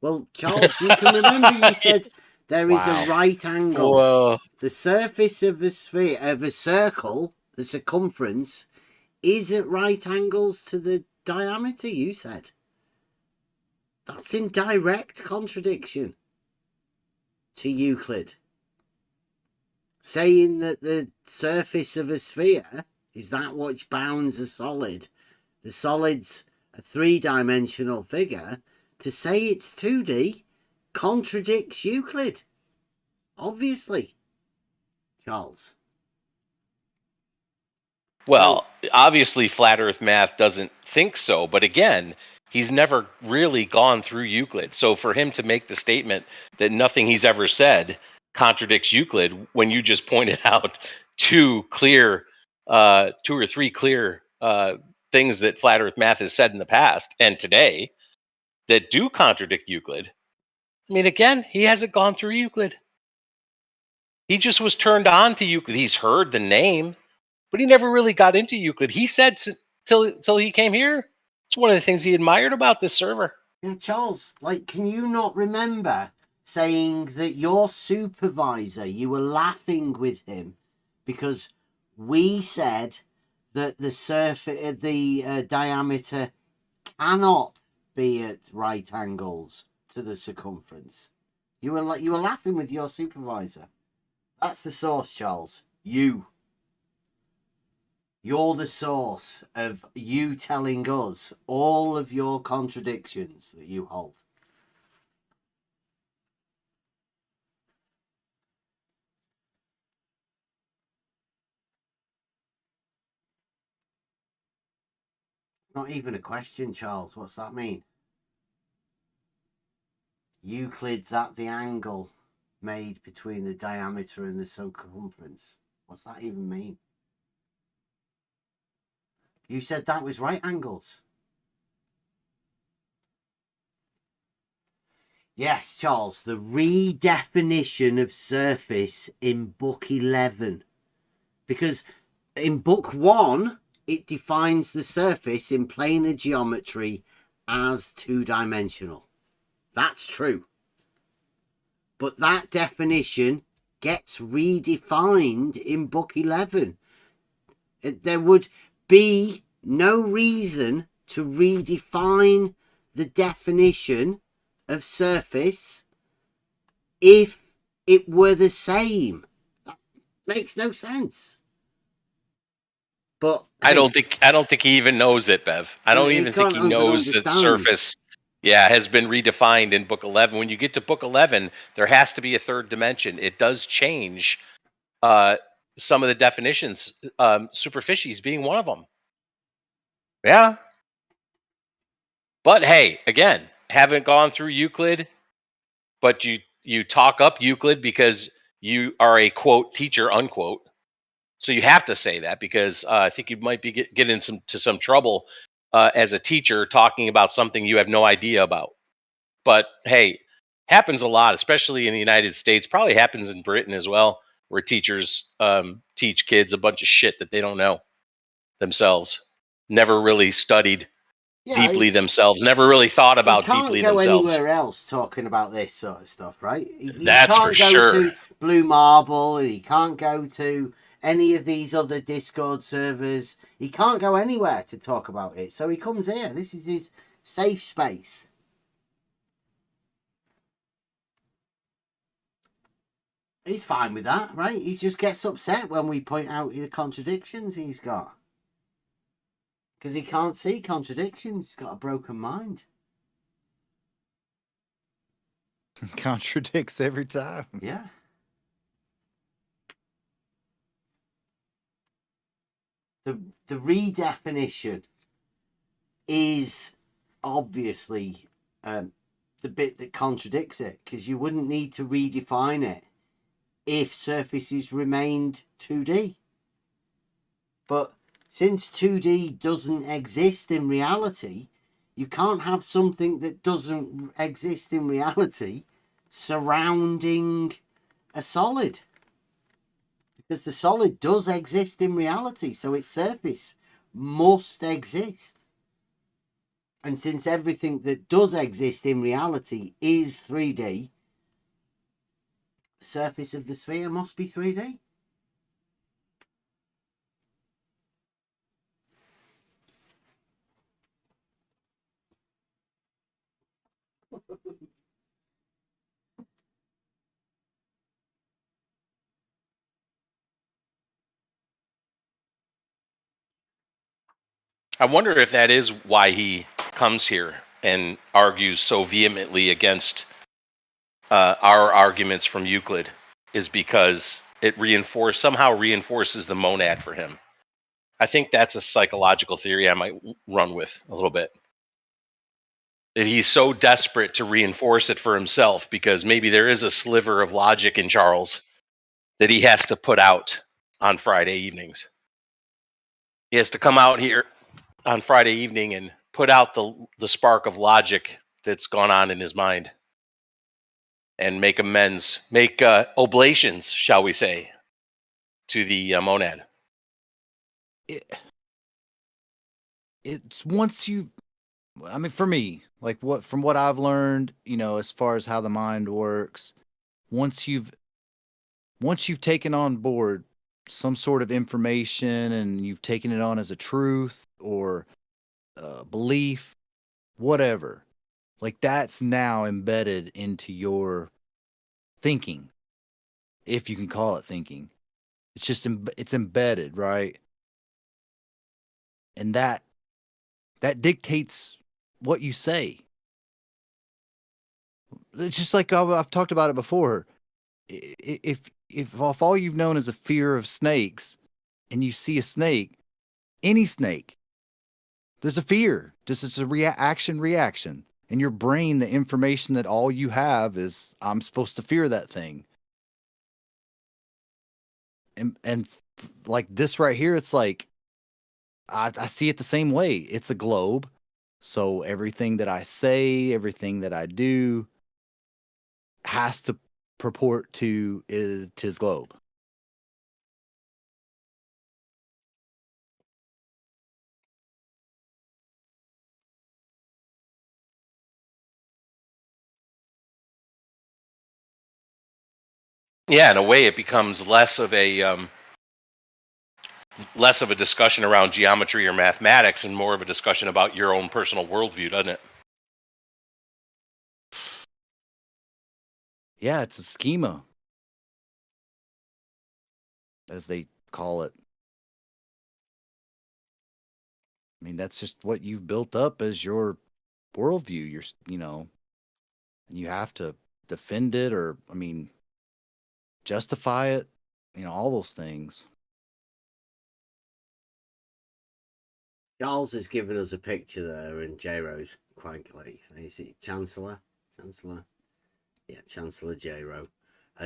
Well, Charles, you can remember you said there is a right angle. Whoa. The surface of a sphere, of a circle, the circumference, is at right angles to the diameter, you said. That's in direct contradiction to Euclid. Saying that the surface of a sphere is that which bounds a solid. The solid's a three-dimensional figure. To say it's 2D contradicts Euclid. Obviously. Charles. Well, obviously flat Earth math doesn't think so, but again, he's never really gone through Euclid. So for him to make the statement that nothing he's ever said contradicts Euclid when you just pointed out two or three clear things that flat Earth math has said in the past and today that do contradict Euclid. I mean, again, he hasn't gone through Euclid. He just was turned on to Euclid. He's heard the name, but he never really got into Euclid. He said till he came here, it's one of the things he admired about this server. Yeah, Charles, like, can you not remember saying that your supervisor, you were laughing with him because we said that the diameter cannot be at right angles to the circumference. You were laughing with your supervisor. That's the source, Charles. You're the source of you telling us all of your contradictions that you hold. Not even a question, Charles. What's that mean? Euclid, that the angle made between the diameter and the circumference. What's that even mean? You said that was right angles. Yes, Charles, the redefinition of surface in book 11. Because in book 1, it defines the surface in planar geometry as two-dimensional. That's true. But that definition gets redefined in book 11. There would be no reason to redefine the definition of surface if it were the same. That makes no sense. But I don't think he even knows it, Bev. I don't even think he knows that surface has been redefined in book 11. When you get to book 11, there has to be a third dimension. It does change some of the definitions, superficies being one of them. Yeah. But hey, again, haven't gone through Euclid, but you talk up Euclid because you are a quote teacher, unquote. So you have to say that because I think you might be getting into some trouble as a teacher talking about something you have no idea about. But hey, happens a lot, especially in the United States. Probably happens in Britain as well, where teachers teach kids a bunch of shit that they don't know themselves. Never really studied deeply themselves. Never really thought about deeply themselves. You can't go anywhere else talking about this sort of stuff, right? That's for sure. You can't go to Blue Marble. You can't go to any of these other Discord servers. He can't go anywhere to talk about it. So he comes here. This is his safe space. He's fine with that, right? He just gets upset when we point out the contradictions he's got. Because he can't see contradictions. He's got a broken mind. Contradicts every time. Yeah. The redefinition is obviously the bit that contradicts it, because you wouldn't need to redefine it if surfaces remained 2D. But since 2D doesn't exist in reality, you can't have something that doesn't exist in reality surrounding a solid. Because the solid does exist in reality, so its surface must exist. And since everything that does exist in reality is 3D, the surface of the sphere must be 3D. I wonder if that is why he comes here and argues so vehemently against our arguments from Euclid, is because it somehow reinforces the monad for him. I think that's a psychological theory I might run with a little bit. That he's so desperate to reinforce it for himself because maybe there is a sliver of logic in Charles that he has to put out on Friday evenings. He has to come out here on Friday evening and put out the spark of logic that's gone on in his mind and make amends, make oblations, shall we say, to the monad. It's once you, I mean, for me, like from what I've learned, as far as how the mind works, once you've taken on board some sort of information and you've taken it on as a truth or belief, whatever, like that's now embedded into your thinking, if you can call it thinking. It's just it's embedded, right? And that dictates what you say. It's just like I've talked about it before. If all you've known is a fear of snakes, and you see a snake, any snake, there's a fear. Just it's a reaction. In your brain, the information that all you have is I'm supposed to fear that thing. And like this right here, it's like I see it the same way. It's a globe. So everything that I say, everything that I do has to purport to his globe. Yeah, in a way, it becomes less of a discussion around geometry or mathematics and more of a discussion about your own personal worldview, doesn't it? Yeah, it's a schema, as they call it. I mean, that's just what you've built up as your worldview. You have to defend it, or, I mean, justify it, all those things. Charles has given us a picture there, and J-Ro's quietly. Is it Chancellor? Yeah, Chancellor J-Ro.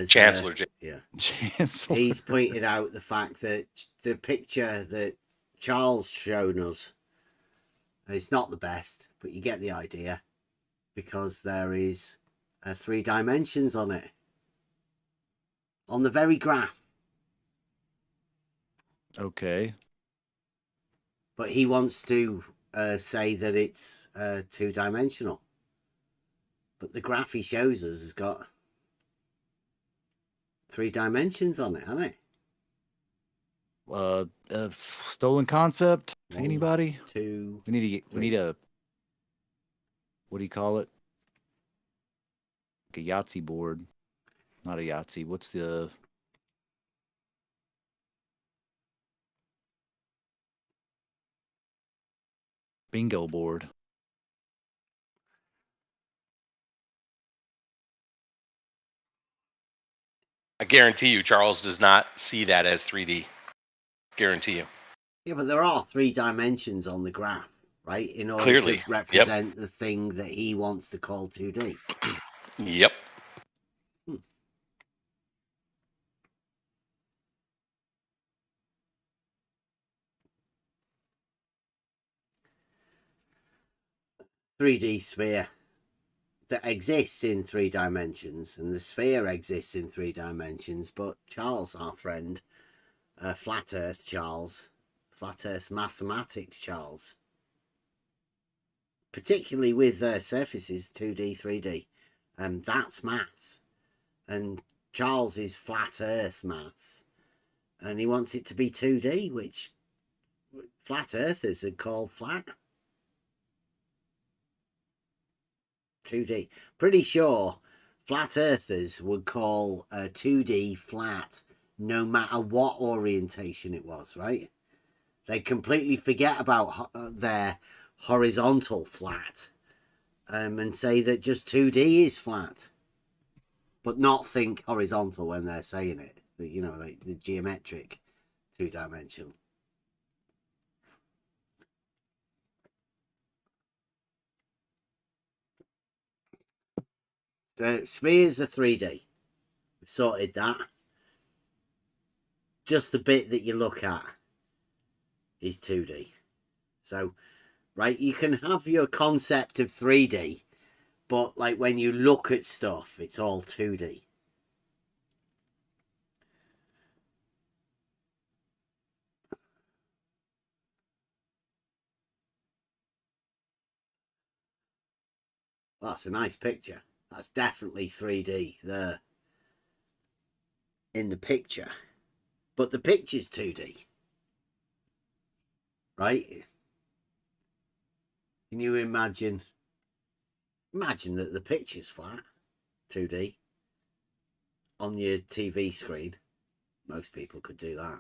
Chancellor J. Yeah. Chancellor. He's pointed out the fact that the picture that Charles shown us, it's not the best, but you get the idea, because there is 3 dimensions on it. On the very graph. Okay. But he wants to say that it's 2-dimensional. But the graph he shows us has got 3 dimensions on it, hasn't it? Stolen concept. 1, Anybody? 2. We need a. What do you call it? Like a Yahtzee board. Not a Yahtzee. What's the? Bingo board. I guarantee you, Charles does not see that as 3D. Guarantee you. Yeah, but there are 3 dimensions on the graph, right? In order Clearly. to represent the thing that he wants to call 2D. Yep. 3D sphere that exists in 3 dimensions, and the sphere exists in 3 dimensions, but Charles, our friend, Flat Earth Charles, Flat Earth Mathematics Charles, particularly with surfaces 2D, 3D, that's math, and Charles is Flat Earth math, and he wants it to be 2D, which flat earthers are called flat. 2D. Pretty sure flat earthers would call 2D flat no matter what orientation it was, right? They completely forget about their horizontal flat and say that just 2D is flat, but not think horizontal when they're saying it. Like the geometric 2-dimensional. The spheres are 3D. We sorted that. Just the bit that you look at is 2D. So, right, you can have your concept of 3D, but like when you look at stuff, it's all 2D. That's a nice picture. That's definitely 3D there in the picture. But the picture's 2D. Right? Can you imagine that the picture's flat, 2D, on your TV screen? Most people could do that.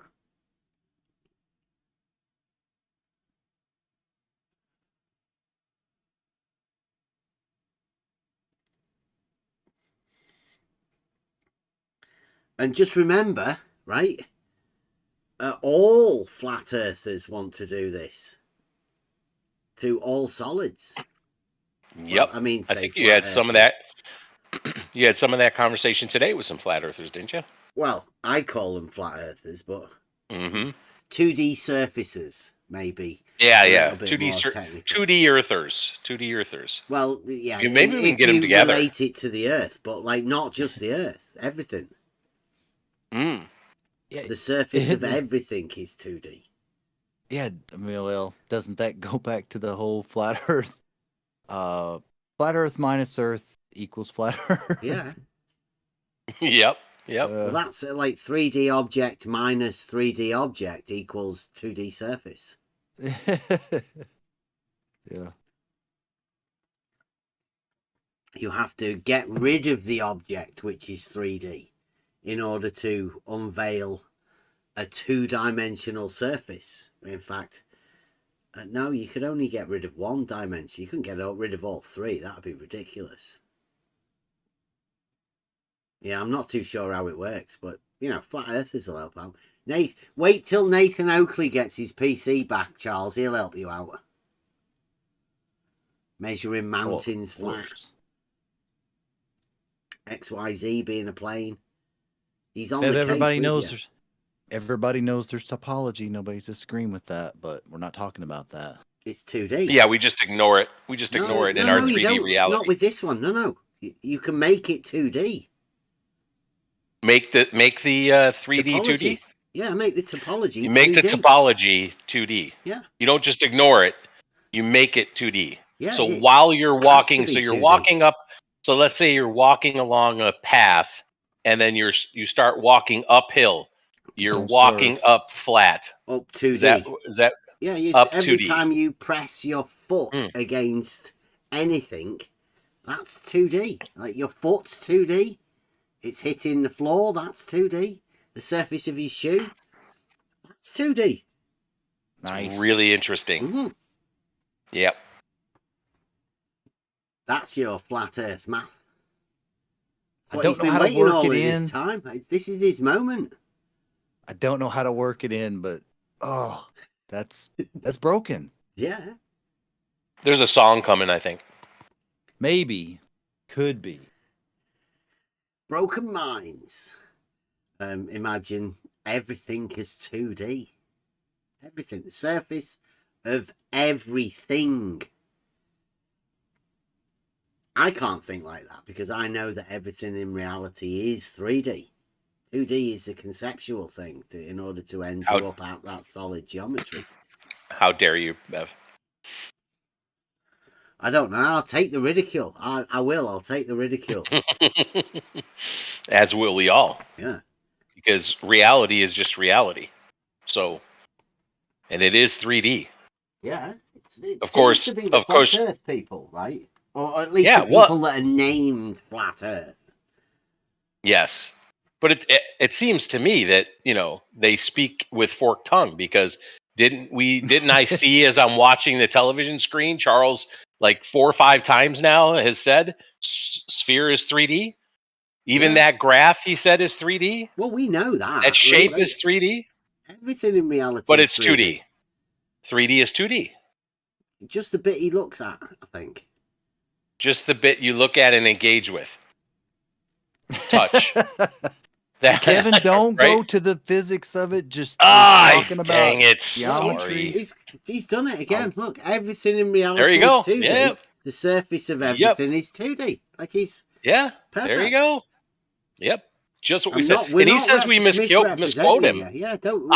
And just remember, right? All flat earthers want to do this to all solids. Yep. Well, I think you had some of that. You had some of that conversation today with some flat earthers, didn't you? Well, I call them flat earthers, but 2D surfaces, maybe. Yeah. 2D earthers. Well, yeah. Maybe we can get them together. Relate it to the Earth, but like not just the Earth, everything. Yeah, the surface of everything is 2D. Yeah, I mean, well, doesn't that go back to the whole flat Earth? Flat Earth minus Earth equals flat Earth. Yeah. Yep. Yep. Well, that's like 3D object minus 3D object equals 2D surface. Yeah. You have to get rid of the object, which is 3D, in order to unveil a 2-dimensional surface. In fact, no, you could only get rid of 1 dimension. You couldn't get rid of all 3. That would be ridiculous. Yeah, I'm not too sure how it works, but, you know, flat earthers will help out. Wait till Nathan Oakley gets his PC back, Charles. He'll help you out. Measuring mountains flat. XYZ being a plane. He's on the case Everybody with knows you. everybody knows there's topology. Nobody's disagreeing with that, but we're not talking about that. It's 2D. Yeah, we just ignore it. We just ignore it in our 3D reality. Not with this one. No. You can make it 2D. Make the 3D Topology. 2D. Yeah, make the topology. You make 2D. the topology 2D. Yeah. You don't just ignore it. You make it 2D. Yeah, so it while you're has walking, to be so you're 2D. walking up. So let's say you're walking along a path, and then you start walking uphill. You're Don't walking swerve. up flat. Up 2D. Is that Yeah, up every 2D? time you press your foot against anything, that's 2D. Like your foot's 2D. It's hitting the floor, that's 2D. The surface of your shoe, that's 2D. Nice. Really interesting. Mm-hmm. Yep. That's your flat Earth math. I don't know how to work it in. This time. This is his moment. I don't know how to work it in, but that's broken. Yeah. There's a song coming, I think. Maybe. Could be. Broken minds. Imagine everything as 2D. Everything. The surface of everything. I can't think like that because I know that everything in reality is 3D. 2D is a conceptual thing in order to end up at that solid geometry. How dare you, Bev? I don't know. I'll take the ridicule. I will. I'll take the ridicule. As will we all. Yeah. Because reality is just reality. So, and it is 3D. Yeah. It of course, seems to be the of course. Flat Earth people, right? Or at least the people that are named Flat Earth. Yes. But it seems to me that, they speak with forked tongue because didn't I see as I'm watching the television screen, Charles, like 4 or 5 times now has said sphere is 3D. Even that graph he said is 3D. Well, we know that. That shape is 3D. Everything in reality but is it's 2D. 3D is 2D. Just the bit he looks at, I think. Just the bit you look at and engage with. Touch. Kevin, don't go to the physics of it. Just talking about dang it. geometry. He's done it again. Look, everything in reality there you go. is 2D. Yep. The surface of everything is 2D. Like he's perfect. There you go. Yep. Just what we said. And he says we misquote him. You. Yeah, don't.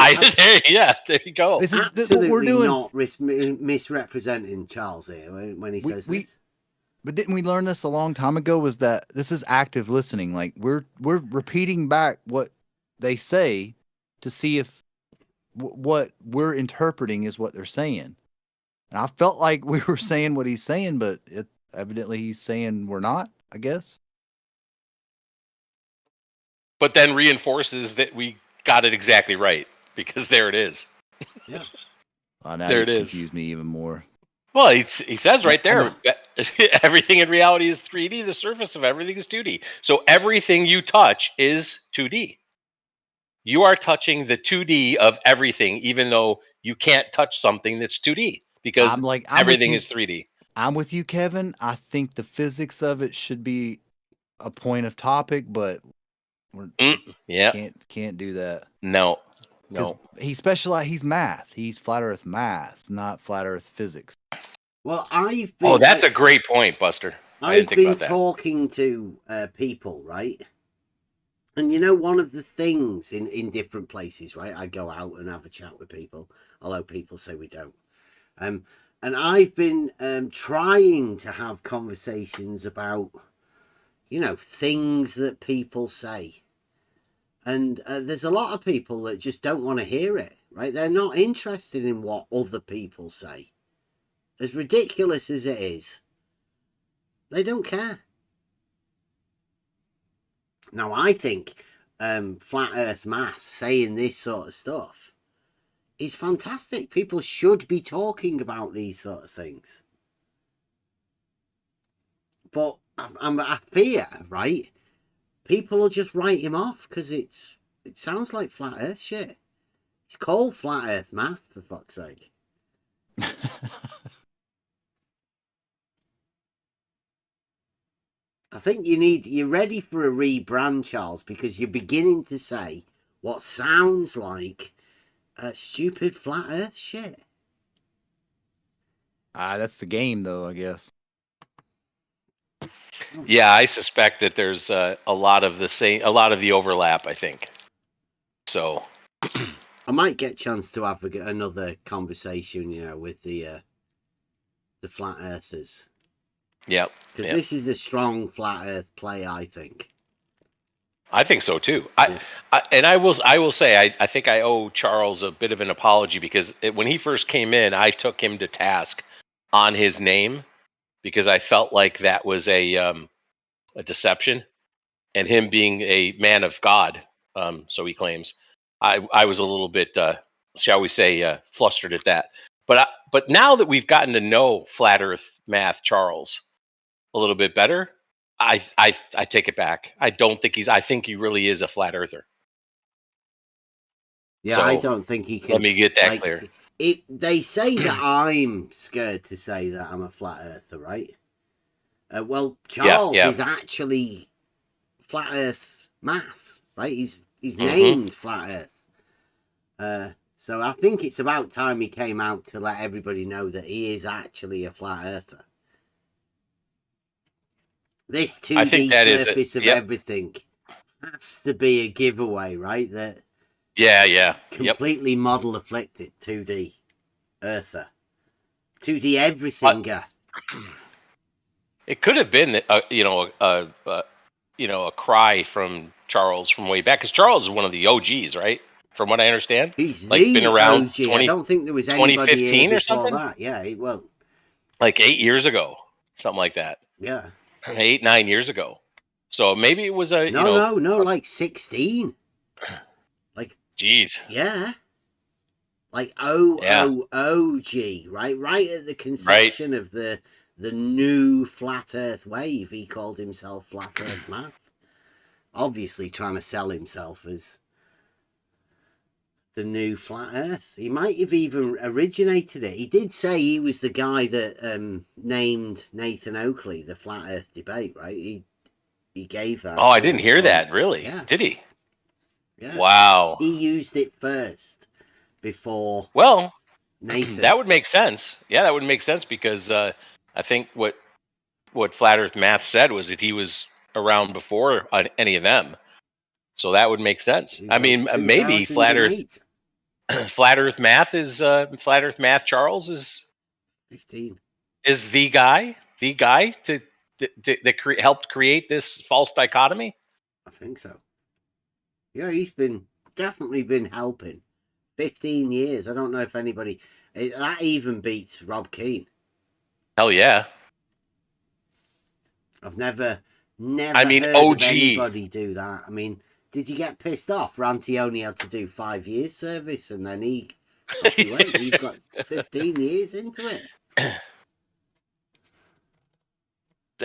There you go. This is absolutely what we're doing. Not misrepresenting Charles here when he says this. But didn't we learn this a long time ago? Was that this is active listening? Like we're repeating back what they say to see if what we're interpreting is what they're saying. And I felt like we were saying what he's saying, but evidently he's saying we're not, I guess. But then reinforces that we got it exactly right because there it is. Yeah. Now there it is. Confused me even more. Well, he says right there, everything in reality is 3D. The surface of everything is 2D. So everything you touch is 2D. You are touching the 2D of everything, even though you can't touch something that's 2D because everything is 3D. I'm with you, Kevin. I think the physics of it should be a point of topic, but can't do that. No. He's math. He's flat Earth math, not flat Earth physics. Well, I've been. That's a great point, Buster. I've been talking to people, right? And one of the things in different places, right? I go out and have a chat with people, although people say we don't. And I've been trying to have conversations about, things that people say. And there's a lot of people that just don't want to hear it, right? They're not interested in what other people say. As ridiculous as it is, they don't care. Now, I think flat earth math saying this sort of stuff is fantastic. People should be talking about these sort of things. But I fear, right? People will just write him off because it sounds like flat earth shit. It's called flat earth math, for fuck's sake. I think you're ready for a rebrand, Charles, because you're beginning to say what sounds like stupid flat earth shit. That's the game, though, I guess. Yeah, I suspect that there's a lot of the overlap, I think. So I might get a chance to have another conversation, with the flat earthers. Yep. Because this is a strong flat earth play, I think. I think so too. I will say I think I owe Charles a bit of an apology because when he first came in, I took him to task on his name because I felt like that was a deception, and him being a man of God, so he claims. I was a little bit, shall we say, flustered at that. But now that we've gotten to know Flat Earth Math Charles a little bit better, I take it back. I think he really is a flat earther. Yeah, So, I don't think he can. Let me get that clear. They say that I'm scared to say that I'm a flat earther, right? Well, Charles is actually flat earth math, right? He's named flat earth. So I think it's about time he came out to let everybody know that he is actually a flat earther. This 2D surface of everything has to be a giveaway, right? That completely model afflicted 2D earther, 2D everythinger. It could have been a cry from Charles from way back, because Charles is one of the OGs, right? From what I understand, he's been around OG. I don't think there was anybody 2015 here or before something. that. Yeah, well, like 8 years ago, something like that. Yeah, 8-9 years ago. So maybe it was no, like 16. Like, jeez, yeah, like OG, right at the conception of the new flat Earth wave. He called himself Flat Earth Math, obviously trying to sell himself as the new flat Earth. He might have even originated it. He did say he was the guy that named Nathan Oakley the flat Earth debate, right? He gave that. Oh, I didn't hear that. Really? Yeah. Did he? Yeah. Wow. He used it first before. Well, Nathan. That would make sense. Yeah, that would make sense because I think what Flat Earth Math said was that he was around before any of them. So that would make sense. I mean, maybe Flat Earth Math is Flat Earth Math Charles is 15. Is the guy that helped create this false dichotomy? I think so. Yeah, he's definitely been helping. 15 years. I don't know if anybody that even beats Rob Keane. Hell yeah. I've never I mean, heard OG. of anybody do that. I mean, did you get pissed off? Ranty only had to do 5 years service and then off he went. You've got 15 years into it.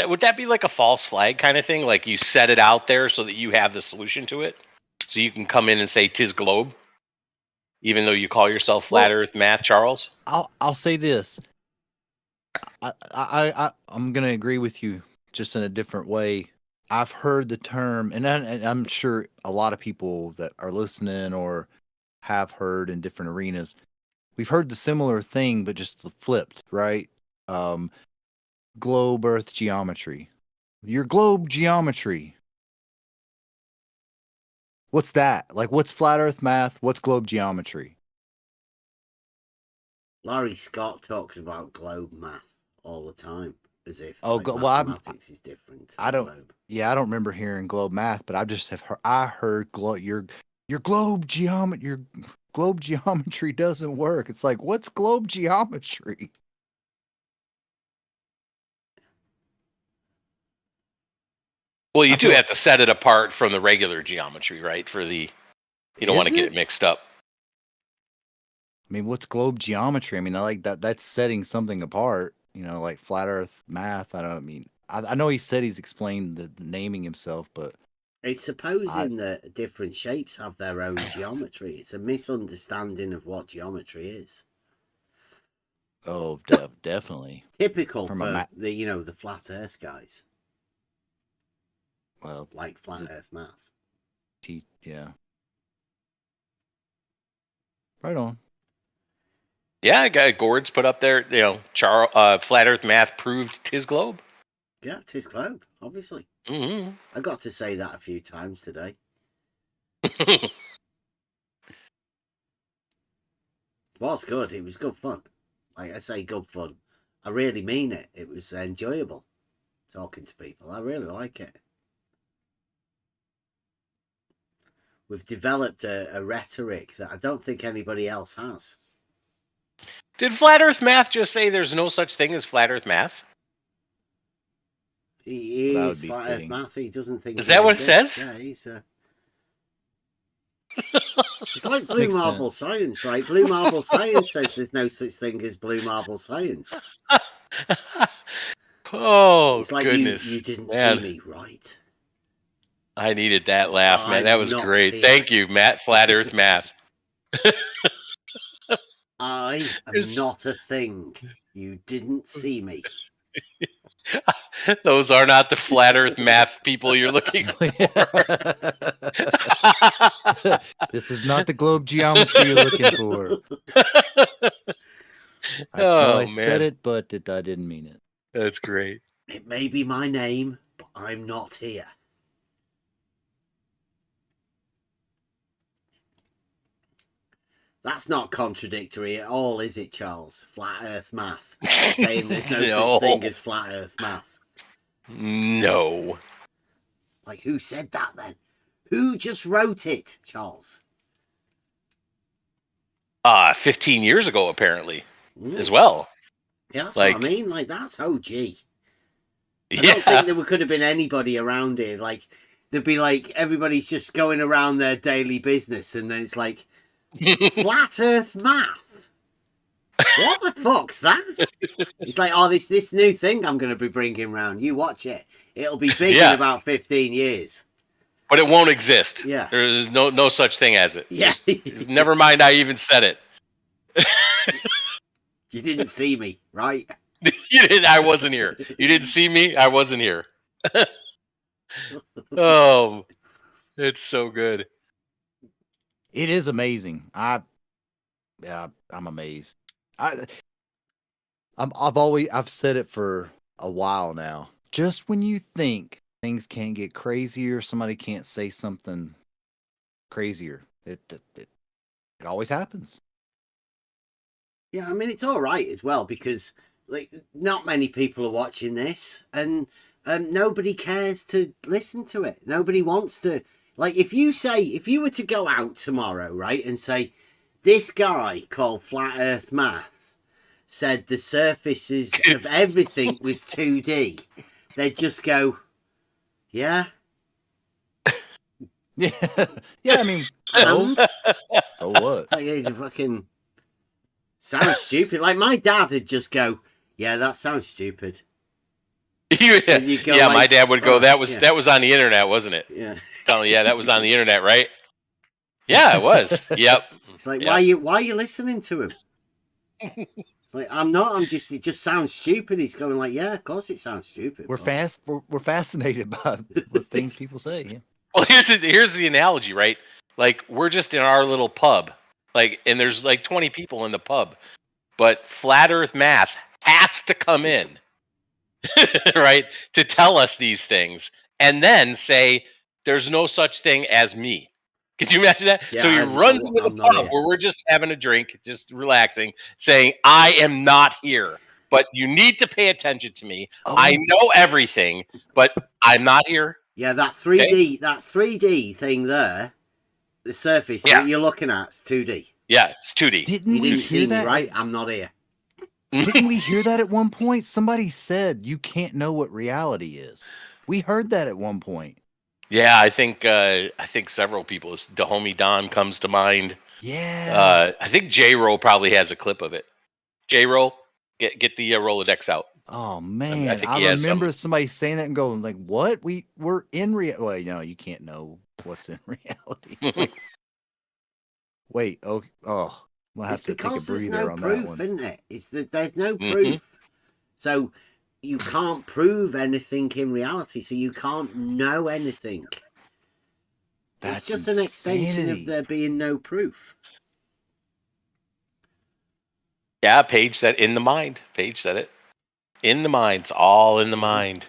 Would that be like a false flag kind of thing? Like you set it out there so that you have the solution to it? So you can come in and say "'tis globe," even though you call yourself Flat Earth Math Charles. I'll say this. I'm gonna agree with you, just in a different way. I've heard the term, and I'm sure a lot of people that are listening or have heard in different arenas, we've heard the similar thing, but just flipped, right? Globe Earth geometry. Your globe geometry. What's that? Like, what's flat Earth math? What's globe geometry? Larry Scott talks about globe math all the time. as if Oh, mathematics is different. I don't. Globe. Yeah, I don't remember hearing globe math, but I just have heard. I heard your globe geometry. Your globe geometry doesn't work. It's like, what's globe geometry? Well, you do have to set it apart from the regular geometry, right? You don't want to get it mixed up. I mean, what's globe geometry? I mean, I like that. That's setting something apart. Like flat Earth math. I know he said he's explained the naming himself, but it's supposing that different shapes have their own geometry. It's a misunderstanding of what geometry is. Oh, definitely. Typical for the flat Earth guys. Well, like flat Earth math. Yeah. Right on. Yeah, Gord's put up there. Flat Earth math proved 'tis globe. Yeah, 'tis globe, obviously. Mm-hmm. I got to say that a few times today. Was good. It was good fun. Like I say, good fun. I really mean it. It was enjoyable talking to people. I really like it. We've developed a rhetoric that I don't think anybody else has. Did Flat Earth math just say there's no such thing as Flat Earth math? He is Flat Earth math. He doesn't think. Is that what it says? Yeah, he's. It's like blue marble science, right? Blue marble science says there's no such thing as blue marble science. Oh, it's like goodness. You didn't see me, right? I needed that laugh, man. That was great. Here. Thank you, Matt. Flat Earth math. I am not a thing. You didn't see me. Those are not the flat Earth math people you're looking for. This is not the globe geometry you're looking for. I said it, but I didn't mean it. That's great. It may be my name, but I'm not here. That's not contradictory at all, is it, Charles? Flat Earth math. Saying there's no such thing as flat Earth math. No. Like, who said that then? Who just wrote it, Charles? 15 years ago, apparently, as well. Yeah, that's what I mean. Like, that's OG. I don't think there could have been anybody around here. Like, there'd be like, everybody's just going around their daily business, and then it's like, flat Earth math. What the fuck's that? It's like, oh, this new thing I'm going to be bringing round. You watch it. It'll be big in about 15 years. But it won't exist. Yeah. There's no such thing as it. Yeah. Never mind, I even said it. You didn't see me, right? You didn't. I wasn't here. You didn't see me. I wasn't here. Oh, it's so good. It is amazing. I'm amazed. I've said it for a while now. Just when you think things can't get crazier, somebody can't say something crazier. It always happens. Yeah, I mean, it's all right as well because like not many people are watching this, and nobody cares to listen to it. Nobody wants to. Like, if you were to go out tomorrow, right, and say, this guy called Flat Earth Math said the surfaces of everything was 2D, they'd just go, yeah. Yeah, I mean, so what? Like, it fucking sounds stupid. Like, my dad would just go, yeah, that sounds stupid. Yeah, my dad would go, that was on the internet, wasn't it? Yeah. Yeah, that was on the internet, right? Yeah, it was. Yep. It's like, why are you listening to him? It's like, I'm not. It just sounds stupid. He's going like, yeah, of course it sounds stupid. We're fascinated by the things people say. Yeah. Well, here's the analogy, right? Like, we're just in our little pub, like, and there's like 20 people in the pub, but Flat Earth Math has to come in, right, to tell us these things, and then say there's no such thing as me. Could you imagine that? Yeah, so he runs into the pub where we're just having a drink, just relaxing, saying, I am not here. but you need to pay attention to me. Oh. I know everything, but I'm not here. Yeah, that 3D thing there, the surface that you're looking at, it's 2D. Yeah, it's 2D. You didn't see me, right? I'm not here. Didn't we hear that at one point? Somebody said you can't know what reality is. We heard that at one point. Yeah, I think several people. Dahomey Don comes to mind. Yeah. I think J-Roll probably has a clip of it. J-Roll, get the Rolodex out. Oh man, I think I he has remember some. somebody saying that and going like, "What? We're in reality? Well, no, you can't know what's in reality." It's like, wait, we'll have to take a breather on that one. Isn't it? It's that there's no proof, so you can't prove anything in reality, so you can't know anything. It's just an extension of there being no proof. Yeah, Paige said in the mind. Paige said it. In the mind. It's all in the mind.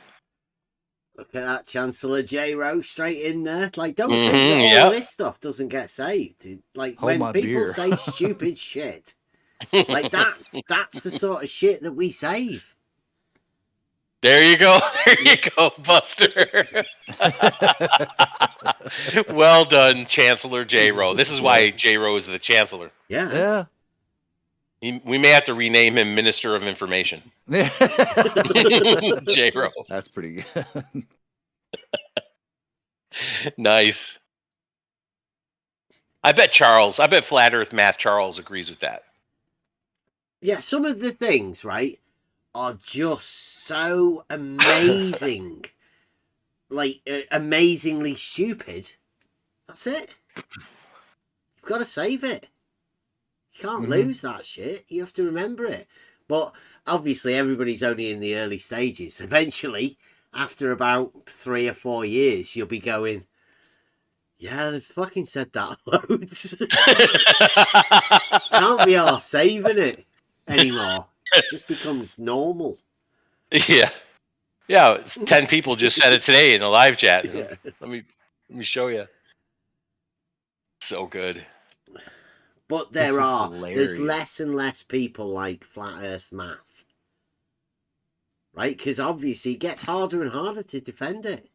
Look at that, Chancellor J-Ro, straight in there. Like, don't think that all this stuff doesn't get saved. Like, Hold when people beer. say stupid shit, like that's the sort of shit that we save. There you go. There you go, Buster. Well done, Chancellor J-Ro. This is why J-Ro is the Chancellor. Yeah. We may have to rename him Minister of Information. J-Ro. That's pretty good. Nice. I bet Flat Earth Math Charles agrees with that. Yeah, some of the things, right, are just so amazing. Like, amazingly stupid. That's it. You've got to save it. You can't lose that shit. You have to remember it. But obviously, everybody's only in the early stages. Eventually, after about 3 or 4 years, you'll be going, yeah, they've fucking said that loads. Can't be all saving it anymore. It just becomes normal. Yeah. Yeah, 10 people just said it today in the live chat. Yeah. Let me show you. So good. But there's less and less people like Flat Earth Math. Right? Because obviously it gets harder and harder to defend it.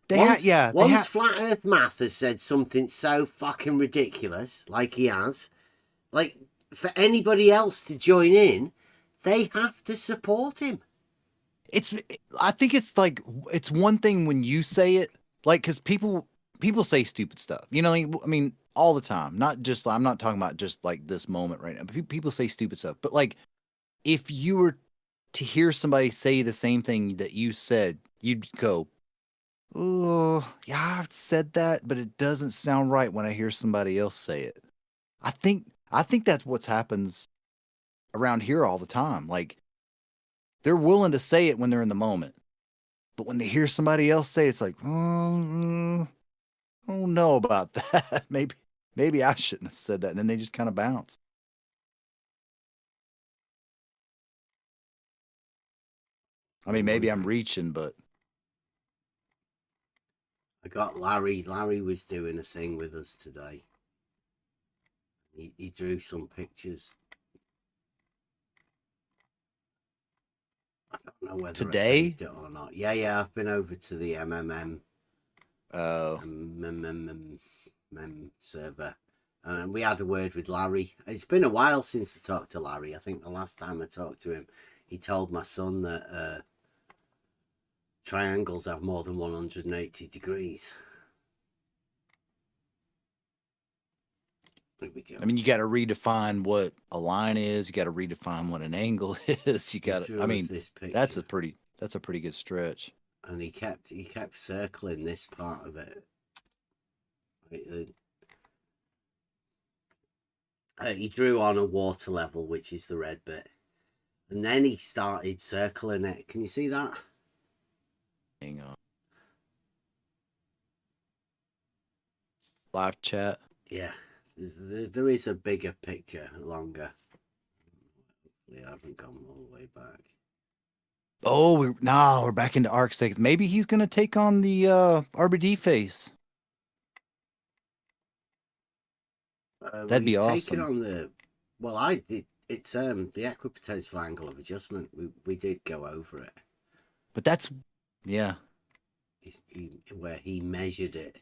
Once Flat Earth Math has said something so fucking ridiculous, like he has, like, for anybody else to join in, they have to support him. I think it's like, it's one thing when you say it, like, because people say stupid stuff, you know, I mean, all the time, not just, I'm not talking about just like this moment right now, but people say stupid stuff. But like, if you were to hear somebody say the same thing that you said, you'd go, oh, yeah, I've said that, but it doesn't sound right when I hear somebody else say it. I think that's what happens around here all the time. Like, they're willing to say it when they're in the moment, but when they hear somebody else say it, it's like, I don't know about that. Maybe I shouldn't have said that. And then they just kind of bounce. I mean, maybe I'm reaching, but I got Larry. Larry was doing a thing with us today. He drew some pictures. I don't know whether today I saved it or not. Yeah, I've been over to the MMM server. And we had a word with Larry. It's been a while since I talked to Larry. I think the last time I talked to him, he told my son that triangles have more than 180 degrees. There we go. I mean, you got to redefine what a line is. You got to redefine what an angle is. You got to, I mean, that's a pretty good stretch. And he kept circling this part of it. He drew on a water level, which is the red bit. And then he started circling it. Can you see that? Hang on. Live chat. Yeah. There is a bigger picture, longer. I haven't gone all the way back. Oh, we're back into arc six. Maybe he's going to take on the RBD face. Well, That'd be awesome. Taking on the, well, I It's the equipotential angle of adjustment. We did go over it. But that's, yeah. Where he measured it.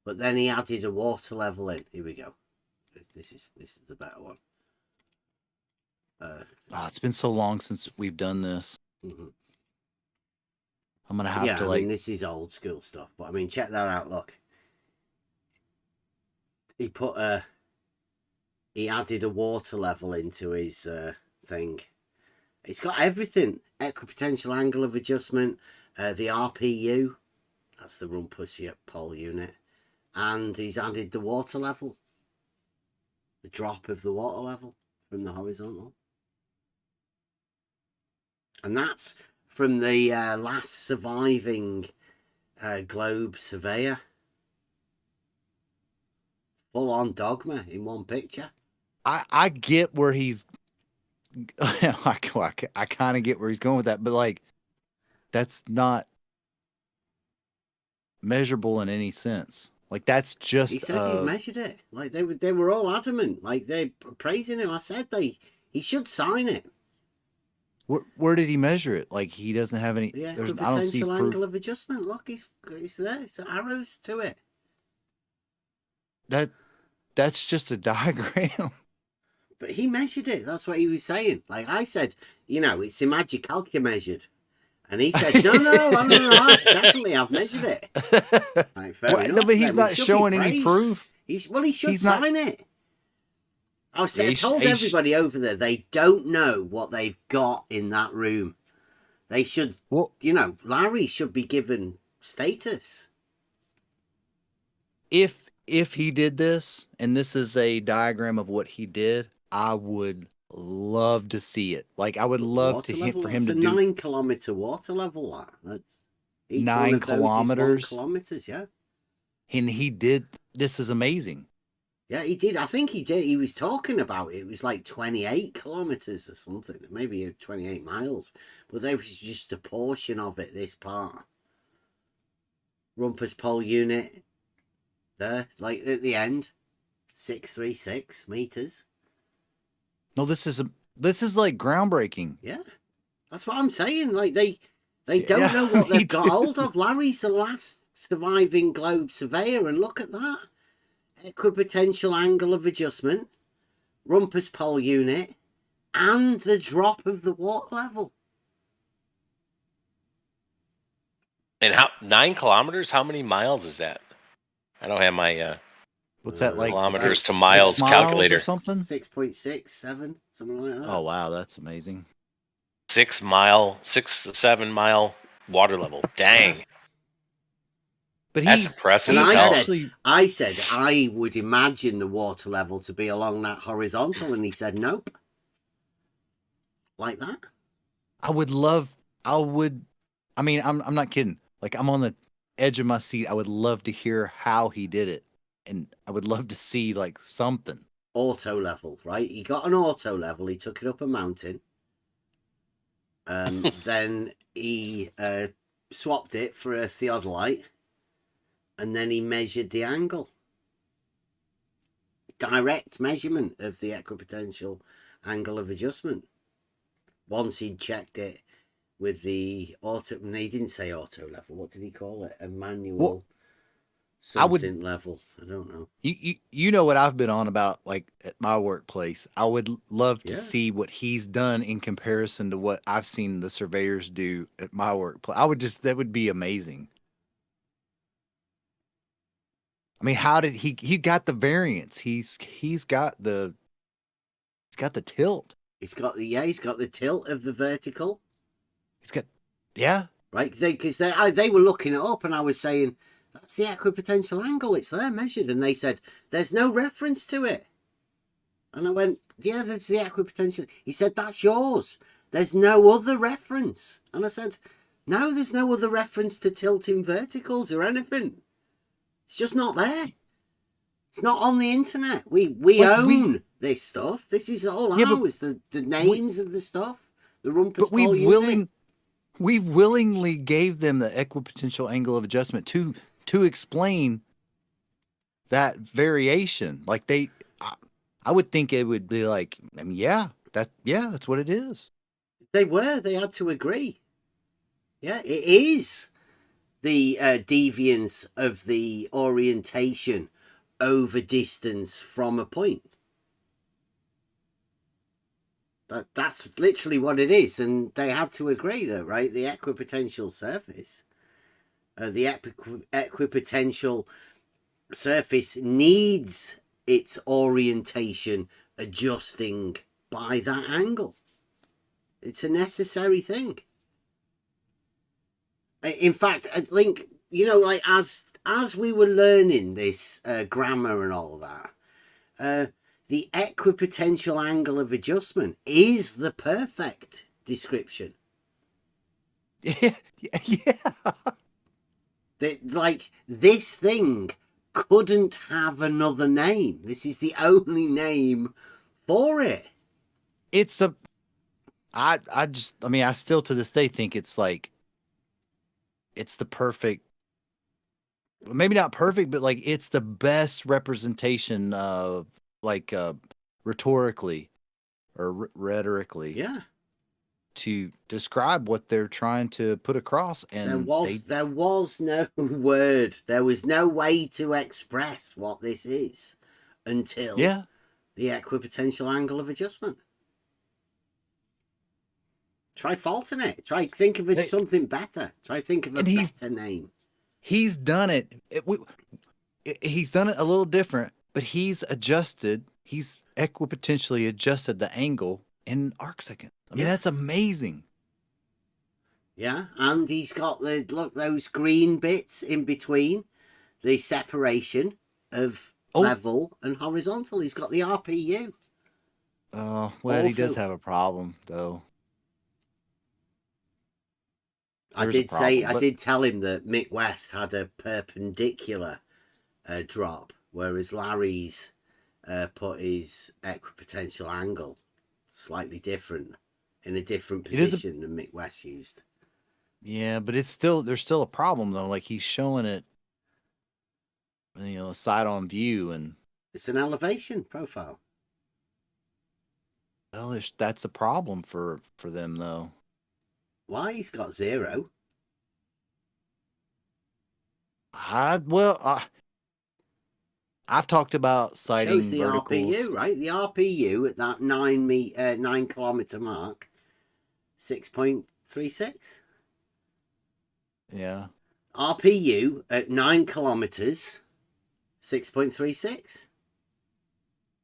But then he added a water level in. Here we go. This is the better one. It's been so long since we've done this. Mm-hmm. I'm gonna have to like. I mean, this is old school stuff, but I mean, check that out. Look, he put he added a water level into his thing. It's got everything: equipotential angle of adjustment, the RPU, that's the rumpus pole unit, and he's added the water level, the drop of the water level from the horizontal, and that's from the last surviving globe surveyor. Full on dogma in one picture. I get where he's. I kind of get where he's going with that, but like, that's not measurable in any sense. Like, that's just. He says he's measured it. Like they were all adamant. Like they're praising him. I said he should sign it. Where did he measure it? Like, he doesn't have any. Yeah, I don't see proof. angle of adjustment. Look, it's there. It's arrows to it. That's just a diagram. But he measured it. That's what he was saying. Like I said, it's Imagicalca measured. And he said, no, definitely I've measured it. Like, no, but he's not showing any proof. He should sign it. I told everybody over there, they don't know what they've got in that room. They should, Larry should be given status. If he did this, and this is a diagram of what he did, I would love to see it. Like, I would love to hit for him to do 9 kilometer water level. That's each 9 kilometers. 1 kilometers, yeah. And he did. This is amazing. Yeah, he did. I think he did. He was talking about it. It was like 28 kilometers or something, maybe 28 miles. But there was just a portion of it. This part, rumpus pole unit. There, like at the end, 636 meters. No, this is like groundbreaking. Yeah, that's what I'm saying. Like they don't know what they've got hold of. Larry's the last surviving globe surveyor, and look at that: equipotential angle of adjustment, rumpus pole unit, and the drop of the water level. And 9 kilometers? How many miles is that? I don't have my what's that, like kilometers to miles calculator? Or something? 6.67, something like that. Oh wow, that's amazing. 6 to 7 mile water level. Dang. But that's impressive. And I said I would imagine the water level to be along that horizontal, and he said nope. Like that. I mean, I'm not kidding. Like, I'm on the edge of my seat. I would love to hear how he did it, and I would love to see like something. Auto level, right? He got an auto level. He took it up a mountain. Then he swapped it for a theodolite, and then he measured the angle. Direct measurement of the equipotential angle of adjustment. Once he'd checked it with the auto, no, he didn't say auto level. What did he call it? A manual something level. I don't know. You know what I've been on about, like at my workplace. I would love to see what he's done in comparison to what I've seen the surveyors do at my workplace. That would be amazing. I mean, how did he got the variance? He's got the tilt. He's got the tilt of the vertical. He's got, right, because they were looking it up, and I was saying that's the equipotential angle. It's there measured, and they said there's no reference to it. And I went, yeah, that's the equipotential. He said that's yours. There's no other reference. And I said, no, there's no other reference to tilting verticals or anything. It's just not there. It's not on the internet. We own this stuff. This is all ours. The names of the stuff. The rumpus pole unit. We willingly gave them the equipotential angle of adjustment to explain that variation. Like I would think it would be like, I mean, yeah, That's what it is. They had to agree. Yeah, it is the deviance of the orientation over distance from a point. That's literally what it is, and they had to agree that, right? The equipotential surface, equipotential surface needs its orientation adjusting by that angle. It's a necessary thing. In fact, I think, you know, like as we were learning this grammar and all of that, the equipotential angle of adjustment is the perfect description. Yeah. Like, this thing couldn't have another name. This is the only name for it. It's a... I mean, I still to this day think it's like... It's the perfect... Maybe not perfect, but like it's the best representation of like rhetorically or rhetorically. Yeah. To describe what they're trying to put across, and there was no word. There was no way to express what this is until the equipotential angle of adjustment. Try faulting it. Try think of it something better. Try think of a better name. He's done it. He's done it a little different, but he's adjusted. He's equipotentially adjusted the angle in arcseconds. I mean, that's amazing. Yeah, and he's got those green bits in between, the separation of level and horizontal. He's got the RPU. Oh, well, he does have a problem, though. I did tell him that Mick West had a perpendicular drop, whereas Larry's put his equipotential angle slightly different, in a different position than Mick West used. Yeah, but there's still a problem though. Like he's showing it, you know, side on view, and it's an elevation profile. Well, that's a problem for them though. Why? He's got 0. I've talked about sighting shows the verticals. RPU, right? The RPU at that 9 kilometer mark, 6.36. Yeah. RPU at 9 kilometers, 6.36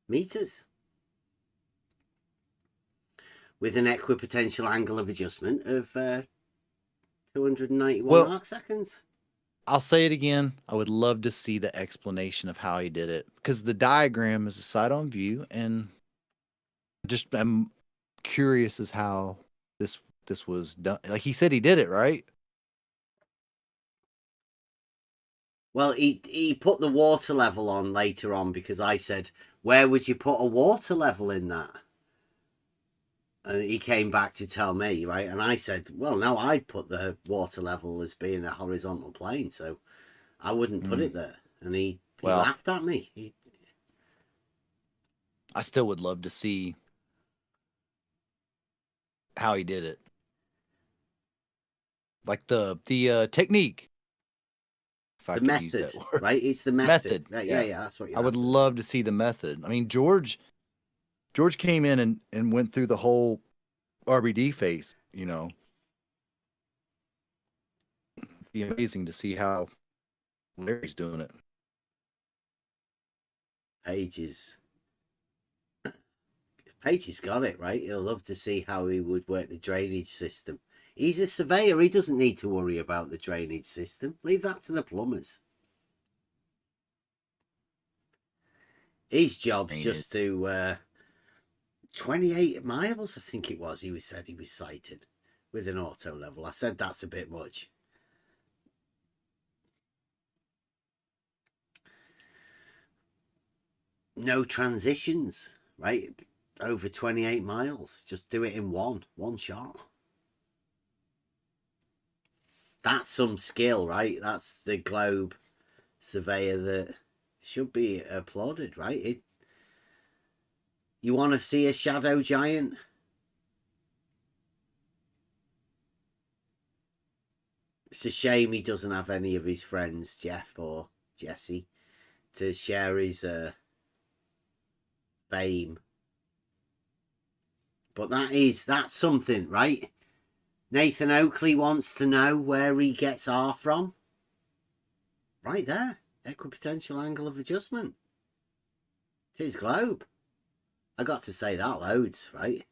meters. With an equipotential angle of adjustment of 291 arc seconds. I'll say it again. I would love to see the explanation of how he did it, because the diagram is a side-on view, and I'm curious as how this was done. Like he said, he did it right. Well, he put the water level on later on, because I said, where would you put a water level in that? And he came back to tell me, right? And I said, well, no, I'd put the water level as being a horizontal plane, so I wouldn't put it there. And he laughed at me. I still would love to see how he did it. Like the technique. The method, right? It's the method. Yeah, that's what I would love to see the method. I mean, George came in and went through the whole RBD phase, you know. It'd be amazing to see how Larry's doing it. Pages got it, right? He'll love to see how he would work the drainage system. He's a surveyor. He doesn't need to worry about the drainage system. Leave that to the plumbers. His job's just to 28 miles, I think it was. He said he was sighted with an auto level. I said that's a bit much. No transitions, right? Over 28 miles. Just do it in one shot. That's some skill, right? That's the globe surveyor that should be applauded, right? You want to see a shadow giant? It's a shame he doesn't have any of his friends, Jeff or Jesse, to share his fame. But that's something, right? Nathan Oakley wants to know where he gets R from. Right there. Equipotential angle of adjustment. It's his globe. I got to say that loads, right?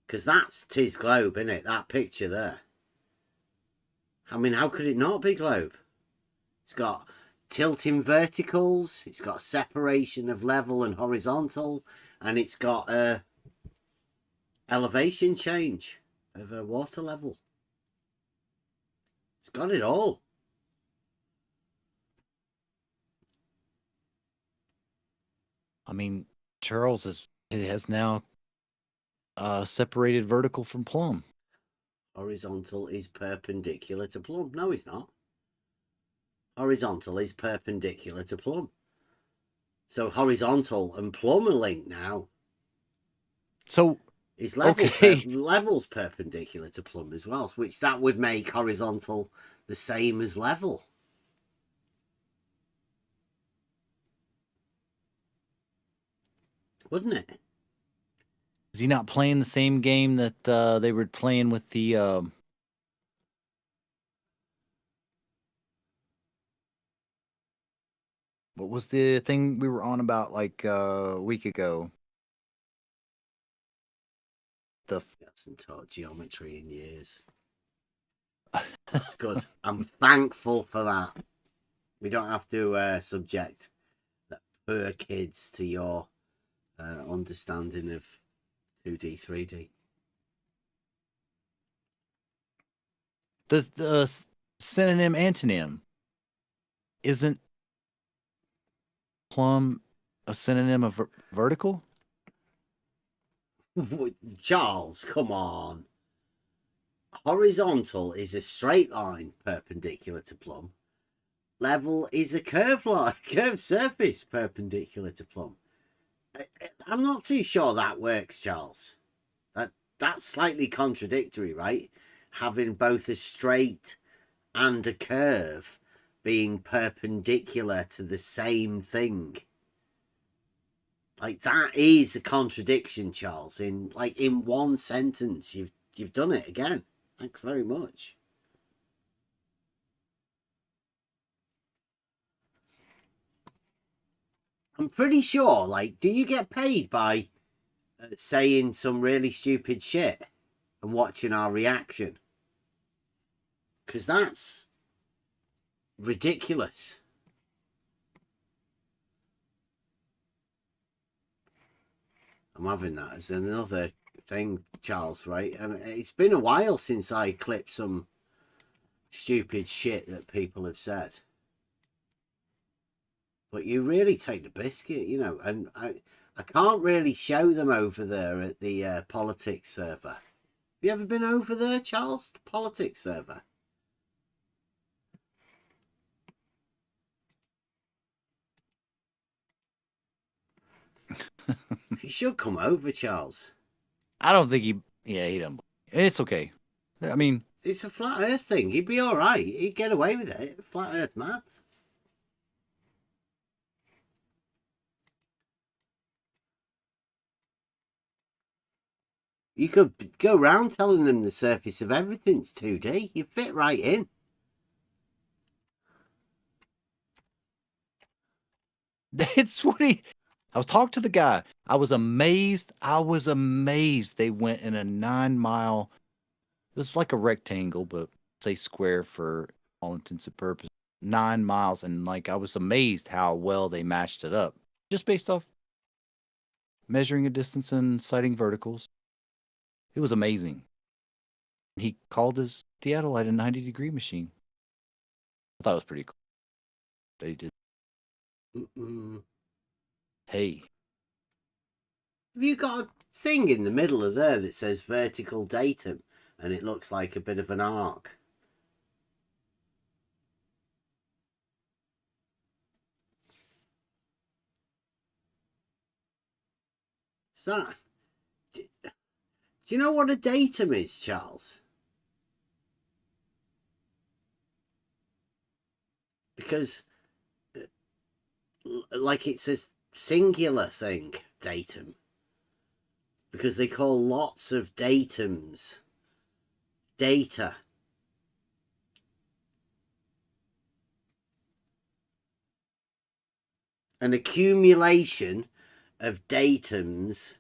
Because that's Tis globe, isn't it? That picture there. I mean, how could it not be globe? It's got tilting verticals, it's got separation of level and horizontal, and it's got elevation change of a water level. It's got it all. I mean, Charles has now separated vertical from plumb. Horizontal is perpendicular to plumb. No, it's not. Horizontal is perpendicular to plumb. So horizontal and plumb are linked now. So is level okay. Level's perpendicular to plumb as well, which that would make horizontal the same as level. Wouldn't it? Is he not playing the same game that they were playing with the what was the thing we were on about like a week ago? Hasn't taught geometry in years. That's good. I'm thankful for that. We don't have to subject the poor kids to your understanding of 2D, 3D. The synonym antonym isn't plumb a synonym of vertical? Charles, come on. Horizontal is a straight line perpendicular to plumb. Level is a curved surface perpendicular to plumb. I'm not too sure that works, Charles. That's slightly contradictory, right? Having both a straight and a curve being perpendicular to the same thing. Like, that is a contradiction, Charles. In one sentence, you've done it again. Thanks very much. I'm pretty sure, like, do you get paid by saying some really stupid shit and watching our reaction? Because that's ridiculous. I'm having that as another thing, Charles, right? I mean, it's been a while since I clipped some stupid shit that people have said. But you really take the biscuit, you know, and I can't really show them over there at the politics server. Have you ever been over there, Charles? The politics server? You should come over, Charles. I don't think he don't. It's okay. I mean, it's a flat earth thing. He'd be all right. He'd get away with it. Flat earth math. You could go around telling them the surface of everything's 2D. You fit right in. It's what I was talking to the guy. I was amazed. They went in a 9-mile. It was like a rectangle, but say square for all intents and purposes. 9 miles, and like I was amazed how well they matched it up, just based off measuring a distance and sighting verticals. It was amazing. He called his theodolite a 90-degree machine. I thought it was pretty cool. They did. Hey. Have you got a thing in the middle of there that says vertical datum and it looks like a bit of an arc? Is that... Do you know what a datum is, Charles? Because, like, it's a singular thing, datum. Because they call lots of datums data. An accumulation of datums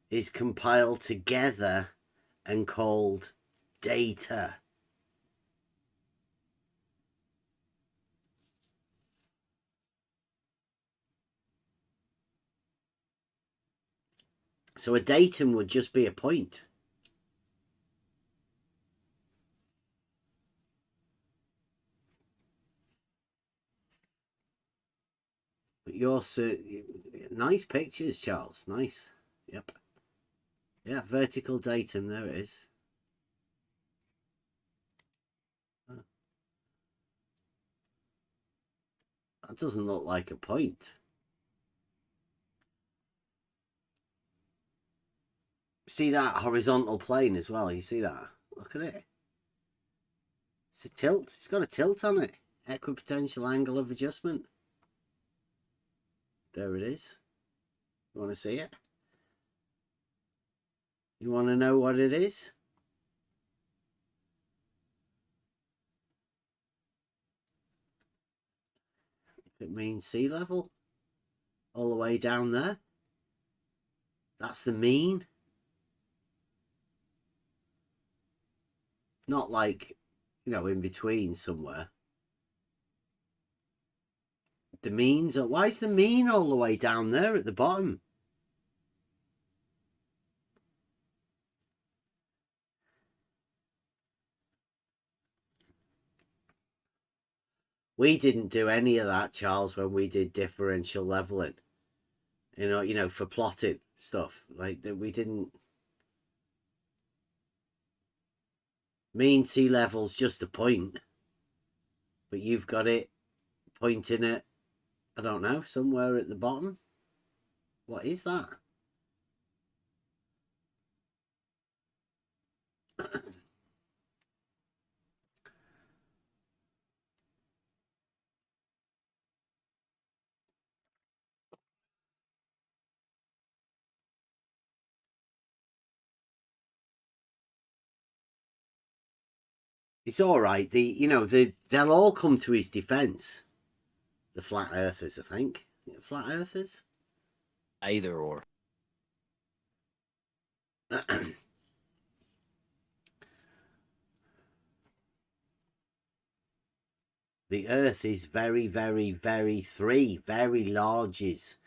is compiled together and called data. So a datum would just be a point. But you're so nice pictures, Charles. Nice. Yep. Yeah, vertical datum. There it is. That doesn't look like a point. See that horizontal plane as well? You see that? Look at it. It's a tilt. It's got a tilt on it. Equipotential angle of adjustment. There it is. You want to see it? You want to know what it is? It means sea level. All the way down there. That's the mean. Not like, you know, in between somewhere. The means are... Why is the mean all the way down there at the bottom? We didn't do any of that, Charles, when we did differential leveling. You know, for plotting stuff. Like, that we didn't... Mean sea level's just a point. But you've got it pointing at, I don't know, somewhere at the bottom. What is that? It's all right. They'll all come to his defense. The flat earthers, I think. Flat earthers? Either or. The earth is very, very, very very larges.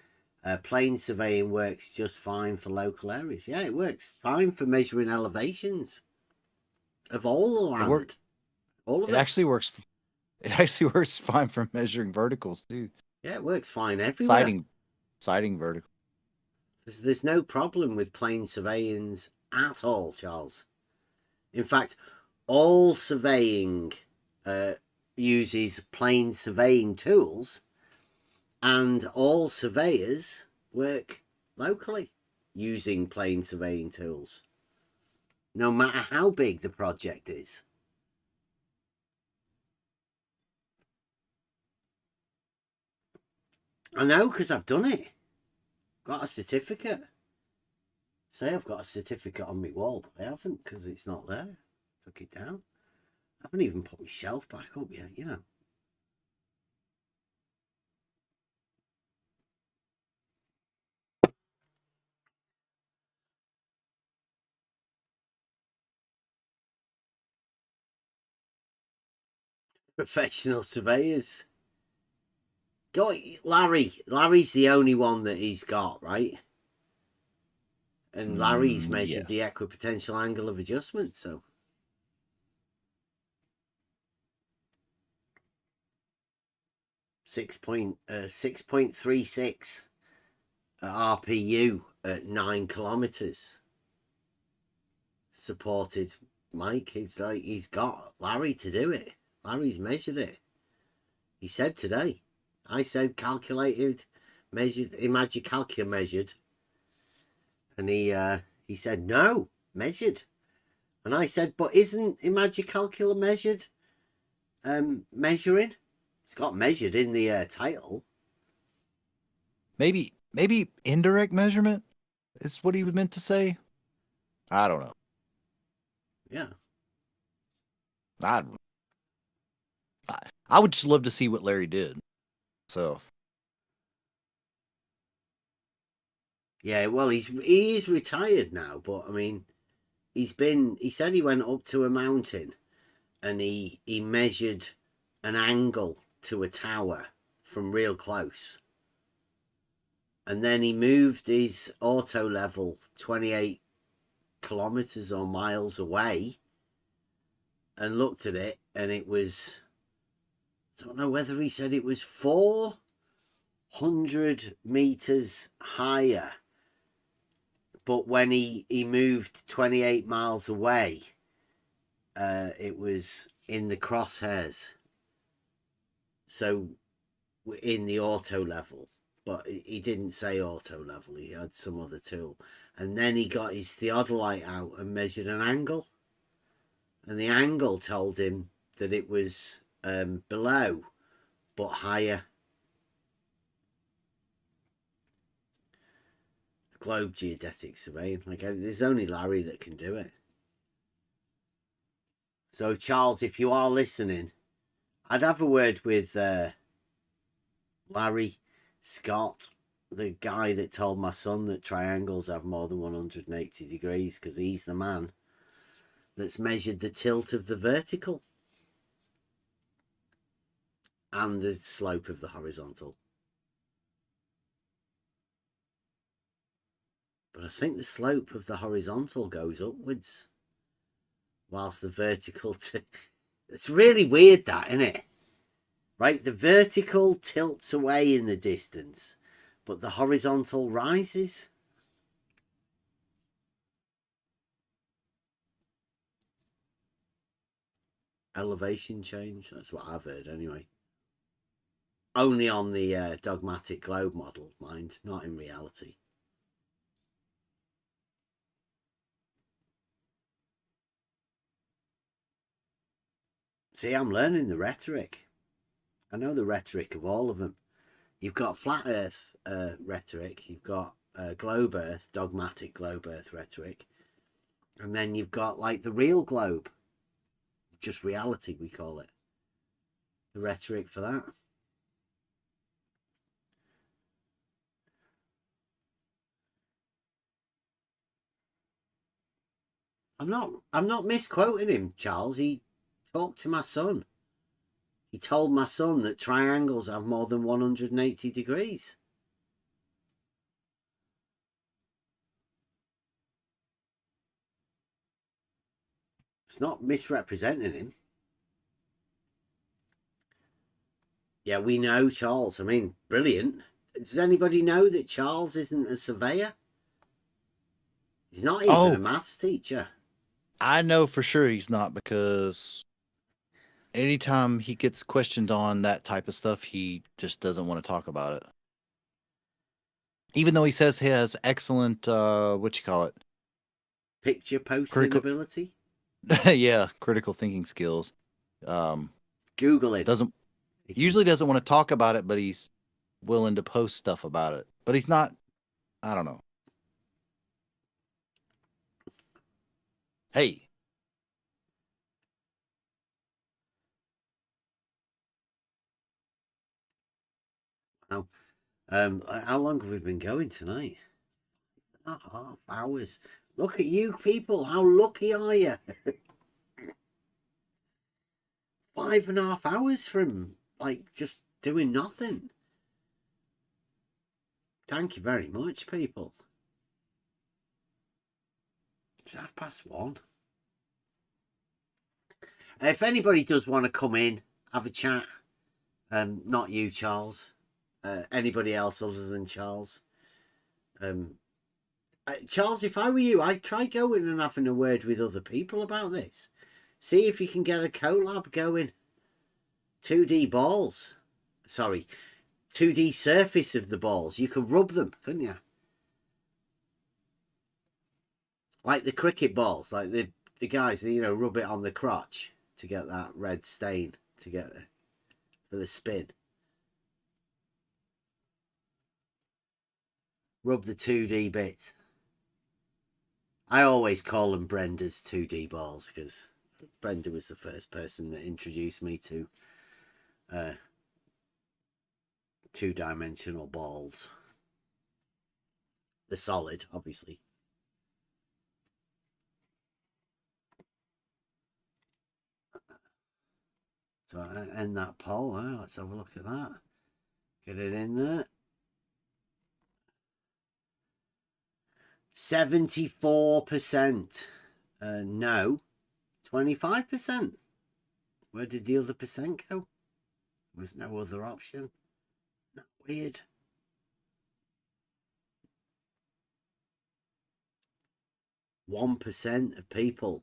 Plane surveying works just fine for local areas. Yeah, it works fine for measuring elevations of all the land. All of it. It actually works fine for measuring verticals too. Yeah, it works fine everywhere. Sighting vertical. There's no problem with plane surveyings at all, Charles. In fact, all surveying uses plane surveying tools, and all surveyors work locally using plane surveying tools, no matter how big the project is. I know, because I've done it. Got a certificate. Say I've got a certificate on my wall, but I haven't, because it's not there. Took it down. I haven't even put my shelf back up yet, you know. Professional surveyors. Go, Larry. Larry's the only one that he's got, right? And Larry's measured the equipotential angle of adjustment, so. Six point 6.36 RPU at 9 kilometers. Supported Mike. It's like he's got Larry to do it. Larry's measured it. He said today. I said calculated, measured, Imagicalcula measured. And he said, no, measured. And I said, but isn't Imagicalcular measured? Measuring? It's got measured in the title. Maybe indirect measurement is what he meant to say. I don't know. Yeah. I would just love to see what Larry did. So. Yeah, well, he is retired now, but I mean, he said he went up to a mountain and he measured an angle to a tower from real close. And then he moved his auto level 28 kilometers or miles away and looked at it, and it was, I don't know whether he said it was 400 meters higher. But when he moved 28 miles away, it was in the crosshairs. So in the auto level, but he didn't say auto level. He had some other tool. And then he got his theodolite out and measured an angle. And the angle told him that it was below, but higher. Globe geodetic surveying. Like, there's only Larry that can do it. So, Charles, if you are listening, I'd have a word with Larry Scott, the guy that told my son that triangles have more than 180 degrees, because he's the man that's measured the tilt of the vertical and the slope of the horizontal. But I think the slope of the horizontal goes upwards, whilst the vertical... It's really weird, that, isn't it? Right, the vertical tilts away in the distance, but the horizontal rises. Elevation change, that's what I've heard anyway. Only on the dogmatic globe model, mind, not in reality. See, I'm learning the rhetoric. I know the rhetoric of all of them. You've got flat earth rhetoric, you've got globe earth, dogmatic globe earth rhetoric, and then you've got like the real globe, just reality we call it. The rhetoric for that. I'm not misquoting him, Charles. He talked to my son. He told my son that triangles have more than 180 degrees. It's not misrepresenting him. Yeah, we know Charles. I mean, brilliant. Does anybody know that Charles isn't a surveyor? He's not even a maths teacher. I know for sure he's not, because anytime he gets questioned on that type of stuff, he just doesn't want to talk about it. Even though he says he has excellent, picture posting ability? Yeah, critical thinking skills. Google it. Usually doesn't want to talk about it, but he's willing to post stuff about it. But he's not, I don't know. Hey. Wow. How long have we been going tonight? 1.5 hours. Look at you people. How lucky are you? 5.5 hours from like just doing nothing. Thank you very much, people. It's 1:30. If anybody does want to come in, have a chat, not you, Charles, anybody else other than Charles. Charles, if I were you, I'd try going and having a word with other people about this. See if you can get a collab going. 2D balls. Sorry, 2D surface of the balls. You could rub them, couldn't you? Like the cricket balls, like the guys, you know, rub it on the crotch to get that red stain to get for the spin. Rub the 2D bits. I always call them Brenda's 2D balls because Brenda was the first person that introduced me to two-dimensional balls. The solid, obviously. So I end that poll. Let's have a look at that. Get it in there. 74% no. 25%. Where did the other percent go? There was no other option. Not weird. %1 of people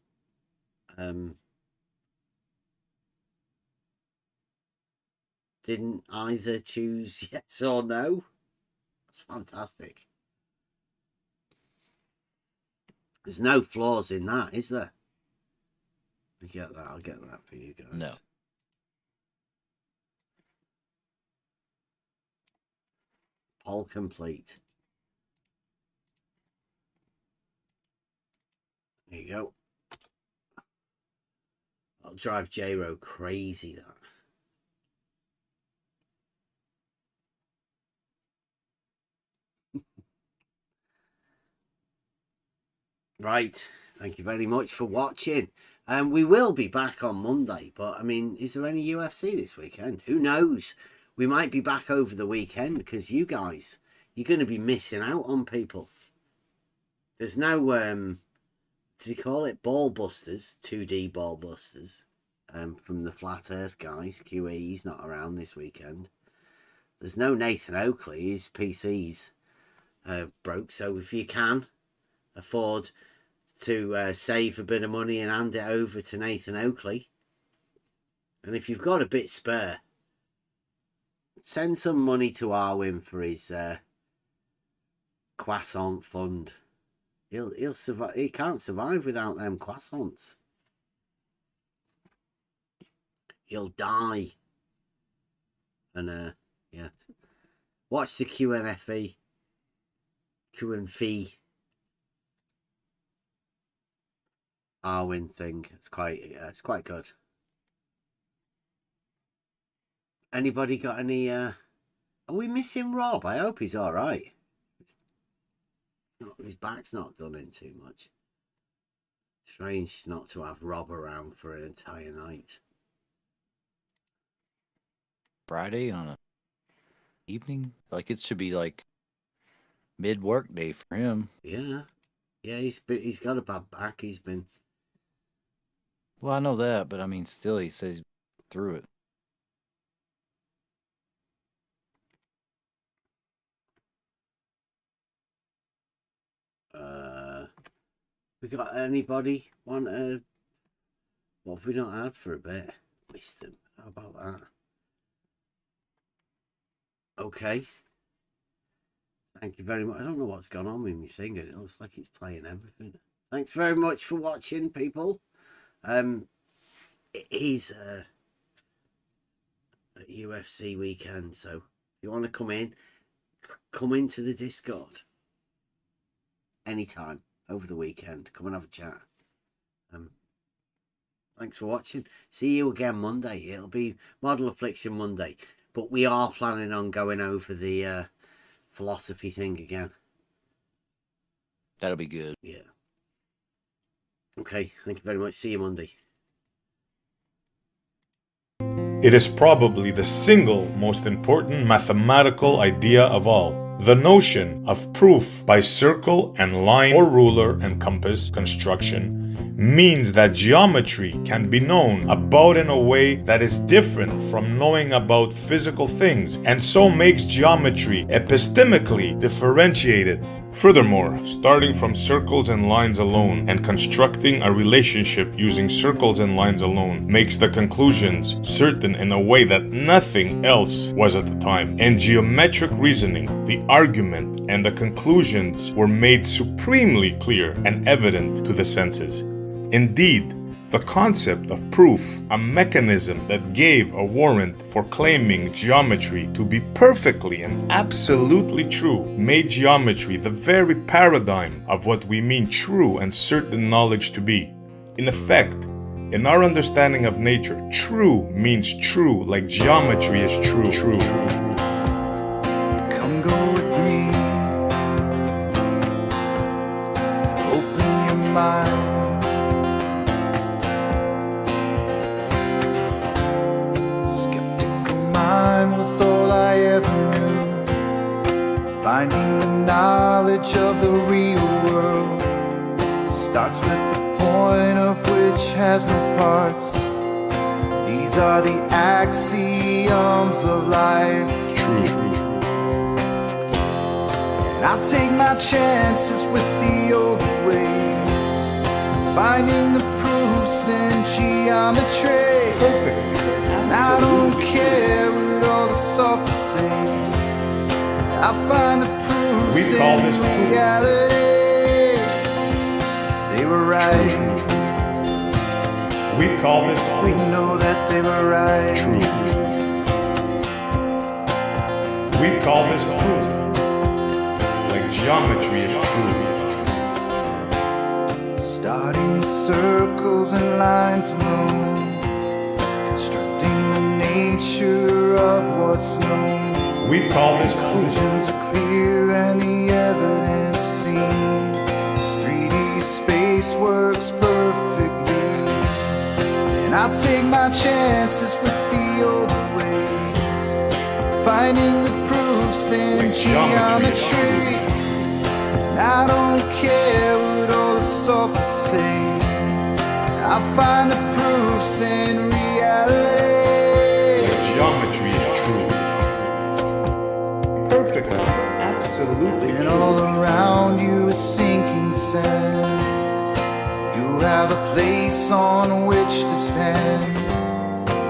didn't either choose yes or no. That's fantastic. There's no flaws in that, is there? I get that. I'll get that for you guys. No. Poll complete. There you go. I'll drive J-Ro crazy, that. Right. Thank you very much for watching. We will be back on Monday, but I mean, is there any UFC this weekend? Who knows? We might be back over the weekend because you guys, you're going to be missing out on people. There's no, what do you call it? Ball busters, 2D ball busters, from the Flat Earth guys. QE, he's not around this weekend. There's no Nathan Oakley. His PC's broke, so if you can afford to save a bit of money and hand it over to Nathan Oakley, and if you've got a bit spare, send some money to Arwin for his croissant fund. He'll survive. He can't survive without them croissants. He'll die. And yeah, watch the QNFE, QNFE Arwin thing. It's quite good. Anybody got any? Are we missing Rob? I hope he's all right. His back's not done in too much. Strange not to have Rob around for an entire night. Friday on a evening, like it should be like mid work day for him. Yeah, he's got a bad back. He's been. Well, I know that, but I mean, still, he says he's through it. We got anybody want what have we not had for a bit? Wisdom. How about that? Okay. Thank you very much. I don't know what's gone on with my finger. It looks like it's playing everything. Thanks very much for watching, people. It is a UFC weekend, so if you want to come into the Discord anytime over the weekend. Come and have a chat. Thanks for watching. See you again Monday. It'll be Model Affliction Monday, but we are planning on going over the philosophy thing again. That'll be good. Yeah. Okay, thank you very much. See you Monday. It is probably the single most important mathematical idea of all. The notion of proof by circle and line or ruler and compass construction means that geometry can be known about in a way that is different from knowing about physical things, and so makes geometry epistemically differentiated. Furthermore, starting from circles and lines alone and constructing a relationship using circles and lines alone makes the conclusions certain in a way that nothing else was at the time. In geometric reasoning, the argument and the conclusions were made supremely clear and evident to the senses. Indeed, the concept of proof, a mechanism that gave a warrant for claiming geometry to be perfectly and absolutely true, made geometry the very paradigm of what we mean true and certain knowledge to be. In effect, in our understanding of nature, true means true like geometry is true. Come go with me. Open your mind. Was all I ever knew. Finding the knowledge of the real world starts with the point of which has no parts. These are the axioms of life. True. And I'll take my chances with the old ways, finding the proofs in geometry. And I don't care what all the sophists say, I find the proofs in reality. They were right. We call this proof. We know that they were right. True. We call this proof. Like geometry is true. Starting circles and lines alone, constructing the nature of what's known. We call this proof. Conclusions are clear and the evidence seen. This 3D space works perfectly. And I'll take my chances with the old ways, finding the proofs in geometry. And I don't care what all the sophists say, I find the proofs in reality. Like geometry is true. Perfectly, absolutely. And all around you is sinking sand. You have a place on which to stand.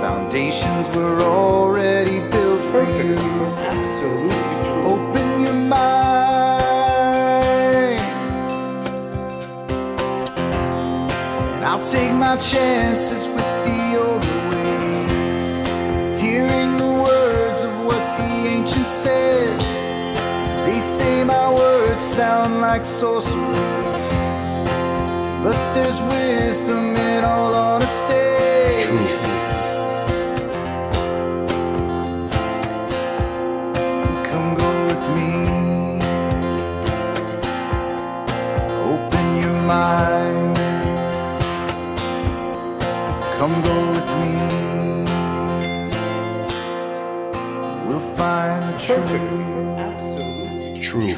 Foundations were already built for you. Absolutely. Open your mind, and I'll take my chances with the older ways, hearing the words of what the ancients said. They say my words sound like sorcery, but there's wisdom in all honesty. True. Come go with me. Open your mind. Come go with me. We'll find the truth. True.